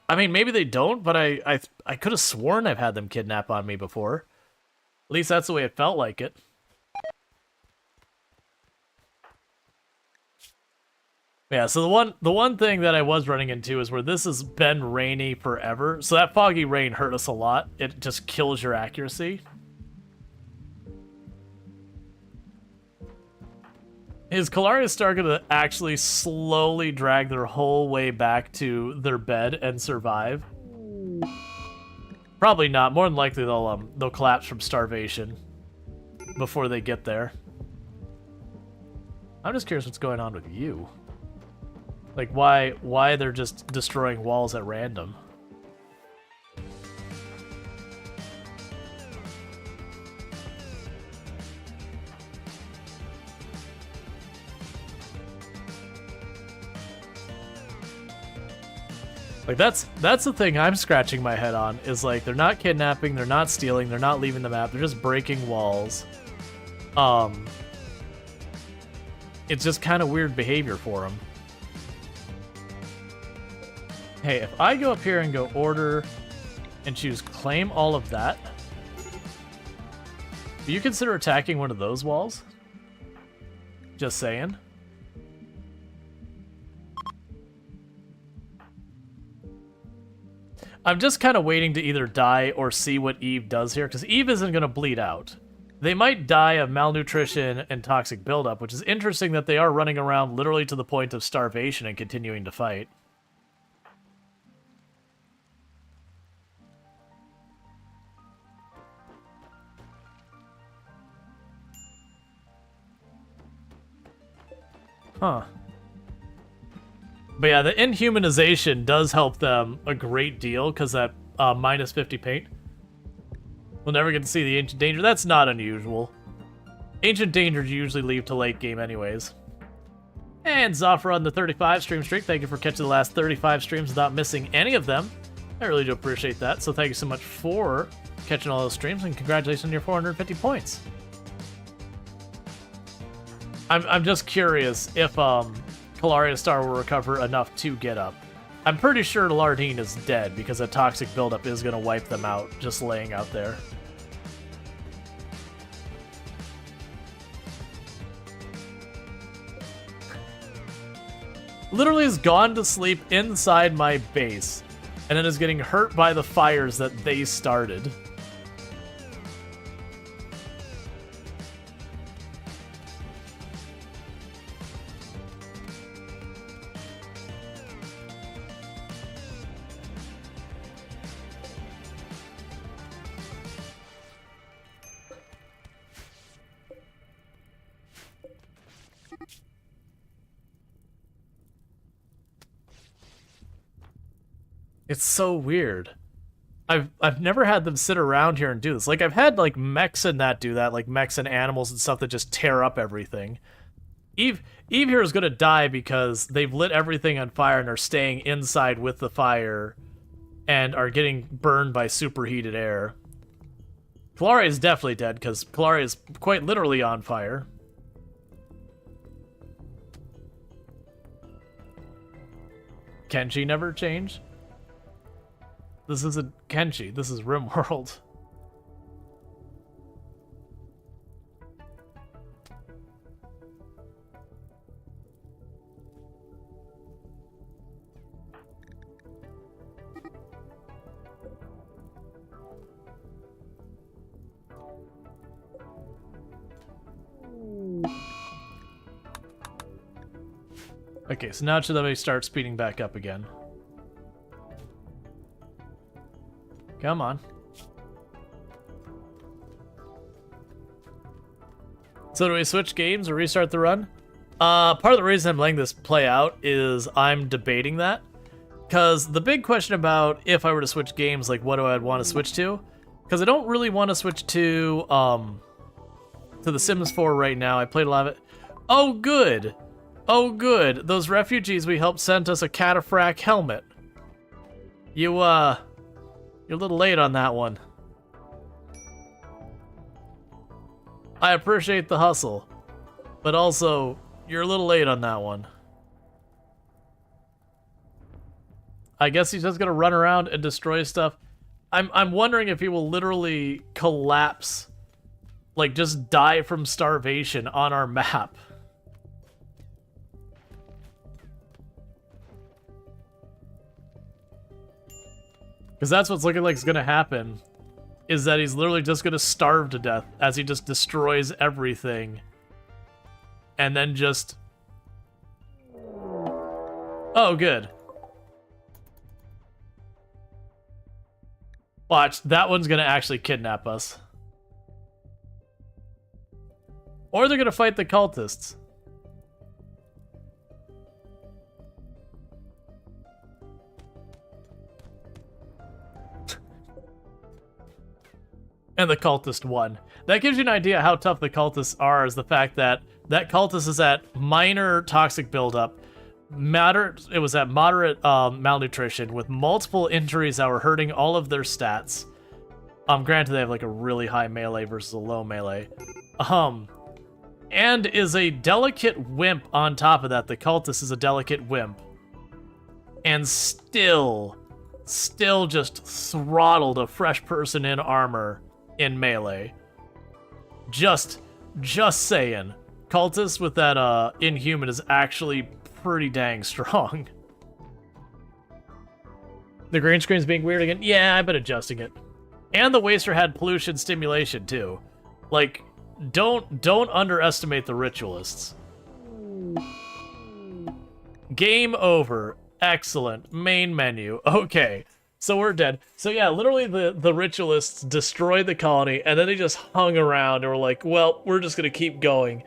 I mean, maybe they don't, but I could have sworn I've had them kidnap on me before. At least that's the way it felt like it. Yeah, so the one thing that I was running into is where this has been rainy forever. So that foggy rain hurt us a lot. It just kills your accuracy. Is Kalaria Star gonna actually slowly drag their whole way back to their bed and survive? Probably not. More than likely they'll collapse from starvation before they get there. I'm just curious what's going on with you. Like, why they're just destroying walls at random. Like, that's the thing I'm scratching my head on, is like, they're not kidnapping, they're not stealing, they're not leaving the map, they're just breaking walls. It's just kind of weird behavior for them. Hey, if I go up here and go order and choose claim all of that, do you consider attacking one of those walls? Just saying. I'm just kind of waiting to either die or see what Eve does here, because Eve isn't going to bleed out. They might die of malnutrition and toxic buildup, which is interesting that they are running around literally to the point of starvation and continuing to fight. Huh. But yeah, the inhumanization does help them a great deal, because that minus 50 paint. We'll never get to see the Ancient Danger. That's not unusual. Ancient Dangers usually leave to late game anyways. And Zafra on the 35 stream streak. Thank you for catching the last 35 streams without missing any of them. I really do appreciate that. So thank you so much for catching all those streams, and congratulations on your 450 points. I'm just curious if Kalaria Star will recover enough to get up. I'm pretty sure Lardine is dead because a toxic buildup is going to wipe them out just laying out there. Literally has gone to sleep inside my base and then is getting hurt by the fires that they started. It's so weird. I've never had them sit around here and do this. Like, I've had, like, mechs and that do that, like mechs and animals and stuff that just tear up everything. Eve here is gonna die because they've lit everything on fire and are staying inside with the fire and are getting burned by superheated air. Kalaria is definitely dead because Kalaria is quite literally on fire. Kenshi never changed? This isn't Kenshi, this is RimWorld. Okay, so now should let me start speeding back up again. Come on. So do we switch games or restart the run? Part of the reason I'm letting this play out is I'm debating that. Because the big question about if I were to switch games, like what do I want to switch to? Because I don't really want to switch to The Sims 4 right now. I played a lot of it. Oh, good. Oh, good. Those refugees we helped sent us a cataphract helmet. You're a little late on that one. I appreciate the hustle, but also, you're a little late on that one. I guess he's just gonna run around and destroy stuff. I'm wondering if he will literally collapse, like just die from starvation on our map. Because that's what's looking like is going to happen, is that he's literally just going to starve to death as he just destroys everything. And then just... Oh, good. Watch, that one's going to actually kidnap us. Or they're going to fight the cultists. And the cultist won. That gives you an idea how tough the cultists are, is the fact that that cultist is at minor toxic buildup, it was at moderate malnutrition with multiple injuries that were hurting all of their stats. Granted, they have like a really high melee versus a low melee. And is a delicate wimp on top of that. The cultist is a delicate wimp. And still just throttled a fresh person in armor in melee. Just saying. Cultist with that inhuman is actually pretty dang strong. The green screen's being weird again. Yeah, I've been adjusting it. And the waster had pollution stimulation too. Like, don't underestimate the ritualists. Game over. Excellent. Main menu. Okay. So we're dead. So yeah, literally the ritualists destroyed the colony, and then they just hung around and were like, well, we're just gonna keep going.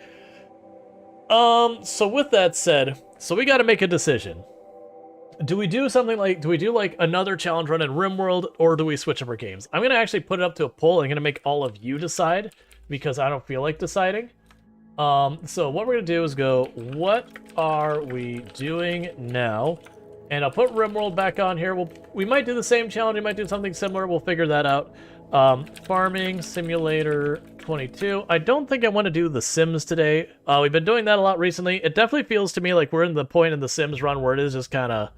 So with that said, so we gotta make a decision. Do we do something like, do we do like another challenge run in RimWorld, or do we switch up our games? I'm gonna actually put it up to a poll. I'm gonna make all of you decide, because I don't feel like deciding. So what we're gonna do is go, what are we doing now? And I'll put RimWorld back on here. We might do the same challenge, we might do something similar, we'll figure that out. Farming Simulator 22. I don't think I want to do The Sims today. We've been doing that a lot recently. It definitely feels to me like we're in the point in the Sims run where it is just kind of...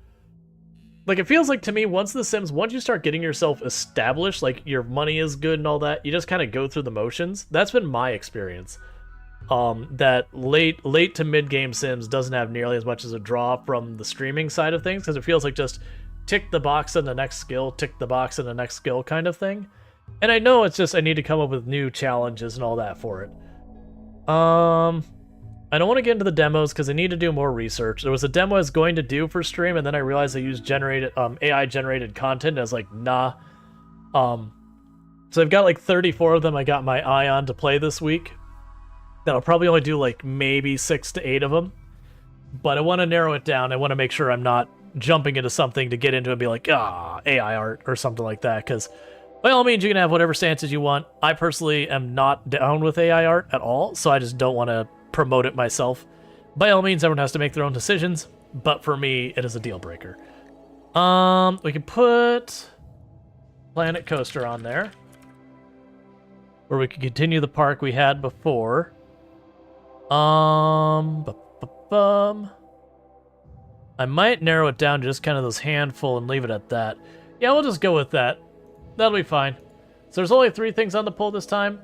Like, it feels like to me, once you start getting yourself established, like, your money is good and all that, you just kind of go through the motions. That's been my experience. That late to mid-game Sims doesn't have nearly as much as a draw from the streaming side of things, because it feels like just tick the box in the next skill, tick the box in the next skill kind of thing. And I know it's just I need to come up with new challenges and all that for it. I don't want to get into the demos because I need to do more research. There was a demo I was going to do for stream, and then I realized I used AI-generated content. And I was like, nah. So I've got like 34 of them I got my eye on to play this week. That I'll probably only do like maybe 6 to 8 of them. But I want to narrow it down. I want to make sure I'm not jumping into something to get into and be like, AI art or something like that. Because by all means, you can have whatever stances you want. I personally am not down with AI art at all, so I just don't want to promote it myself. By all means, everyone has to make their own decisions, but for me, it is a deal breaker. We can put Planet Coaster on there, where we can continue the park we had before. I might narrow it down to just kind of this handful and leave it at that. Yeah, we'll just go with that. That'll be fine. So there's only 3 things on the poll this time.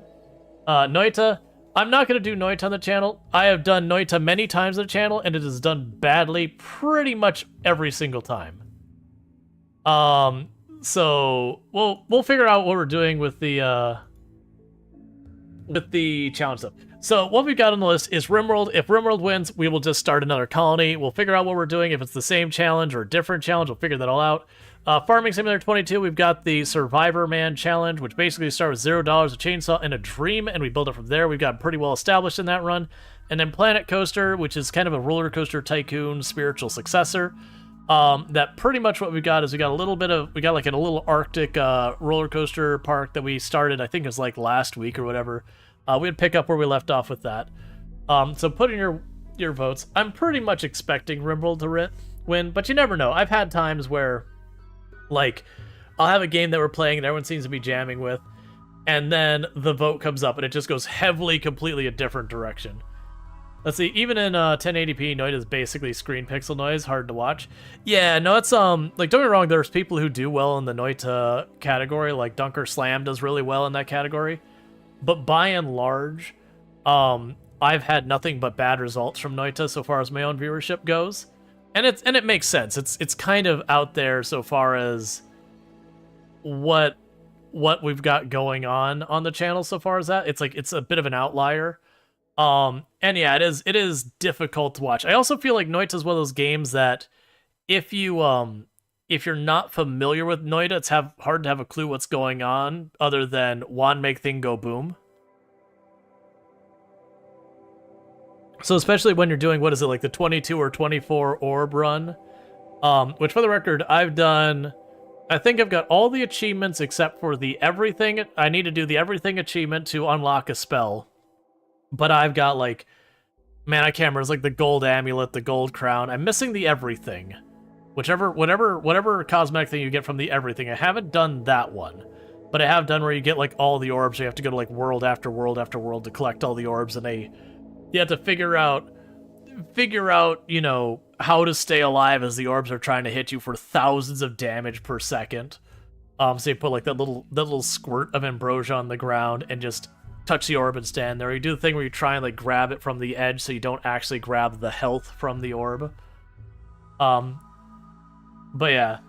Noita. I'm not going to do Noita on the channel. I have done Noita many times on the channel, and it is done badly pretty much every single time. So we'll figure out what we're doing with the challenge stuff. So what we've got on the list is RimWorld. If RimWorld wins, we will just start another colony. We'll figure out what we're doing. If it's the same challenge or a different challenge, we'll figure that all out. Farming Simulator 22, we've got the Survivor Man Challenge, which basically starts with $0, a chainsaw, and a dream, and we build it from there. We've got pretty well established in that run. And then Planet Coaster, which is kind of a roller coaster tycoon spiritual successor. That pretty much what we got is we got like a little Arctic roller coaster park that we started, I think it was like last week or whatever. We'd pick up where we left off with that. So put in your votes. I'm pretty much expecting RimWorld to win, but you never know. I've had times where, like, I'll have a game that we're playing and everyone seems to be jamming with, and then the vote comes up and it just goes heavily, completely a different direction. Let's see, even in 1080p, Noita is basically screen pixel noise, hard to watch. Yeah, no, it's, like, don't get me wrong, there's people who do well in the Noita category, like Dunker Slam does really well in that category. But by and large, I've had nothing but bad results from Noita so far as my own viewership goes. And it makes sense. It's kind of out there so far as what we've got going on the channel so far as that. It's like it's a bit of an outlier. And yeah, it is difficult to watch. I also feel like Noita is one of those games that if you're not familiar with Noita, it's hard to have a clue what's going on other than one make thing go boom. So especially when you're doing, what is it, like the 22 or 24 orb run, which for the record, I've done, I think I've got all the achievements except for the everything. I need to do the everything achievement to unlock a spell. But I've got like, man, I can't remember, it's like the gold amulet, the gold crown. I'm missing the everything. Whatever cosmetic thing you get from the everything. I haven't done that one. But I have done where you get like all the orbs. So you have to go to like world after world after world to collect all the orbs, and you have to figure out, you know, how to stay alive as the orbs are trying to hit you for thousands of damage per second. So you put like that little squirt of ambrosia on the ground and just touch the orb and stand there. You do the thing where you try and like grab it from the edge so you don't actually grab the health from the orb. But yeah,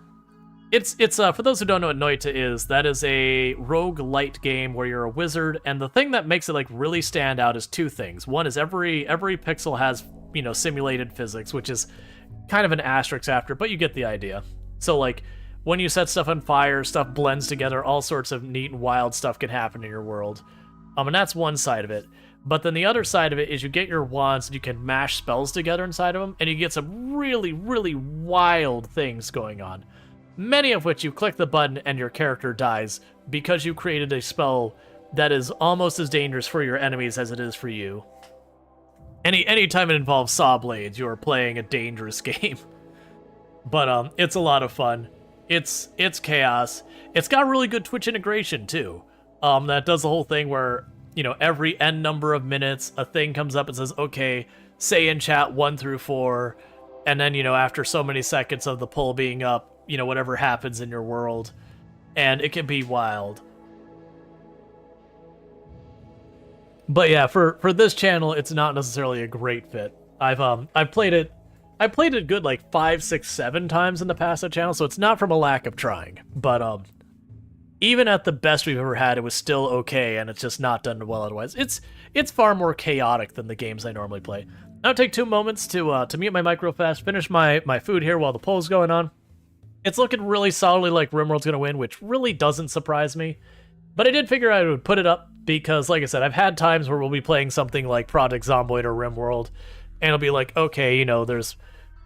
it's for those who don't know what Noita is, that is a roguelite game where you're a wizard, and the thing that makes it like really stand out is 2 things. One is every pixel has, you know, simulated physics, which is kind of an asterisk after, but you get the idea. So like when you set stuff on fire, stuff blends together, all sorts of neat and wild stuff can happen in your world. And that's one side of it. But then the other side of it is you get your wands and you can mash spells together inside of them, and you get some really, really wild things going on. Many of which you click the button and your character dies because you created a spell that is almost as dangerous for your enemies as it is for you. Anytime it involves saw blades, you are playing a dangerous game. But it's a lot of fun. It's chaos. It's got really good Twitch integration too. That does the whole thing where, you know, every n number of minutes a thing comes up and says, okay, say in chat 1 through 4, and then, you know, after so many seconds of the poll being up, you know, whatever happens in your world, and it can be wild. But yeah, for this channel, it's not necessarily a great fit. I've played it. I played it good like 5, 6, 7 times in the past that channel, so it's not from a lack of trying. But even at the best we've ever had, it was still okay, and it's just not done well otherwise. It's far more chaotic than the games I normally play. I'll take 2 moments to mute my mic real fast, finish my food here while the poll's going on. It's looking really solidly like RimWorld's going to win, which really doesn't surprise me. But I did figure I would put it up because, like I said, I've had times where we'll be playing something like Project Zomboid or RimWorld, and it'll be like, okay, you know, there's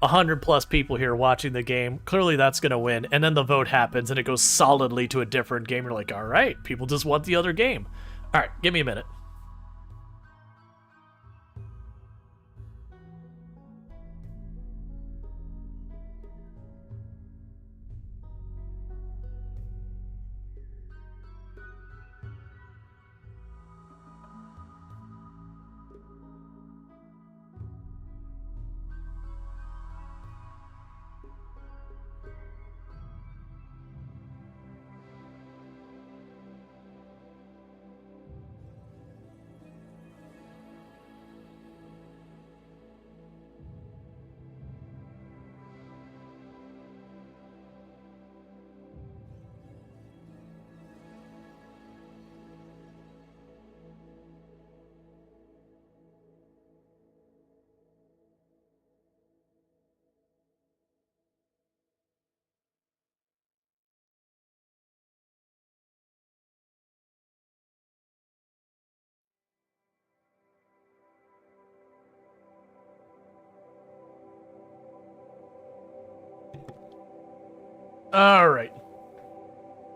100+ people here watching the game. Clearly that's going to win. And then the vote happens, and it goes solidly to a different game. You're like, all right, people just want the other game. All right, give me a minute. All right.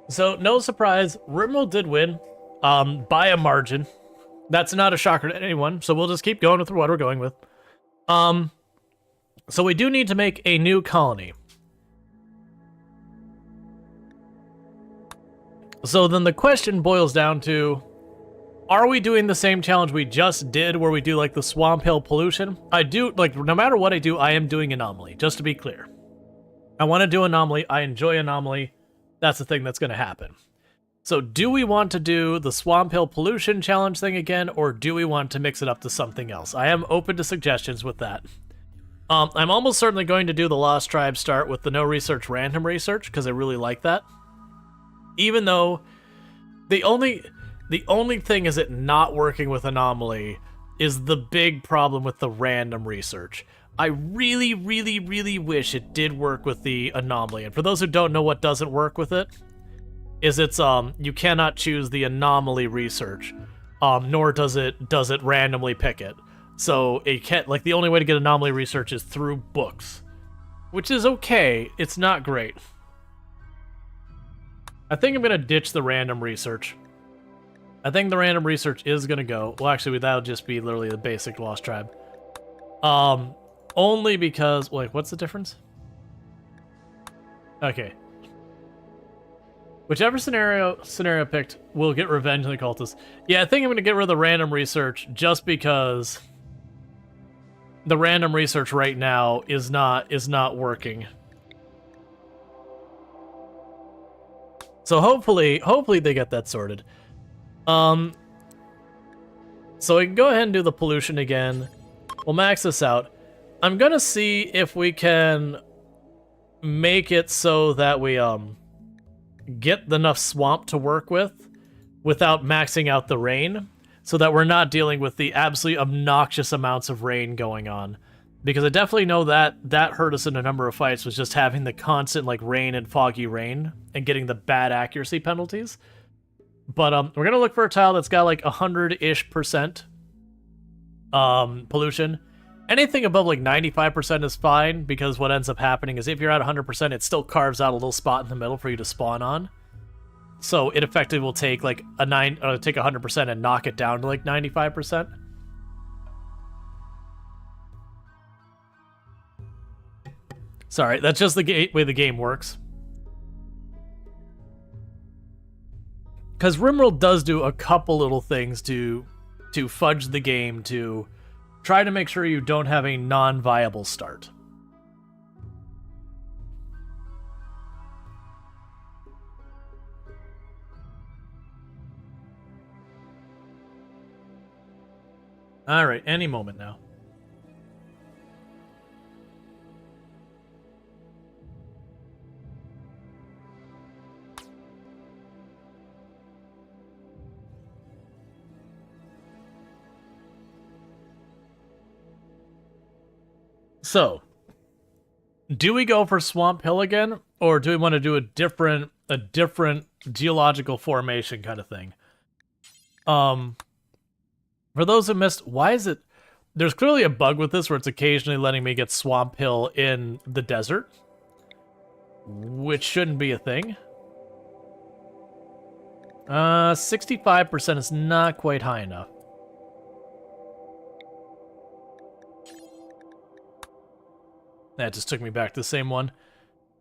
So, no surprise, RimWorld did win by a margin. That's not a shocker to anyone, so we'll just keep going with what we're going with. So we do need to make a new colony. So then the question boils down to, are we doing the same challenge we just did where we do like the swamp hill pollution? I do, like, no matter what I do, I am doing anomaly, just to be clear. I want to do anomaly. I enjoy anomaly. That's the thing that's going to happen. So do we want to do the swamp hill pollution challenge thing again, or do we want to mix it up to something else? I am open to suggestions with that. I'm almost certainly going to do the Lost Tribe start with the no research random research, because I really like that. Even though the only thing is it not working with anomaly is the big problem with the random research. I really, really, really wish it did work with the anomaly. And for those who don't know what doesn't work with it, is it's you cannot choose the anomaly research, nor does it randomly pick it. So it can't, like, the only way to get anomaly research is through books, which is okay. It's not great. I think I'm gonna ditch the random research. I think the random research is gonna go. Well, actually, that'll just be literally the basic Lost Tribe. Only because, wait, what's the difference? Okay. Whichever scenario picked will get revenge on the cultists. Yeah, I think I'm gonna get rid of the random research just because the random research right now is not working. So hopefully they get that sorted. So we can go ahead and do the pollution again. We'll max this out. I'm gonna see if we can make it so that we get enough swamp to work with without maxing out the rain, so that we're not dealing with the absolutely obnoxious amounts of rain going on. Because I definitely know that hurt us in a number of fights, was just having the constant like rain and foggy rain and getting the bad accuracy penalties. But we're gonna look for a tile that's got like 100-ish% pollution. Anything above like 95% is fine, because what ends up happening is if you're at 100%, it still carves out a little spot in the middle for you to spawn on. So it effectively will take like take 100% and knock it down to like 95%. Sorry, that's just the way the game works. Because RimWorld does do a couple little things to fudge the game to try to make sure you don't have a non-viable start. Alright, any moment now. So, do we go for Swamp Hill again, or do we want to do a different geological formation kind of thing? For those who missed, why is it... There's clearly a bug with this where it's occasionally letting me get Swamp Hill in the desert, which shouldn't be a thing. 65% is not quite high enough. That just took me back to the same one.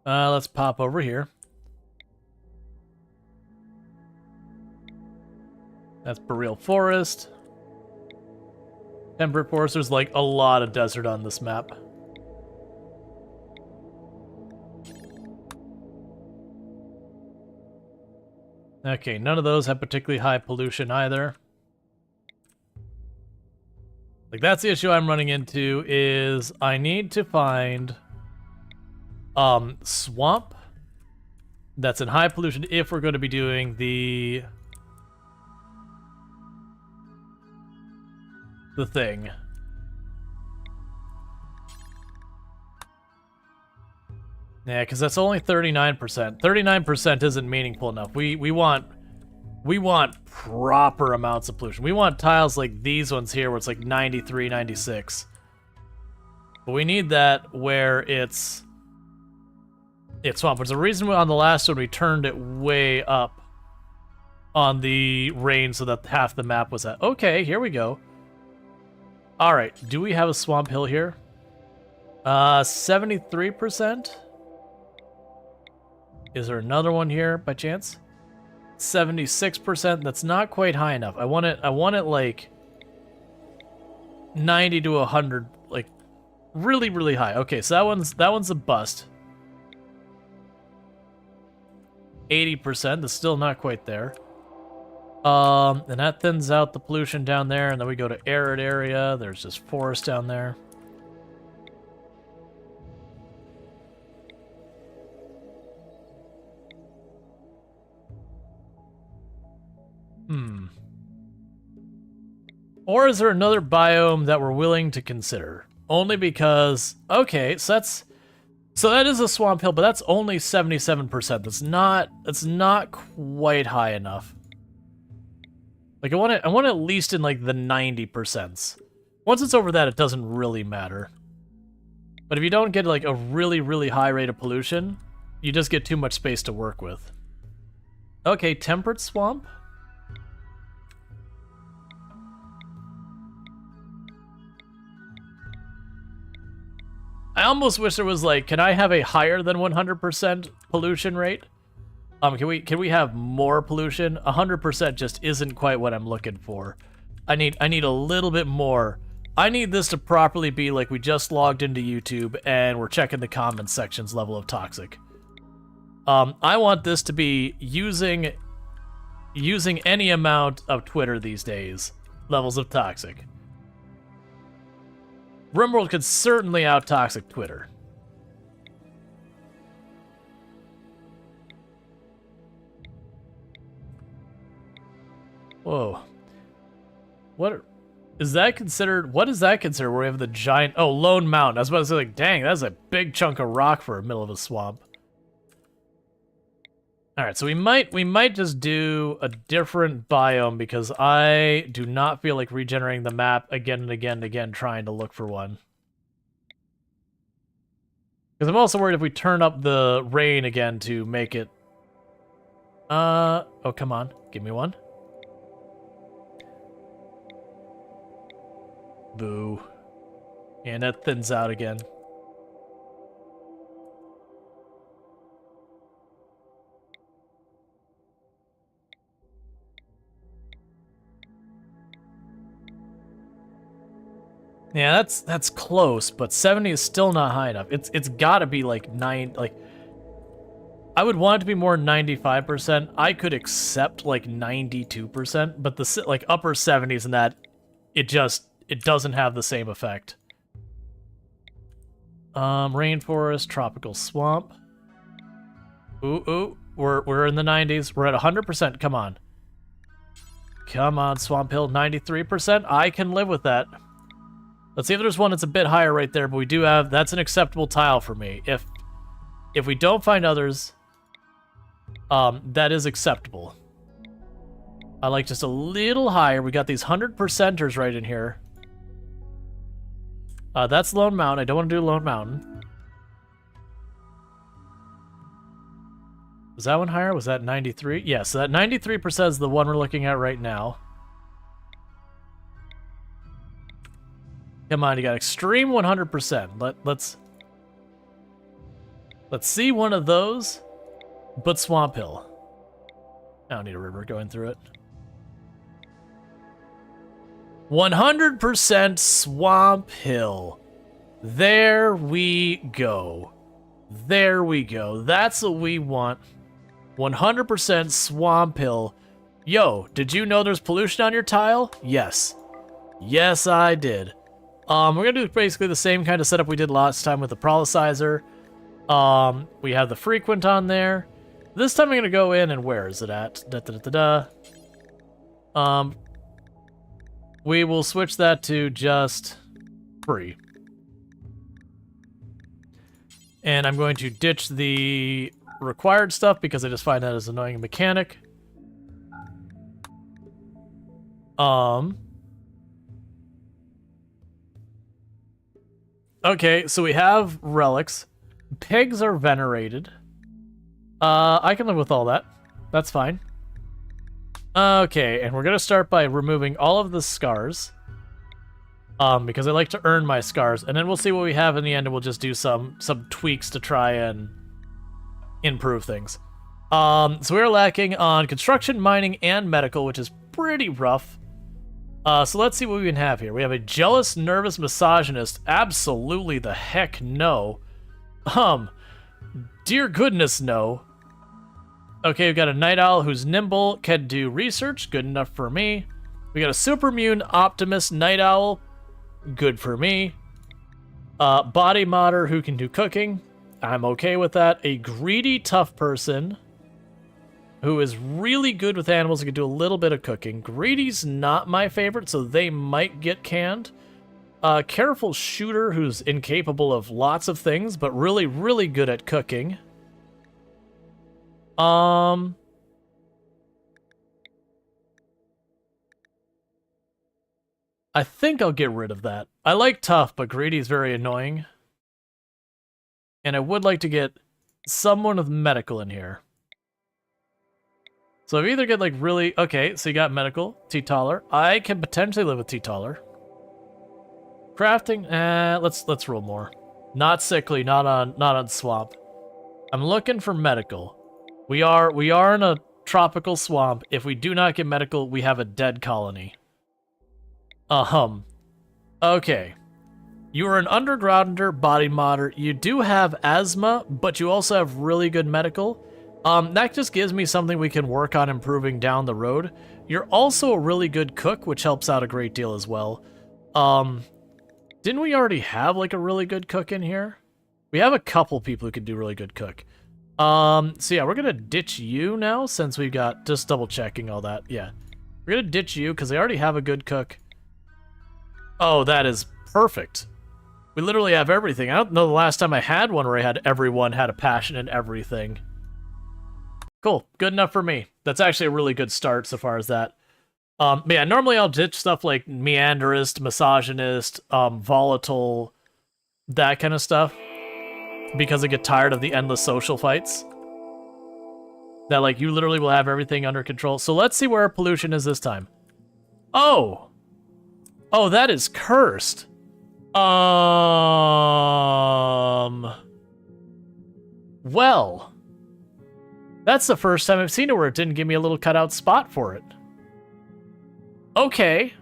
Let's pop over here. That's Boreal Forest. Temperate Forest. There's like a lot of desert on this map. Okay, none of those have particularly high pollution either. Like, that's the issue I'm running into, is I need to find swamp that's in high pollution if we're going to be doing the thing. Yeah, because that's only 39%. 39% isn't meaningful enough. We want proper amounts of pollution. We want tiles like these ones here where it's like 93, 96. But we need that where it's swamp. There's a reason on the last one we turned it way up on the range so that half the map was at. Okay, here we go. Alright, do we have a Swamp Hill here? 73%? Is there another one here by chance? 76%. That's not quite high enough. I want it like 90 to 100, like really, really high. Okay, so that one's a bust. 80%. That's still not quite there. And that thins out the pollution down there, and then we go to arid area. There's just forest down there. Or is there another biome that we're willing to consider? Only because, okay, so that is a Swamp Hill, but that's only 77%. That's not quite high enough. Like, I want it at least in like the 90%. Once it's over that, it doesn't really matter. But if you don't get like a really, really high rate of pollution, you just get too much space to work with. Okay, temperate swamp. I almost wish there was like, can I have a higher than 100% pollution rate? Can we have more pollution? 100% just isn't quite what I'm looking for. I need a little bit more. I need this to properly be like we just logged into YouTube and we're checking the comments sections level of toxic. I want this to be using any amount of Twitter these days levels of toxic. RimWorld could certainly out-toxic Twitter. Whoa. What is that considered? What is that considered where we have the giant... Oh, Lone Mountain. I was about to say, like, dang, that's a big chunk of rock for the middle of a swamp. Alright, so we might just do a different biome because I do not feel like regenerating the map again and again and again trying to look for one. Because I'm also worried if we turn up the rain again to make it... Oh, come on. Give me one. Boo. And that thins out again. Yeah, that's close, but 70 is still not high enough. It's got to be like 9. Like, I would want it to be more 95%. I could accept like 92%, but the like upper 70s and that, it doesn't have the same effect. Rainforest, tropical swamp. Ooh, we're in the 90s. We're at 100%. Come on. Come on, Swamp Hill, 93%. I can live with that. Let's see if there's one that's a bit higher right there, but we do have, that's an acceptable tile for me. If we don't find others, that is acceptable. I like just a little higher. We got these 100%ers right in here. That's Lone Mountain. I don't want to do Lone Mountain. Was that one higher? Was that 93? Yeah, so that 93% is the one we're looking at right now. Come on, you got extreme 100%. Let's see one of those, but Swamp Hill. I don't need a river going through it. 100% Swamp Hill. There we go. There we go. That's what we want. 100% Swamp Hill. Yo, did you know there's pollution on your tile? Yes. Yes, I did. We're gonna do basically the same kind of setup we did last time with the Prolicizer. We have the frequent on there. This time I'm gonna go in and where is it at? We will switch that to just free. And I'm going to ditch the required stuff because I just find that as an annoying mechanic. Okay, so we have relics. Pigs are venerated. I can live with all that. That's fine. Okay, and we're gonna start by removing all of the scars. Because I like to earn my scars, and then we'll see what we have in the end, and we'll just do some tweaks to try and improve things. So we're lacking on construction, mining, and medical, which is pretty rough. So let's see what we can have here. We have a jealous, nervous misogynist. Absolutely the heck no. Dear goodness no. Okay, we've got a night owl who's nimble, can do research, good enough for me. We got a super immune optimist night owl, good for me. Body modder who can do cooking, I'm okay with that. A greedy tough person who is really good with animals and can do a little bit of cooking. Greedy's not my favorite, so they might get canned. Careful shooter who's incapable of lots of things, but really, really good at cooking. I think I'll get rid of that. I like tough, but greedy's very annoying. And I would like to get someone with medical in here. So I either get like really... Okay, so you got medical, T-taller. I can potentially live with T-taller. Crafting, let's roll more. Not sickly, not on swamp. I'm looking for medical. We are in a tropical swamp. If we do not get medical, we have a dead colony. Okay. You are an undergrounder, body modder. You do have asthma, but you also have really good medical. That just gives me something we can work on improving down the road. You're also a really good cook, which helps out a great deal as well. Didn't we already have like a really good cook in here? We have a couple people who could do really good cook. So yeah, we're gonna ditch you now since we've got, just double checking all that. Yeah, we're gonna ditch you because they already have a good cook. Oh, that is perfect. We literally have everything. I don't know the last time I had one where I had everyone had a passion in everything. Cool, good enough for me. That's actually a really good start so far as that. But yeah, normally I'll ditch stuff like meanderist, misogynist, volatile, that kind of stuff. Because I get tired of the endless social fights. That, like, you literally will have everything under control. So let's see where our pollution is this time. Oh! Oh, that is cursed. Well. That's the first time I've seen it where it didn't give me a little cutout spot for it. Okay.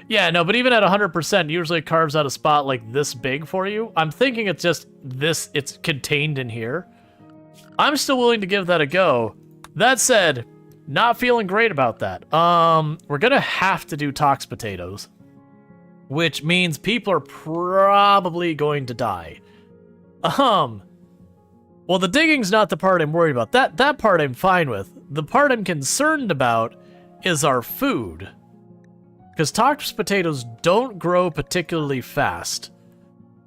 Yeah, no, but even at 100%, usually it carves out a spot like this big for you. I'm thinking it's just this, it's contained in here. I'm still willing to give that a go. That said, not feeling great about that. We're gonna have to do tox potatoes, which means people are probably going to die. Well, the digging's not the part I'm worried about. That part I'm fine with. The part I'm concerned about is our food. Because tox potatoes don't grow particularly fast.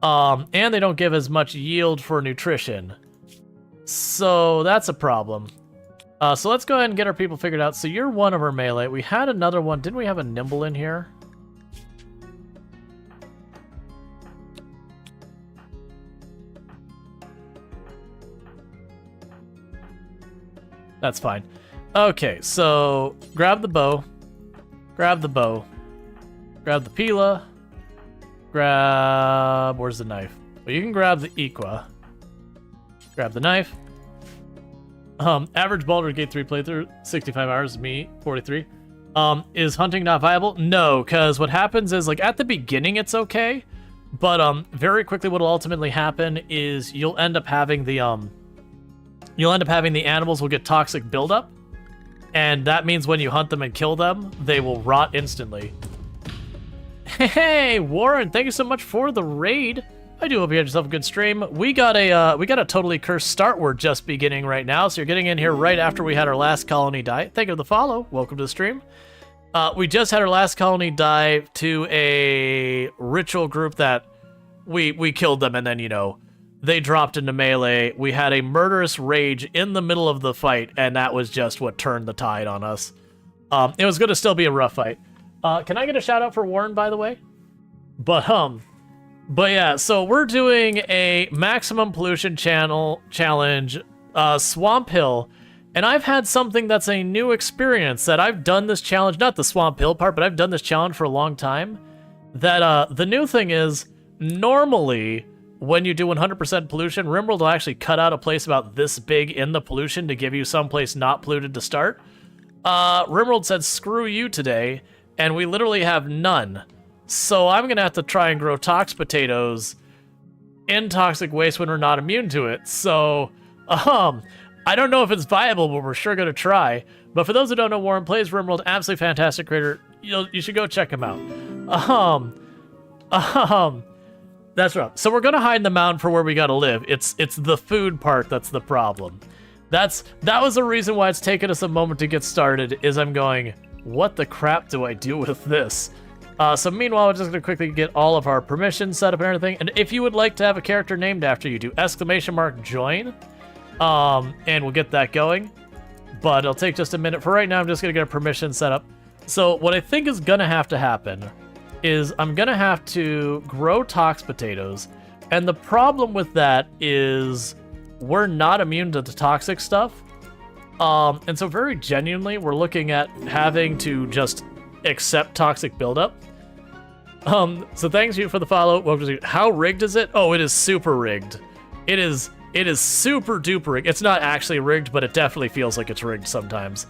And they don't give as much yield for nutrition. So that's a problem. So let's go ahead and get our people figured out. So you're one of our melee. We had another one. Didn't we have a nimble in here? That's fine. Okay, so grab the bow. Grab the bow. Grab the pila. Grab... Where's the knife? Well, you can grab the equa. Grab the knife. Average Baldur's Gate 3 playthrough, 65 hours, me, 43. Is hunting not viable? No, because what happens is, like, at the beginning it's okay, but very quickly what'll ultimately happen is you'll end up having the animals will get toxic buildup, and that means when you hunt them and kill them, they will rot instantly. Hey, Warren, thank you so much for the raid. I do hope you had yourself a good stream. We got a totally cursed start. We're just beginning right now, so you're getting in here right after we had our last colony die. Thank you for the follow. Welcome to the stream. We just had our last colony die to a ritual group that we killed them, and then, you know, they dropped into melee. We had a murderous rage in the middle of the fight, and that was just what turned the tide on us. It was going to still be a rough fight. Can I get a shout out for Warren, by the way? But yeah, so we're doing a maximum pollution challenge, Swamp Hill, and I've had something that's a new experience that I've done this challenge, not the Swamp Hill part, but I've done this challenge for a long time. That the new thing is, normally when you do 100% pollution, RimWorld will actually cut out a place about this big in the pollution to give you someplace not polluted to start. RimWorld said, screw you today, and we literally have none. So I'm gonna have to try and grow tox potatoes in toxic waste when we're not immune to it. So, I don't know if it's viable, but we're sure gonna try. But for those who don't know, Warren plays RimWorld, absolutely fantastic creator. You should go check him out. That's right. So we're gonna hide in the mountain for where we gotta live. It's the food part that's the problem. That was the reason why it's taken us a moment to get started. Is I'm going, what the crap do I do with this? So meanwhile, we're just going to quickly get all of our permissions set up and everything. And if you would like to have a character named after you, do !join. And we'll get that going. But it'll take just a minute. For right now, I'm just going to get a permission set up. So what I think is going to have to happen is I'm going to have to grow tox potatoes. And the problem with that is we're not immune to the toxic stuff. And so very genuinely, we're looking at having to just accept toxic buildup. So thanks you for the follow. Welcome to how rigged is it? Oh, it is super rigged. It is super duper rigged. It's not actually rigged, but it definitely feels like it's rigged sometimes.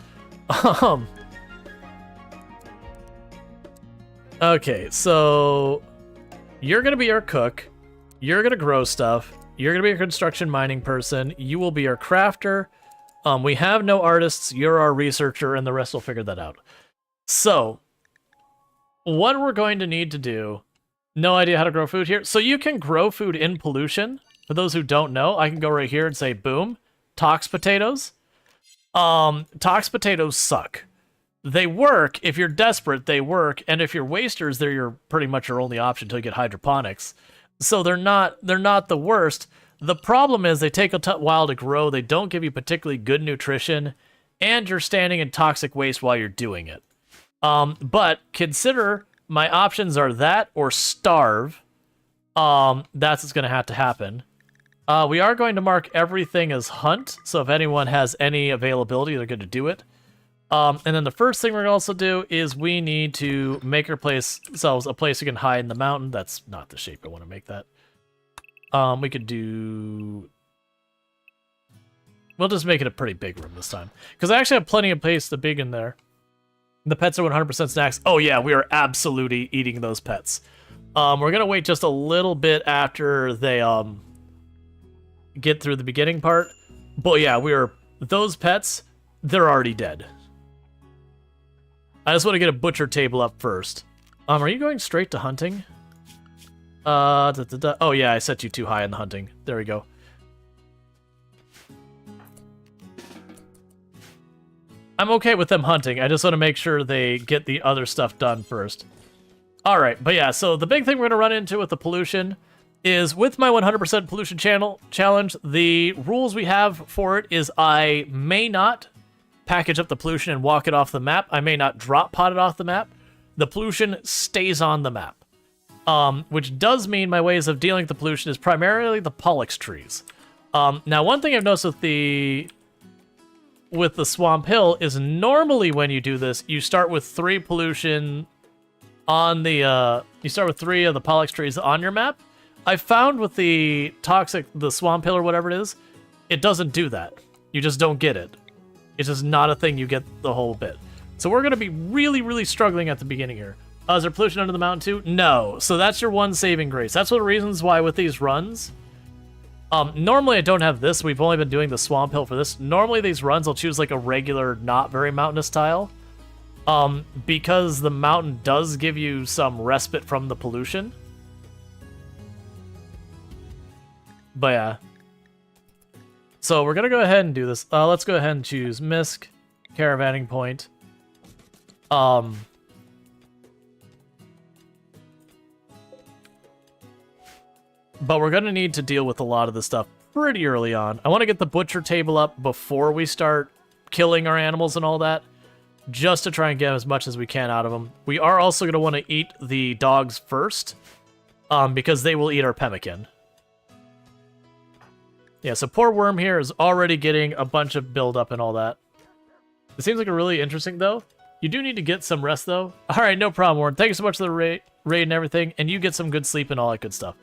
Okay, so you're gonna be our cook. You're gonna grow stuff. You're gonna be a construction mining person. You will be our crafter. We have no artists. You're our researcher, and the rest will figure that out. So, what we're going to need to do, no idea how to grow food here. So you can grow food in pollution. For those who don't know, I can go right here and say, boom, tox potatoes. Tox potatoes suck. They work. If you're desperate, they work. And if you're wasters, they're pretty much your only option until you get hydroponics. So they're not the worst. The problem is they take a while to grow. They don't give you particularly good nutrition. And you're standing in toxic waste while you're doing it. But consider my options are that or starve. That's what's going to have to happen. We are going to mark everything as hunt. So if anyone has any availability, they're going to do it. And then the first thing we're going to also do is we need to make ourselves a place we can hide in the mountain. That's not the shape I want to make that. We could do... We'll just make it a pretty big room this time. Because I actually have plenty of space to big in there. The pets are 100% snacks. Oh yeah, we are absolutely eating those pets. We're gonna wait just a little bit after they get through the beginning part. But yeah, those pets, they're already dead. I just want to get a butcher table up first. Are you going straight to hunting? Oh yeah, I set you too high in the hunting. There we go. I'm okay with them hunting. I just want to make sure they get the other stuff done first. Alright, but yeah, so the big thing we're going to run into with the pollution is with my 100% pollution challenge, the rules we have for it is I may not package up the pollution and walk it off the map. I may not drop pod it off the map. The pollution stays on the map. Which does mean my ways of dealing with the pollution is primarily the Pollux trees. Now, one thing I've noticed with the Swamp Hill is normally when you do this, you start with 3 pollution on the, you start with 3 of the Pollux trees on your map. I found with the Swamp Hill or whatever it is, it doesn't do that. You just don't get it. It's just not a thing you get the whole bit. So we're going to be really, really struggling at the beginning here. Is there pollution under the mountain too? No. So that's your one saving grace. That's one of the reasons why with these runs, normally I don't have this. We've only been doing the Swamp Hill for this. Normally these runs, I'll choose like a regular, not very mountainous tile. Because the mountain does give you some respite from the pollution. But yeah. So we're going to go ahead and do this. Let's go ahead and choose Misk, Caravanning Point. But we're going to need to deal with a lot of this stuff pretty early on. I want to get the butcher table up before we start killing our animals and all that, just to try and get as much as we can out of them. We are also going to want to eat the dogs first, because they will eat our pemmican. Yeah, so poor Worm here is already getting a bunch of build-up and all that. It seems like a really interesting, though. You do need to get some rest, though. All right, no problem, Warren. Thank you so much for the raid and everything, and you get some good sleep and all that good stuff.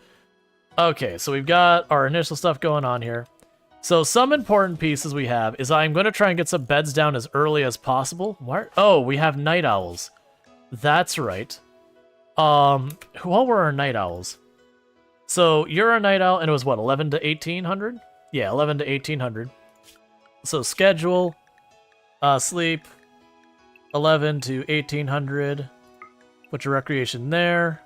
Okay, so we've got our initial stuff going on here. So some important pieces we have is I'm going to try and get some beds down as early as possible. What? Oh, we have night owls. That's right. Who all were our night owls? So you're a night owl, and it was what, 11 to 1800? Yeah, 11 to 1800. So schedule, sleep, 11 to 1800. Put your recreation there.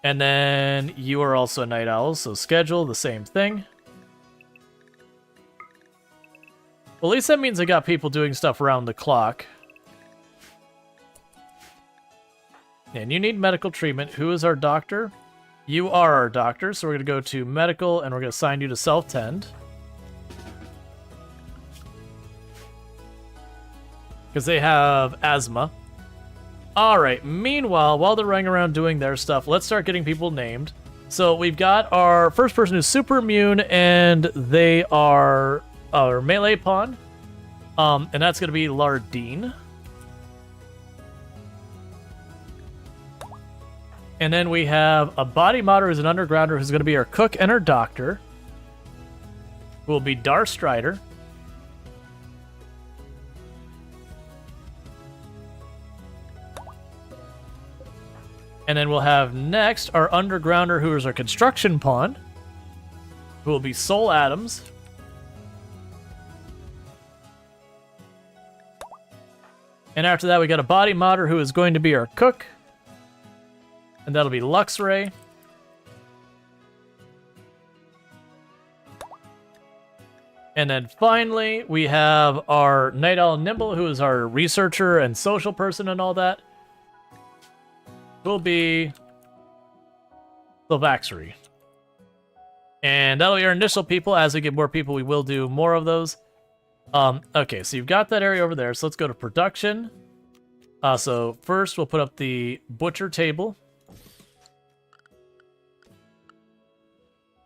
And then you are also a night owl, so schedule, the same thing. Well, at least that means I got people doing stuff around the clock. And you need medical treatment. Who is our doctor? You are our doctor, so we're going to go to medical, and we're going to assign you to self-tend. Because they have asthma. Alright, meanwhile, while they're running around doing their stuff, let's start getting people named. So we've got our first person who's super immune, and they are our melee pawn. And that's going to be Lardine. And then we have a body modder who's an undergrounder who's going to be our cook and our doctor. Who will be Darstrider. And then we'll have next our undergrounder who is our construction pawn. Who will be Soul Adams. And after that we got a body modder who is going to be our cook. And that'll be Luxray. And then finally, we have our Night Owl Nimble, who is our researcher and social person and all that. Will be Silvaxery. And that'll be our initial people. As we get more people, we will do more of those. Okay, so you've got that area over there. So let's go to production. So first, we'll put up the butcher table.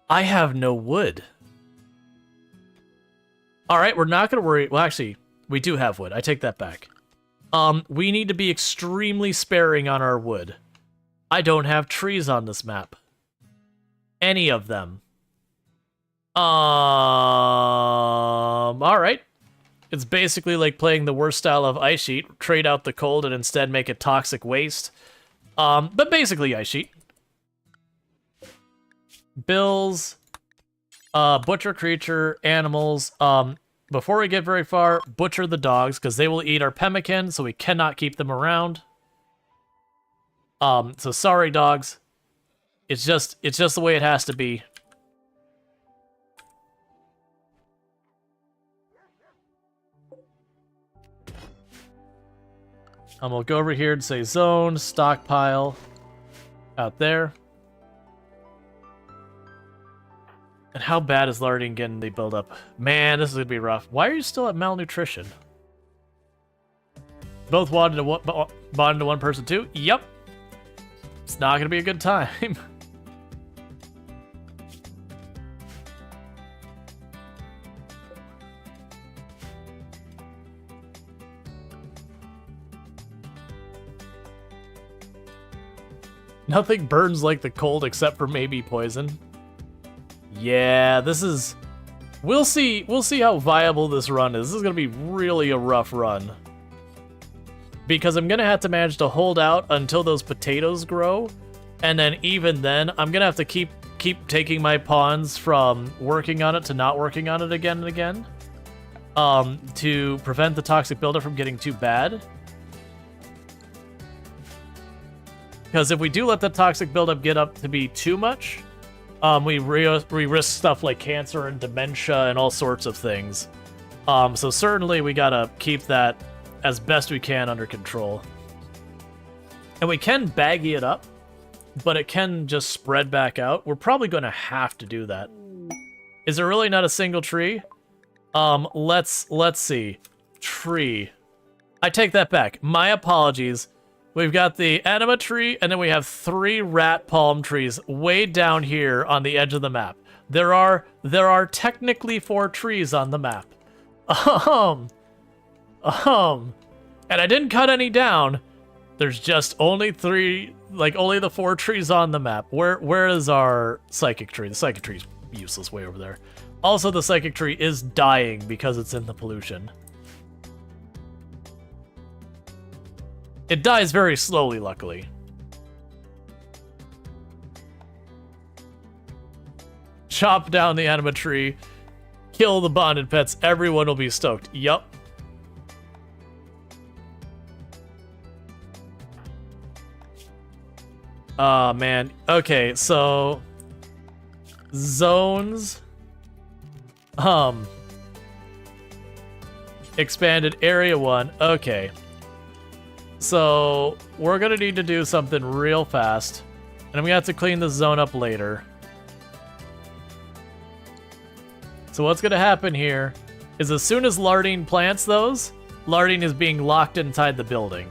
I have no wood. Alright, we're not going to worry. Well, actually, we do have wood. I take that back. We need to be extremely sparing on our wood. I don't have trees on this map. Any of them. All right. It's basically like playing the worst style of Ice Sheet. Trade out the cold and instead make it toxic waste. But basically Ice Sheet. Bills, butcher creature, animals. Before we get very far, butcher the dogs, because they will eat our pemmican, so we cannot keep them around. So sorry, dogs. It's just the way it has to be. We'll go over here and say zone, stockpile, out there. And how bad is Larding getting the build-up? Man, this is going to be rough. Why are you still at malnutrition? Both bonded to one person too? Yep. It's not going to be a good time. Nothing burns like the cold except for maybe poison. Yeah, this is... We'll see how viable this run is. This is going to be really a rough run. Because I'm going to have to manage to hold out until those potatoes grow. And then even then, I'm going to have to keep taking my pawns from working on it to not working on it again and again. To prevent the toxic buildup from getting too bad. Because if we do let the toxic buildup get up to be too much, we risk stuff like cancer and dementia and all sorts of things. So certainly we gotta keep that as best we can under control. And we can baggy it up, but it can just spread back out. We're probably gonna have to do that. Is there really not a single tree? Let's see. Tree. I take that back. My apologies. We've got the anima tree, and then we have 3 rat palm trees way down here on the edge of the map. There are technically 4 trees on the map. And I didn't cut any down. There's just only 3, like only the 4 trees on the map. Where is our psychic tree? The psychic tree's useless way over there. Also, the psychic tree is dying because it's in the pollution. It dies very slowly, luckily. Chop down the anima tree. Kill the bonded pets. Everyone will be stoked. Yup. Oh, man. Okay, so... Zones. Expanded area 1. Okay. So, we're gonna need to do something real fast. And I'm gonna have to clean the zone up later. So what's gonna happen here is as soon as Larding plants those, Larding is being locked inside the building.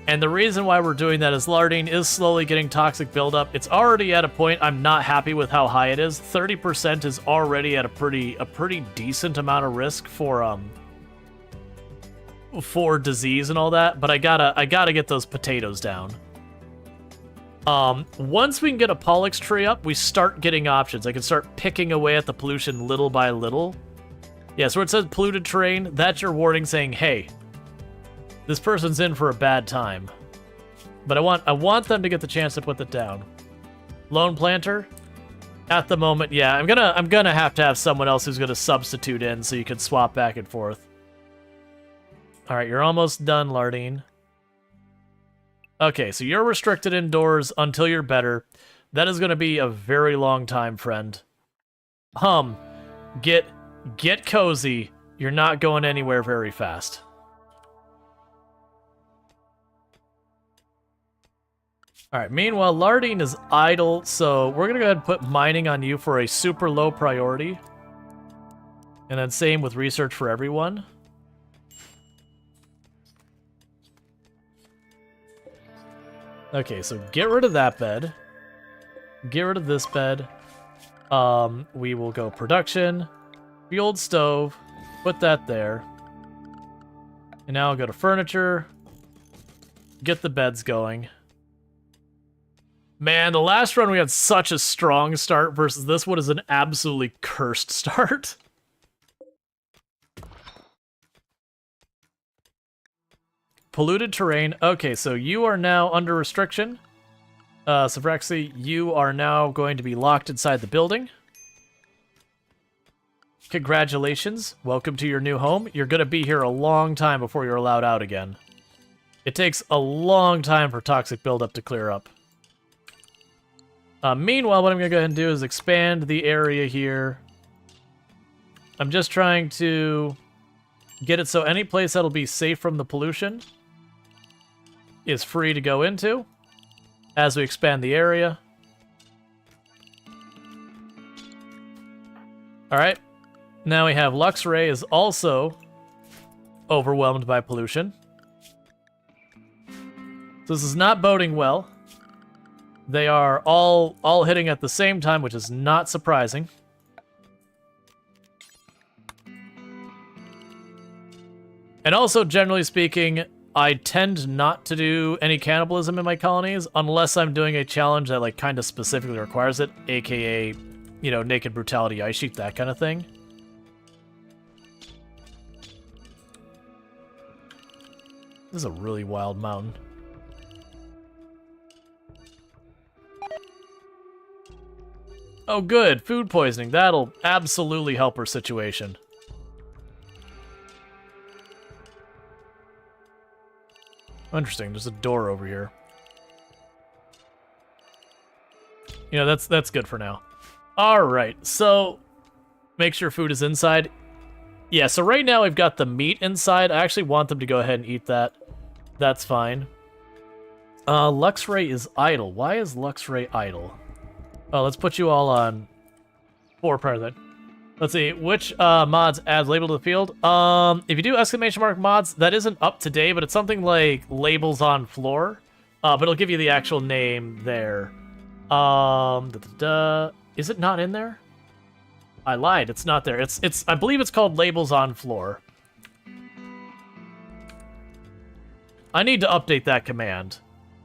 And the reason why we're doing that is Larding is slowly getting toxic buildup. It's already at a point I'm not happy with how high it is. 30% is already at a pretty decent amount of risk for disease and all that, but I gotta get those potatoes down. Once we can get a Pollux tree up, we start getting options. I can start picking away at the pollution little by little. Yeah, so where it says polluted terrain, that's your warning saying, hey, this person's in for a bad time. But I want them to get the chance to put that down. Lone planter? At the moment, yeah, I'm gonna have to have someone else who's gonna substitute in so you can swap back and forth. Alright, you're almost done, Lardine. Okay, so you're restricted indoors until you're better. That is going to be a very long time, friend. Get cozy. You're not going anywhere very fast. Alright, meanwhile, Lardine is idle, so we're going to go ahead and put mining on you for a super low priority. And then same with research for everyone. Okay, so get rid of that bed. Get rid of this bed. We will go production. Fueled stove. Put that there. And now I'll go to furniture. Get the beds going. Man, the last run we had such a strong start versus this one is an absolutely cursed start. Polluted terrain. Okay, so you are now under restriction. Savrexi, you are now going to be locked inside the building. Congratulations. Welcome to your new home. You're going to be here a long time before you're allowed out again. It takes a long time for toxic buildup to clear up. Meanwhile, what I'm going to go ahead and do is expand the area here. I'm just trying to get it so any place that'll be safe from the pollution is free to go into as we expand the area. Alright. Now we have Luxray is also overwhelmed by pollution. So this is not boding well. They are all hitting at the same time, which is not surprising. And also, generally speaking, I tend not to do any cannibalism in my colonies unless I'm doing a challenge that like kind of specifically requires it, aka, you know, naked brutality, ice sheet, that kind of thing. This is a really wild mountain. Oh good, food poisoning. That'll absolutely help her situation. Interesting, there's a door over here. You know, that's good for now. Alright, so make sure food is inside. Yeah, so right now we've got the meat inside. I actually want them to go ahead and eat that. That's fine. Luxray is idle. Why is Luxray idle? Oh, let's put you all on 4 prior to that. Let's see, which mods adds label to the field? If you do exclamation mark mods, that isn't up to date, but it's something like labels on floor. But it'll give you the actual name there. Is it not in there? I lied, it's not there. It's I believe it's called labels on floor. I need to update that command.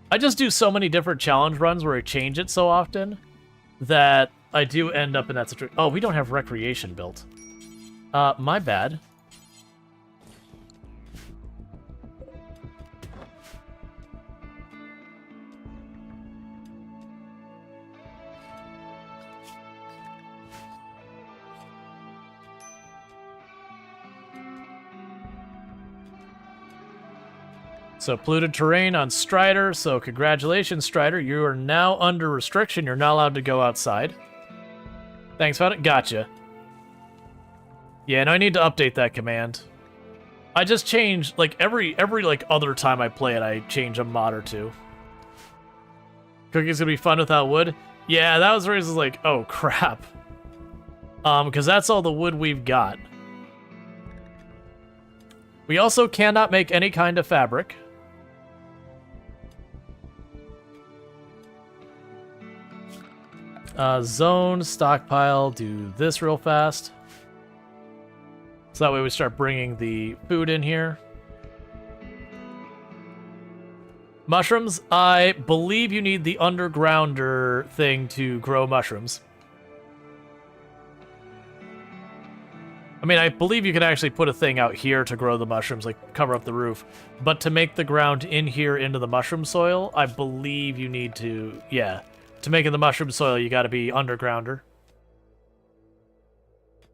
I just do so many different challenge runs where I change it so often that I do end up in that situation. Oh, we don't have recreation built. My bad. So polluted terrain on Strider, so congratulations, Strider. You are now under restriction. You're not allowed to go outside. Thanks, found it. Gotcha. Yeah, and I need to update that command. I just changed, like, every like, other time I play it, I change a mod or two. Cooking's gonna be fun without wood? Yeah, that was the reason, like, oh, crap. Because that's all the wood we've got. We also cannot make any kind of fabric. Zone, stockpile, do this real fast. So that way we start bringing the food in here. Mushrooms, I believe you need the undergrounder thing to grow mushrooms. I mean, I believe you can actually put a thing out here to grow the mushrooms, like cover up the roof. But to make the ground in here into the mushroom soil, I believe you need to, yeah. To make it the mushroom soil, you gotta be undergrounder. Are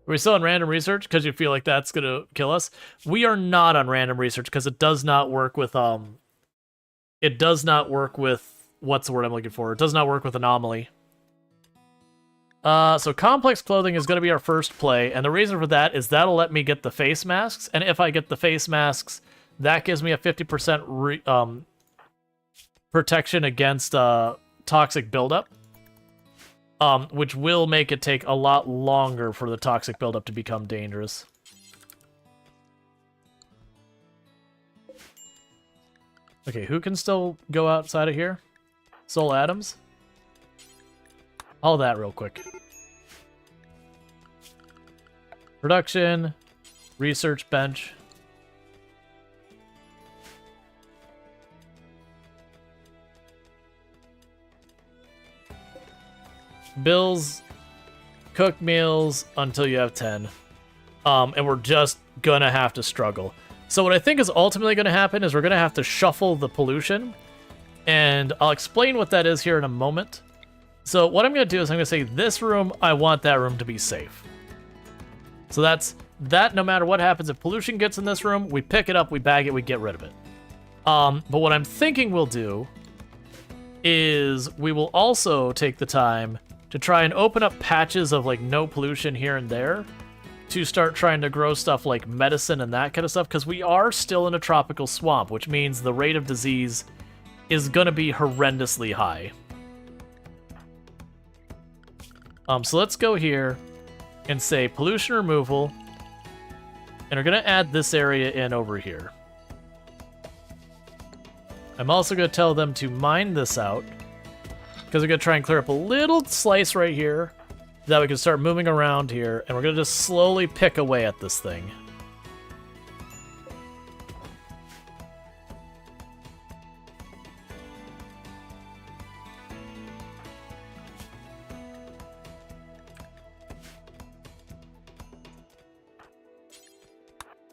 we still on random research? Because you feel like that's gonna kill us? We are not on random research, because it does not work with, it does not work with, what's the word I'm looking for? It does not work with anomaly. So complex clothing is going to be our first play, and the reason for that is that'll let me get the face masks, and if I get the face masks, that gives me a 50% protection against toxic buildup, which will make it take a lot longer for the toxic buildup to become dangerous. Okay, who can still go outside of here? Soul Adams? All that real quick. Production, research bench. Bills, cook meals until you have 10. And we're just gonna have to struggle. So what I think is ultimately gonna happen is we're gonna have to shuffle the pollution. And I'll explain what that is here in a moment. So what I'm gonna do is I'm gonna say this room, I want that room to be safe. So that's that. No matter what happens, if pollution gets in this room, we pick it up, we bag it, we get rid of it. But what I'm thinking we'll do is we will also take the time to try and open up patches of like no pollution here and there to start trying to grow stuff like medicine and that kind of stuff, because we are still in a tropical swamp, which means the rate of disease is going to be horrendously high. So let's go here and say pollution removal, and we're going to add this area in over here. I'm also going to tell them to mine this out, because we're going to try and clear up a little slice right here that we can start moving around here, and we're going to just slowly pick away at this thing.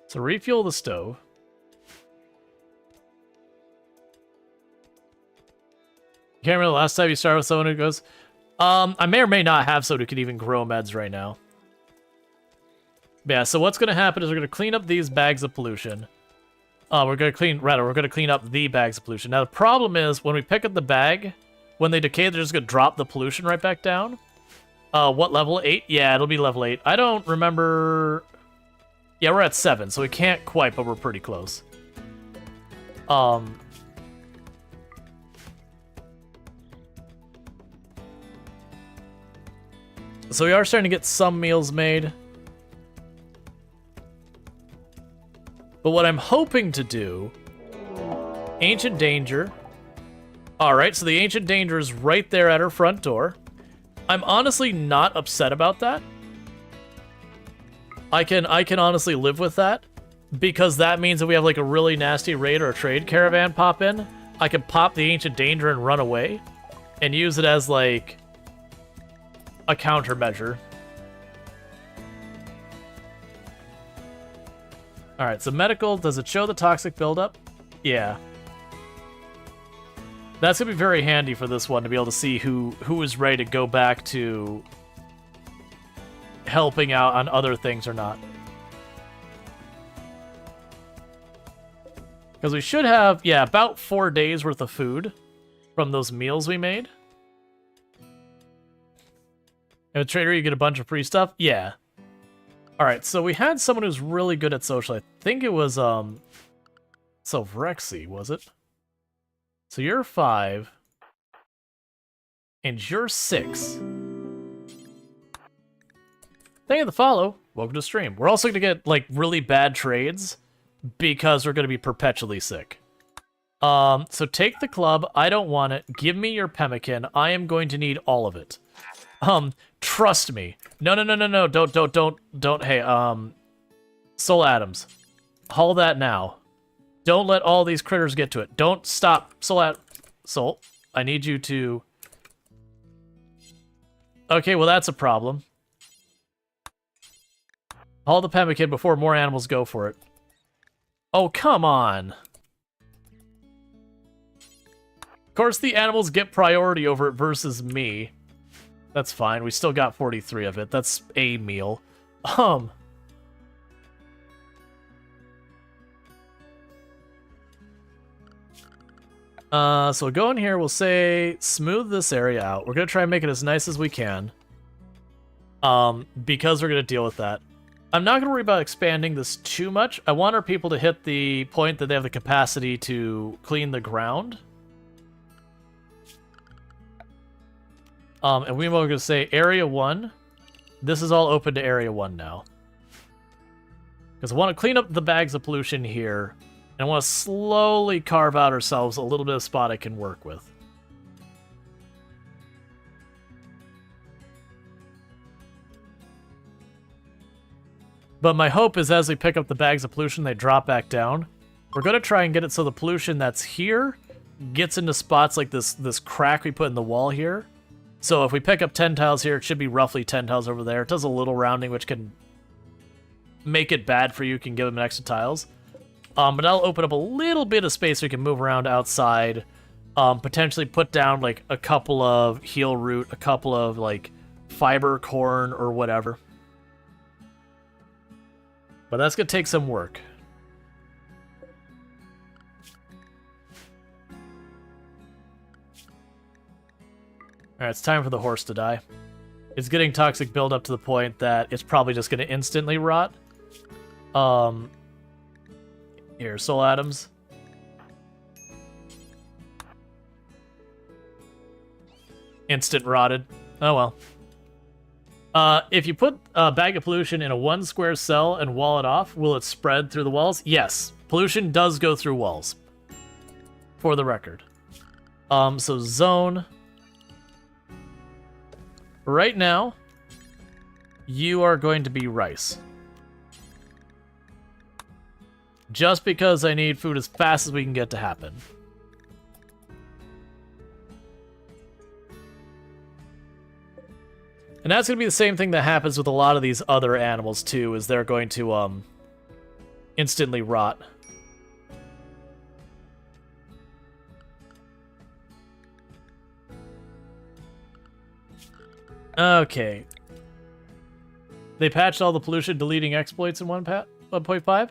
So refuel the stove. Can't remember the last time you started with someone who goes, I may or may not have someone who can even grow meds right now. But yeah, so what's going to happen is we're going to clean up these bags of pollution. We're going to clean up the bags of pollution. Now the problem is when we pick up the bag, when they decay, they're just going to drop the pollution right back down. What level? 8? Yeah, it'll be level 8. I don't remember. Yeah, we're at 7, so we can't quite, but we're pretty close. So we are starting to get some meals made. But what I'm hoping to do... Ancient Danger. Alright, so the Ancient Danger is right there at her front door. I'm honestly not upset about that. I can honestly live with that, because that means that we have like a really nasty raid or a trade caravan pop in. I can pop the Ancient Danger and run away and use it as like a countermeasure. Alright, so medical, does it show the toxic buildup? Yeah. That's gonna be very handy for this one to be able to see who is ready to go back to helping out on other things or not. Because we should have, yeah, about 4 days worth of food from those meals we made. And with Trader, you get a bunch of free stuff? Yeah. Alright, so we had someone who's really good at social. I think it was, so Vrexy, was it? So you're 5. And you're 6. Thank you for the follow. Welcome to the stream. We're also going to get, like, really bad trades because we're going to be perpetually sick. So take the club. I don't want it. Give me your pemmican. I am going to need all of it. Trust me. No. Don't. Hey, Soul Atoms. Haul that now. Don't let all these critters get to it. Don't stop. Soul, I need you to... Okay, well, that's a problem. Haul the pemmican before more animals go for it. Oh, come on. Of course, the animals get priority over it versus me. That's fine. We still got 43 of it. That's a meal. So we'll go in here. We'll say smooth this area out. We're going to try and make it as nice as we can. Because we're going to deal with that. I'm not going to worry about expanding this too much. I want our people to hit the point that they have the capacity to clean the ground. And we're going to say Area 1. This is all open to Area 1 now. Because I want to clean up the bags of pollution here. And I want to slowly carve out ourselves a little bit of spot I can work with. But my hope is as we pick up the bags of pollution, they drop back down. We're going to try and get it so the pollution that's here gets into spots like this crack we put in the wall here. So if we pick up 10 tiles here, it should be roughly 10 tiles over there. It does a little rounding, which can make it bad for you, can give them extra tiles. But that'll open up a little bit of space so you can move around outside. Potentially put down like a couple of heal root, a couple of like fiber corn or whatever. But that's gonna take some work. Alright, it's time for the horse to die. It's getting toxic buildup to the point that it's probably just gonna instantly rot. Here, soul atoms. Instant rotted. Oh well. If you put a bag of pollution in a 1 square cell and wall it off, will it spread through the walls? Yes. Pollution does go through walls. For the record. So zone. Right now, you are going to be rice. Just because I need food as fast as we can get to happen. And that's going to be the same thing that happens with a lot of these other animals, too, is they're going to, instantly rot. Okay. They patched all the pollution deleting exploits in 1.5?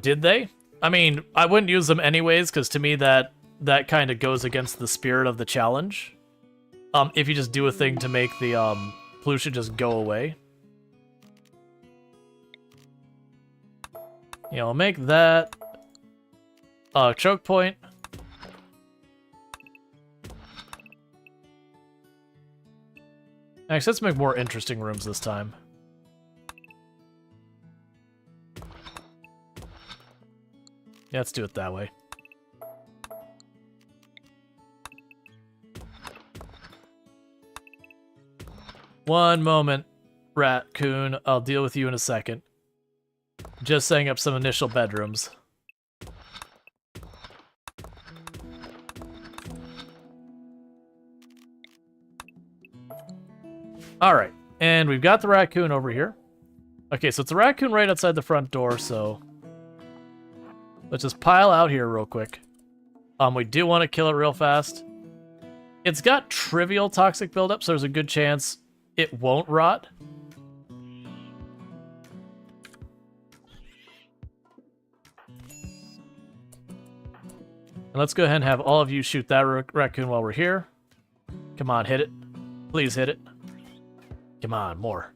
Did they? I mean, I wouldn't use them anyways, because to me that kind of goes against the spirit of the challenge. If you just do a thing to make the, pollution just go away. Yeah, I'll make that choke point. Actually, let's make more interesting rooms this time. Yeah, let's do it that way. One moment, Raccoon. I'll deal with you in a second. Just setting up some initial bedrooms. Alright, and we've got the raccoon over here. Okay, so it's a raccoon right outside the front door, so let's just pile out here real quick. We do want to kill it real fast. It's got trivial toxic buildup, so there's a good chance it won't rot. And let's go ahead and have all of you shoot that raccoon while we're here. Come on, hit it. Please hit it. Come on, more.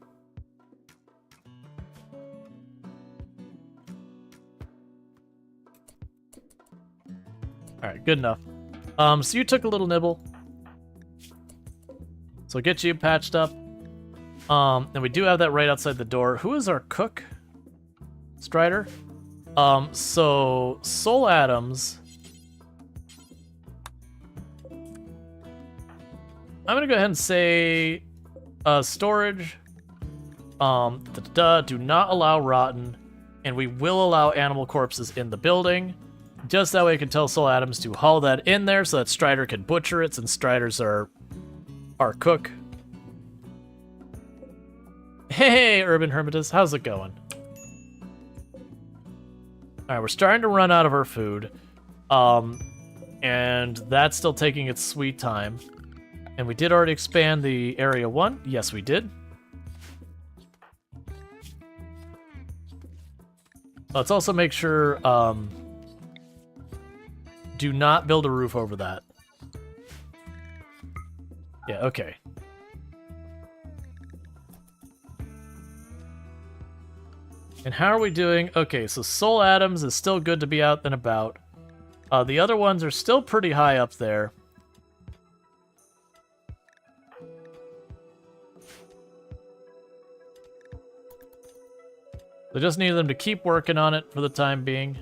Alright, good enough. So you took a little nibble. So get you patched up. And we do have that right outside the door. Who is our cook? Strider? So soul atoms. I'm gonna go ahead and say storage. Do not allow rotten, and we will allow animal corpses in the building. Just that way I can tell soul atoms to haul that in there so that Strider can butcher it, since Striders are our cook. Hey, Urban Hermitas, how's it going? Alright, we're starting to run out of our food. And that's still taking its sweet time. And we did already expand the area 1. Yes, we did. Let's also make sure, do not build a roof over that. Yeah, okay. And how are we doing? Okay, so Soul Atoms is still good to be out and about. The other ones are still pretty high up there. So just need them to keep working on it for the time being.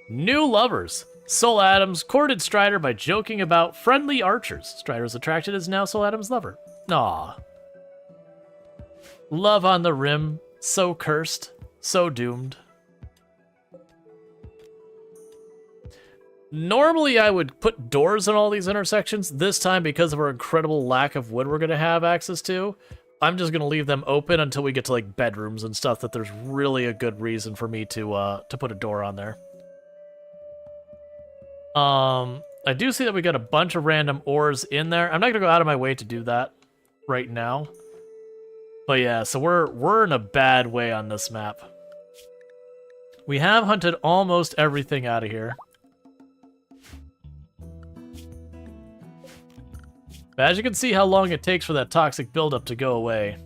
New lovers. Soul Atoms courted Strider by joking about friendly archers. Strider is attracted as now Soul Atoms' lover. Aw. Love on the rim. So cursed. So doomed. Normally, I would put doors in all these intersections. This time, because of our incredible lack of wood we're going to have access to, I'm just going to leave them open until we get to, like, bedrooms and stuff that there's really a good reason for me to put a door on there. I do see that we got a bunch of random ores in there. I'm not going to go out of my way to do that right now. But yeah, so we're in a bad way on this map. We have hunted almost everything out of here. But as you can see how long it takes for that toxic buildup to go away.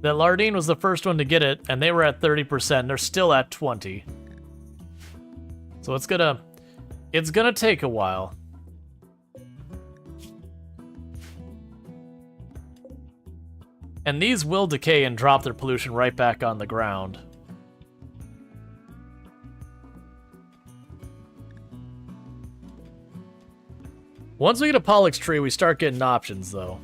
That Lardine was the first one to get it, and they were at 30%. They're still at 20%. So it's gonna take a while. And these will decay and drop their pollution right back on the ground. Once we get a Pollux tree, we start getting options, though.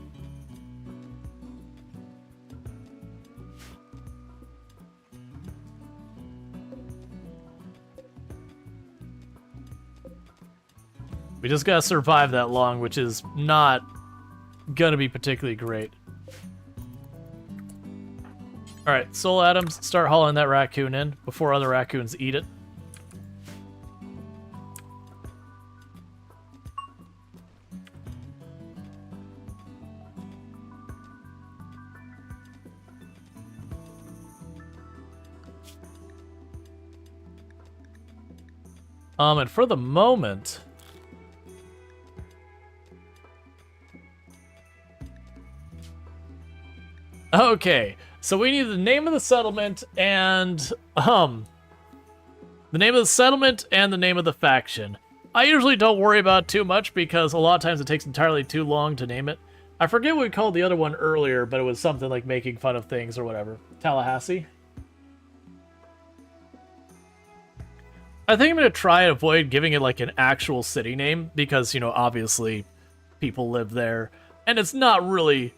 We just gotta survive that long, which is not gonna be particularly great. Alright, Soul Atoms, start hauling that raccoon in before other raccoons eat it. And for the moment... Okay, so we need the name of the settlement and, the name of the settlement and the name of the faction. I usually don't worry about it too much because a lot of times it takes entirely too long to name it. I forget what we called the other one earlier, but it was something like making fun of things or whatever. Tallahassee? I think I'm going to try and avoid giving it like an actual city name because, you know, obviously people live there. And it's not really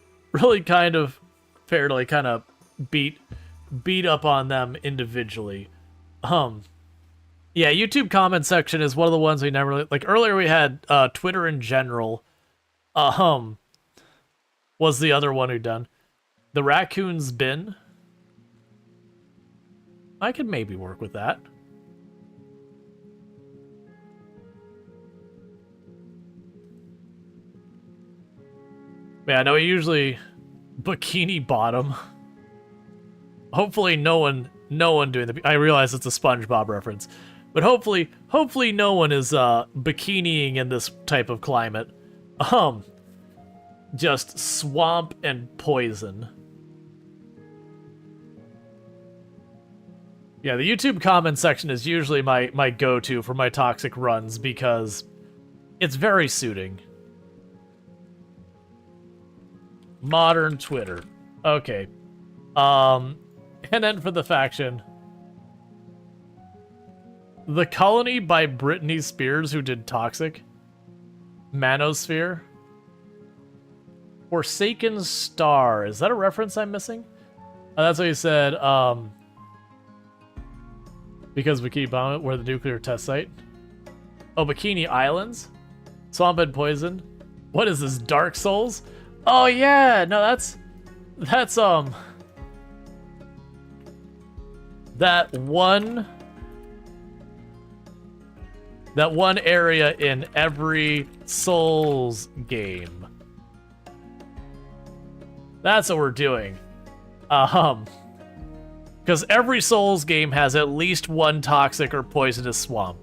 kind of fair to like kind of beat up on them individually. Yeah, YouTube comment section is one of the ones we never really... Like earlier we had Twitter in general. Was the other one who done. The Raccoon's Bin. I could maybe work with that. Yeah, no, usually Bikini Bottom. Hopefully no one doing the... I realize it's a SpongeBob reference. But hopefully no one is bikiniing in this type of climate. Just swamp and poison. Yeah, the YouTube comment section is usually my go-to for my toxic runs because it's very suiting. Modern Twitter. Okay. And then for the faction. The Colony by Britney Spears, who did Toxic. Manosphere. Forsaken Star. Is that a reference I'm missing? Oh, that's what you said. Because Bikini Bomb, where the nuclear test site. Oh, Bikini Islands? Swamp and Poison. What is this, Dark Souls? Oh yeah, no, that's that one area in every Souls game. That's what we're doing. Because every Souls game has at least one toxic or poisonous swamp.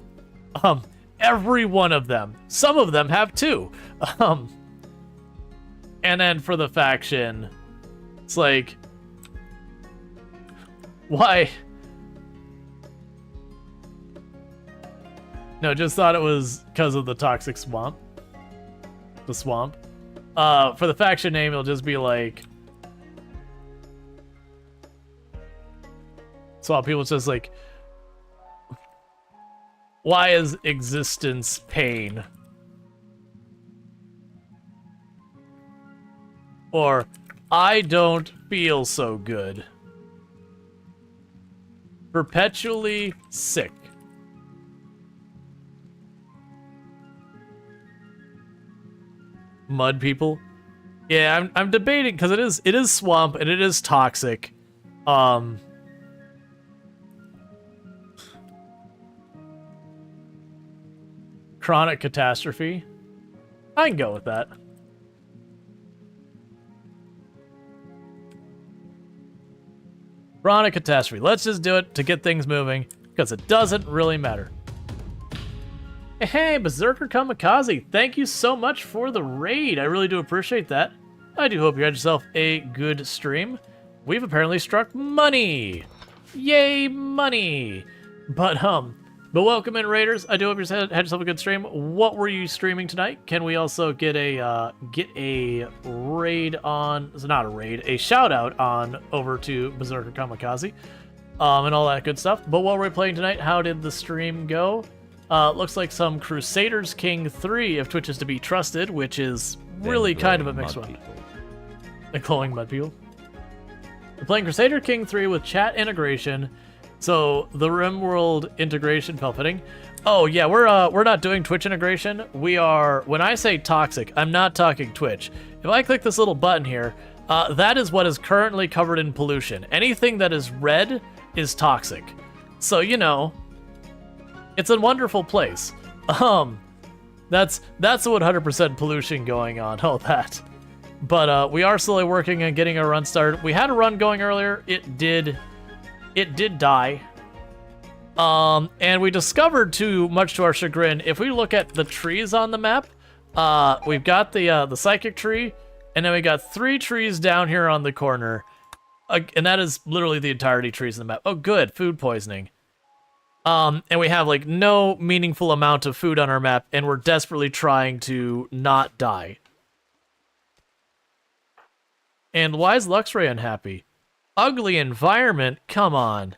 Every one of them. Some of them have two. And then for the faction, it's like, why? No, just thought it was because of the toxic swamp. The swamp. For the faction name, it'll just be like... So people just like... Why is existence pain? Or, I don't feel so good. Perpetually sick. Mud people. Yeah, I'm debating because it is swamp and it is toxic. Chronic catastrophe. I can go with that. Chronic catastrophe. Let's just do it to get things moving because it doesn't really matter. Hey, Berserker Kamikaze, thank you so much for the raid. I really do appreciate that. I do hope you had yourself a good stream. We've apparently struck money. Yay, money. But welcome in, Raiders. I do hope you had yourself a good stream. What were you streaming tonight? Can we also get a raid on? It's not a raid, a shout out on over to Berserker Kamikaze, and all that good stuff. But what were we playing tonight? How did the stream go? Looks like some Crusaders King 3, if Twitch is to be trusted, which is really kind of a mixed one. And glowing mud people. We're playing Crusader King 3 with chat integration. So the RimWorld integration fell fitting. Oh yeah, we're not doing Twitch integration. We are. When I say toxic, I'm not talking Twitch. If I click this little button here, that is what is currently covered in pollution. Anything that is red is toxic. So you know, it's a wonderful place. That's a 100% pollution going on. All that. But we are slowly working on getting a run started. We had a run going earlier. It did die. And we discovered, too much to our chagrin, if we look at the trees on the map, we've got the psychic tree, and then we got 3 trees down here on the corner, and that is literally the entirety trees in the map. Oh, good, food poisoning. And we have like no meaningful amount of food on our map, and we're desperately trying to not die. And why is Luxray unhappy? Ugly environment, come on.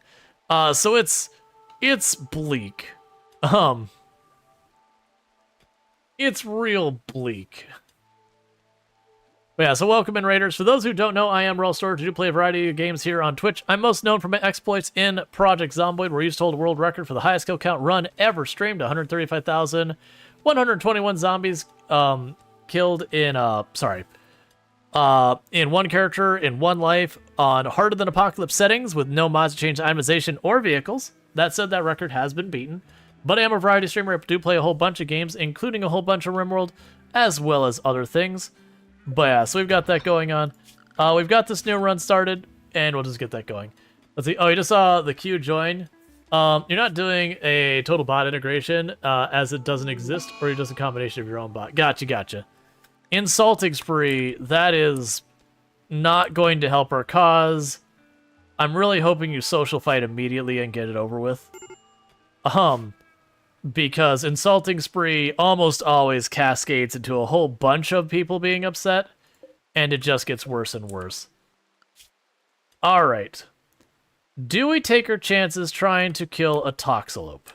So it's bleak. It's real bleak. But yeah, so welcome in, Raiders. For those who don't know, I am Rual Storge. I do play a variety of games here on Twitch. I'm most known for my exploits in Project Zomboid, where I used to hold a world record for the highest kill count run ever streamed, 135,121 zombies killed in one character in one life on harder than apocalypse settings with no mods to change itemization or vehicles. That said, that record has been beaten. But I am a variety streamer. I do play a whole bunch of games, including a whole bunch of RimWorld, as well as other things. But yeah, so we've got that going on. We've got this new run started, and we'll just get that going. Let's see. Oh, you just saw the queue join. You're not doing a total bot integration, as it doesn't exist, or you're just a combination of your own bot. Gotcha. Insulting spree, that is not going to help our cause. I'm really hoping you social fight immediately and get it over with. Because insulting spree almost always cascades into a whole bunch of people being upset, and it just gets worse and worse. Alright. Do we take our chances trying to kill a Toxalope?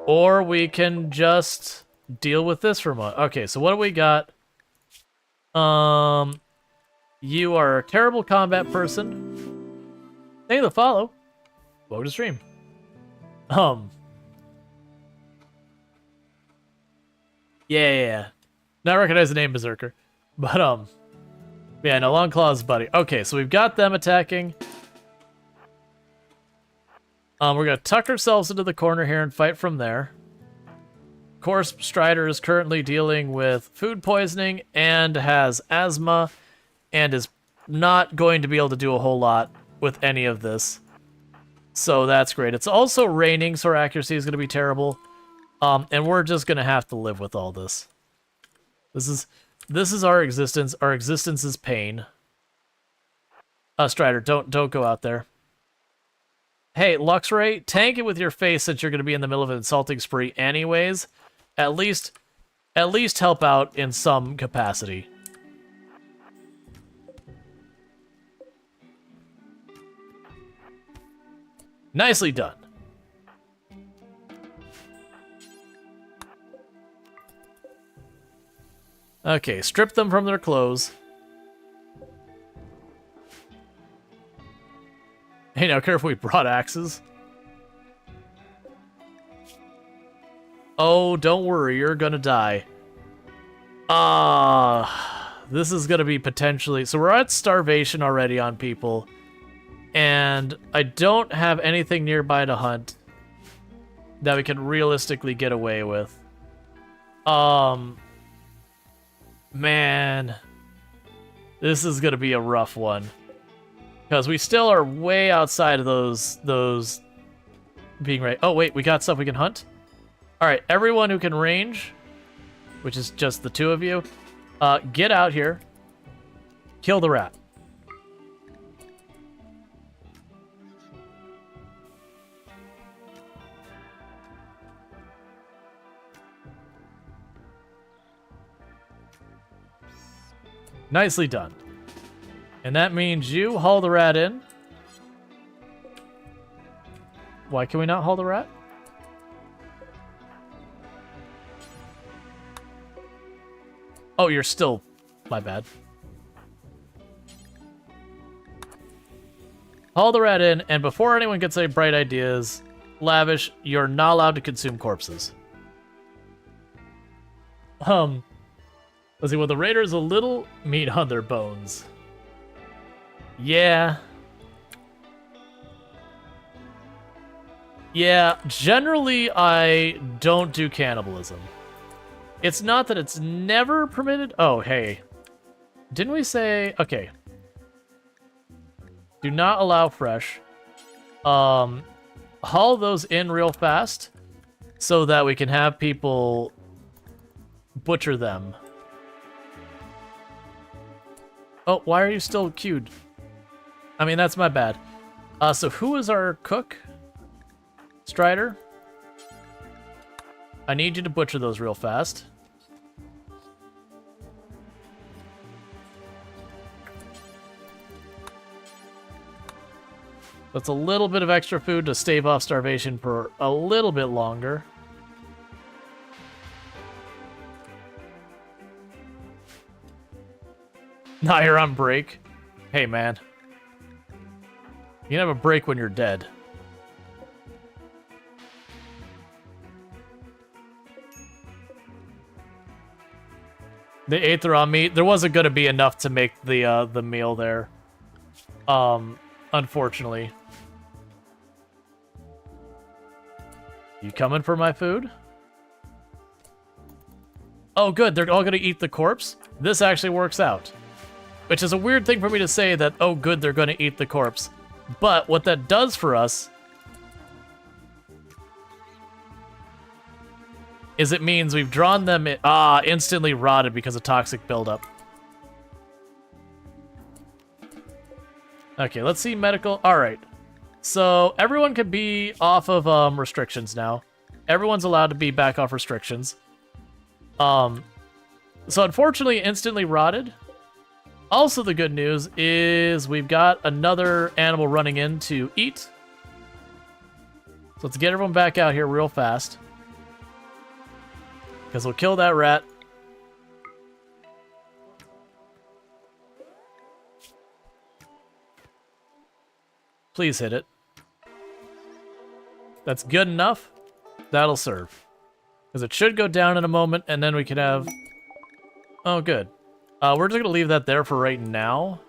Or we can just deal with this for a moment. Okay, so what do we got? You are a terrible combat person. Thank you for the follow. Welcome to stream. Yeah. Not recognize the name Berserker. But, yeah, no, Long Claws, buddy. Okay, so we've got them attacking. We're gonna tuck ourselves into the corner here and fight from there. Of course, Strider is currently dealing with food poisoning and has asthma and is not going to be able to do a whole lot with any of this. So that's great. It's also raining, so our accuracy is going to be terrible. And we're just going to have to live with all this. This is our existence. Our existence is pain. Strider, don't go out there. Hey, Luxray, tank it with your face since you're going to be in the middle of an insulting spree anyways. At least help out in some capacity. Nicely done. Okay, strip them from their clothes. Hey, now careful, we brought axes. Oh, don't worry, you're gonna die. This is gonna be potentially... So we're at starvation already on people. And I don't have anything nearby to hunt that we can realistically get away with. Man. This is gonna be a rough one. Because we still are way outside of those being right. Oh, wait, we got stuff we can hunt? Alright, everyone who can range, which is just the two of you, get out here. Kill the rat. Nicely done. And that means you haul the rat in. Why can we not haul the rat? Oh, you're still... My bad. Haul the rat in, and before anyone gets any bright ideas, Lavish, you're not allowed to consume corpses. Let's see, well, the raiders a little meat on their bones. Yeah. Yeah, generally I don't do cannibalism. It's not that it's never permitted. Oh, hey. Didn't we say... Okay. Do not allow fresh. Haul those in real fast so that we can have people butcher them. Oh, why are you still queued? I mean, that's my bad. So who is our cook? Strider? I need you to butcher those real fast. That's a little bit of extra food to stave off starvation for a little bit longer. Now you're on break. Hey, man. You can have a break when you're dead. They ate the raw meat. There wasn't going to be enough to make the meal there. Unfortunately. You coming for my food? Oh, good. They're all going to eat the corpse? This actually works out. Which is a weird thing for me to say that, oh, good, they're going to eat the corpse. But what that does for us is it means we've drawn them instantly rotted because of toxic buildup. Okay, let's see medical. All right. So everyone can be off of restrictions now. Everyone's allowed to be back off restrictions. So unfortunately, instantly rotted. Also, the good news is we've got another animal running in to eat. So let's get everyone back out here real fast. Because we'll kill that rat. Please hit it. That's good enough. That'll serve. Because it should go down in a moment, and then we can have... Oh, good. We're just going to leave that there for right now.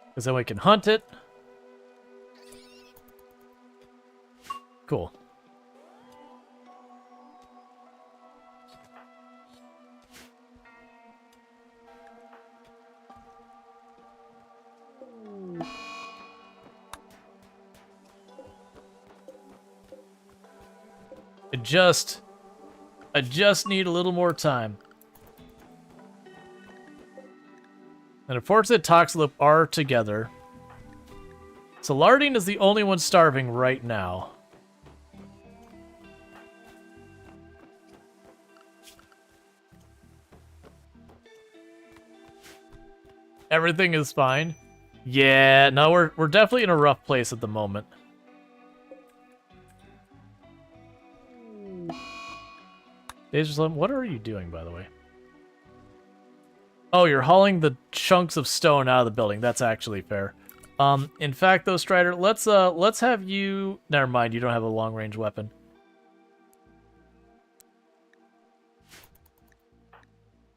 Because then we can hunt it. Cool. I just need a little more time. And unfortunately, Toxloop are together. So Lardine is the only one starving right now. Everything is fine. Yeah, no, we're definitely in a rough place at the moment. What are you doing, by the way? Oh, you're hauling the chunks of stone out of the building. That's actually fair. In fact, though, Strider, let's have you. Never mind, you don't have a long range weapon.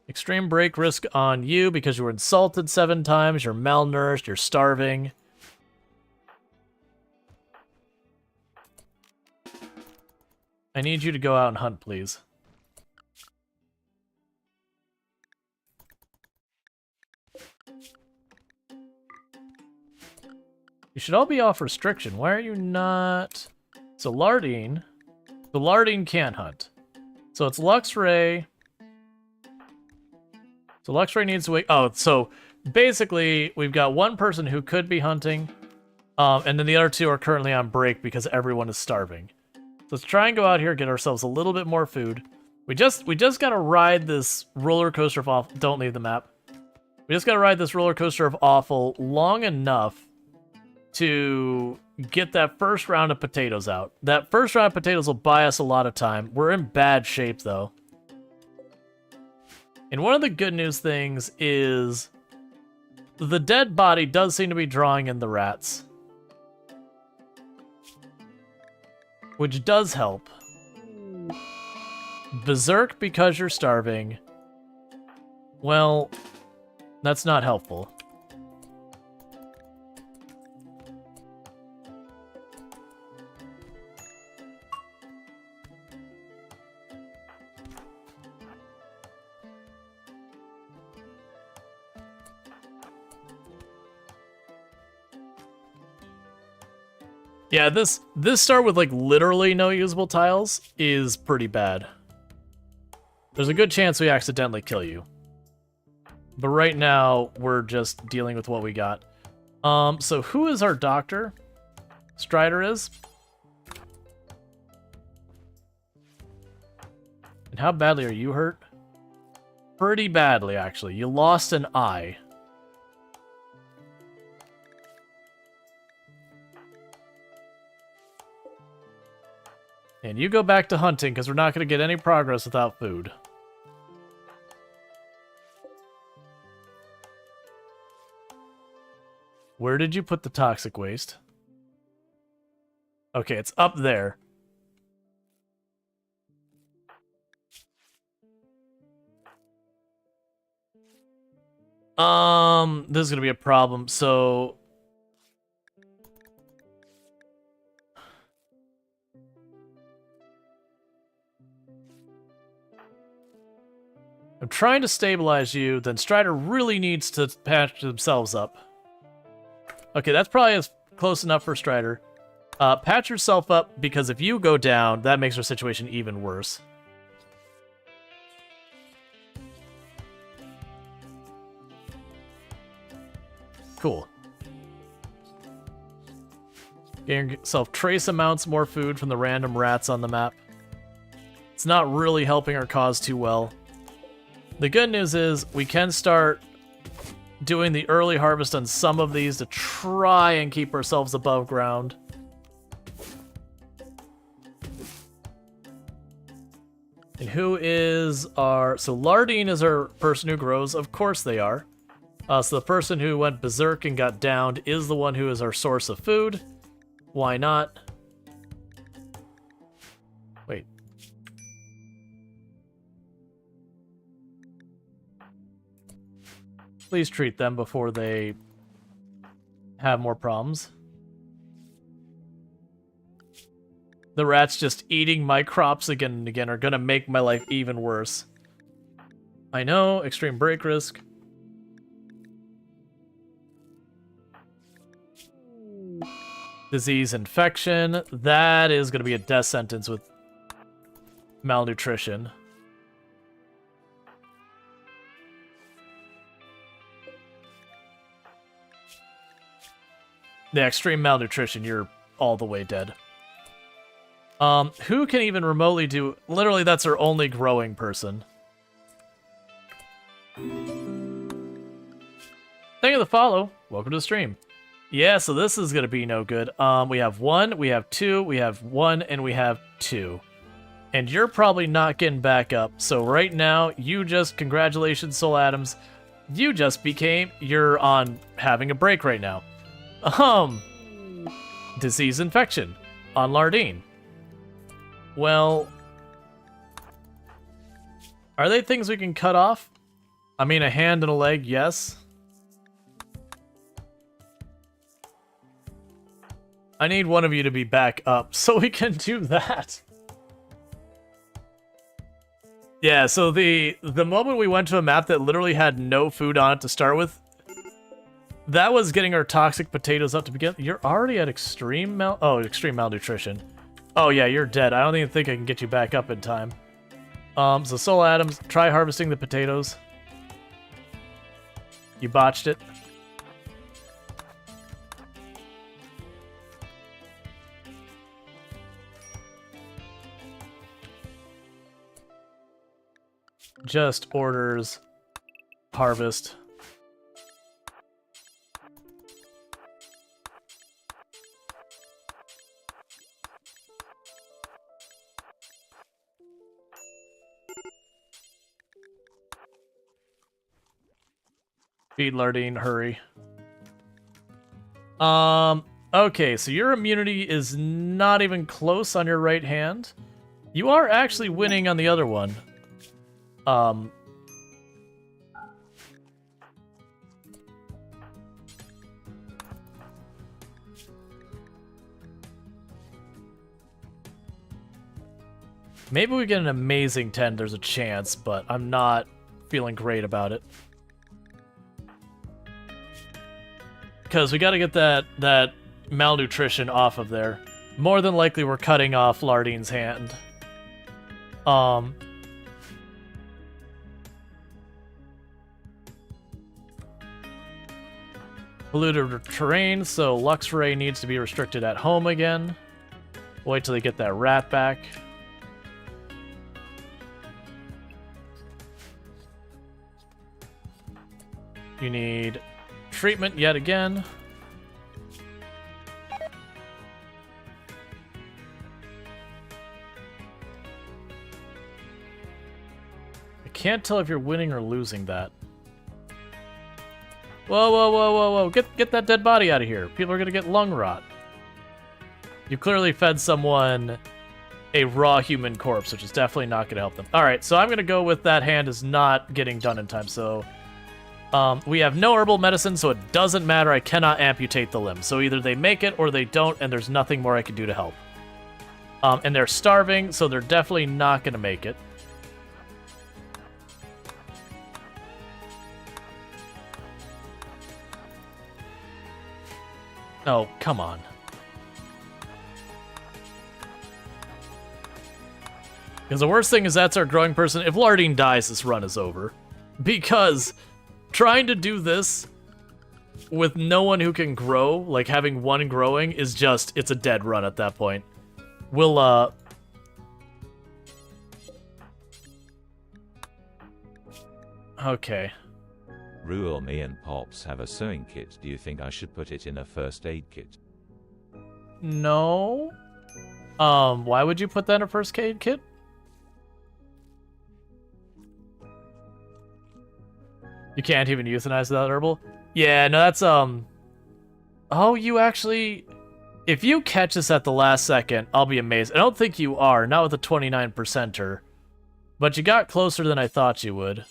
Extreme break risk on you because you were insulted 7 times. You're malnourished. You're starving. I need you to go out and hunt, please. You should all be off restriction. Why are you not? So Lardine. The Lardine can't hunt. So it's Luxray. So Luxray needs to wait. Oh, so basically we've got one person who could be hunting. And then the other 2 are currently on break because everyone is starving. So let's try and go out here, get ourselves a little bit more food. We just gotta ride this roller coaster of awful. Don't leave the map. We just gotta ride this roller coaster of awful long enough to get that first round of potatoes out. That first round of potatoes will buy us a lot of time. We're in bad shape, though. And one of the good news things is the dead body does seem to be drawing in the rats, which does help. Berserk because you're starving. Well, that's not helpful. Yeah, this start with like literally no usable tiles is pretty bad. There's a good chance we accidentally kill you. But right now, we're just dealing with what we got. So who is our doctor? Strider is. And how badly are you hurt? Pretty badly, actually. You lost an eye. And you go back to hunting, because we're not going to get any progress without food. Where did you put the toxic waste? Okay, it's up there. This is going to be a problem, so... I'm trying to stabilize you, then Strider really needs to patch themselves up. Okay, that's probably as close enough for Strider. Patch yourself up, because if you go down, that makes our situation even worse. Cool. Getting yourself trace amounts more food from the random rats on the map. It's not really helping our cause too well. The good news is we can start doing the early harvest on some of these to try and keep ourselves above ground. And who is our... So Lardine is our person who grows. Of course they are. So the person who went berserk and got downed is the one who is our source of food. Why not? Wait. Please treat them before they have more problems. The rats just eating my crops again and again are gonna make my life even worse. I know, extreme break risk. Disease infection. That is gonna be a death sentence with malnutrition. The extreme malnutrition, you're all the way dead. Who can even remotely do... Literally, that's our only growing person. Thank you for the follow. Welcome to the stream. Yeah, so this is going to be no good. We have 1, we have 2, we have 1, and we have 2. And you're probably not getting back up. So right now, you just... Congratulations, Soul Adams. You just became... You're on having a break right now. Disease infection on Lardine. Well, are they things we can cut off? I mean, a hand and a leg, yes. I need one of you to be back up so we can do that. Yeah, so the moment we went to a map that literally had no food on it to start with, that was getting our toxic potatoes up to begin. You're already at extreme malnutrition. Oh yeah, you're dead. I don't even think I can get you back up in time. So Soul Adams, try harvesting the potatoes. You botched it. Just orders harvest. Feed Lardine, hurry. Okay, so your immunity is not even close on your right hand. You are actually winning on the other one. Maybe we get an amazing 10, there's a chance, but I'm not feeling great about it. Because we gotta get that malnutrition off of there. More than likely we're cutting off Lardine's hand. Polluted terrain, so Luxray needs to be restricted at home again. Wait till they get that rat back. You need treatment yet again. I can't tell if you're winning or losing that. Whoa, whoa, whoa, whoa, whoa. Get that dead body out of here. People are gonna get lung rot. You clearly fed someone a raw human corpse, which is definitely not gonna help them. Alright, so I'm gonna go with that hand is not getting done in time, so... we have no herbal medicine, so it doesn't matter. I cannot amputate the limb. So either they make it or they don't, and there's nothing more I can do to help. And they're starving, so they're definitely not gonna make it. Oh, come on. Because the worst thing is that's our growing person. If Lardine dies, this run is over. Because trying to do this with no one who can grow, like having one growing, is just, it's a dead run at that point. We'll, okay. Rual, me and Pops have a sewing kit. Do you think I should put it in a first aid kit? No. Why would you put that in a first aid kit? You can't even euthanize that herbal? Yeah, no, that's, Oh, you actually... If you catch this at the last second, I'll be amazed. I don't think you are, not with a 29%er. But you got closer than I thought you would.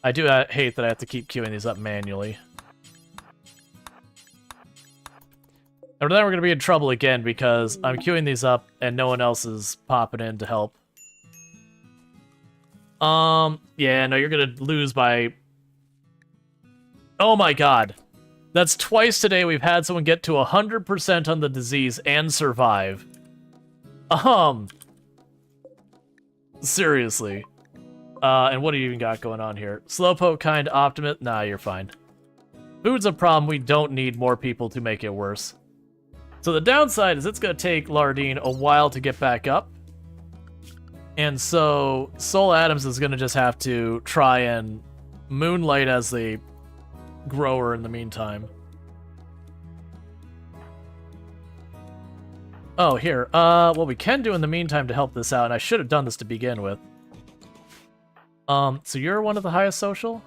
I do hate that I have to keep queuing these up manually. And then we're going to be in trouble again because I'm queuing these up and no one else is popping in to help. Yeah, no, you're going to lose by... Oh my god. That's twice today we've had someone get to 100% on the disease and survive. Seriously. And what do you even got going on here? Slowpoke, kind, optimist? Nah, you're fine. Food's a problem. We don't need more people to make it worse. So the downside is it's going to take Lardine a while to get back up. And so Soul Adams is going to just have to try and moonlight as the grower in the meantime. Oh, here. What we can do in the meantime to help this out, and I should have done this to begin with. So you're one of the highest social?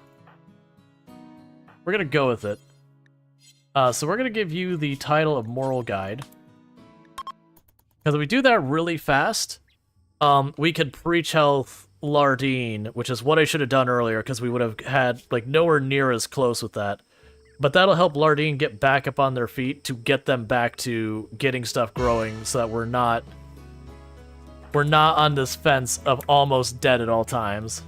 We're gonna go with it. So we're gonna give you the title of Moral Guide. Because if we do that really fast, we could preach health Lardine, which is what I should have done earlier, because we would have had, like, nowhere near as close with that. But that'll help Lardine get back up on their feet to get them back to getting stuff growing so that we're not on this fence of almost dead at all times.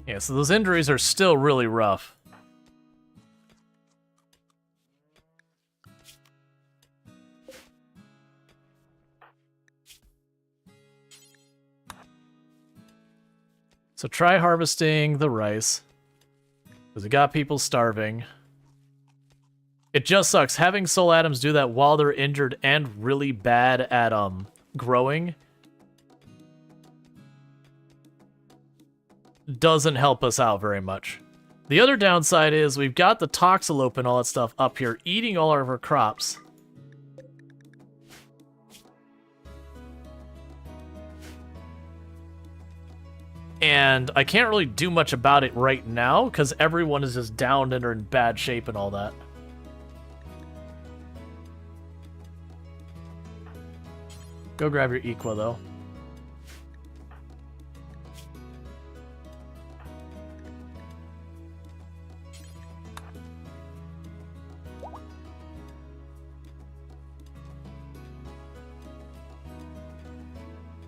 Yeah, so those injuries are still really rough. So try harvesting the rice. Because we got people starving. It just sucks. Having soul atoms do that while they're injured and really bad at growing doesn't help us out very much. The other downside is we've got the Toxalope and all that stuff up here eating all of our crops. And I can't really do much about it right now because everyone is just downed and are in bad shape and all that. Go grab your Equa, though.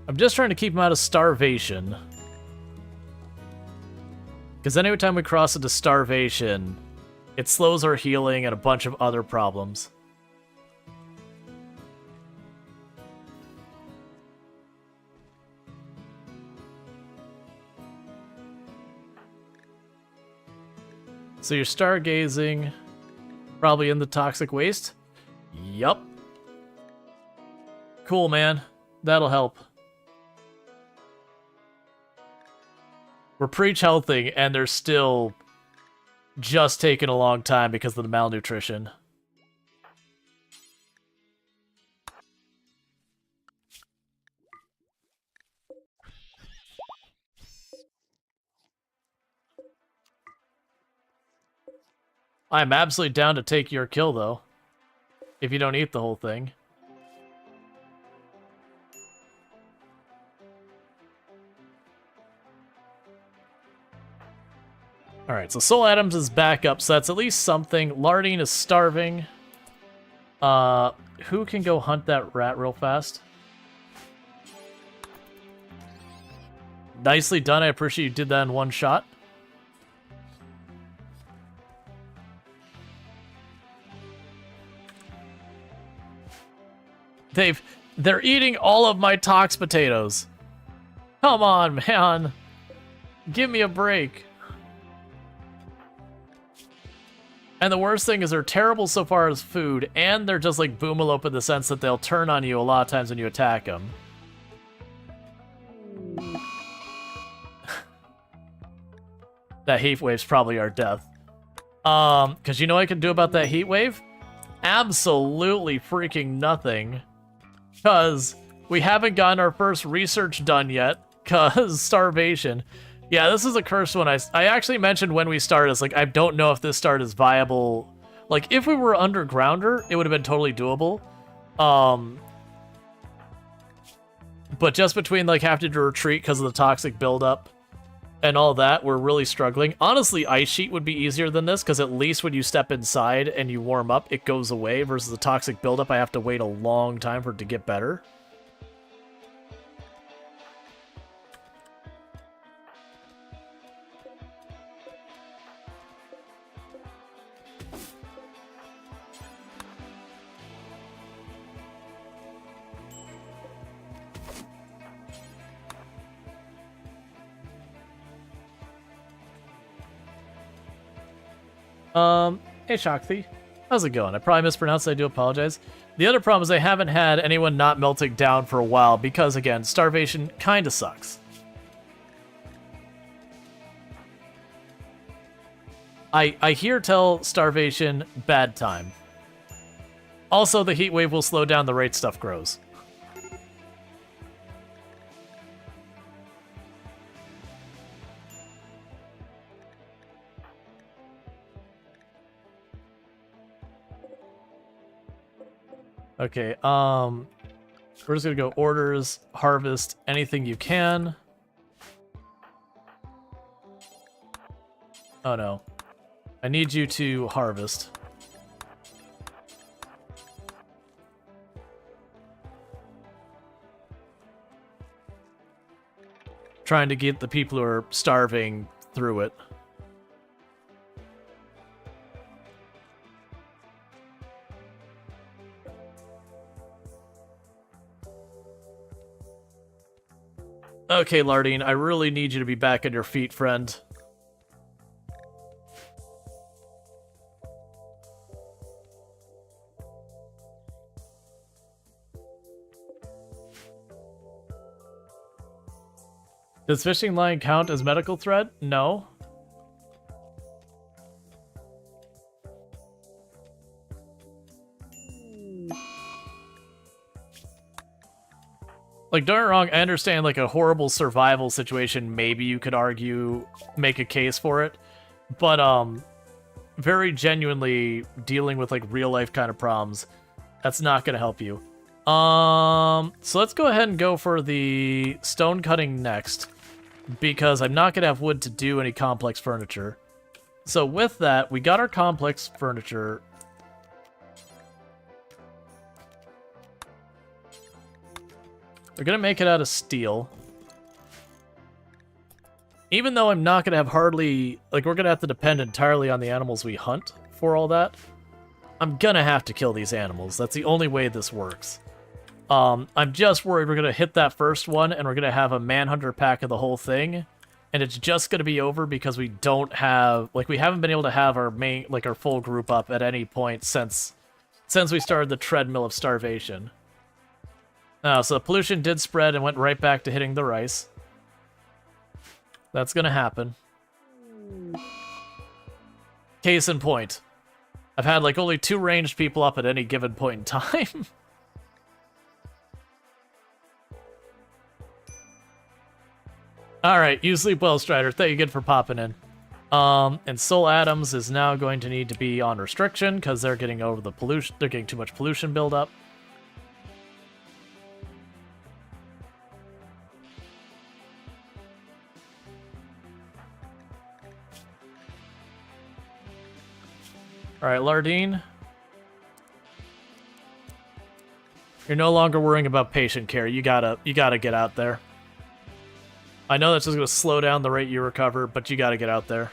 I'm just trying to keep him out of starvation. Because any time we cross into starvation, it slows our healing and a bunch of other problems. So you're stargazing, probably in the toxic waste? Yup. Cool, man. That'll help. We're preach-healthing, and they're still just taking a long time because of the malnutrition. I'm absolutely down to take your kill, though. If you don't eat the whole thing. Alright, so Soul Atoms is back up, so that's at least something. Lardine is starving. Who can go hunt that rat real fast? Nicely done, I appreciate you did that in one shot. They're eating all of my tox potatoes. Come on, man. Give me a break. And the worst thing is they're terrible so far as food, and they're just like Boomalope in the sense that they'll turn on you a lot of times when you attack them. That heat wave's probably our death. Because you know what I can do about that heat wave? Absolutely freaking nothing. Because we haven't gotten our first research done yet, because starvation. Yeah, this is a cursed one. I actually mentioned when we started, it's like, I don't know if this start is viable. Like, if we were undergrounder, it would have been totally doable. But just between, like, having to retreat because of the toxic buildup and all that, we're really struggling. Honestly, Ice Sheet would be easier than this, because at least when you step inside and you warm up, it goes away, versus the toxic buildup, I have to wait a long time for it to get better. Hey, Shakti. How's it going? I probably mispronounced it, I do apologize. The other problem is I haven't had anyone not melting down for a while because, again, starvation kinda sucks. I hear tell starvation, bad time. Also, the heat wave will slow down the rate stuff grows. Okay, we're just gonna go orders, harvest, anything you can. Oh no. I need you to harvest. Trying to get the people who are starving through it. Okay, Lardine, I really need you to be back on your feet, friend. Does fishing line count as medical threat? No. Like, don't get me wrong, I understand, like, a horrible survival situation, maybe you could argue, make a case for it. But, very genuinely dealing with, like, real-life kind of problems, that's not gonna help you. So let's go ahead and go for the stone cutting next, because I'm not gonna have wood to do any complex furniture. So with that, we got our complex furniture. We're gonna make it out of steel. Even though I'm not gonna have hardly, like, we're gonna have to depend entirely on the animals we hunt for all that, I'm gonna have to kill these animals. That's the only way this works. I'm just worried we're gonna hit that first one and we're gonna have a manhunter pack of the whole thing, and it's just gonna be over because we don't have, like, we haven't been able to have our main, like, our full group up at any point since we started the treadmill of starvation. So the pollution did spread and went right back to hitting the rice. That's gonna happen. Case in point. I've had, like, only 2 ranged people up at any given point in time. Alright, you sleep well, Strider. Thank you again for popping in. And Soul Adams is now going to need to be on restriction because they're getting over the pollution. They're getting too much pollution buildup. Alright, Lardine. You're no longer worrying about patient care. You gotta get out there. I know that's just gonna slow down the rate you recover, but you gotta get out there.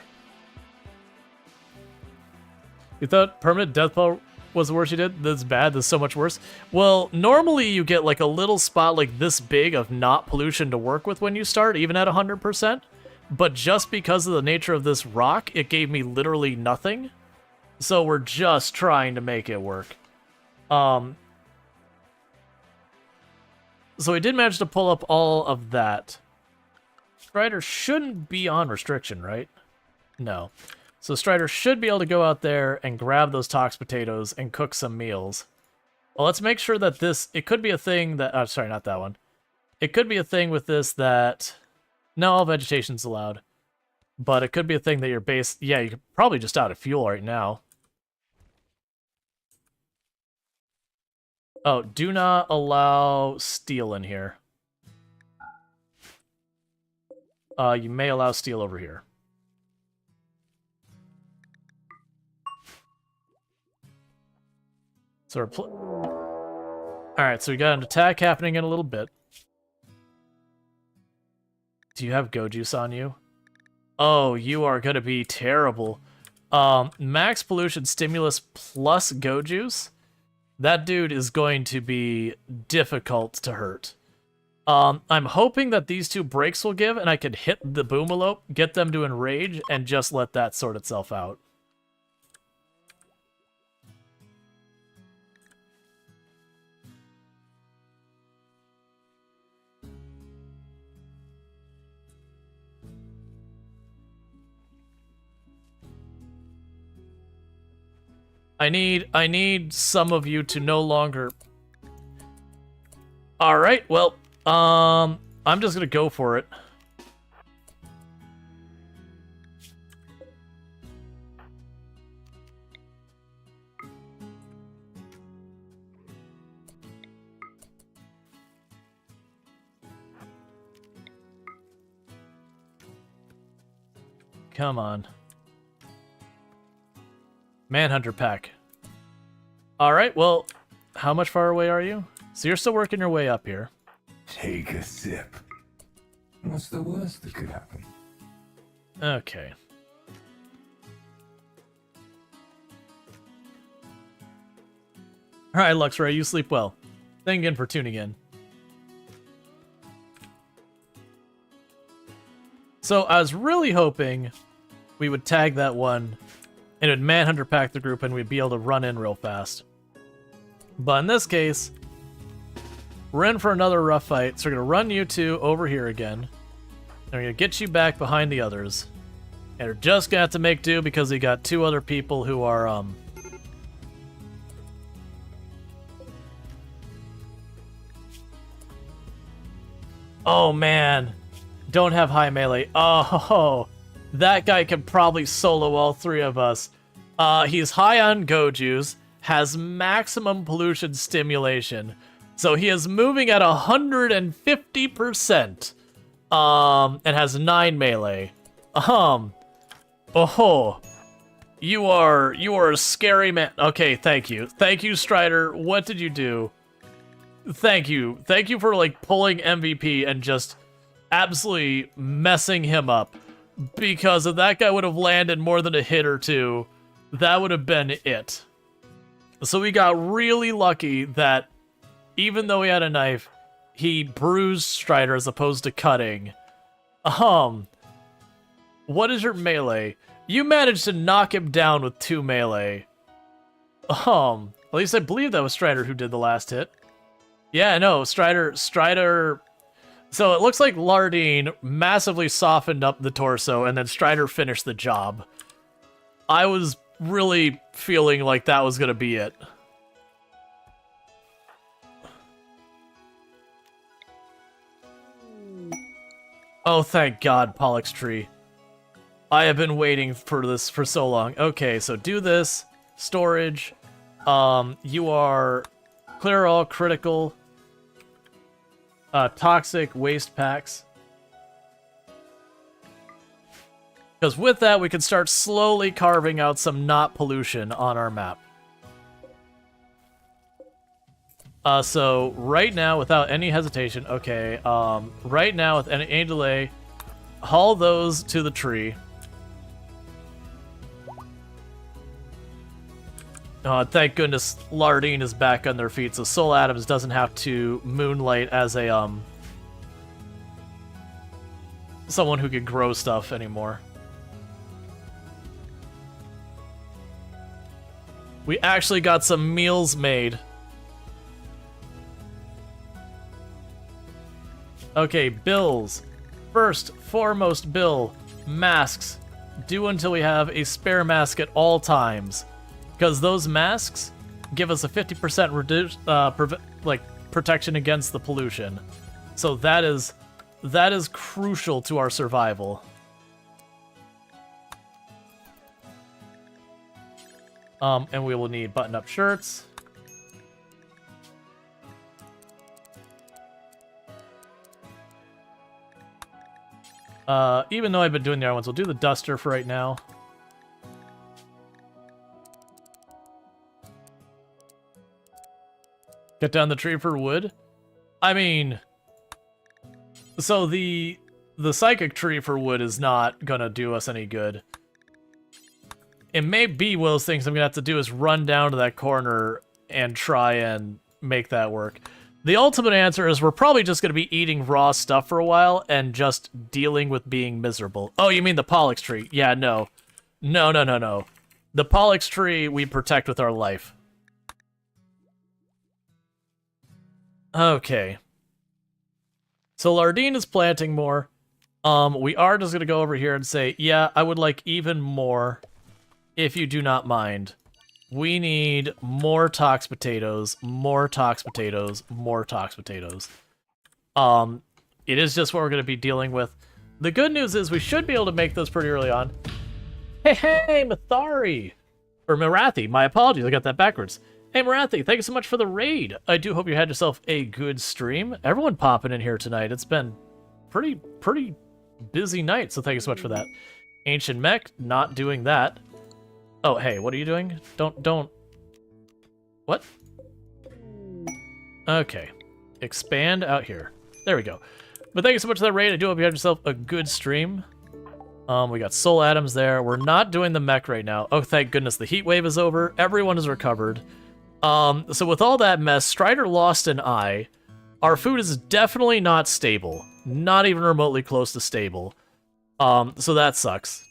You thought permanent death blow was the worst you did? That's bad, that's so much worse. Well, normally you get like a little spot like this big of not pollution to work with when you start, even at 100%. But just because of the nature of this rock, it gave me literally nothing. So we're just trying to make it work. So we did manage to pull up all of that. Strider shouldn't be on restriction, right? No. So Strider should be able to go out there and grab those tox potatoes and cook some meals. Well, let's make sure that this... It could be a thing that... Oh, sorry, not that one. It could be a thing with this that... No, all vegetation's allowed. But it could be a thing that your base... Yeah, you're probably just out of fuel right now. Oh, do not allow steel in here. You may allow steel over here. So we're alright, so we got an attack happening in a little bit. Do you have Go Juice on you? Oh, you are gonna be terrible. Max Pollution Stimulus plus Go Juice? That dude is going to be difficult to hurt. I'm hoping that these 2 breaks will give, and I can hit the Boomalope, get them to enrage, and just let that sort itself out. I need some of you to no longer... Alright, well, I'm just gonna go for it. Come on. Manhunter pack. Alright, well, how much far away are you? So you're still working your way up here. Take a sip. What's the worst that could happen? Okay. Alright, Luxray, you sleep well. Thank you again for tuning in. So I was really hoping we would tag that one and it would Manhunter pack the group and we'd be able to run in real fast. But in this case, we're in for another rough fight, so we're going to run you two over here again. And we're going to get you back behind the others. And we're just going to have to make do because we got two other people who are, Oh, man. Don't have high melee. Oh, that guy can probably solo all three of us. He's high on Goju's, has maximum pollution stimulation, so he is moving at 150%, and has 9 melee. Oh, you are a scary man. Okay, thank you, Strider. What did you do? Thank you for like pulling MVP and just absolutely messing him up, because if that guy would have landed more than a hit or two, that would have been it. So we got really lucky that even though he had a knife, he bruised Strider as opposed to cutting. What is your melee? You managed to knock him down with 2 melee. At least I believe that was Strider who did the last hit. Yeah, no, Strider... So it looks like Lardine massively softened up the torso, and then Strider finished the job. I was really feeling like that was gonna be it. Oh, thank God, Pollux Tree. I have been waiting for this for so long. Okay, so do this. Storage. You are clear all critical. Toxic waste packs. Because with that, we can start slowly carving out some not pollution on our map. So right now, without any hesitation, okay, right now, with any delay, haul those to the tree. Thank goodness Lardine is back on their feet, so Soul Adams doesn't have to moonlight as a, someone who can grow stuff anymore. We actually got some meals made. Okay, bills. First, foremost bill, masks. Do until we have a spare mask at all times. Because those masks give us a 50% reduced, protection against the pollution. So that is crucial to our survival. And we will need button-up shirts. Even though I've been doing the other ones, we'll do the duster for right now. Cut down the tree for wood? I mean... So the psychic tree for wood is not gonna do us any good. It may be one of those things I'm gonna have to do is run down to that corner and try and make that work. The ultimate answer is we're probably just gonna be eating raw stuff for a while and just dealing with being miserable. Oh, you mean the Pollux tree? Yeah, no. No. The Pollux tree we protect with our life. Okay. So Lardine is planting more. We are just gonna go over here and say, yeah, I would like even more, if you do not mind. We need more tox potatoes, more tox potatoes, more tox potatoes. It is just what we're going to be dealing with. The good news is we should be able to make those pretty early on. Hey, Mathari! Or Marathi, my apologies, I got that backwards. Hey, Marathi, thank you so much for the raid. I do hope you had yourself a good stream. Everyone popping in here tonight. It's been pretty busy night, so thank you so much for that. Ancient Mech, not doing that. Oh, hey, what are you doing? Don't... What? Okay. Expand out here. There we go. But thank you so much for that raid. I do hope you had yourself a good stream. We got soul atoms there. We're not doing the mech right now. Oh, thank goodness. The heat wave is over. Everyone is recovered. So with all that mess, Strider lost an eye. Our food is definitely not stable. Not even remotely close to stable. So that sucks.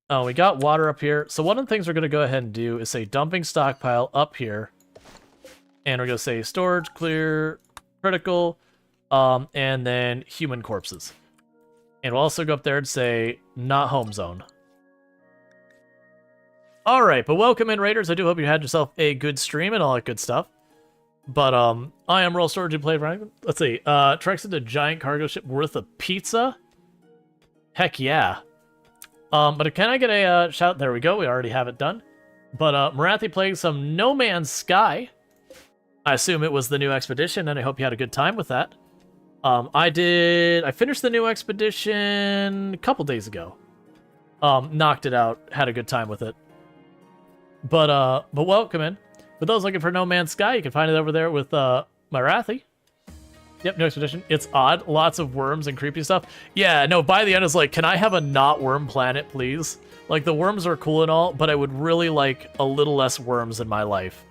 Oh, we got water up here. So one of the things we're going to go ahead and do is say dumping stockpile up here. And we're going to say storage, clear, critical, and then human corpses. And we'll also go up there and say not home zone. All right, but welcome in, Raiders. I do hope you had yourself a good stream and all that good stuff. But I am Rual Storge and played around. Let's see. Treks into giant cargo ship worth a pizza? Heck yeah. But can I get a shout? There we go. We already have it done. But Marathi playing some No Man's Sky. I assume it was the new expedition, and I hope you had a good time with that. I finished the new expedition a couple days ago. Knocked it out, had a good time with it. But welcome in. For those looking for No Man's Sky, you can find it over there with Marathi. Yep, new expedition. It's odd. Lots of worms and creepy stuff. Yeah, no, by the end it's like, can I have a not worm planet, please? Like, the worms are cool and all, but I would really like a little less worms in my life.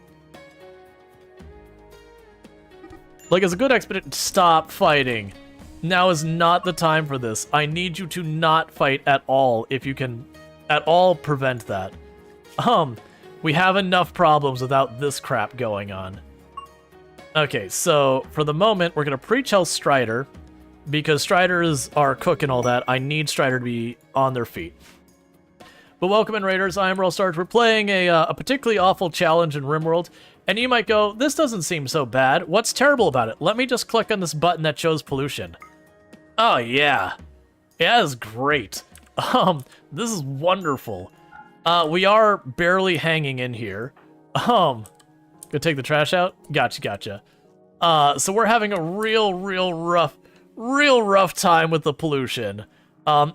Like, as a good expedition, stop fighting. Now is not the time for this. I need you to not fight at all, if you can at all prevent that. We have enough problems without this crap going on. Okay, so for the moment, we're going to pre-tell Strider, because Striders are cook and all that. I need Strider to be on their feet. But welcome in, Raiders. I am Rual Storge. We're playing a particularly awful challenge in RimWorld, and you might go, this doesn't seem so bad. What's terrible about it? Let me just click on this button that shows pollution. Oh, yeah. Yeah, that's great. This is wonderful. We are barely hanging in here. Go take the trash out? Gotcha. So we're having a real rough time with the pollution.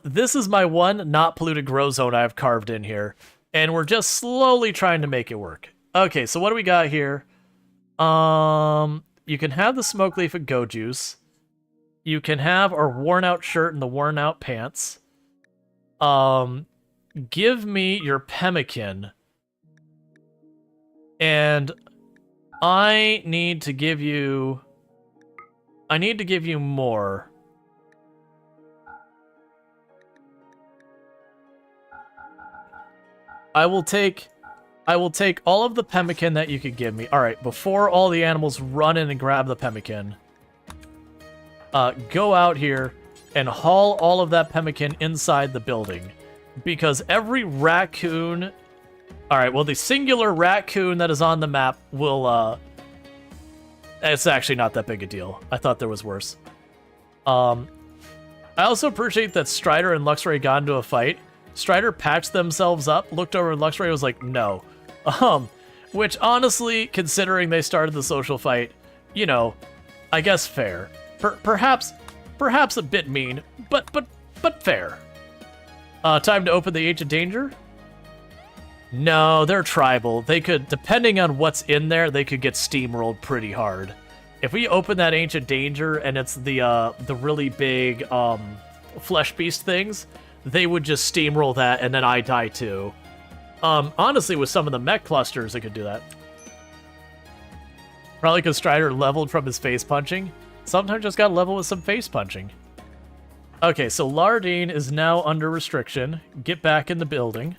This is my one not polluted grow zone I've carved in here, and we're just slowly trying to make it work. Okay, so what do we got here? You can have the smoke leaf and go juice. You can have our worn out shirt and the worn out pants. Give me your pemmican. And I need to give you more. I will take all of the pemmican that you could give me. All right, before all the animals run in and grab the pemmican, go out here and haul all of that pemmican inside the building, because every raccoon... All right, well, the singular raccoon that is on the map will, it's actually not that big a deal. I thought there was worse. I also appreciate that Strider and Luxray got into a fight. Strider patched themselves up, looked over, and Luxray was like, no. Which, honestly, considering they started the social fight, you know, I guess fair. Perhaps a bit mean, but fair. Time to open the Ancient Danger. No, they're tribal. They could, depending on what's in there, they could get steamrolled pretty hard. If we open that Ancient Danger and it's the really big flesh beast things, they would just steamroll that and then I die too. Honestly, with some of the mech clusters, they could do that. Probably because Strider leveled from his face punching. Sometimes just got level with some face punching. Okay, so Lardine is now under restriction. Get back in the building.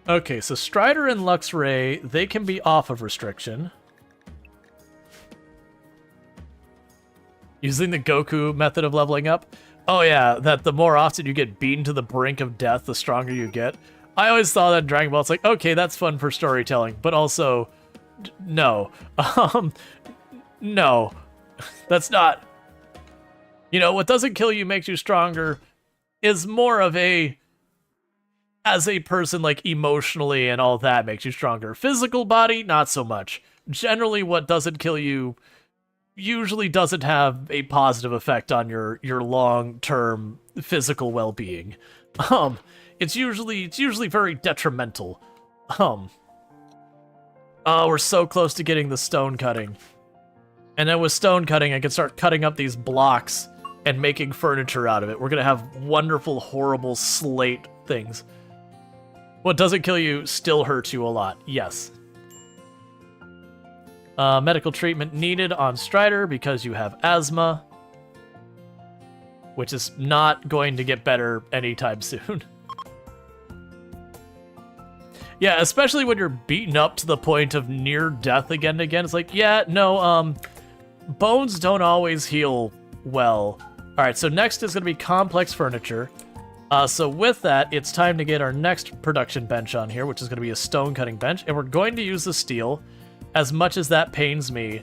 Okay, so Strider and Luxray, they can be off of restriction. Using the Goku method of leveling up. Oh yeah, that the more often you get beaten to the brink of death, the stronger you get. I always thought that in Dragon Ball, it's like, okay, that's fun for storytelling, but also, no. No. That's not... You know, what doesn't kill you makes you stronger is more of a... As a person, like, emotionally and all that makes you stronger. Physical body, not so much. Generally, what doesn't kill you usually doesn't have a positive effect on your long-term physical well-being. It's usually very detrimental. Oh, we're so close to getting the stone cutting. And then with stone cutting, I can start cutting up these blocks and making furniture out of it. We're gonna have wonderful, horrible slate things. What doesn't kill you still hurts you a lot, yes. Medical treatment needed on Strider because you have asthma, which is not going to get better anytime soon. Yeah, especially when you're beaten up to the point of near death again and again. It's like, yeah, no, bones don't always heal well. All right, so next is going to be complex furniture. So with that, it's time to get our next production bench on here, which is going to be a stone cutting bench. And we're going to use the steel, as much as that pains me,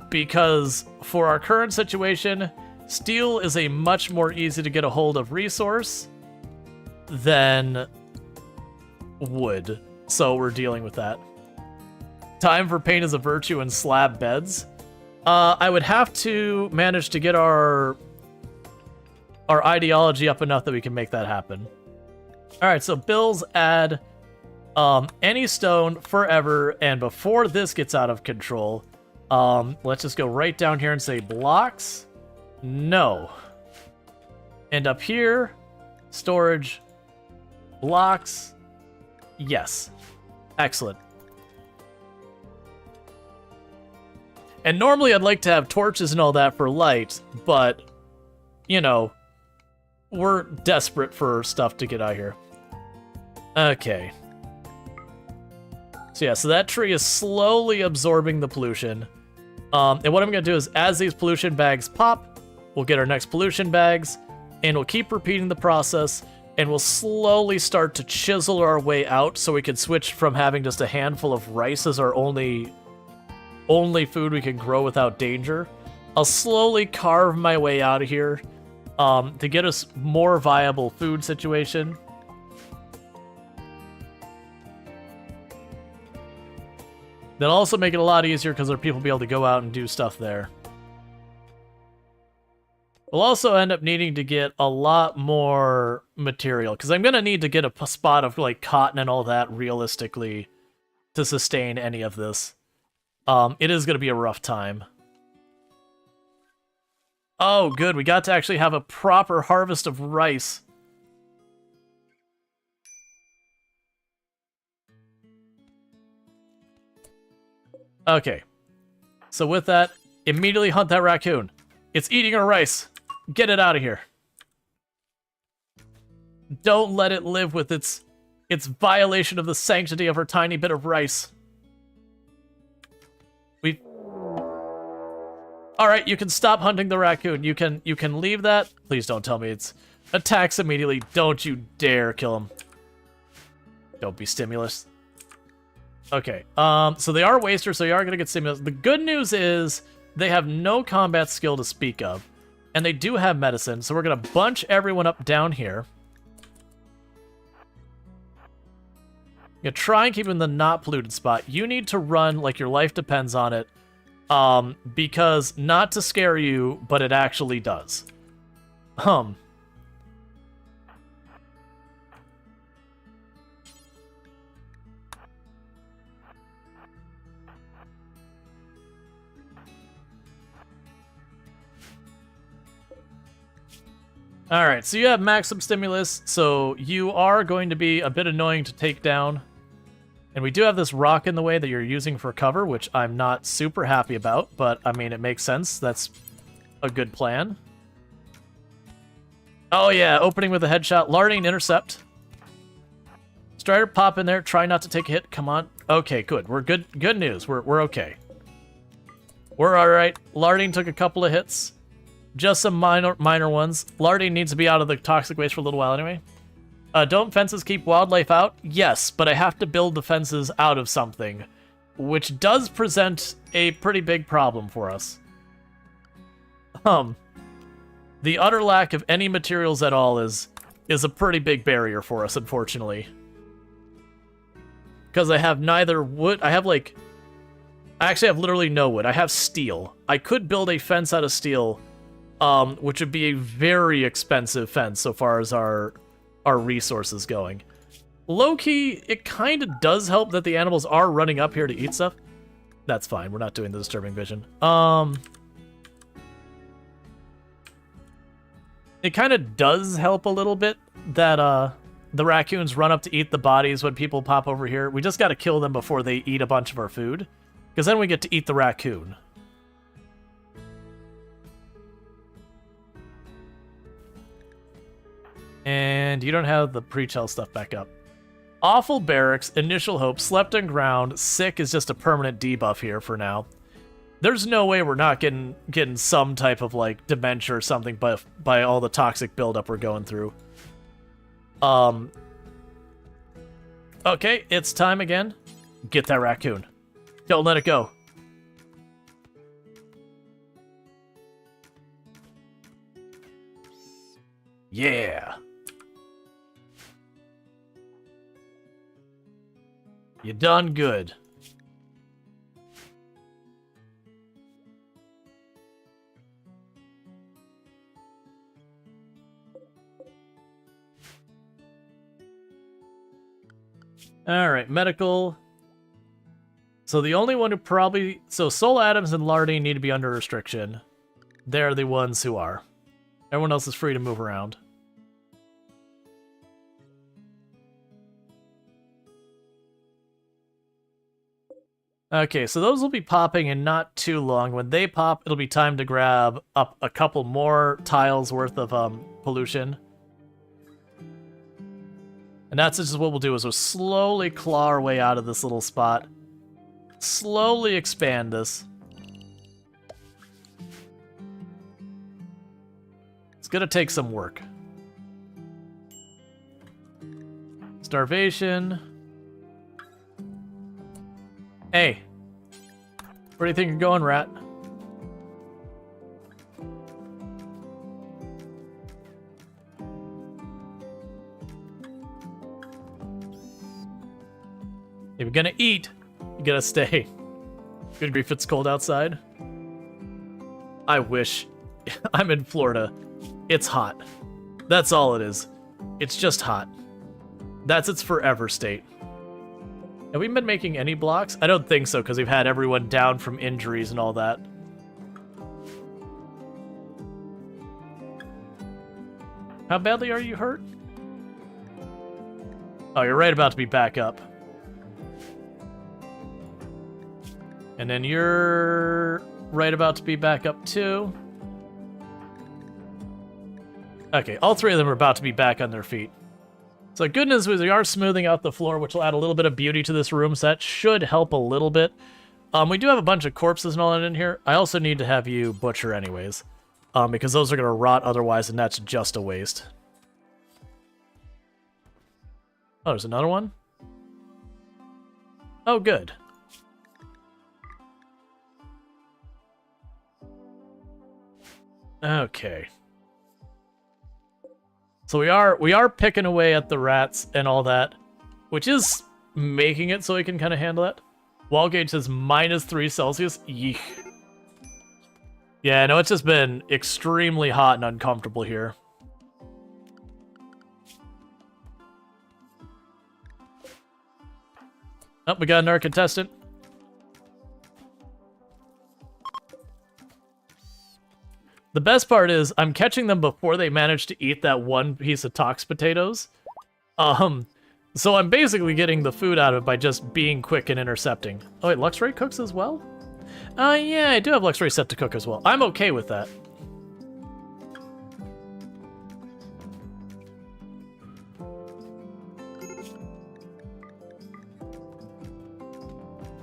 because for our current situation, steel is a much more easy to get a hold of resource than wood. So we're dealing with that. Time for pain is a virtue and slab beds. I would have to manage to get our ideology up enough that we can make that happen. All right, so bills add any stone forever, and before this gets out of control, let's just go right down here and say blocks. No. And up here, storage, blocks, yes. Excellent. And normally I'd like to have torches and all that for light, but, you know, we're desperate for stuff to get out here. Okay. So yeah, so that tree is slowly absorbing the pollution. And what I'm going to do is, as these pollution bags pop, we'll get our next pollution bags, and we'll keep repeating the process, and we'll slowly start to chisel our way out so we can switch from having just a handful of rice as our only food we can grow without danger. I'll slowly carve my way out of here to get us more viable food situation. That'll also make it a lot easier because our people will be able to go out and do stuff there. We'll also end up needing to get a lot more material, because I'm going to need to get a spot of like cotton and all that realistically to sustain any of this. It is going to be a rough time. Oh, good. We got to actually have a proper harvest of rice. Okay. So with that, immediately hunt that raccoon. It's eating our rice. Get it out of here. Don't let it live with its violation of the sanctity of our tiny bit of rice. Alright, you can stop hunting the raccoon. You can leave that. Please don't tell me it's attacks immediately. Don't you dare kill him. Don't be stimulus. Okay, so they are wasters, so you are gonna get stimulus. The good news is they have no combat skill to speak of, and they do have medicine, so we're gonna bunch everyone up down here. You're gonna try and keep them in the not polluted spot. You need to run like your life depends on it, because not to scare you, but it actually does. Alright, so you have maximum stimulus, so you are going to be a bit annoying to take down. And we do have this rock in the way that you're using for cover, which I'm not super happy about, but I mean, it makes sense. That's a good plan. Oh yeah, opening with a headshot. Larding intercept. Strider, pop in there. Try not to take a hit. Come on. Okay, good. We're good. Good news. We're okay. We're alright. Larding took a couple of hits. Just some minor ones. Larding needs to be out of the toxic waste for a little while anyway. Don't fences keep wildlife out? Yes, but I have to build the fences out of something, which does present a pretty big problem for us. The utter lack of any materials at all is a pretty big barrier for us, unfortunately. Because I have neither wood, I actually have literally no wood. I have steel. I could build a fence out of steel, which would be a very expensive fence so far as our resources going. Low-key, it kind of does help that the animals are running up here to eat stuff. That's fine, we're not doing the disturbing vision. It kind of does help a little bit that the raccoons run up to eat the bodies when people pop over here. We just got to kill them before they eat a bunch of our food, because then we get to eat the raccoon. And you don't have the pre-chill stuff back up. Awful barracks, initial hope, slept on ground, sick is just a permanent debuff here for now. There's no way we're not getting some type of, like, dementia or something by all the toxic buildup we're going through. Okay, it's time again. Get that raccoon. Don't let it go. Yeah. You done good. Alright, medical. So the only one who probably... So Soul Adams and Larding need to be under restriction. They're the ones who are. Everyone else is free to move around. Okay, so those will be popping in not too long. When they pop, it'll be time to grab up a couple more tiles worth of pollution. And that's just what we'll do, is we'll slowly claw our way out of this little spot. Slowly expand this. It's gonna take some work. Starvation. Hey. Where do you think you're going, rat? If you're gonna eat, you gotta stay. Good grief, it's cold outside. I wish. I'm in Florida. It's hot. That's all it is. It's just hot. That's its forever state. Have we been making any blocks? I don't think so, because we've had everyone down from injuries and all that. How badly are you hurt? Oh, you're right about to be back up. And then you're right about to be back up too. Okay, all three of them are about to be back on their feet. So good news is we are smoothing out the floor, which will add a little bit of beauty to this room, so that should help a little bit. We do have a bunch of corpses and all that in here. I also need to have you butcher anyways, because those are going to rot otherwise, and that's just a waste. Oh, there's another one? Oh, good. Okay. So we are picking away at the rats and all that, which is making it so we can kind of handle it. Wall gauge says -3 Celsius. Yeesh. Yeah, no, it's just been extremely hot and uncomfortable here. Oh, we got another contestant. The best part is I'm catching them before they manage to eat that one piece of tox potatoes. So I'm basically getting the food out of it by just being quick and intercepting. Oh wait, Luxray cooks as well? Yeah, I do have Luxray set to cook as well. I'm okay with that.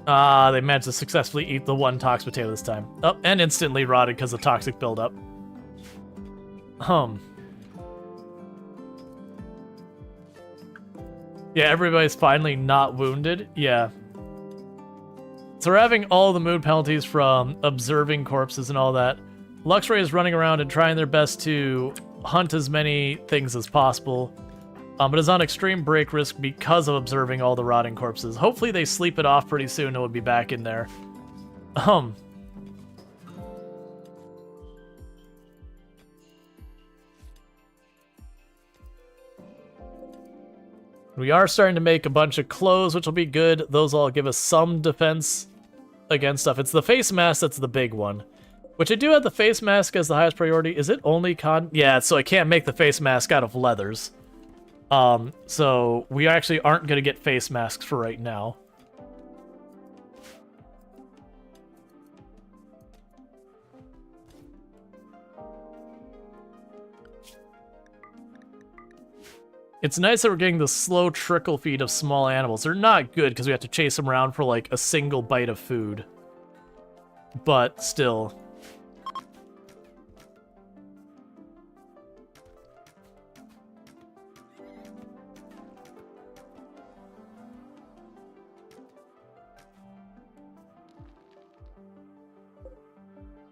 They managed to successfully eat the one tox potato this time. Oh, and instantly rotted because of toxic buildup. Yeah, everybody's finally not wounded. Yeah. So we're having all the mood penalties from observing corpses and all that. Luxray is running around and trying their best to hunt as many things as possible, but is on extreme break risk because of observing all the rotting corpses. Hopefully they sleep it off pretty soon and we'll be back in there. We are starting to make a bunch of clothes, which will be good. Those all give us some defense against stuff. It's the face mask that's the big one. Which I do have the face mask as the highest priority. Is it only cotton? Yeah, so I can't make the face mask out of leathers. So we actually aren't going to get face masks for right now. It's nice that we're getting the slow trickle feed of small animals. They're not good because we have to chase them around for like a single bite of food. But still.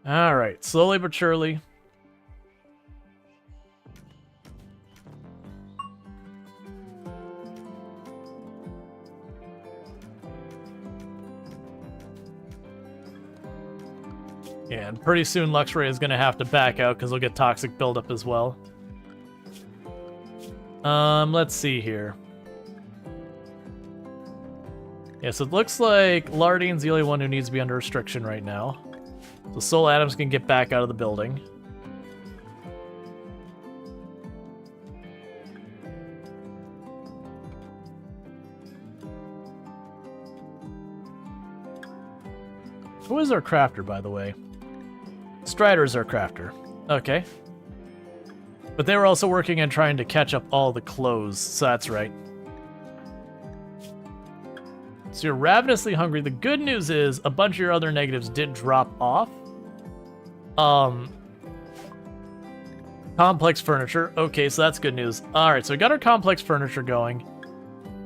Alright, slowly but surely. Yeah, and pretty soon Luxray is going to have to back out because he'll get toxic buildup as well. Let's see here. Yeah, so it looks like Lardine's the only one who needs to be under restriction right now. So Soul Adams can get back out of the building. Who is our crafter, by the way? Strider's our crafter. Okay. But they were also working on trying to catch up all the clothes, so that's right. So you're ravenously hungry. The good news is a bunch of your other negatives did drop off. Complex furniture. Okay, so that's good news. Alright, so we got our complex furniture going.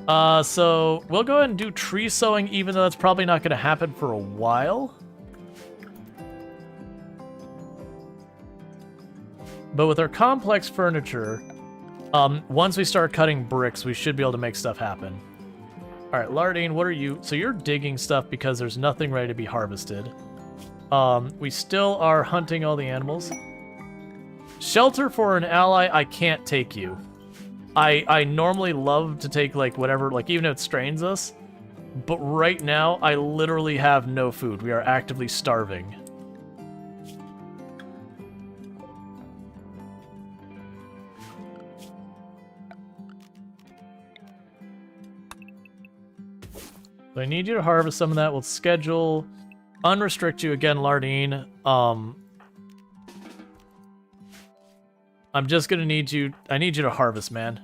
So we'll go ahead and do tree sowing, even though that's probably not going to happen for a while. But with our complex furniture, once we start cutting bricks, we should be able to make stuff happen. Alright, Lardine, what are you? So you're digging stuff because there's nothing ready to be harvested. We still are hunting all the animals. Shelter for an ally, I can't take you. I normally love to take, like, whatever, like, even if it strains us. But right now, I literally have no food. We are actively starving. So I need you to harvest some of that. We'll schedule, unrestrict you again, Lardine. I'm just gonna need you. I need you to harvest, man.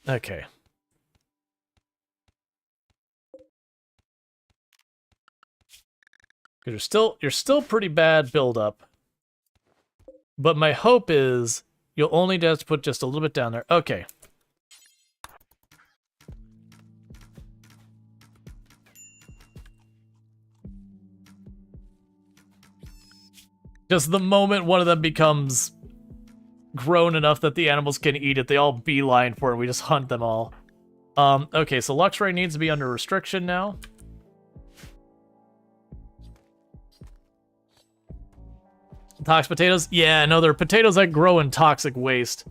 Okay. Because you're still pretty bad build-up. But my hope is you'll only have to put just a little bit down there. Okay. Just the moment one of them becomes grown enough that the animals can eat it, they all beeline for it. We just hunt them all. Okay, so Luxray needs to be under restriction now. Toxic potatoes? Yeah, no, they're potatoes that grow in toxic waste.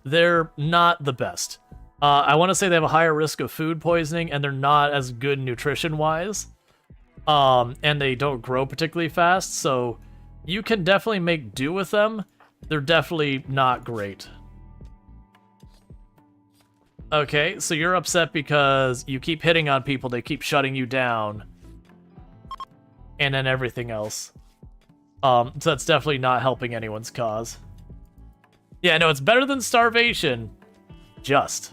They're not the best. I want to say they have a higher risk of food poisoning, and they're not as good nutrition-wise. And they don't grow particularly fast, so you can definitely make do with them. They're definitely not great. Okay, so you're upset because you keep hitting on people, they keep shutting you down. And then everything else. So that's definitely not helping anyone's cause. Yeah, no, it's better than starvation. Just.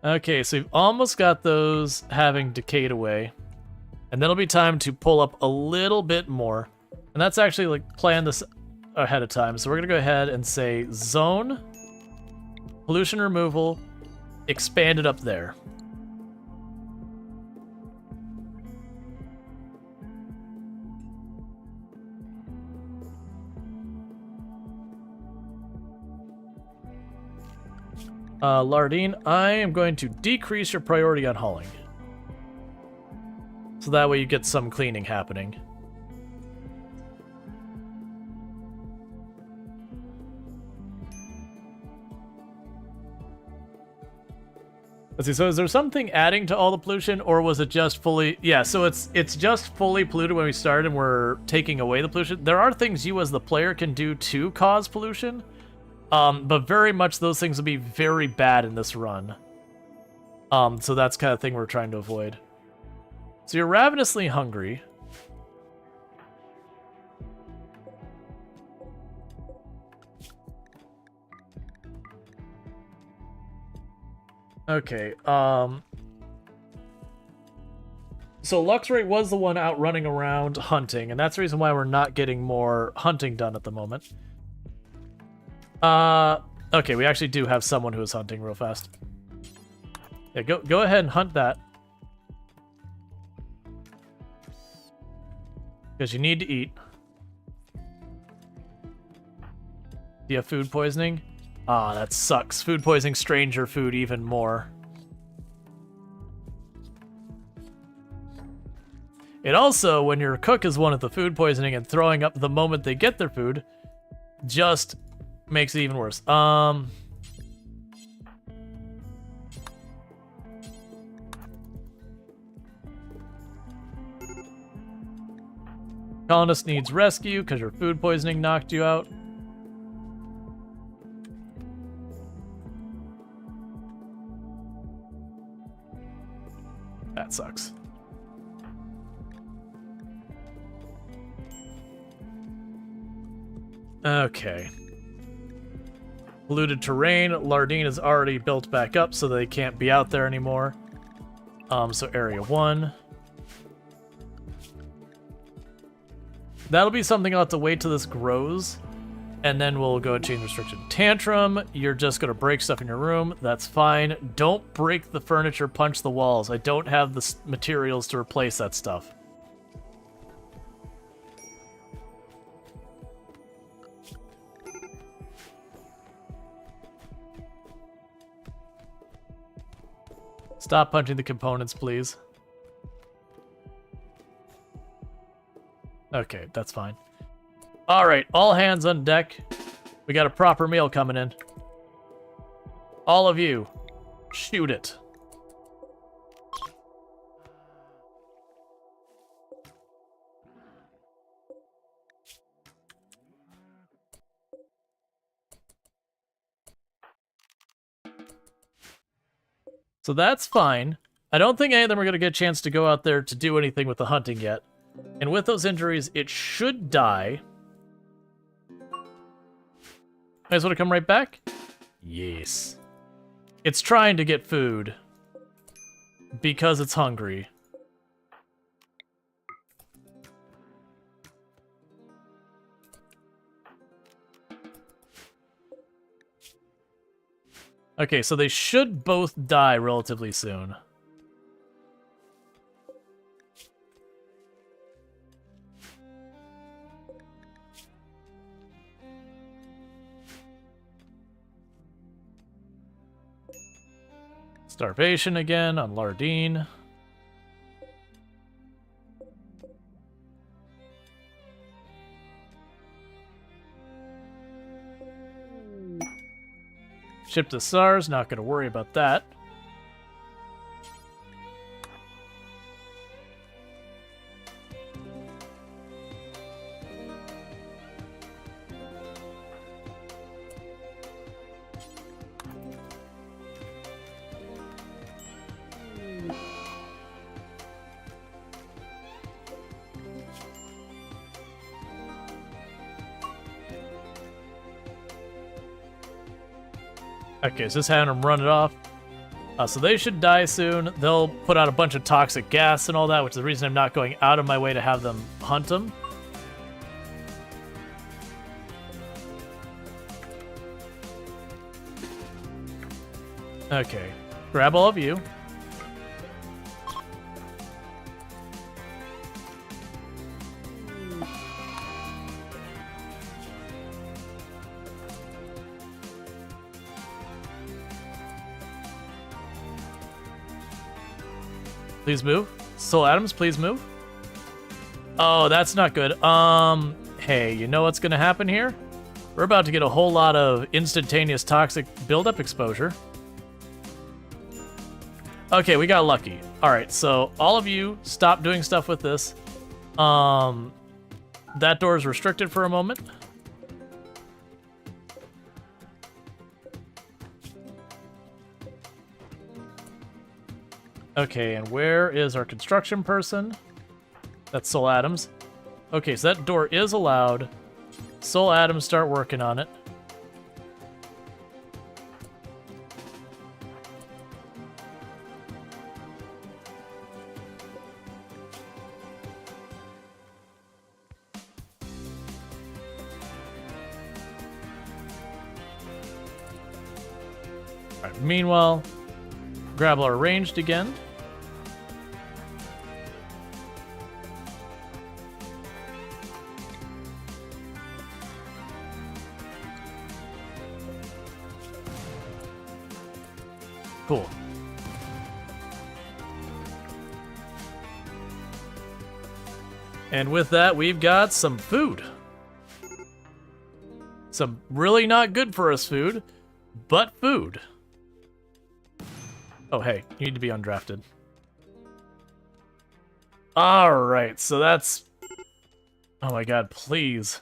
Okay, so we've almost got those having decayed away. And then it'll be time to pull up a little bit more. And that's actually like plan this ahead of time. So we're gonna go ahead and say zone, pollution removal, expand it up there. Lardine, I am going to decrease your priority on hauling. So that way you get some cleaning happening. Let's see, so is there something adding to all the pollution, or was it just fully... Yeah, so it's just fully polluted when we started and we're taking away the pollution. There are things you as the player can do to cause pollution. But very much those things will be very bad in this run. So that's kind of thing we're trying to avoid. So you're ravenously hungry. Okay, so Luxray was the one out running around hunting, and that's the reason why we're not getting more hunting done at the moment. Okay, we actually do have someone who is hunting real fast. Yeah, go ahead and hunt that. Because you need to eat. Do you have food poisoning? Ah, that sucks. Food poisoning stranger food even more. It also, when your cook is one of the food poisoning and throwing up the moment they get their food, just makes it even worse. Colonist needs rescue because your food poisoning knocked you out. That sucks. Okay. Polluted terrain. Lardine is already built back up, so they can't be out there anymore. So area 1. That'll be something I'll have to wait till this grows, and then we'll go and change restriction. Tantrum, you're just gonna break stuff in your room. That's fine. Don't break the furniture, punch the walls. I don't have the materials to replace that stuff. Stop punching the components, please. Okay, that's fine. Alright, all hands on deck. We got a proper meal coming in. All of you, shoot it. So that's fine. I don't think any of them are going to get a chance to go out there to do anything with the hunting yet. And with those injuries, it should die. You guys want to come right back? Yes. It's trying to get food. Because it's hungry. Okay, so they should both die relatively soon. Starvation again on Lardine. Ship to SARS, not going to worry about that. Okay, so just having them run it off. So they should die soon. They'll put out a bunch of toxic gas and all that, which is the reason I'm not going out of my way to have them hunt them. Okay, grab all of you. Please move. Soul Adams, please move. Oh, that's not good. Hey, you know what's gonna happen here? We're about to get a whole lot of instantaneous toxic buildup exposure. Okay, we got lucky. Alright, so all of you stop doing stuff with this. That door is restricted for a moment. Okay, and where is our construction person? That's Soul Adams. Okay, so that door is allowed. Soul Adams, start working on it. Alright, meanwhile, grab our ranged again. Cool. And with that, we've got some food. Some really not good for us food, but food. Oh, hey, you need to be undrafted. Alright, so that's... Oh my god, please.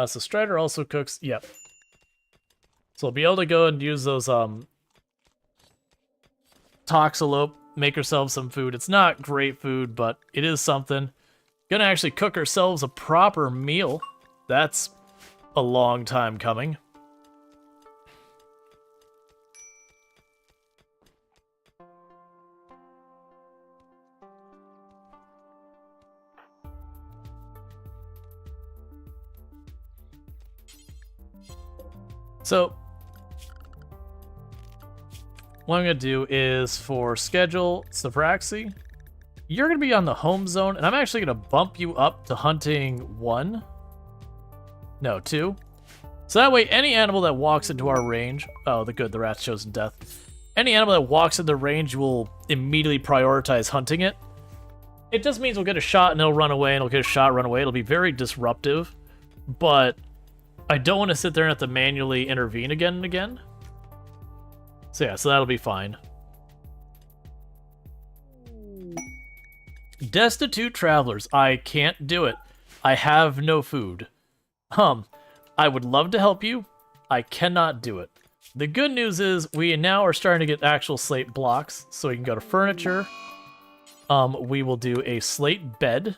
So Strider also cooks, yep. So we'll be able to go and use those Toxalope, make ourselves some food. It's not great food, but it is something. Gonna actually cook ourselves a proper meal. That's a long time coming. So, what I'm going to do is for schedule Savraxi, you're going to be on the home zone, and I'm actually going to bump you up to hunting 1. No, 2. So that way, any animal that walks into our range... Oh, the rat's chosen death. Any animal that walks into range will immediately prioritize hunting it. It just means we'll get a shot and it'll run away, and we'll get a shot, run away. It'll be very disruptive, but... I don't want to sit there and have to manually intervene again and again. So yeah, so that'll be fine. Destitute travelers. I can't do it. I have no food. I would love to help you. I cannot do it. The good news is we now are starting to get actual slate blocks. So we can go to furniture. We will do a slate bed.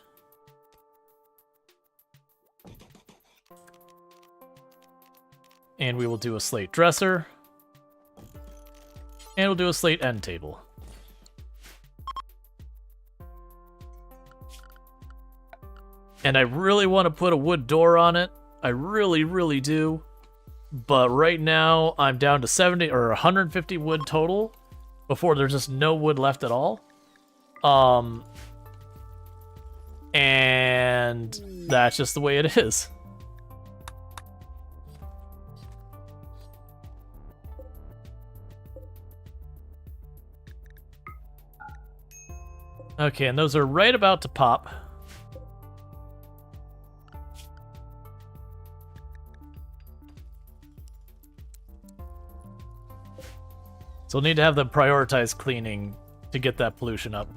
And we will do a slate dresser. And we'll do a slate end table. And I really want to put a wood door on it. I really, really do. But right now, I'm down to 70 or 150 wood total before there's just no wood left at all. And that's just the way it is. Okay, and those are right about to pop. So we'll need to have them prioritize cleaning to get that pollution up.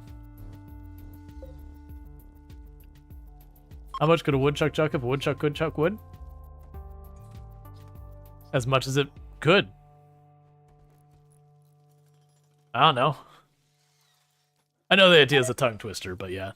How much could a woodchuck chuck if a woodchuck could chuck wood? as much as it could. I don't know. I know the idea is a tongue twister, but yeah.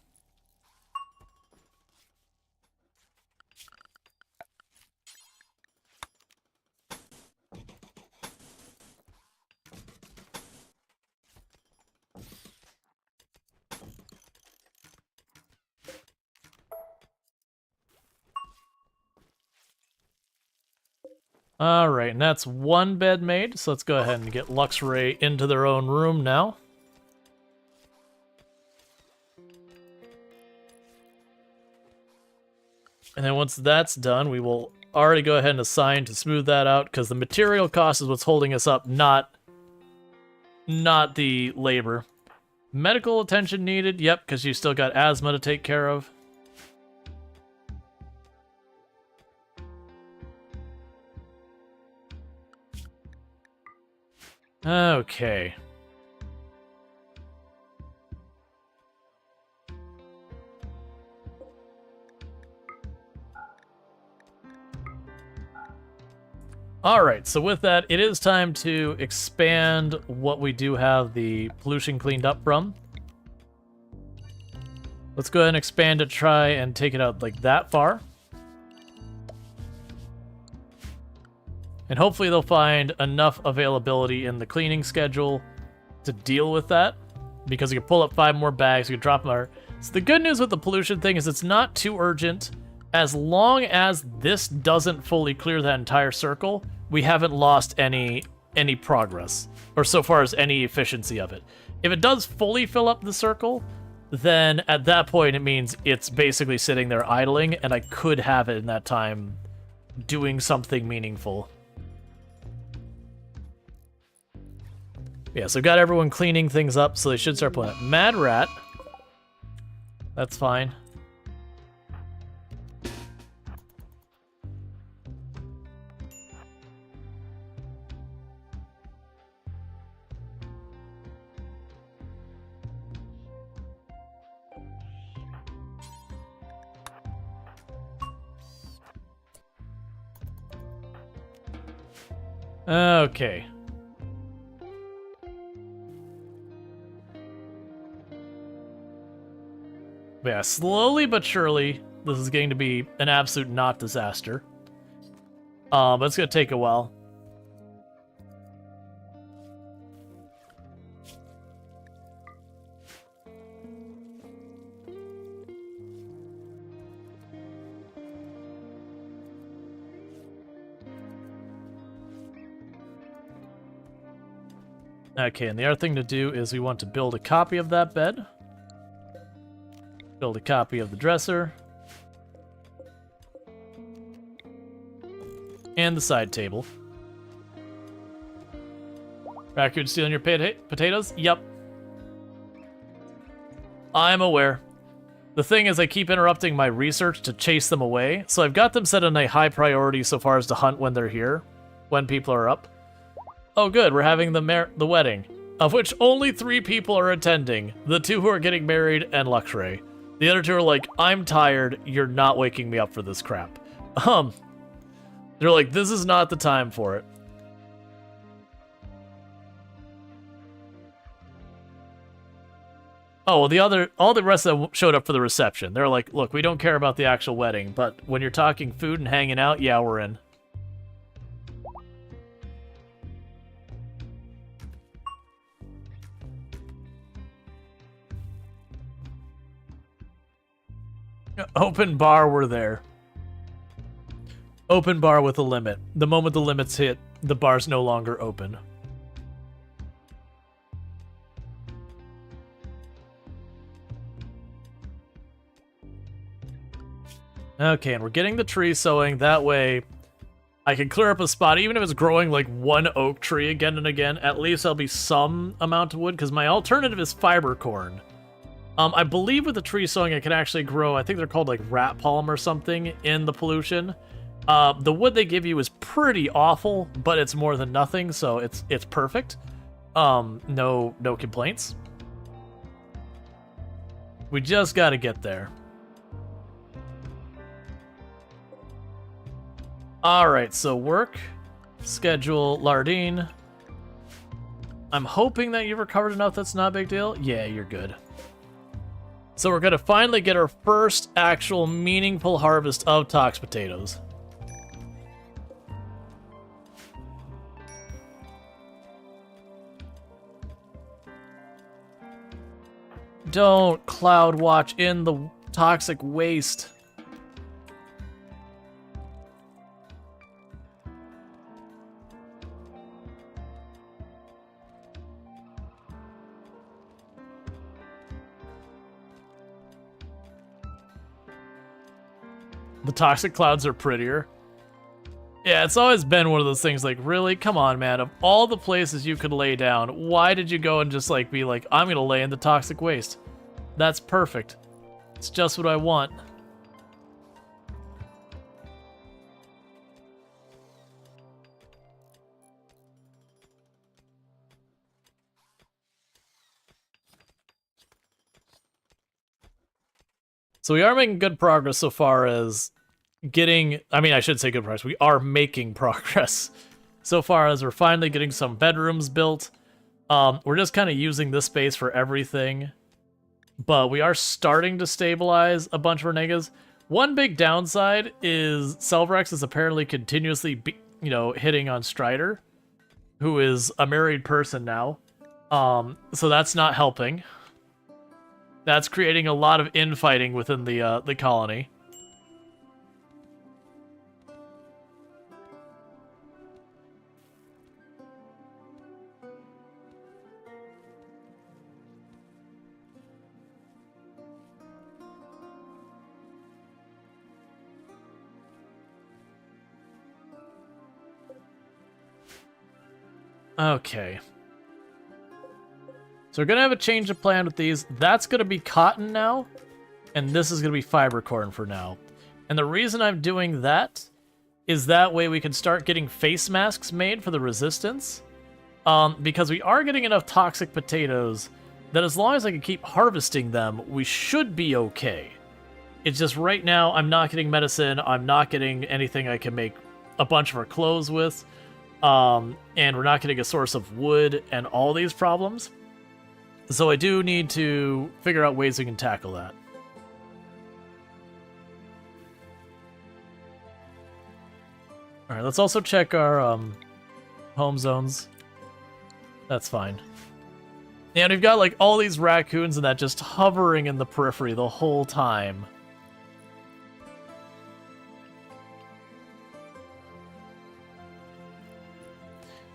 Alright, and that's one bed made, so let's go ahead and get Luxray into their own room now. And then once that's done, we will already go ahead and assign to smooth that out, because the material cost is what's holding us up, not the labor. Medical attention needed, yep, because you still got asthma to take care of. Okay. Alright, so with that, it is time to expand what we do have the pollution cleaned up from. Let's go ahead and expand it, try and take it out like that far. And hopefully they'll find enough availability in the cleaning schedule to deal with that. Because you can pull up 5 more bags, you can drop them. So the good news with the pollution thing is it's not too urgent. As long as this doesn't fully clear that entire circle, we haven't lost any progress, or so far as any efficiency of it. If it does fully fill up the circle, then at that point it means it's basically sitting there idling, and I could have it in that time doing something meaningful. Yeah, so got everyone cleaning things up, so they should start pulling it. Mad Rat. That's fine. Okay. But yeah, slowly but surely, this is going to be an absolute not disaster. But it's going to take a while. Okay, and the other thing to do is we want to build a copy of that bed. Build a copy of the dresser. And the side table. Raccoon stealing your potatoes? Yep. I'm aware. The thing is I keep interrupting my research to chase them away, so I've got them set on a high priority so far as to hunt when they're here, when people are up. Oh good, we're having the wedding, of which only 3 people are attending. The 2 who are getting married and Luxray. The other 2 are like, I'm tired, you're not waking me up for this crap. They're like, this is not the time for it. Oh, well, all the rest of them showed up for the reception. They're like, look, we don't care about the actual wedding, but when you're talking food and hanging out, yeah, we're in. Open bar, we're there. Open bar with a limit. The moment the limit's hit, the bar's no longer open. Okay, and we're getting the tree sowing. That way, I can clear up a spot. Even if it's growing like one oak tree again and again, at least there'll be some amount of wood, because my alternative is fiber corn. I believe with the tree sowing, it can actually grow, I think they're called like rat palm or something in the pollution. The wood they give you is pretty awful, but it's more than nothing, so it's perfect. No complaints. We just gotta get there. Alright, so work. Schedule Lardine. I'm hoping that you've recovered enough that's not a big deal. Yeah, you're good. So we're gonna finally get our first actual meaningful harvest of tox potatoes. Don't cloud watch in the toxic waste. The toxic clouds are prettier. Yeah, it's always been one of those things like, really? Come on, man. Of all the places you could lay down, why did you go and just like be like, I'm gonna lay in the toxic waste? That's perfect. It's just what I want. So we are making good progress so far as getting, I mean, I should say good progress. We are making progress so far as we're finally getting some bedrooms built. We're just kind of using this space for everything, but we are starting to stabilize a bunch of our negas. One big downside is Selvrex is apparently continuously, hitting on Strider, who is a married person now. So that's not helping. That's creating a lot of infighting within the colony. Okay. So we're going to have a change of plan with these. That's going to be cotton now, and this is going to be fiber corn for now. And the reason I'm doing that is that way we can start getting face masks made for the resistance, because we are getting enough toxic potatoes that as long as I can keep harvesting them, we should be okay. It's just right now I'm not getting medicine, I'm not getting anything I can make a bunch of our clothes with, and we're not getting a source of wood and all these problems. So I do need to figure out ways we can tackle that. Alright, let's also check our home zones. That's fine. And we've got like all these raccoons and that just hovering in the periphery the whole time.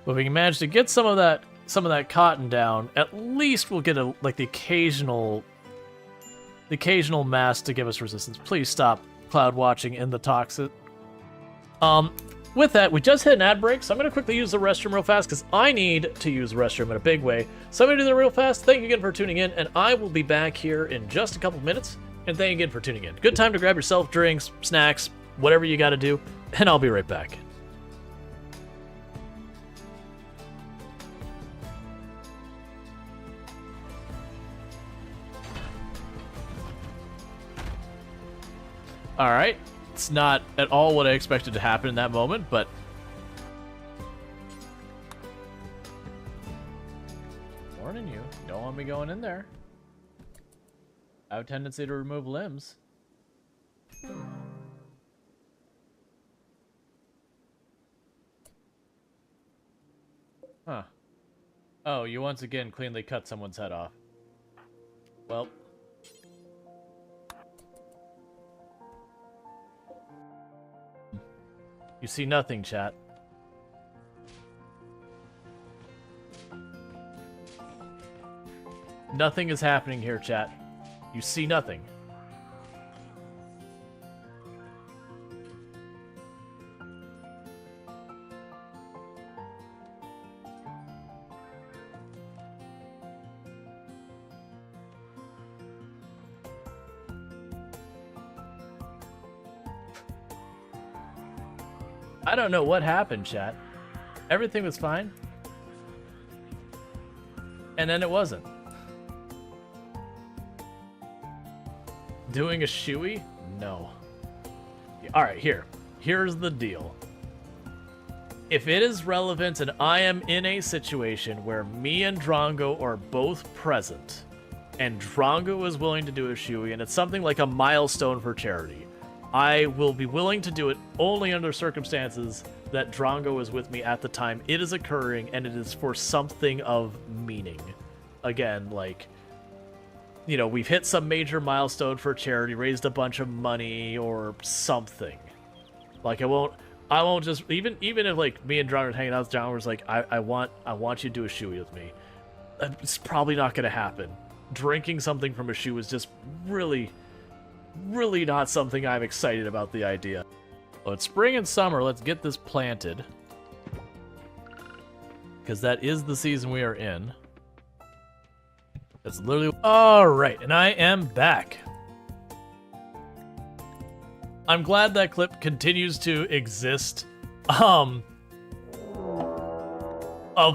But if we can manage to get some of that cotton down, at least we'll get the occasional mass to give us resistance. Please stop cloud watching in the toxic. With that, we just hit an ad break, so I'm going to quickly use the restroom real fast because I need to use the restroom in a big way. So I'm going to do that real fast. Thank you again for tuning in, and I will be back here in just a couple minutes. And thank you again for tuning in. Good time to grab yourself drinks, snacks, whatever you got to do, and I'll be right back. Alright, it's not at all what I expected to happen in that moment, but... Warning you, don't want me going in there. I have a tendency to remove limbs. Huh. Oh, you once again cleanly cut someone's head off. Well... You see nothing, chat. Nothing is happening here, chat. You see nothing. I don't know what happened, chat. Everything was fine. And then it wasn't. Doing a shoey? No. Alright, here's the deal. If it is relevant and I am in a situation where me and Drongo are both present, and Drongo is willing to do a shoey, and it's something like a milestone for charity, I will be willing to do it only under circumstances that Drongo is with me at the time it is occurring, and it is for something of meaning. Again, like, you know, we've hit some major milestone for charity, raised a bunch of money, or something. Like, I won't just, even if, like, me and Drongo are hanging out with Drongo was like, I want you to do a shoey with me. It's probably not going to happen. Drinking something from a shoe is just really not something I'm excited about the idea. Well, it's spring and summer. Let's get this planted. Because that is the season we are in. That's literally... Alright, and I am back. I'm glad that clip continues to exist. Of,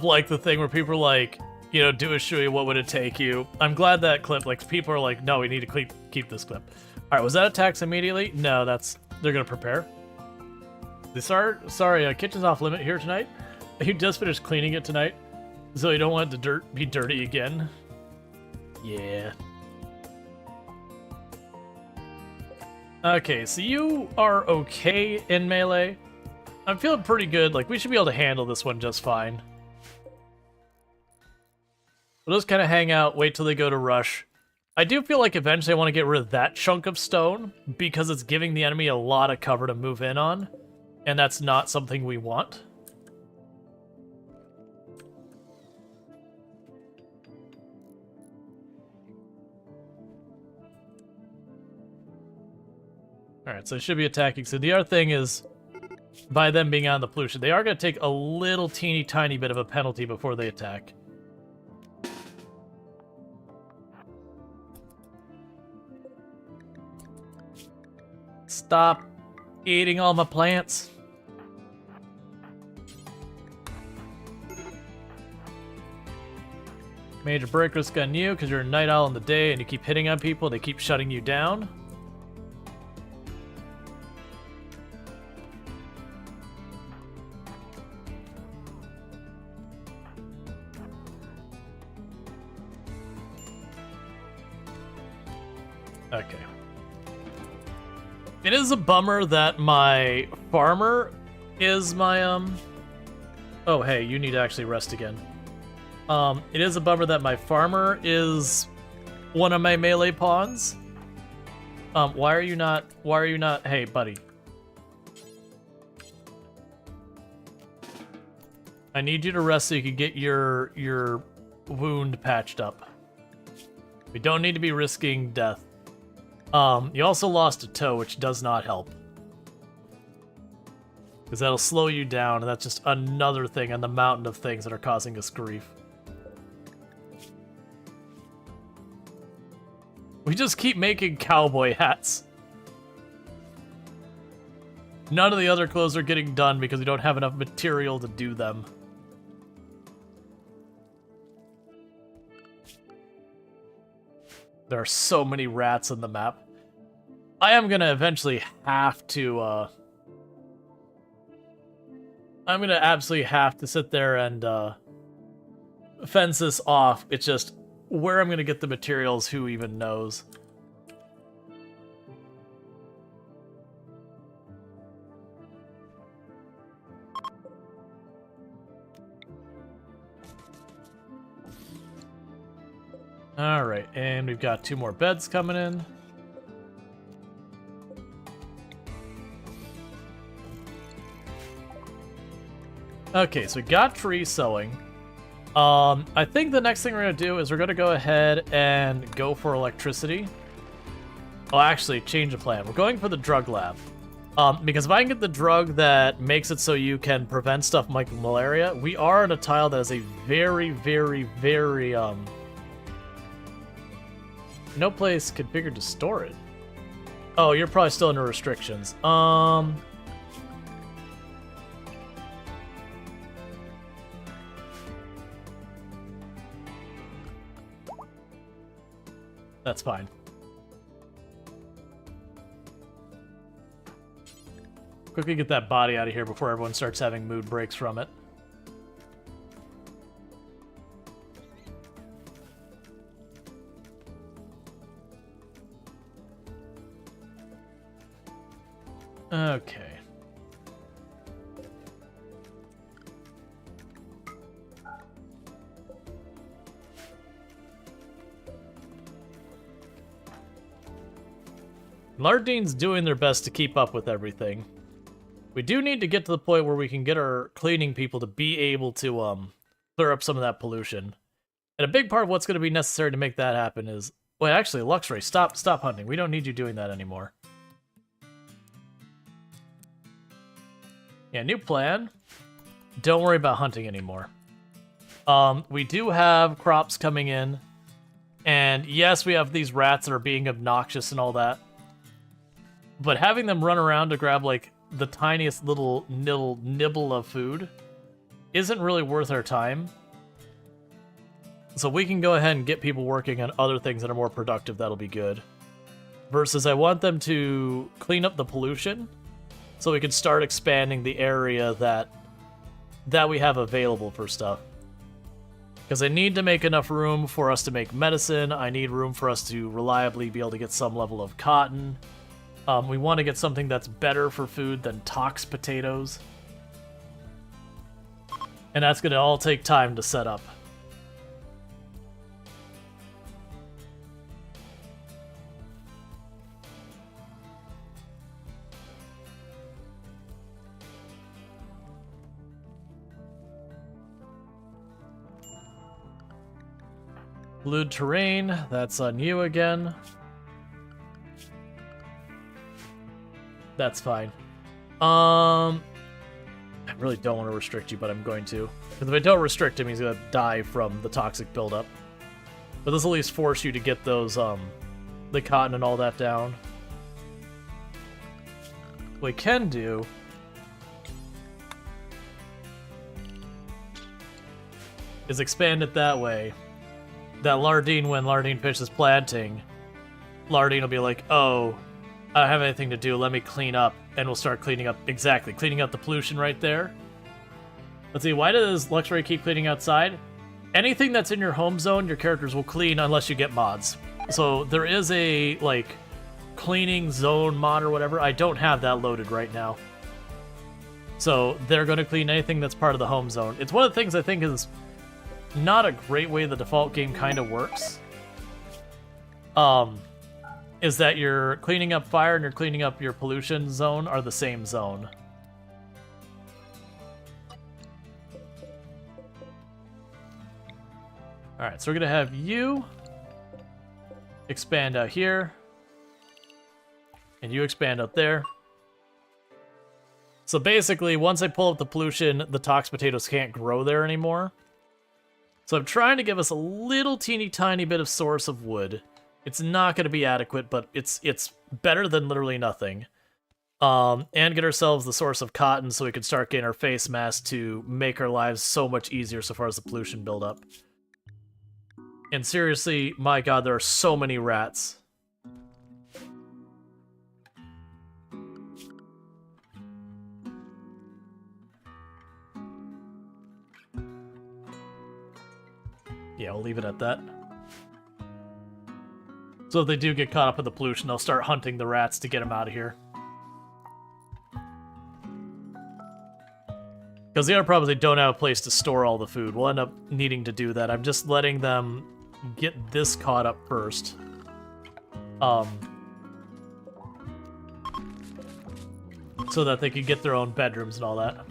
like, the thing where people are like, you know, do a shoey, what would it take you? I'm glad that clip, like, people are like, no, we need to keep this clip. Alright, was that attacks immediately? No, they're gonna prepare. Sorry, kitchen's off limit here tonight. You just finished cleaning it tonight, so you don't want it to be dirty again. Yeah. Okay, so you are okay in melee. I'm feeling pretty good. Like, we should be able to handle this one just fine. We'll just kind of hang out, wait till they go to rush. I do feel like eventually I want to get rid of that chunk of stone, because it's giving the enemy a lot of cover to move in on, and that's not something we want. Alright, so they should be attacking. So the other thing is, by them being on the pollution, they are going to take a little teeny tiny bit of a penalty before they attack. Stop eating all my plants. Major break risk on you because you're a night owl in the day and you keep hitting on people, they keep shutting you down. Okay. It is a bummer that my farmer is my, Oh, hey, you need to actually rest again. It is a bummer that my farmer is one of my melee pawns. Why are you not, hey, buddy. I need you to rest so you can get your wound patched up. We don't need to be risking death. You also lost a toe, which does not help. Because that'll slow you down, and that's just another thing on the mountain of things that are causing us grief. We just keep making cowboy hats. None of the other clothes are getting done because we don't have enough material to do them. There are so many rats in the map. I am gonna eventually have to, I'm gonna absolutely have to sit there and, fence this off. It's just, where I'm gonna get the materials, who even knows? Alright, and we've got 2 more beds coming in. Okay, so we got tree sowing. I think the next thing we're going to do is we're going to go ahead and go for electricity. Oh, actually, change the plan. We're going for the drug lab. Because if I can get the drug that makes it so you can prevent stuff like malaria, we are on a tile that is a very, very, very, no place configured to store it. Oh, you're probably still under restrictions. That's fine. Quickly get that body out of here before everyone starts having mood breaks from it. Okay. Lardine's doing their best to keep up with everything. We do need to get to the point where we can get our cleaning people to be able to clear up some of that pollution. And a big part of what's going to be necessary to make that happen is... Wait, actually, Luxray, stop hunting. We don't need you doing that anymore. Yeah, new plan. Don't worry about hunting anymore. We do have crops coming in. And yes, we have these rats that are being obnoxious and all that. But having them run around to grab, like, the tiniest little nibble of food isn't really worth our time. So we can go ahead and get people working on other things that are more productive. That'll be good. Versus I want them to clean up the pollution so we can start expanding the area that we have available for stuff. Because I need to make enough room for us to make medicine. I need room for us to reliably be able to get some level of cotton. We want to get something that's better for food than tox potatoes. And that's going to all take time to set up. Blue terrain, that's on you again. That's fine. I really don't want to restrict you, but I'm going to. Because if I don't restrict him, he's going to die from the toxic buildup. But this will at least force you to get those, the cotton and all that down. What we can do... is expand it that way. That Lardine, when Lardine finishes planting, Lardine will be like, oh, I don't have anything to do, let me clean up, and we'll start cleaning up, exactly, cleaning up the pollution right there. Let's see, why does Luxray keep cleaning outside? Anything that's in your home zone, your characters will clean unless you get mods. So there is a, like, cleaning zone mod or whatever. I don't have that loaded right now. So they're going to clean anything that's part of the home zone. It's one of the things I think is not a great way the default game kind of works. Is that you're cleaning up fire and you're cleaning up your pollution zone are the same zone. Alright, so we're gonna have you expand out here. And you expand out there. So basically, once I pull up the pollution, the tox potatoes can't grow there anymore. So I'm trying to give us a little teeny tiny bit of source of wood. It's not going to be adequate, but it's better than literally nothing. And get ourselves the source of cotton so we can start getting our face mask to make our lives so much easier so far as the pollution buildup. And seriously, my god, there are so many rats. Yeah, we'll leave it at that. So if they do get caught up in the pollution, they'll start hunting the rats to get them out of here. Because the other problem is they don't have a place to store all the food. We'll end up needing to do that. I'm just letting them get this caught up first. So that they can get their own bedrooms and all that.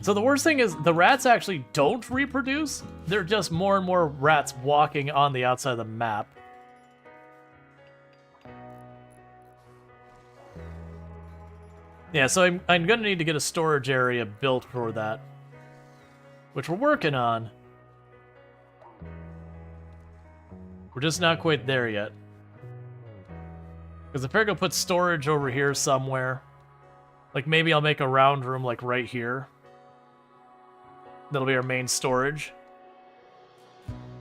So the worst thing is, the rats actually don't reproduce. They're just more and more rats walking on the outside of the map. Yeah, so I'm gonna need to get a storage area built for that. Which we're working on. We're just not quite there yet. Because if I go put storage over here somewhere, like maybe I'll make a round room like right here. That'll be our main storage.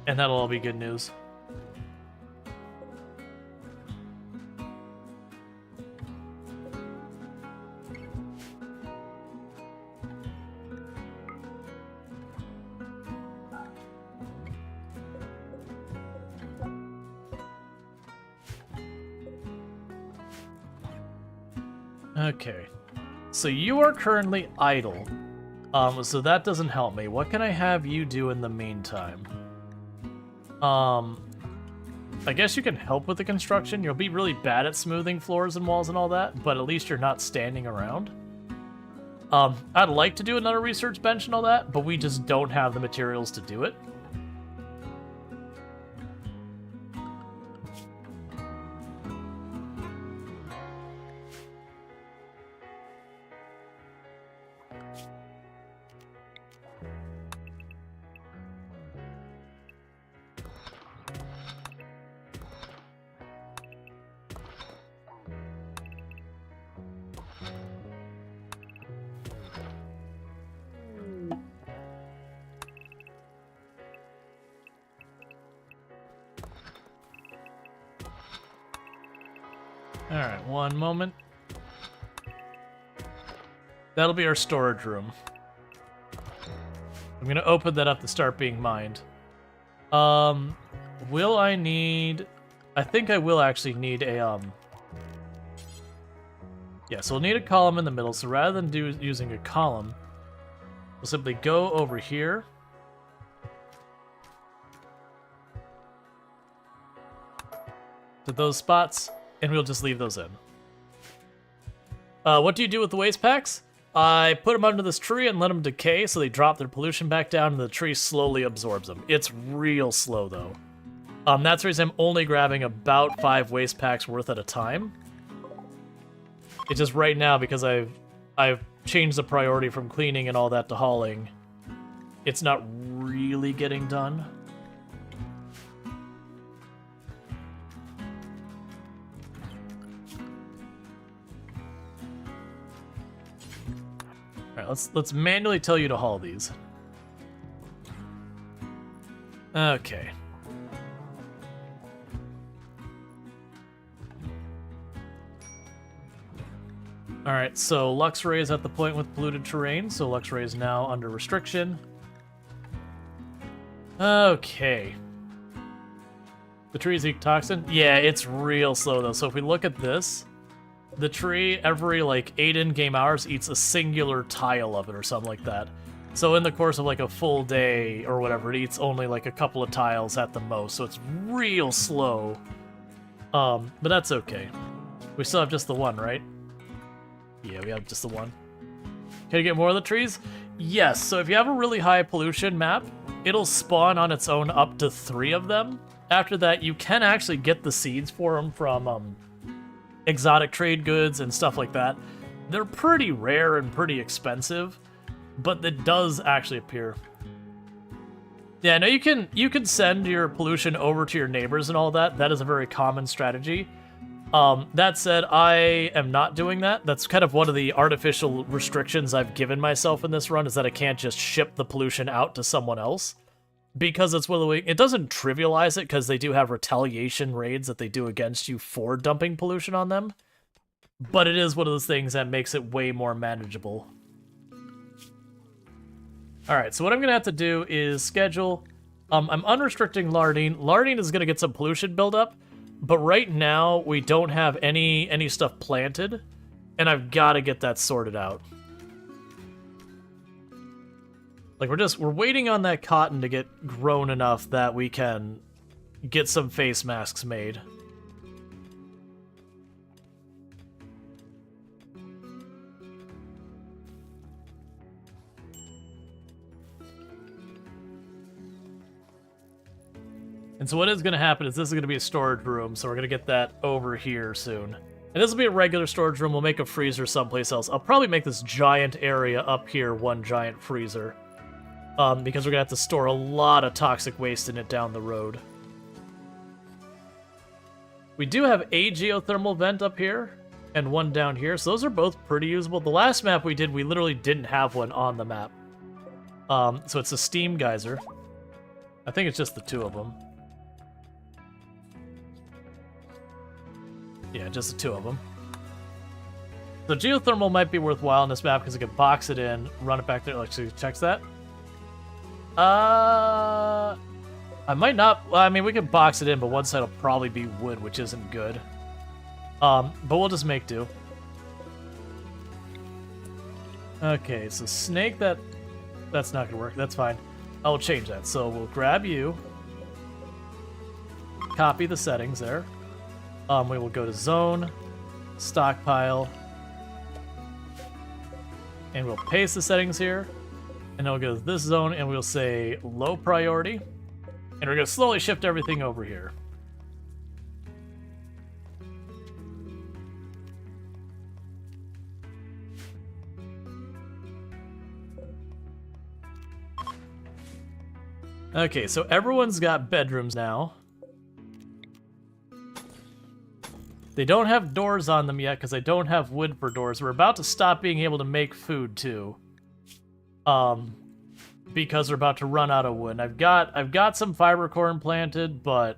And that'll all be good news. Okay. So you are currently idle. So that doesn't help me. What can I have you do in the meantime? I guess you can help with the construction. You'll be really bad at smoothing floors and walls and all that, but at least you're not standing around. I'd like to do another research bench and all that, but we just don't have the materials to do it. Alright, one moment. That'll be our storage room. I'm gonna open that up to start being mined. Will I need... I think I will actually need a, Yeah, so we'll need a column in the middle, so rather than using a column, we'll simply go over here. To those spots, and we'll just leave those in. What do you do with the waste packs? I put them under this tree and let them decay so they drop their pollution back down and the tree slowly absorbs them. It's real slow though. That's the reason I'm only grabbing about 5 waste packs worth at a time. It's just right now because I've changed the priority from cleaning and all that to hauling. It's not really getting done. Alright, let's manually tell you to haul these. Okay. Alright, so Luxray is at the point with polluted terrain, so Luxray is now under restriction. Okay. The tree's ecotoxin? Yeah, it's real slow though, so if we look at this, the tree every like 8 in-game hours eats a singular tile of it or something like that. So in the course of like a full day or whatever, it eats only like a couple of tiles at the most, so it's real slow. But that's okay. We still have just the one, right? Yeah, we have just the one. Can you get more of the trees? Yes, so if you have a really high pollution map, it'll spawn on its own up to 3 of them. After that, you can actually get the seeds for them from exotic trade goods and stuff like that. They're pretty rare and pretty expensive, but it does actually appear. Yeah, no, you can send your pollution over to your neighbors and all that. That is a very common strategy. That said, I am not doing that. That's kind of one of the artificial restrictions I've given myself in this run, is that I can't just ship the pollution out to someone else. Because it's one of the way, it doesn't trivialize it, because they do have retaliation raids that they do against you for dumping pollution on them. But it is one of those things that makes it way more manageable. Alright, so what I'm going to have to do is schedule... I'm unrestricting Lardine. Lardine is going to get some pollution buildup, but right now we don't have any stuff planted, and I've got to get that sorted out. Like, we're waiting on that cotton to get grown enough that we can get some face masks made. And so what is going to happen is this is going to be a storage room, so we're going to get that over here soon. And this will be a regular storage room. We'll make a freezer someplace else. I'll probably make this giant area up here one giant freezer. Because we're going to have to store a lot of toxic waste in it down the road. We do have a geothermal vent up here, and one down here, so those are both pretty usable. The last map we did, we literally didn't have one on the map. So it's a steam geyser. I think it's just the 2 of them. Yeah, just the 2 of them. So geothermal might be worthwhile on this map because it can box it in, run it back there. Like, so checks that. I might not. Well, I mean, we could box it in, but one side will probably be wood, which isn't good. But we'll just make do. Okay, so snake, that's not gonna work. That's fine. I'll change that. So we'll grab you, copy the settings there. We will go to zone, stockpile, and we'll paste the settings here. And then we'll go to this zone and we'll say low priority. And we're gonna slowly shift everything over here. Okay, so everyone's got bedrooms now. They don't have doors on them yet because I don't have wood for doors. We're about to stop being able to make food too. Because we're about to run out of wood. And I've got some fiber corn planted, but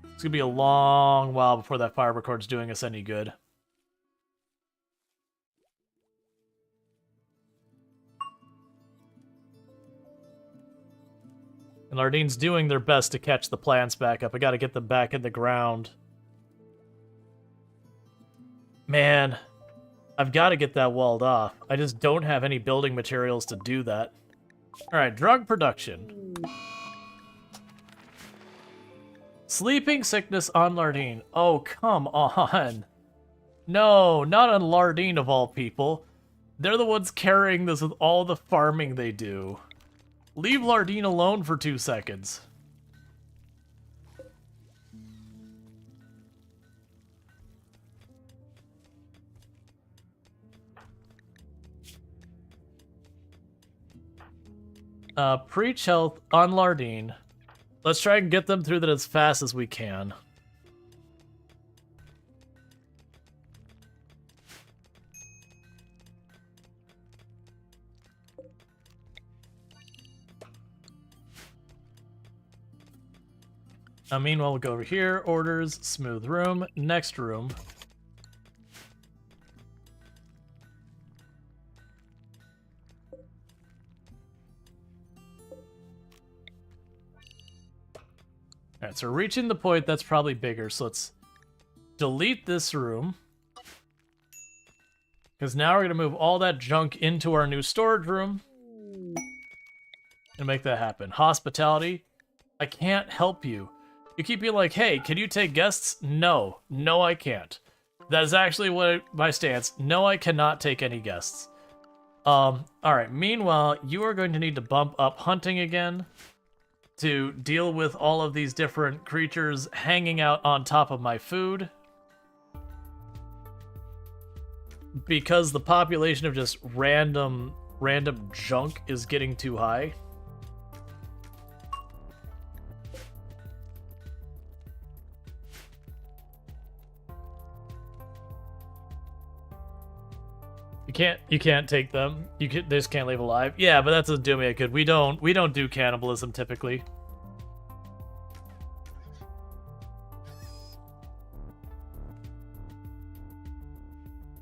it's gonna be a long while before that fiber corn's doing us any good. And Lardine's doing their best to catch the plants back up. I gotta get them back in the ground. Man, I've got to get that walled off. I just don't have any building materials to do that. Alright, drug production. Sleeping sickness on Lardine. Oh, come on. No, not on Lardine of all people. They're the ones carrying this with all the farming they do. Leave Lardine alone for 2 seconds. Preach health on Lardine. Let's try and get them through that as fast as we can. Meanwhile, we'll go over here. Orders, smooth room, next room. Alright, so we're reaching the point that's probably bigger, so let's delete this room. Because now we're going to move all that junk into our new storage room. And make that happen. Hospitality. I can't help you. You keep being like, hey, can you take guests? No. No, I can't. That is actually my stance. No, I cannot take any guests. Alright, meanwhile, you are going to need to bump up hunting again to deal with all of these different creatures hanging out on top of my food. Because the population of just random junk is getting too high. You can't take them. They just can't leave alive. Yeah, but that's a Dumia could. We don't do cannibalism typically.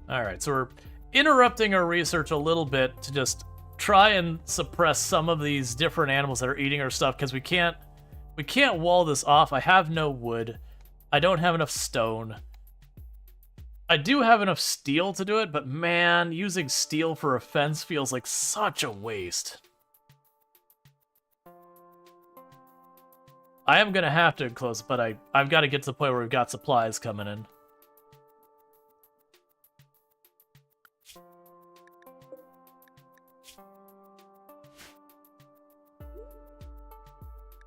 Alright, so we're interrupting our research a little bit to just try and suppress some of these different animals that are eating our stuff, because we can't wall this off. I have no wood. I don't have enough stone. I do have enough steel to do it, but man, using steel for a fence feels like such a waste. I am going to have to enclose, but I've got to get to the point where we've got supplies coming in.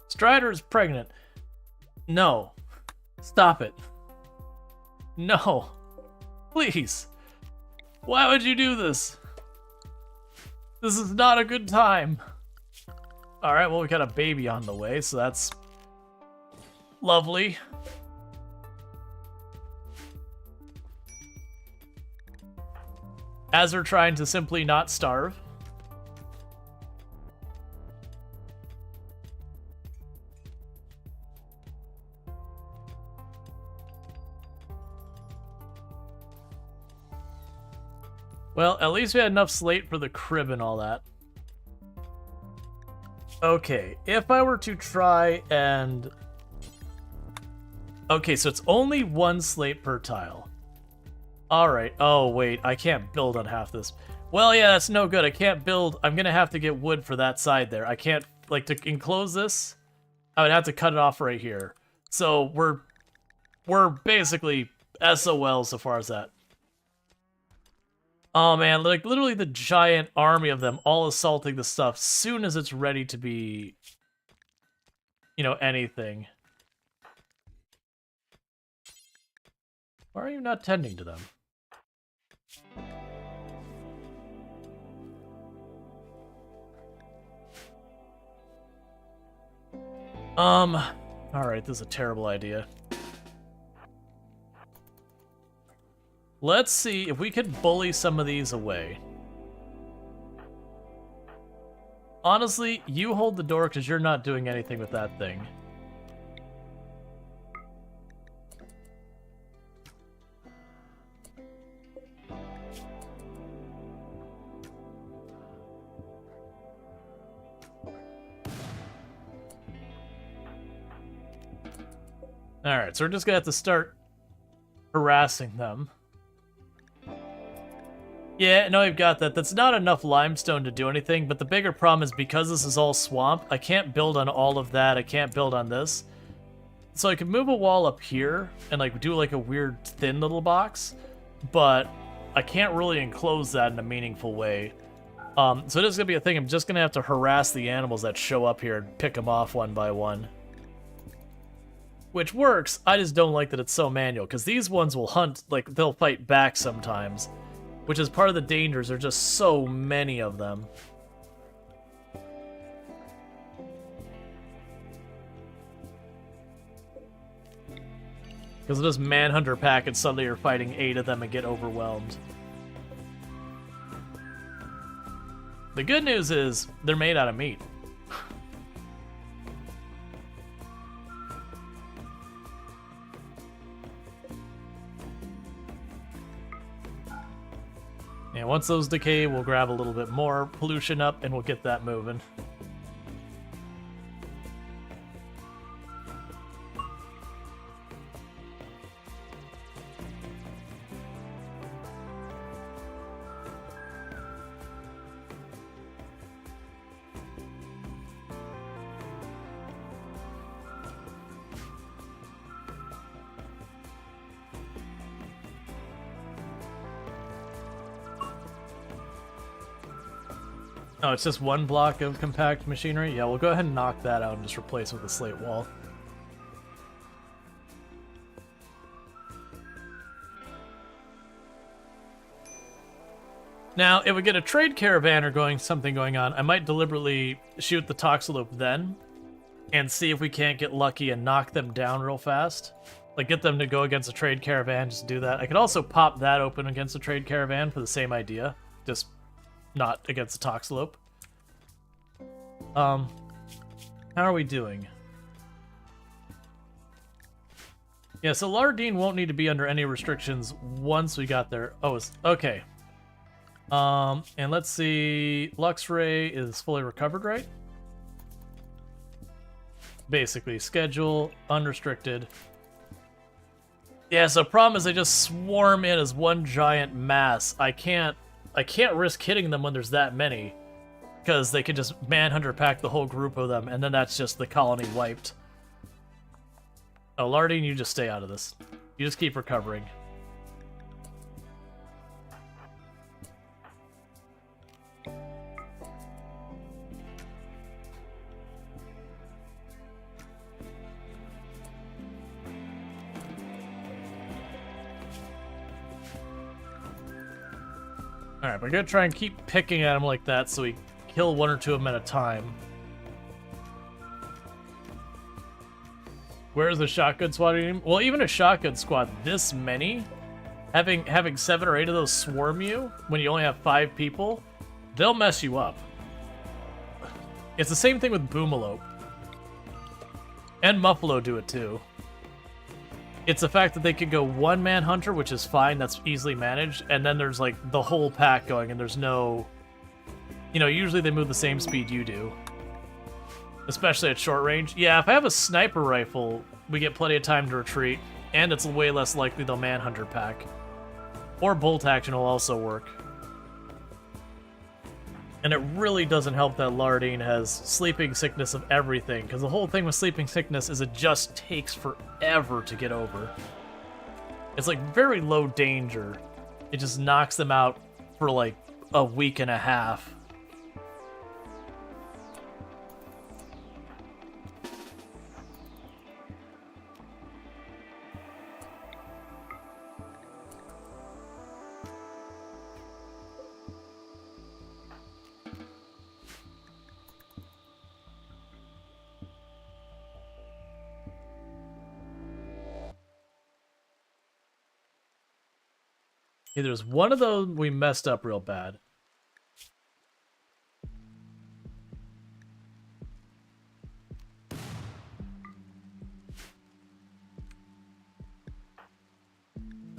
Strider is pregnant. No. Stop it. No. Please. Why would you do this? This is not a good time. Alright, well, we got a baby on the way, so that's lovely. As we're trying to simply not starve. Well, at least we had enough slate for the crib and all that. Okay, if I were to try and... Okay, so it's only 1 slate per tile. Alright, oh wait, I can't build on half this. Well, yeah, that's no good. I can't build... I'm gonna have to get wood for that side there. I can't... Like, to enclose this, I would have to cut it off right here. So, we're basically SOL so far as that. Oh, man, like, literally the giant army of them all assaulting the stuff soon as it's ready to be... You know, anything. Why are you not tending to them? Alright, this is a terrible idea. Let's see if we could bully some of these away. Honestly, you hold the door because you're not doing anything with that thing. Alright, so we're just gonna have to start harassing them. Yeah, no, I've got that. That's not enough limestone to do anything, but the bigger problem is because this is all swamp, I can't build on all of that, I can't build on this. So I could move a wall up here and like do like a weird thin little box, but I can't really enclose that in a meaningful way. So this is gonna be a thing, I'm just gonna have to harass the animals that show up here and pick them off one by one. Which works, I just don't like that it's so manual, because these ones will hunt, like, they'll fight back sometimes. Which is part of the dangers, there's just so many of them. Because of this manhunter pack, and suddenly you're fighting 8 of them and get overwhelmed. The good news is, they're made out of meat. And once those decay, we'll grab a little bit more pollution up and we'll get that moving. Oh, it's just one block of compact machinery? Yeah, we'll go ahead and knock that out and just replace it with a slate wall. Now, if we get a trade caravan or something going on, I might deliberately shoot the Toxalope then and see if we can't get lucky and knock them down real fast. Like, get them to go against a trade caravan, just do that. I could also pop that open against a trade caravan for the same idea. Just not against the Toxalope. How are we doing? Yeah, so Lardine won't need to be under any restrictions once we got there. Oh, it's okay. And let's see, Luxray is fully recovered, right? Basically, schedule, unrestricted. Yeah, so problem is they just swarm in as one giant mass. I can't risk hitting them when there's that many, because they could just manhunter pack the whole group of them, and then that's just the colony wiped. Oh, Lardine, you just stay out of this. You just keep recovering. Alright, we're gonna try and keep picking at him like that so we kill 1 or 2 of them at a time. Where's the shotgun squad team? Well, even a shotgun squad this many, having 7 or 8 of those swarm you when you only have 5 people, they'll mess you up. It's the same thing with Boomalope. And Muffalo do it too. It's the fact that they could go 1 manhunter, which is fine, that's easily managed, and then there's like the whole pack going and there's no... You know, usually they move the same speed you do. Especially at short range. Yeah, if I have a sniper rifle, we get plenty of time to retreat, and it's way less likely they'll manhunter pack. Or bolt action will also work. And it really doesn't help that Lardine has sleeping sickness of everything, because the whole thing with sleeping sickness is it just takes forever to get over. It's like very low danger. It just knocks them out for like a week and a half. Okay, there's one of those we messed up real bad.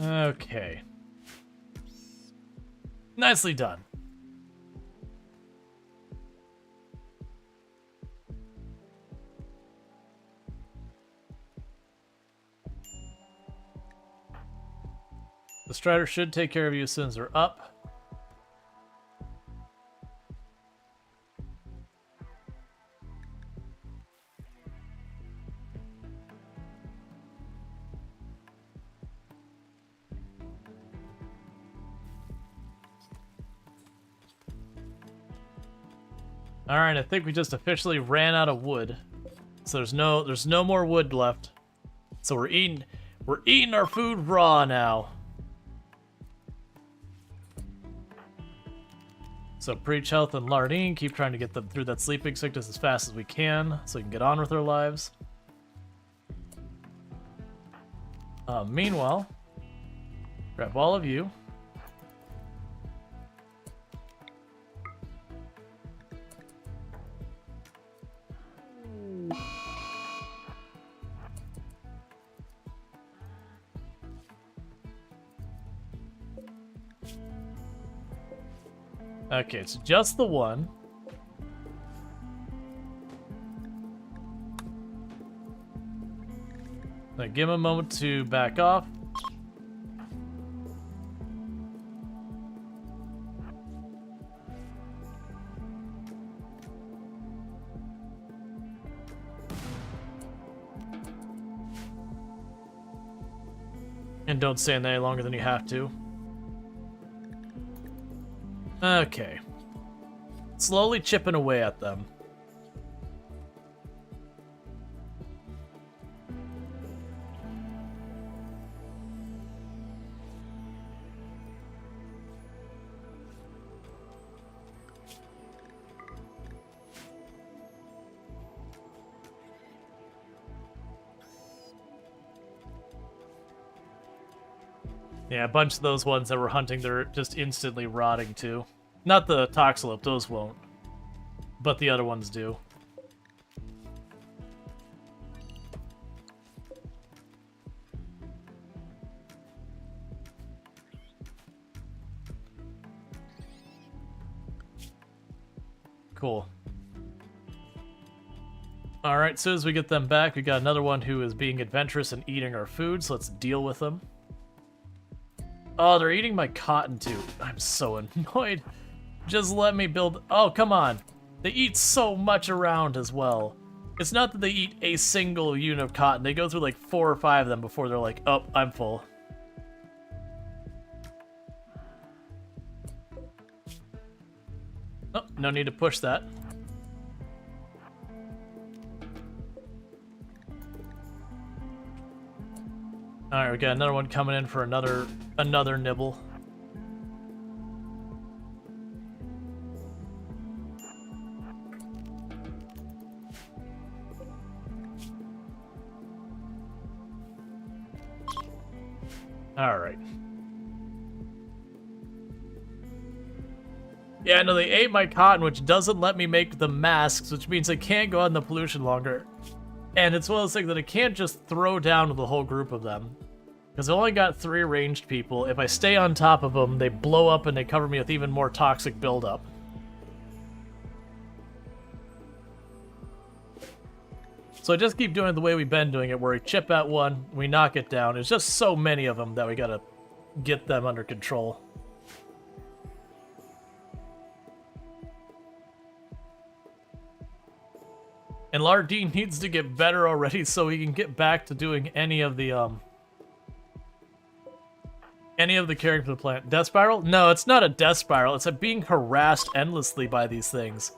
Okay. Nicely done. The Strider should take care of you as soon as they're up. All right, I think we just officially ran out of wood. So there's no more wood left. So we're eating our food raw now. So Preach Health and Lardine, keep trying to get them through that sleeping sickness as fast as we can so we can get on with our lives. Meanwhile, grab all of you. Okay, it's just the one. Now give him a moment to back off. And don't stand there any longer than you have to. Okay. Slowly chipping away at them. Yeah, a bunch of those ones that were hunting, they're just instantly rotting too. Not the Toxalope, those won't. But the other ones do. Cool. Alright, as soon as we get them back, we got another one who is being adventurous and eating our food, so let's deal with them. Oh, they're eating my cotton too. I'm so annoyed. Just let me build... Oh, come on. They eat so much around as well. It's not that they eat a single unit of cotton. They go through like 4 or 5 of them before they're like, oh, I'm full. Oh, no need to push that. Alright, we got another one coming in for another nibble. Alright. Yeah, no, they ate my cotton, which doesn't let me make the masks, which means I can't go out in the pollution longer. And it's one of those things that I can't just throw down with a whole group of them. Because I've only got 3 ranged people. If I stay on top of them, they blow up and they cover me with even more toxic buildup. So I just keep doing it the way we've been doing it, where we chip at one, we knock it down. There's just so many of them that we gotta get them under control. And Lardine needs to get better already so he can get back to doing any of the caring for the plant. Death spiral? No, it's not a death spiral. It's a being harassed endlessly by these things.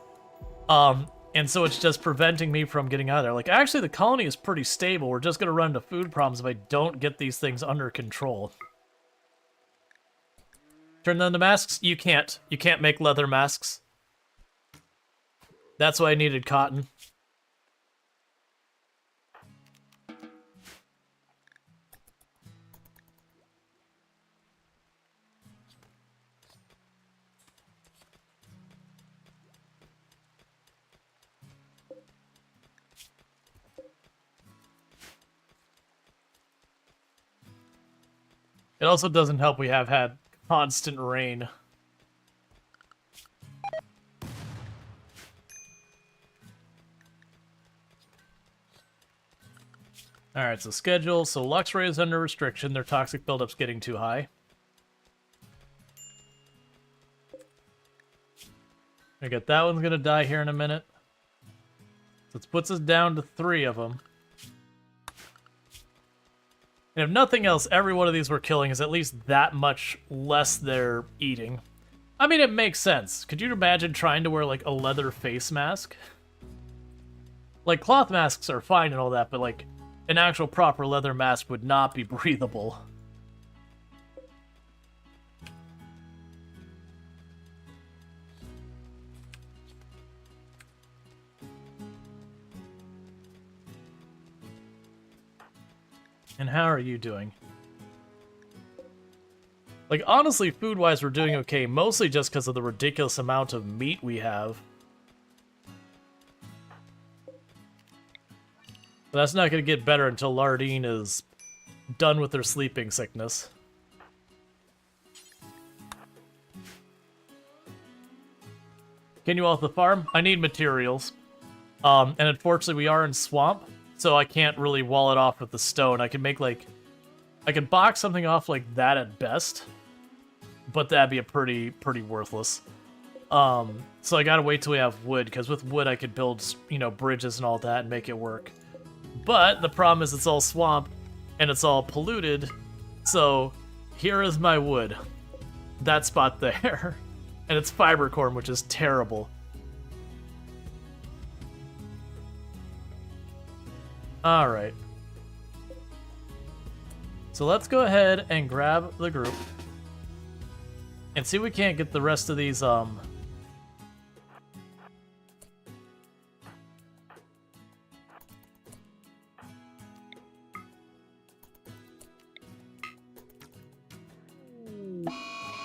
And so it's just preventing me from getting out of there. Like, actually, the colony is pretty stable. We're just going to run into food problems if I don't get these things under control. Turn on the masks? You can't. You can't make leather masks. That's why I needed cotton. It also doesn't help we have had constant rain. Alright, so schedule. So Luxray is under restriction. Their toxic buildup's getting too high. I get that one's gonna die here in a minute. So it puts us down to 3 of them. And if nothing else, every one of these we're killing is at least that much less they're eating. I mean, it makes sense. Could you imagine trying to wear, like, a leather face mask? Like, cloth masks are fine and all that, but, like, an actual proper leather mask would not be breathable. And how are you doing? Like, honestly, food-wise, we're doing okay, mostly just because of the ridiculous amount of meat we have. But that's not going to get better until Lardine is done with their sleeping sickness. Can you off the farm? I need materials. And unfortunately, we are in swamp. So I can't really wall it off with the stone. I can make, like... I can box something off like that at best. But that'd be a pretty worthless. So I gotta wait till we have wood, because with wood I could build, you know, bridges and all that and make it work. But the problem is it's all swamp, and it's all polluted. So here is my wood. That spot there. And it's fiber corn, which is terrible. Alright. So let's go ahead and grab the group. And see if we can't get the rest of these,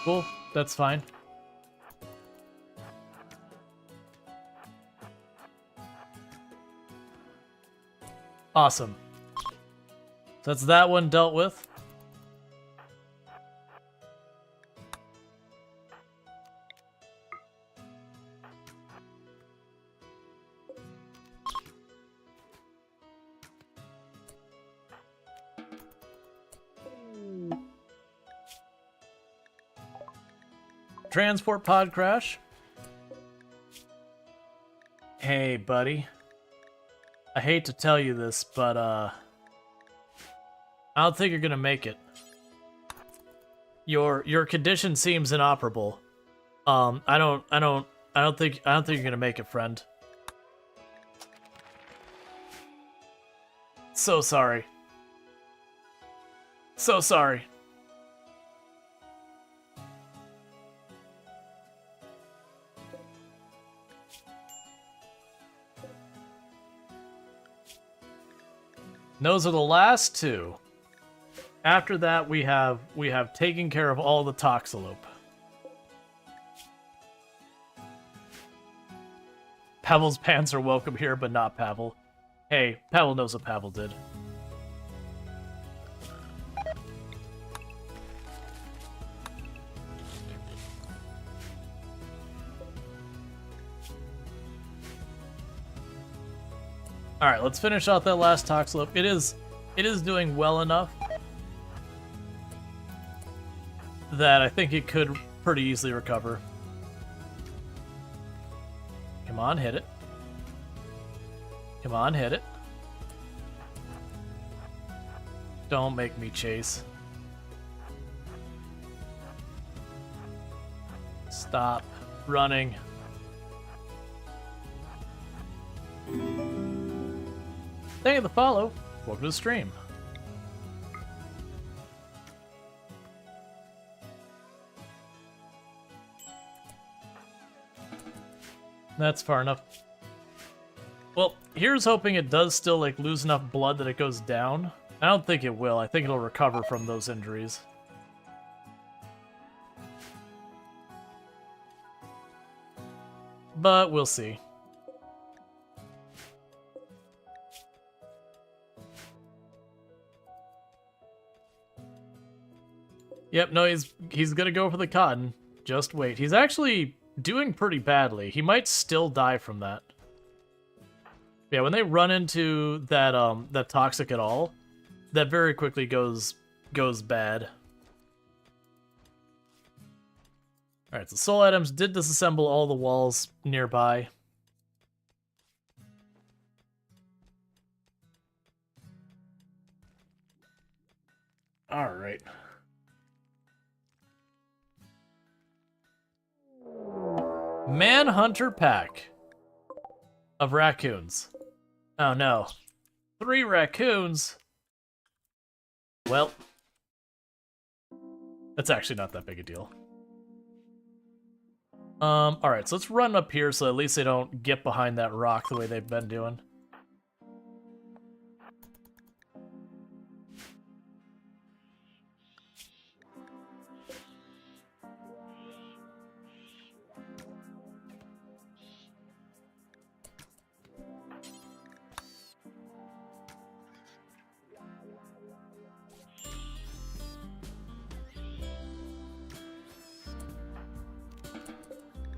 Cool, that's fine. Awesome. So that's that one dealt with. Transport pod crash. Hey, buddy. I hate to tell you this, but I don't think you're gonna make it. Your condition seems inoperable. I don't think you're gonna make it, friend. So sorry. So sorry. Those are the last two. After that, we have taken care of all the Toxalope. Pavel's pants are welcome here, but not Pavel. Hey, Pavel knows what Pavel did. Alright, let's finish off that last Toxalope. It is doing well enough that I think it could pretty easily recover. Come on, hit it. Come on, hit it. Don't make me chase. Stop running. Thank you for the follow. Welcome to the stream. That's far enough. Well, here's hoping it does still like lose enough blood that it goes down. I don't think it will. I think it'll recover from those injuries. But we'll see. Yep, no, he's gonna go for the cotton. Just wait. He's actually doing pretty badly. He might still die from that. Yeah, when they run into that that toxic at all, that very quickly goes bad. Alright, so soul items did disassemble all the walls nearby. Alright. Manhunter pack of raccoons. Oh no. 3 raccoons? Well, that's actually not that big a deal. Alright, so let's run up here so at least they don't get behind that rock the way they've been doing.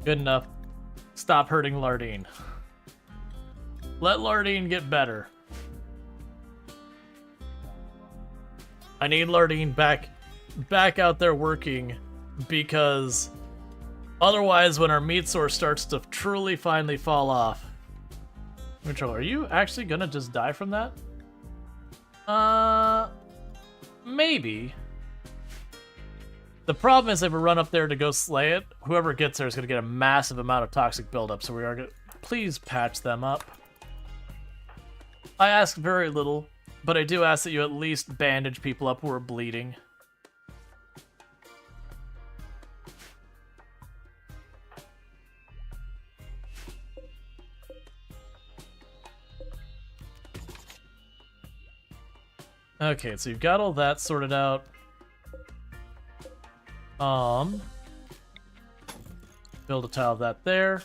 Good enough. Stop hurting Lardine. Let Lardine get better. I need Lardine back out there working, because otherwise when our meat source starts to truly finally fall off. Mitchell, are you actually gonna just die from that? Maybe. The problem is if we run up there to go slay it, whoever gets there is going to get a massive amount of toxic buildup, so we are going to... Please patch them up. I ask very little, but I do ask that you at least bandage people up who are bleeding. Okay, so you've got all that sorted out. Build a tile of that there.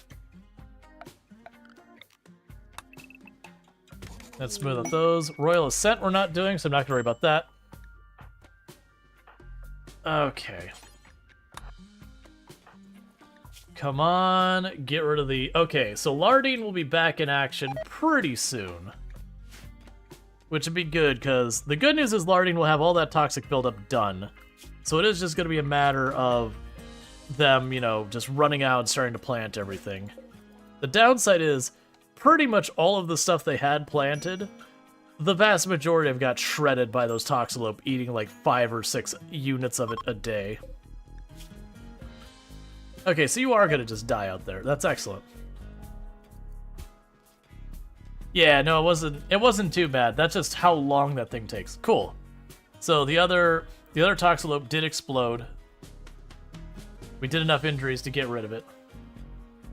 Let's smooth out those. Royal Ascent we're not doing, so I'm not gonna worry about that. Okay. Come on, get rid of the... Okay, so Lardine will be back in action pretty soon. Which would be good, because the good news is Lardine will have all that toxic buildup done. So it is just going to be a matter of them, you know, just running out and starting to plant everything. The downside is pretty much all of the stuff they had planted, the vast majority have got shredded by those Toxalope eating like 5 or 6 units of it a day. Okay, so you are going to just die out there. That's excellent. Yeah, no, it wasn't too bad. That's just how long that thing takes. Cool. So the other Toxalope did explode. We did enough injuries to get rid of it.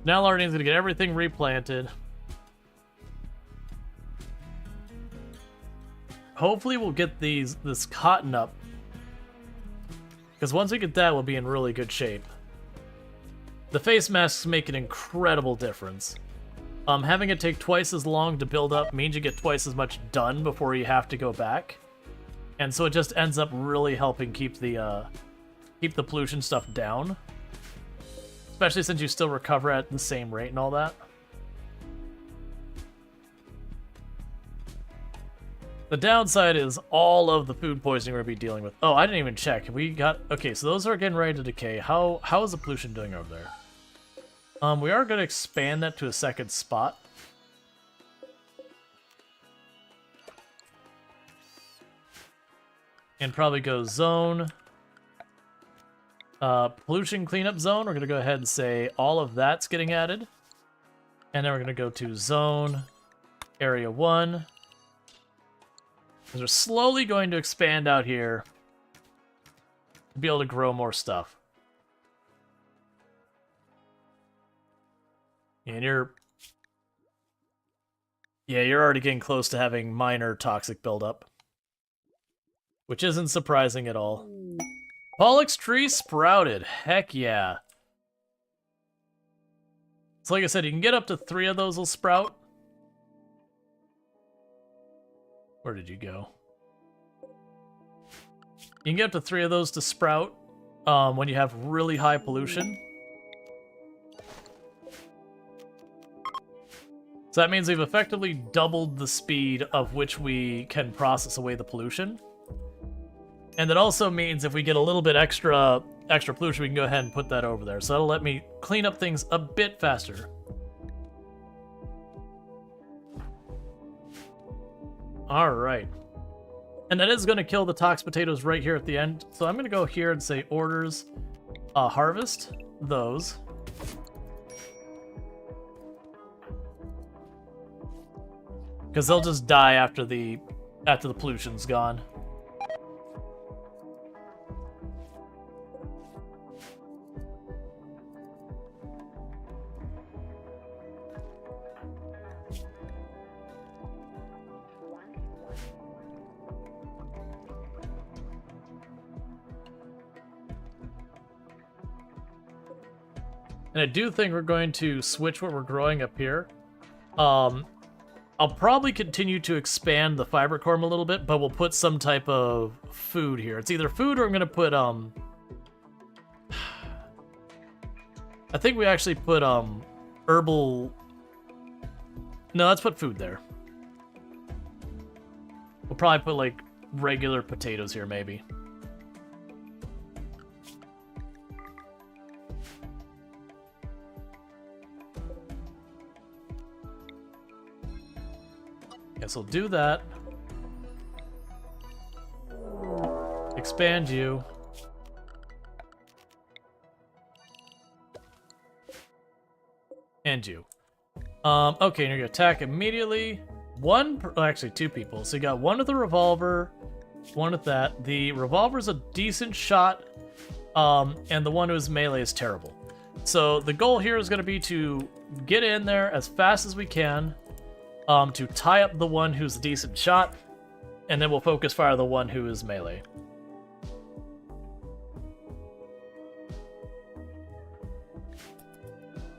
Now Lardine's gonna get everything replanted. Hopefully we'll get this cotton up. Because once we get that, we'll be in really good shape. The face masks make an incredible difference. Having it take twice as long to build up means you get twice as much done before you have to go back. And so it just ends up really helping keep the pollution stuff down. Especially since you still recover at the same rate and all that. The downside is all of the food poisoning we're going to be dealing with. Oh, I didn't even check. We got... Okay, so those are getting ready to decay. How is the pollution doing over there? We are going to expand that to a second spot. And probably go zone. Pollution cleanup zone. We're going to go ahead and say all of that's getting added. And then we're going to go to zone area 1. Because we're slowly going to expand out here to be able to grow more stuff. And you're already getting close to having minor toxic buildup. Which isn't surprising at all. Pollux tree sprouted. Heck yeah. So like I said, you can get up to 3 of those will sprout. Where did you go? You can get up to 3 of those to sprout when you have really high pollution. So that means we've effectively doubled the speed of which we can process away the pollution. And that also means if we get a little bit extra pollution, we can go ahead and put that over there. So that'll let me clean up things a bit faster. All right. And that is going to kill the tox potatoes right here at the end. So I'm going to go here and say orders, harvest those. Because they'll just die after the pollution's gone. And I do think we're going to switch what we're growing up here. I'll probably continue to expand the fiber corm a little bit, but we'll put some type of food here. It's either food or I'm going to put, I think we actually put, herbal... No, let's put food there. We'll probably put, like, regular potatoes here, maybe. Guess we'll do that. Expand you. And you. Okay, and you're gonna attack immediately. Actually 2 people. So you got one with a revolver, one with that. The revolver's a decent shot, and the one who's melee is terrible. So the goal here is gonna be to get in there as fast as we can. To tie up the one who's a decent shot, and then we'll focus fire the one who is melee.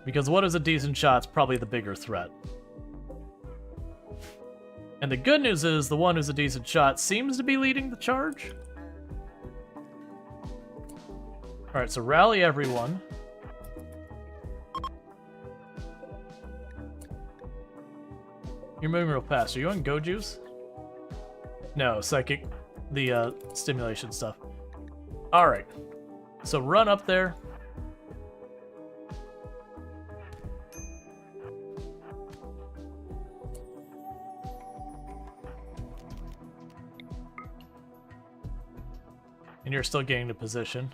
Because what is a decent shot's probably the bigger threat. And the good news is the one who's a decent shot seems to be leading the charge. Alright, so rally everyone. You're moving real fast. Are you on Go Juice? No, psychic. The stimulation stuff. Alright. So run up there. And you're still getting to position.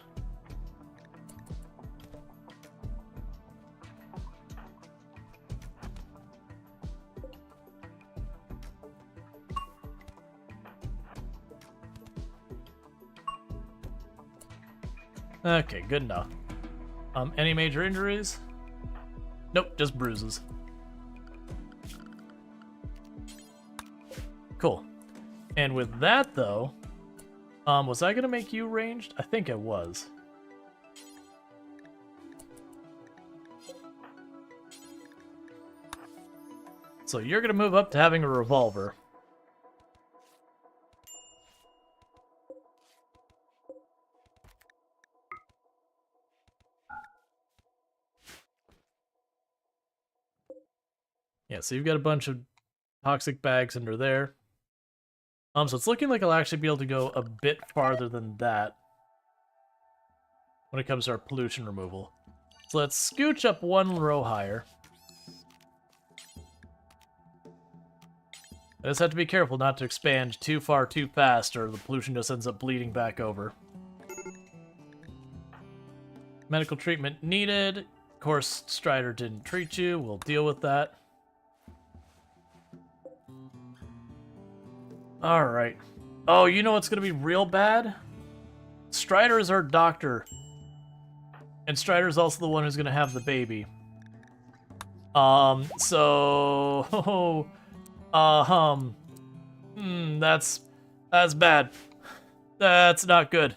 Okay, good enough. Any major injuries? Nope, just bruises. Cool. And with that, though, was I gonna make you ranged? I think I was. So you're gonna move up to having a revolver. Yeah, so you've got a bunch of toxic bags under there. So it's looking like I'll actually be able to go a bit farther than that when it comes to our pollution removal. So let's scooch up 1 row higher. I just have to be careful not to expand too far too fast, or the pollution just ends up bleeding back over. Medical treatment needed. Of course, Strider didn't treat you. We'll deal with that. Alright. Oh, you know what's going to be real bad? Strider is our doctor. And Strider's also the one who's going to have the baby. So... that's bad. That's not good.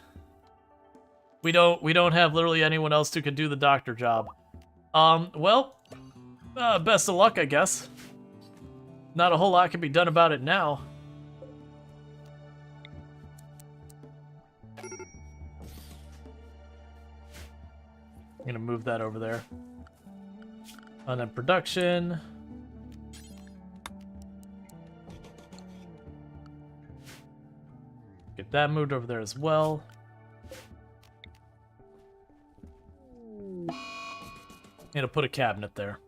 We don't have literally anyone else who can do the doctor job. Well, best of luck, I guess. Not a whole lot can be done about it now. I'm gonna move that over there. And then production. Get that moved over there as well. Gonna put a cabinet there.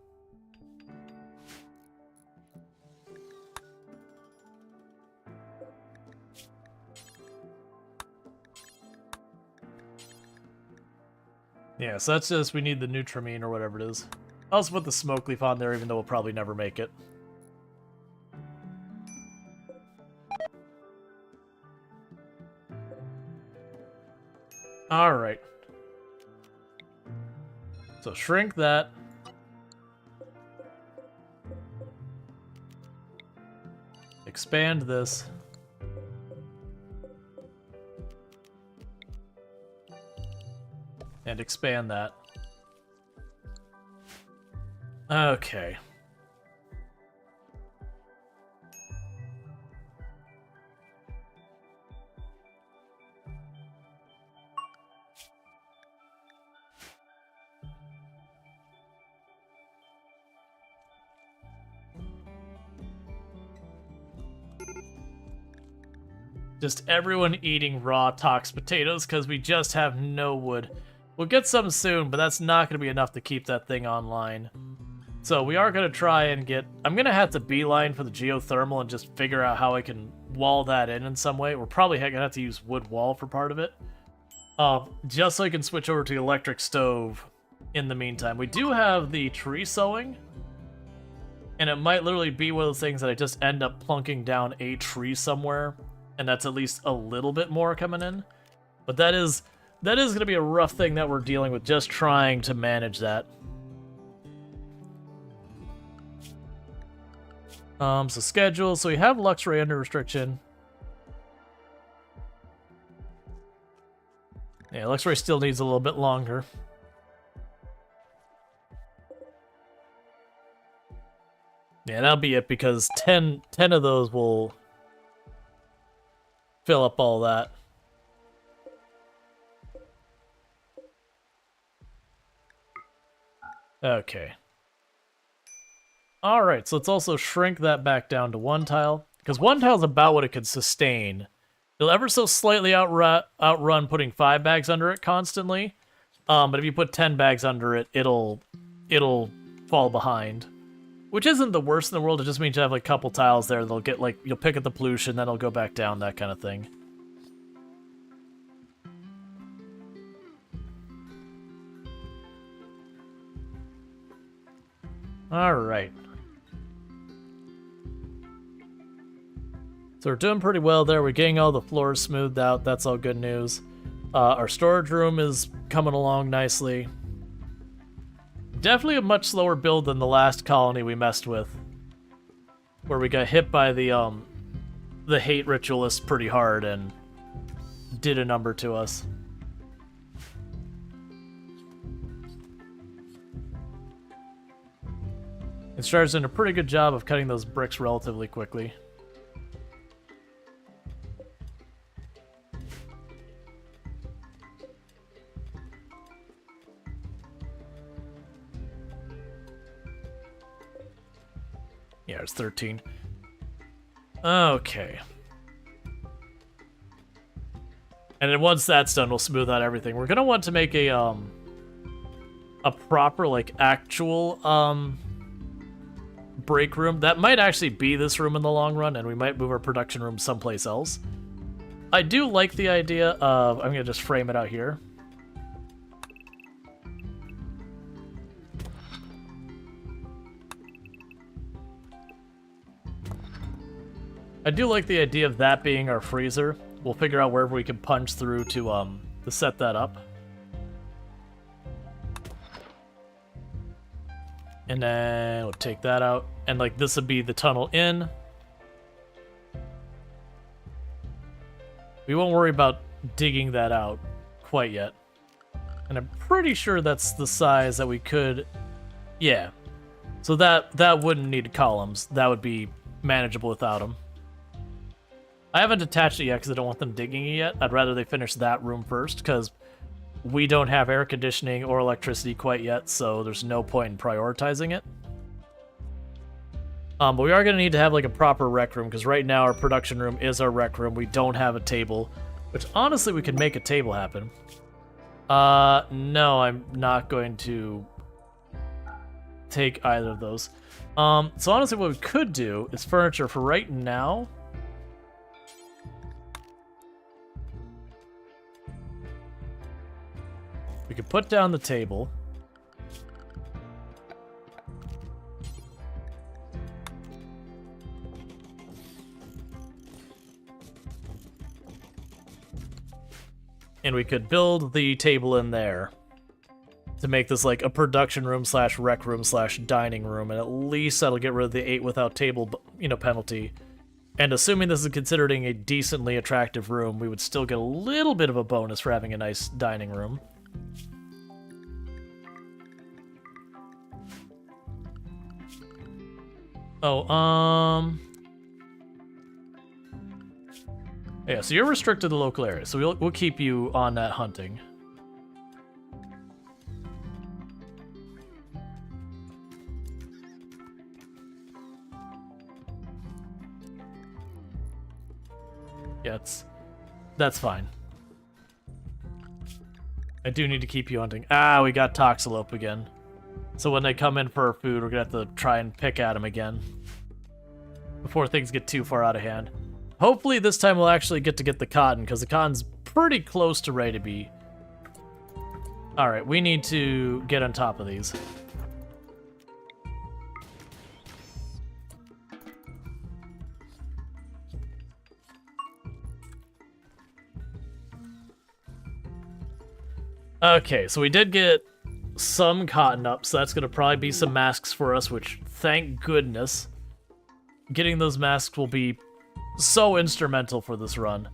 Yeah, so that's just, we need the Nutramine or whatever it is. I'll also put the smoke leaf on there, even though we'll probably never make it. Alright. So shrink that. Expand this. And expand that. Okay. Just everyone eating raw tox potatoes because we just have no wood. We'll get some soon, but that's not going to be enough to keep that thing online. So we are going to try and get... I'm going to have to beeline for the geothermal and just figure out how I can wall that in some way. We're probably going to have to use wood wall for part of it. Just so I can switch over to the electric stove in the meantime. We do have the tree sowing. And it might literally be one of those things that I just end up plunking down a tree somewhere. And that's at least a little bit more coming in. But that is going to be a rough thing that we're dealing with, just trying to manage that. So schedule. So we have Luxray under restriction. Yeah, Luxray still needs a little bit longer. Yeah, that'll be it, because 10 of those will fill up all that. Okay. Alright, so let's also shrink that back down to 1 tile. Because 1 tile is about what it could sustain. It'll ever so slightly outrun putting 5 bags under it constantly. But if you put 10 bags under it, it'll fall behind. Which isn't the worst in the world, it just means you have like a couple tiles there that'll get like, you'll pick at the pollution, then it'll go back down, that kind of thing. Alright. So we're doing pretty well there. We're getting all the floors smoothed out. That's all good news. Our storage room is coming along nicely. Definitely a much slower build than the last colony we messed with, where we got hit by the hate ritualist pretty hard and did a number to us. And Star's doing a pretty good job of cutting those bricks relatively quickly. Yeah, it's 13. Okay. And then once that's done, we'll smooth out everything. We're gonna want to make a proper, like, actual, break room. That might actually be this room in the long run, and we might move our production room someplace else. I do like the idea of... I'm going to just frame it out here. I do like the idea of that being our freezer. We'll figure out wherever we can punch through to set that up. And then we'll take that out. And like this would be the tunnel in. We won't worry about digging that out quite yet. And I'm pretty sure that's the size that we could... Yeah. So that wouldn't need columns. That would be manageable without them. I haven't attached it yet because I don't want them digging it yet. I'd rather they finish that room first because we don't have air conditioning or electricity quite yet, so there's no point in prioritizing it. But we are going to need to have like a proper rec room because right now our production room is our rec room. We don't have a table, which honestly we could make a table happen. No, I'm not going to take either of those. So honestly what we could do is furniture for right now. We could put down the table. And we could build the table in there to make this like a production room slash rec room slash dining room, and at least that'll get rid of the 8 without table, penalty. And assuming this is considered a decently attractive room, we would still get a little bit of a bonus for having a nice dining room. Oh, yeah, so you're restricted to the local area, so we'll keep you on that hunting. Yeah, that's fine. I do need to keep you hunting. Ah, we got Toxalope again. So when they come in for our food, we're gonna have to try and pick at them again before things get too far out of hand. Hopefully this time we'll actually get the cotton, because the cotton's pretty close to ready to be. Alright, we need to get on top of these. Okay, so we did get some cotton up, so that's going to probably be some masks for us, which, thank goodness. Getting those masks will be so instrumental for this run.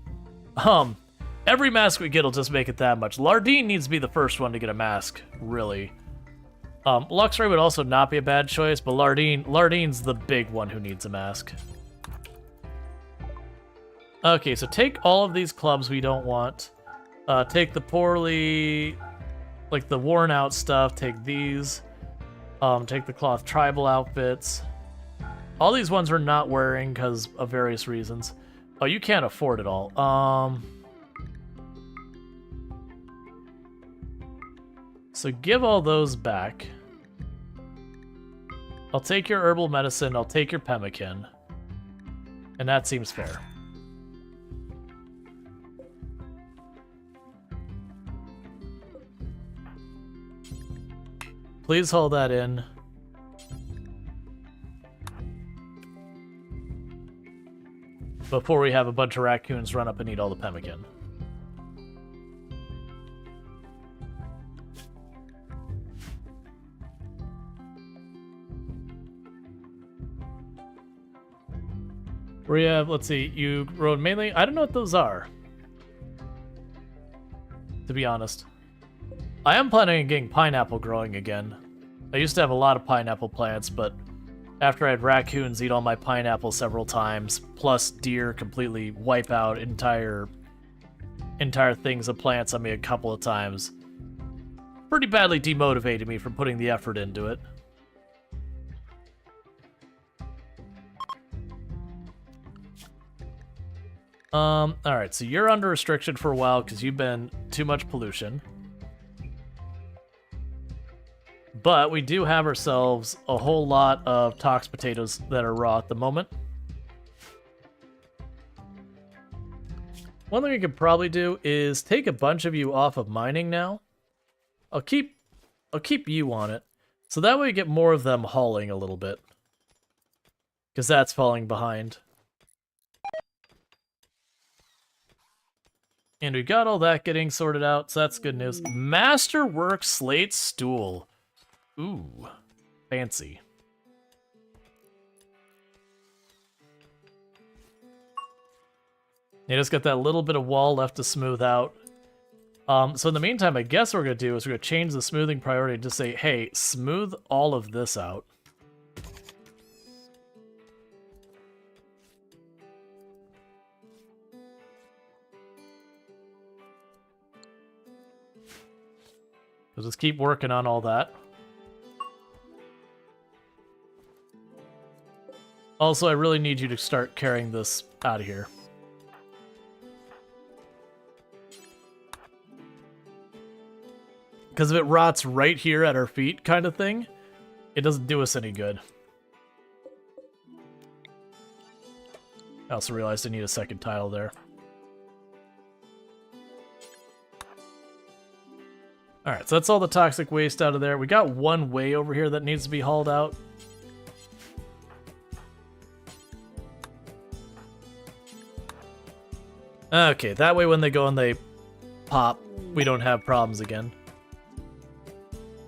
Every mask we get will just make it that much. Lardine needs to be the first one to get a mask, really. Luxray would also not be a bad choice, but Lardine's the big one who needs a mask. Okay, so take all of these clubs we don't want. Take the poorly... like the worn out stuff, take these. Take the cloth tribal outfits. All these ones we're not wearing because of various reasons. Oh, you can't afford it all. So give all those back. I'll take your herbal medicine, I'll take your pemmican. And that seems fair. Please hold that in. Before we have a bunch of raccoons run up and eat all the pemmican. We have, let's see, you rode mainly? I don't know what those are, to be honest. I am planning on getting pineapple growing again. I used to have a lot of pineapple plants, but after I had raccoons eat all my pineapple several times, plus deer completely wipe out entire things of plants on me a couple of times, pretty badly demotivated me from putting the effort into it. Alright, so you're under restriction for a while because you've been too much pollution. But we do have ourselves a whole lot of tox potatoes that are raw at the moment. One thing we could probably do is take a bunch of you off of mining now. I'll keep you on it. So that way we get more of them hauling a little bit. Because that's falling behind. And we got all that getting sorted out, so that's good news. Masterwork slate stool. Ooh, fancy. You just got that little bit of wall left to smooth out. So in the meantime, I guess what we're going to do is we're going to change the smoothing priority to say, hey, smooth all of this out. So just keep working on all that. Also, I really need you to start carrying this out of here. Because if it rots right here at our feet kind of thing, it doesn't do us any good. I also realized I need a second tile there. Alright, so that's all the toxic waste out of there. We got one way over here that needs to be hauled out. Okay, that way when they go and they pop, we don't have problems again.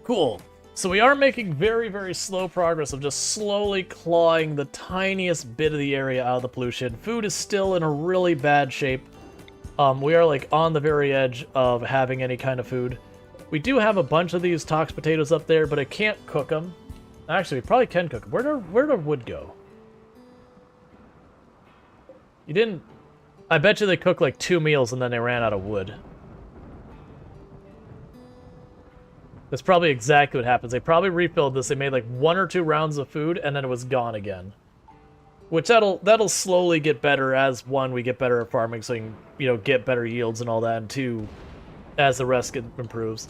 Cool. So we are making very, very slow progress of just slowly clawing the tiniest bit of the area out of the pollution. Food is still in a really bad shape. We are like on the very edge of having any kind of food. We do have a bunch of these tox potatoes up there, but I can't cook them. Actually, we probably can cook them. Where did wood go? You didn't... I bet you they cooked like 2 meals and then they ran out of wood. That's probably exactly what happens. They probably refilled this. They made like 1 or 2 rounds of food and then it was gone again. Which that'll slowly get better as, 1, we get better at farming so you can, you know, get better yields and all that, and 2, as the rest improves.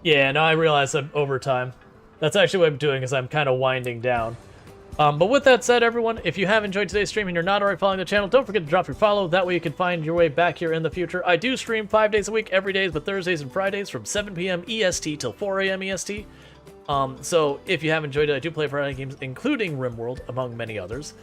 Yeah, now I realize I'm over time. That's actually what I'm doing, is I'm kind of winding down. But with that said, everyone, if you have enjoyed today's stream and you're not already following the channel, don't forget to drop your follow. That way you can find your way back here in the future. I do stream 5 days a week, every day, but Thursdays and Fridays from 7 p.m. EST till 4 a.m. EST. So if you have enjoyed it, I do play Friday games, including RimWorld, among many others.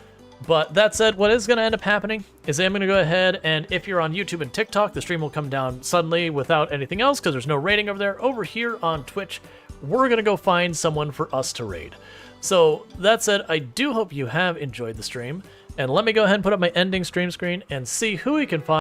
But that said, what is going to end up happening is I'm going to go ahead, and if you're on YouTube and TikTok, the stream will come down suddenly without anything else because there's no raiding over there. Over here on Twitch, we're going to go find someone for us to raid. So that said, I do hope you have enjoyed the stream, and let me go ahead and put up my ending stream screen and see who we can find.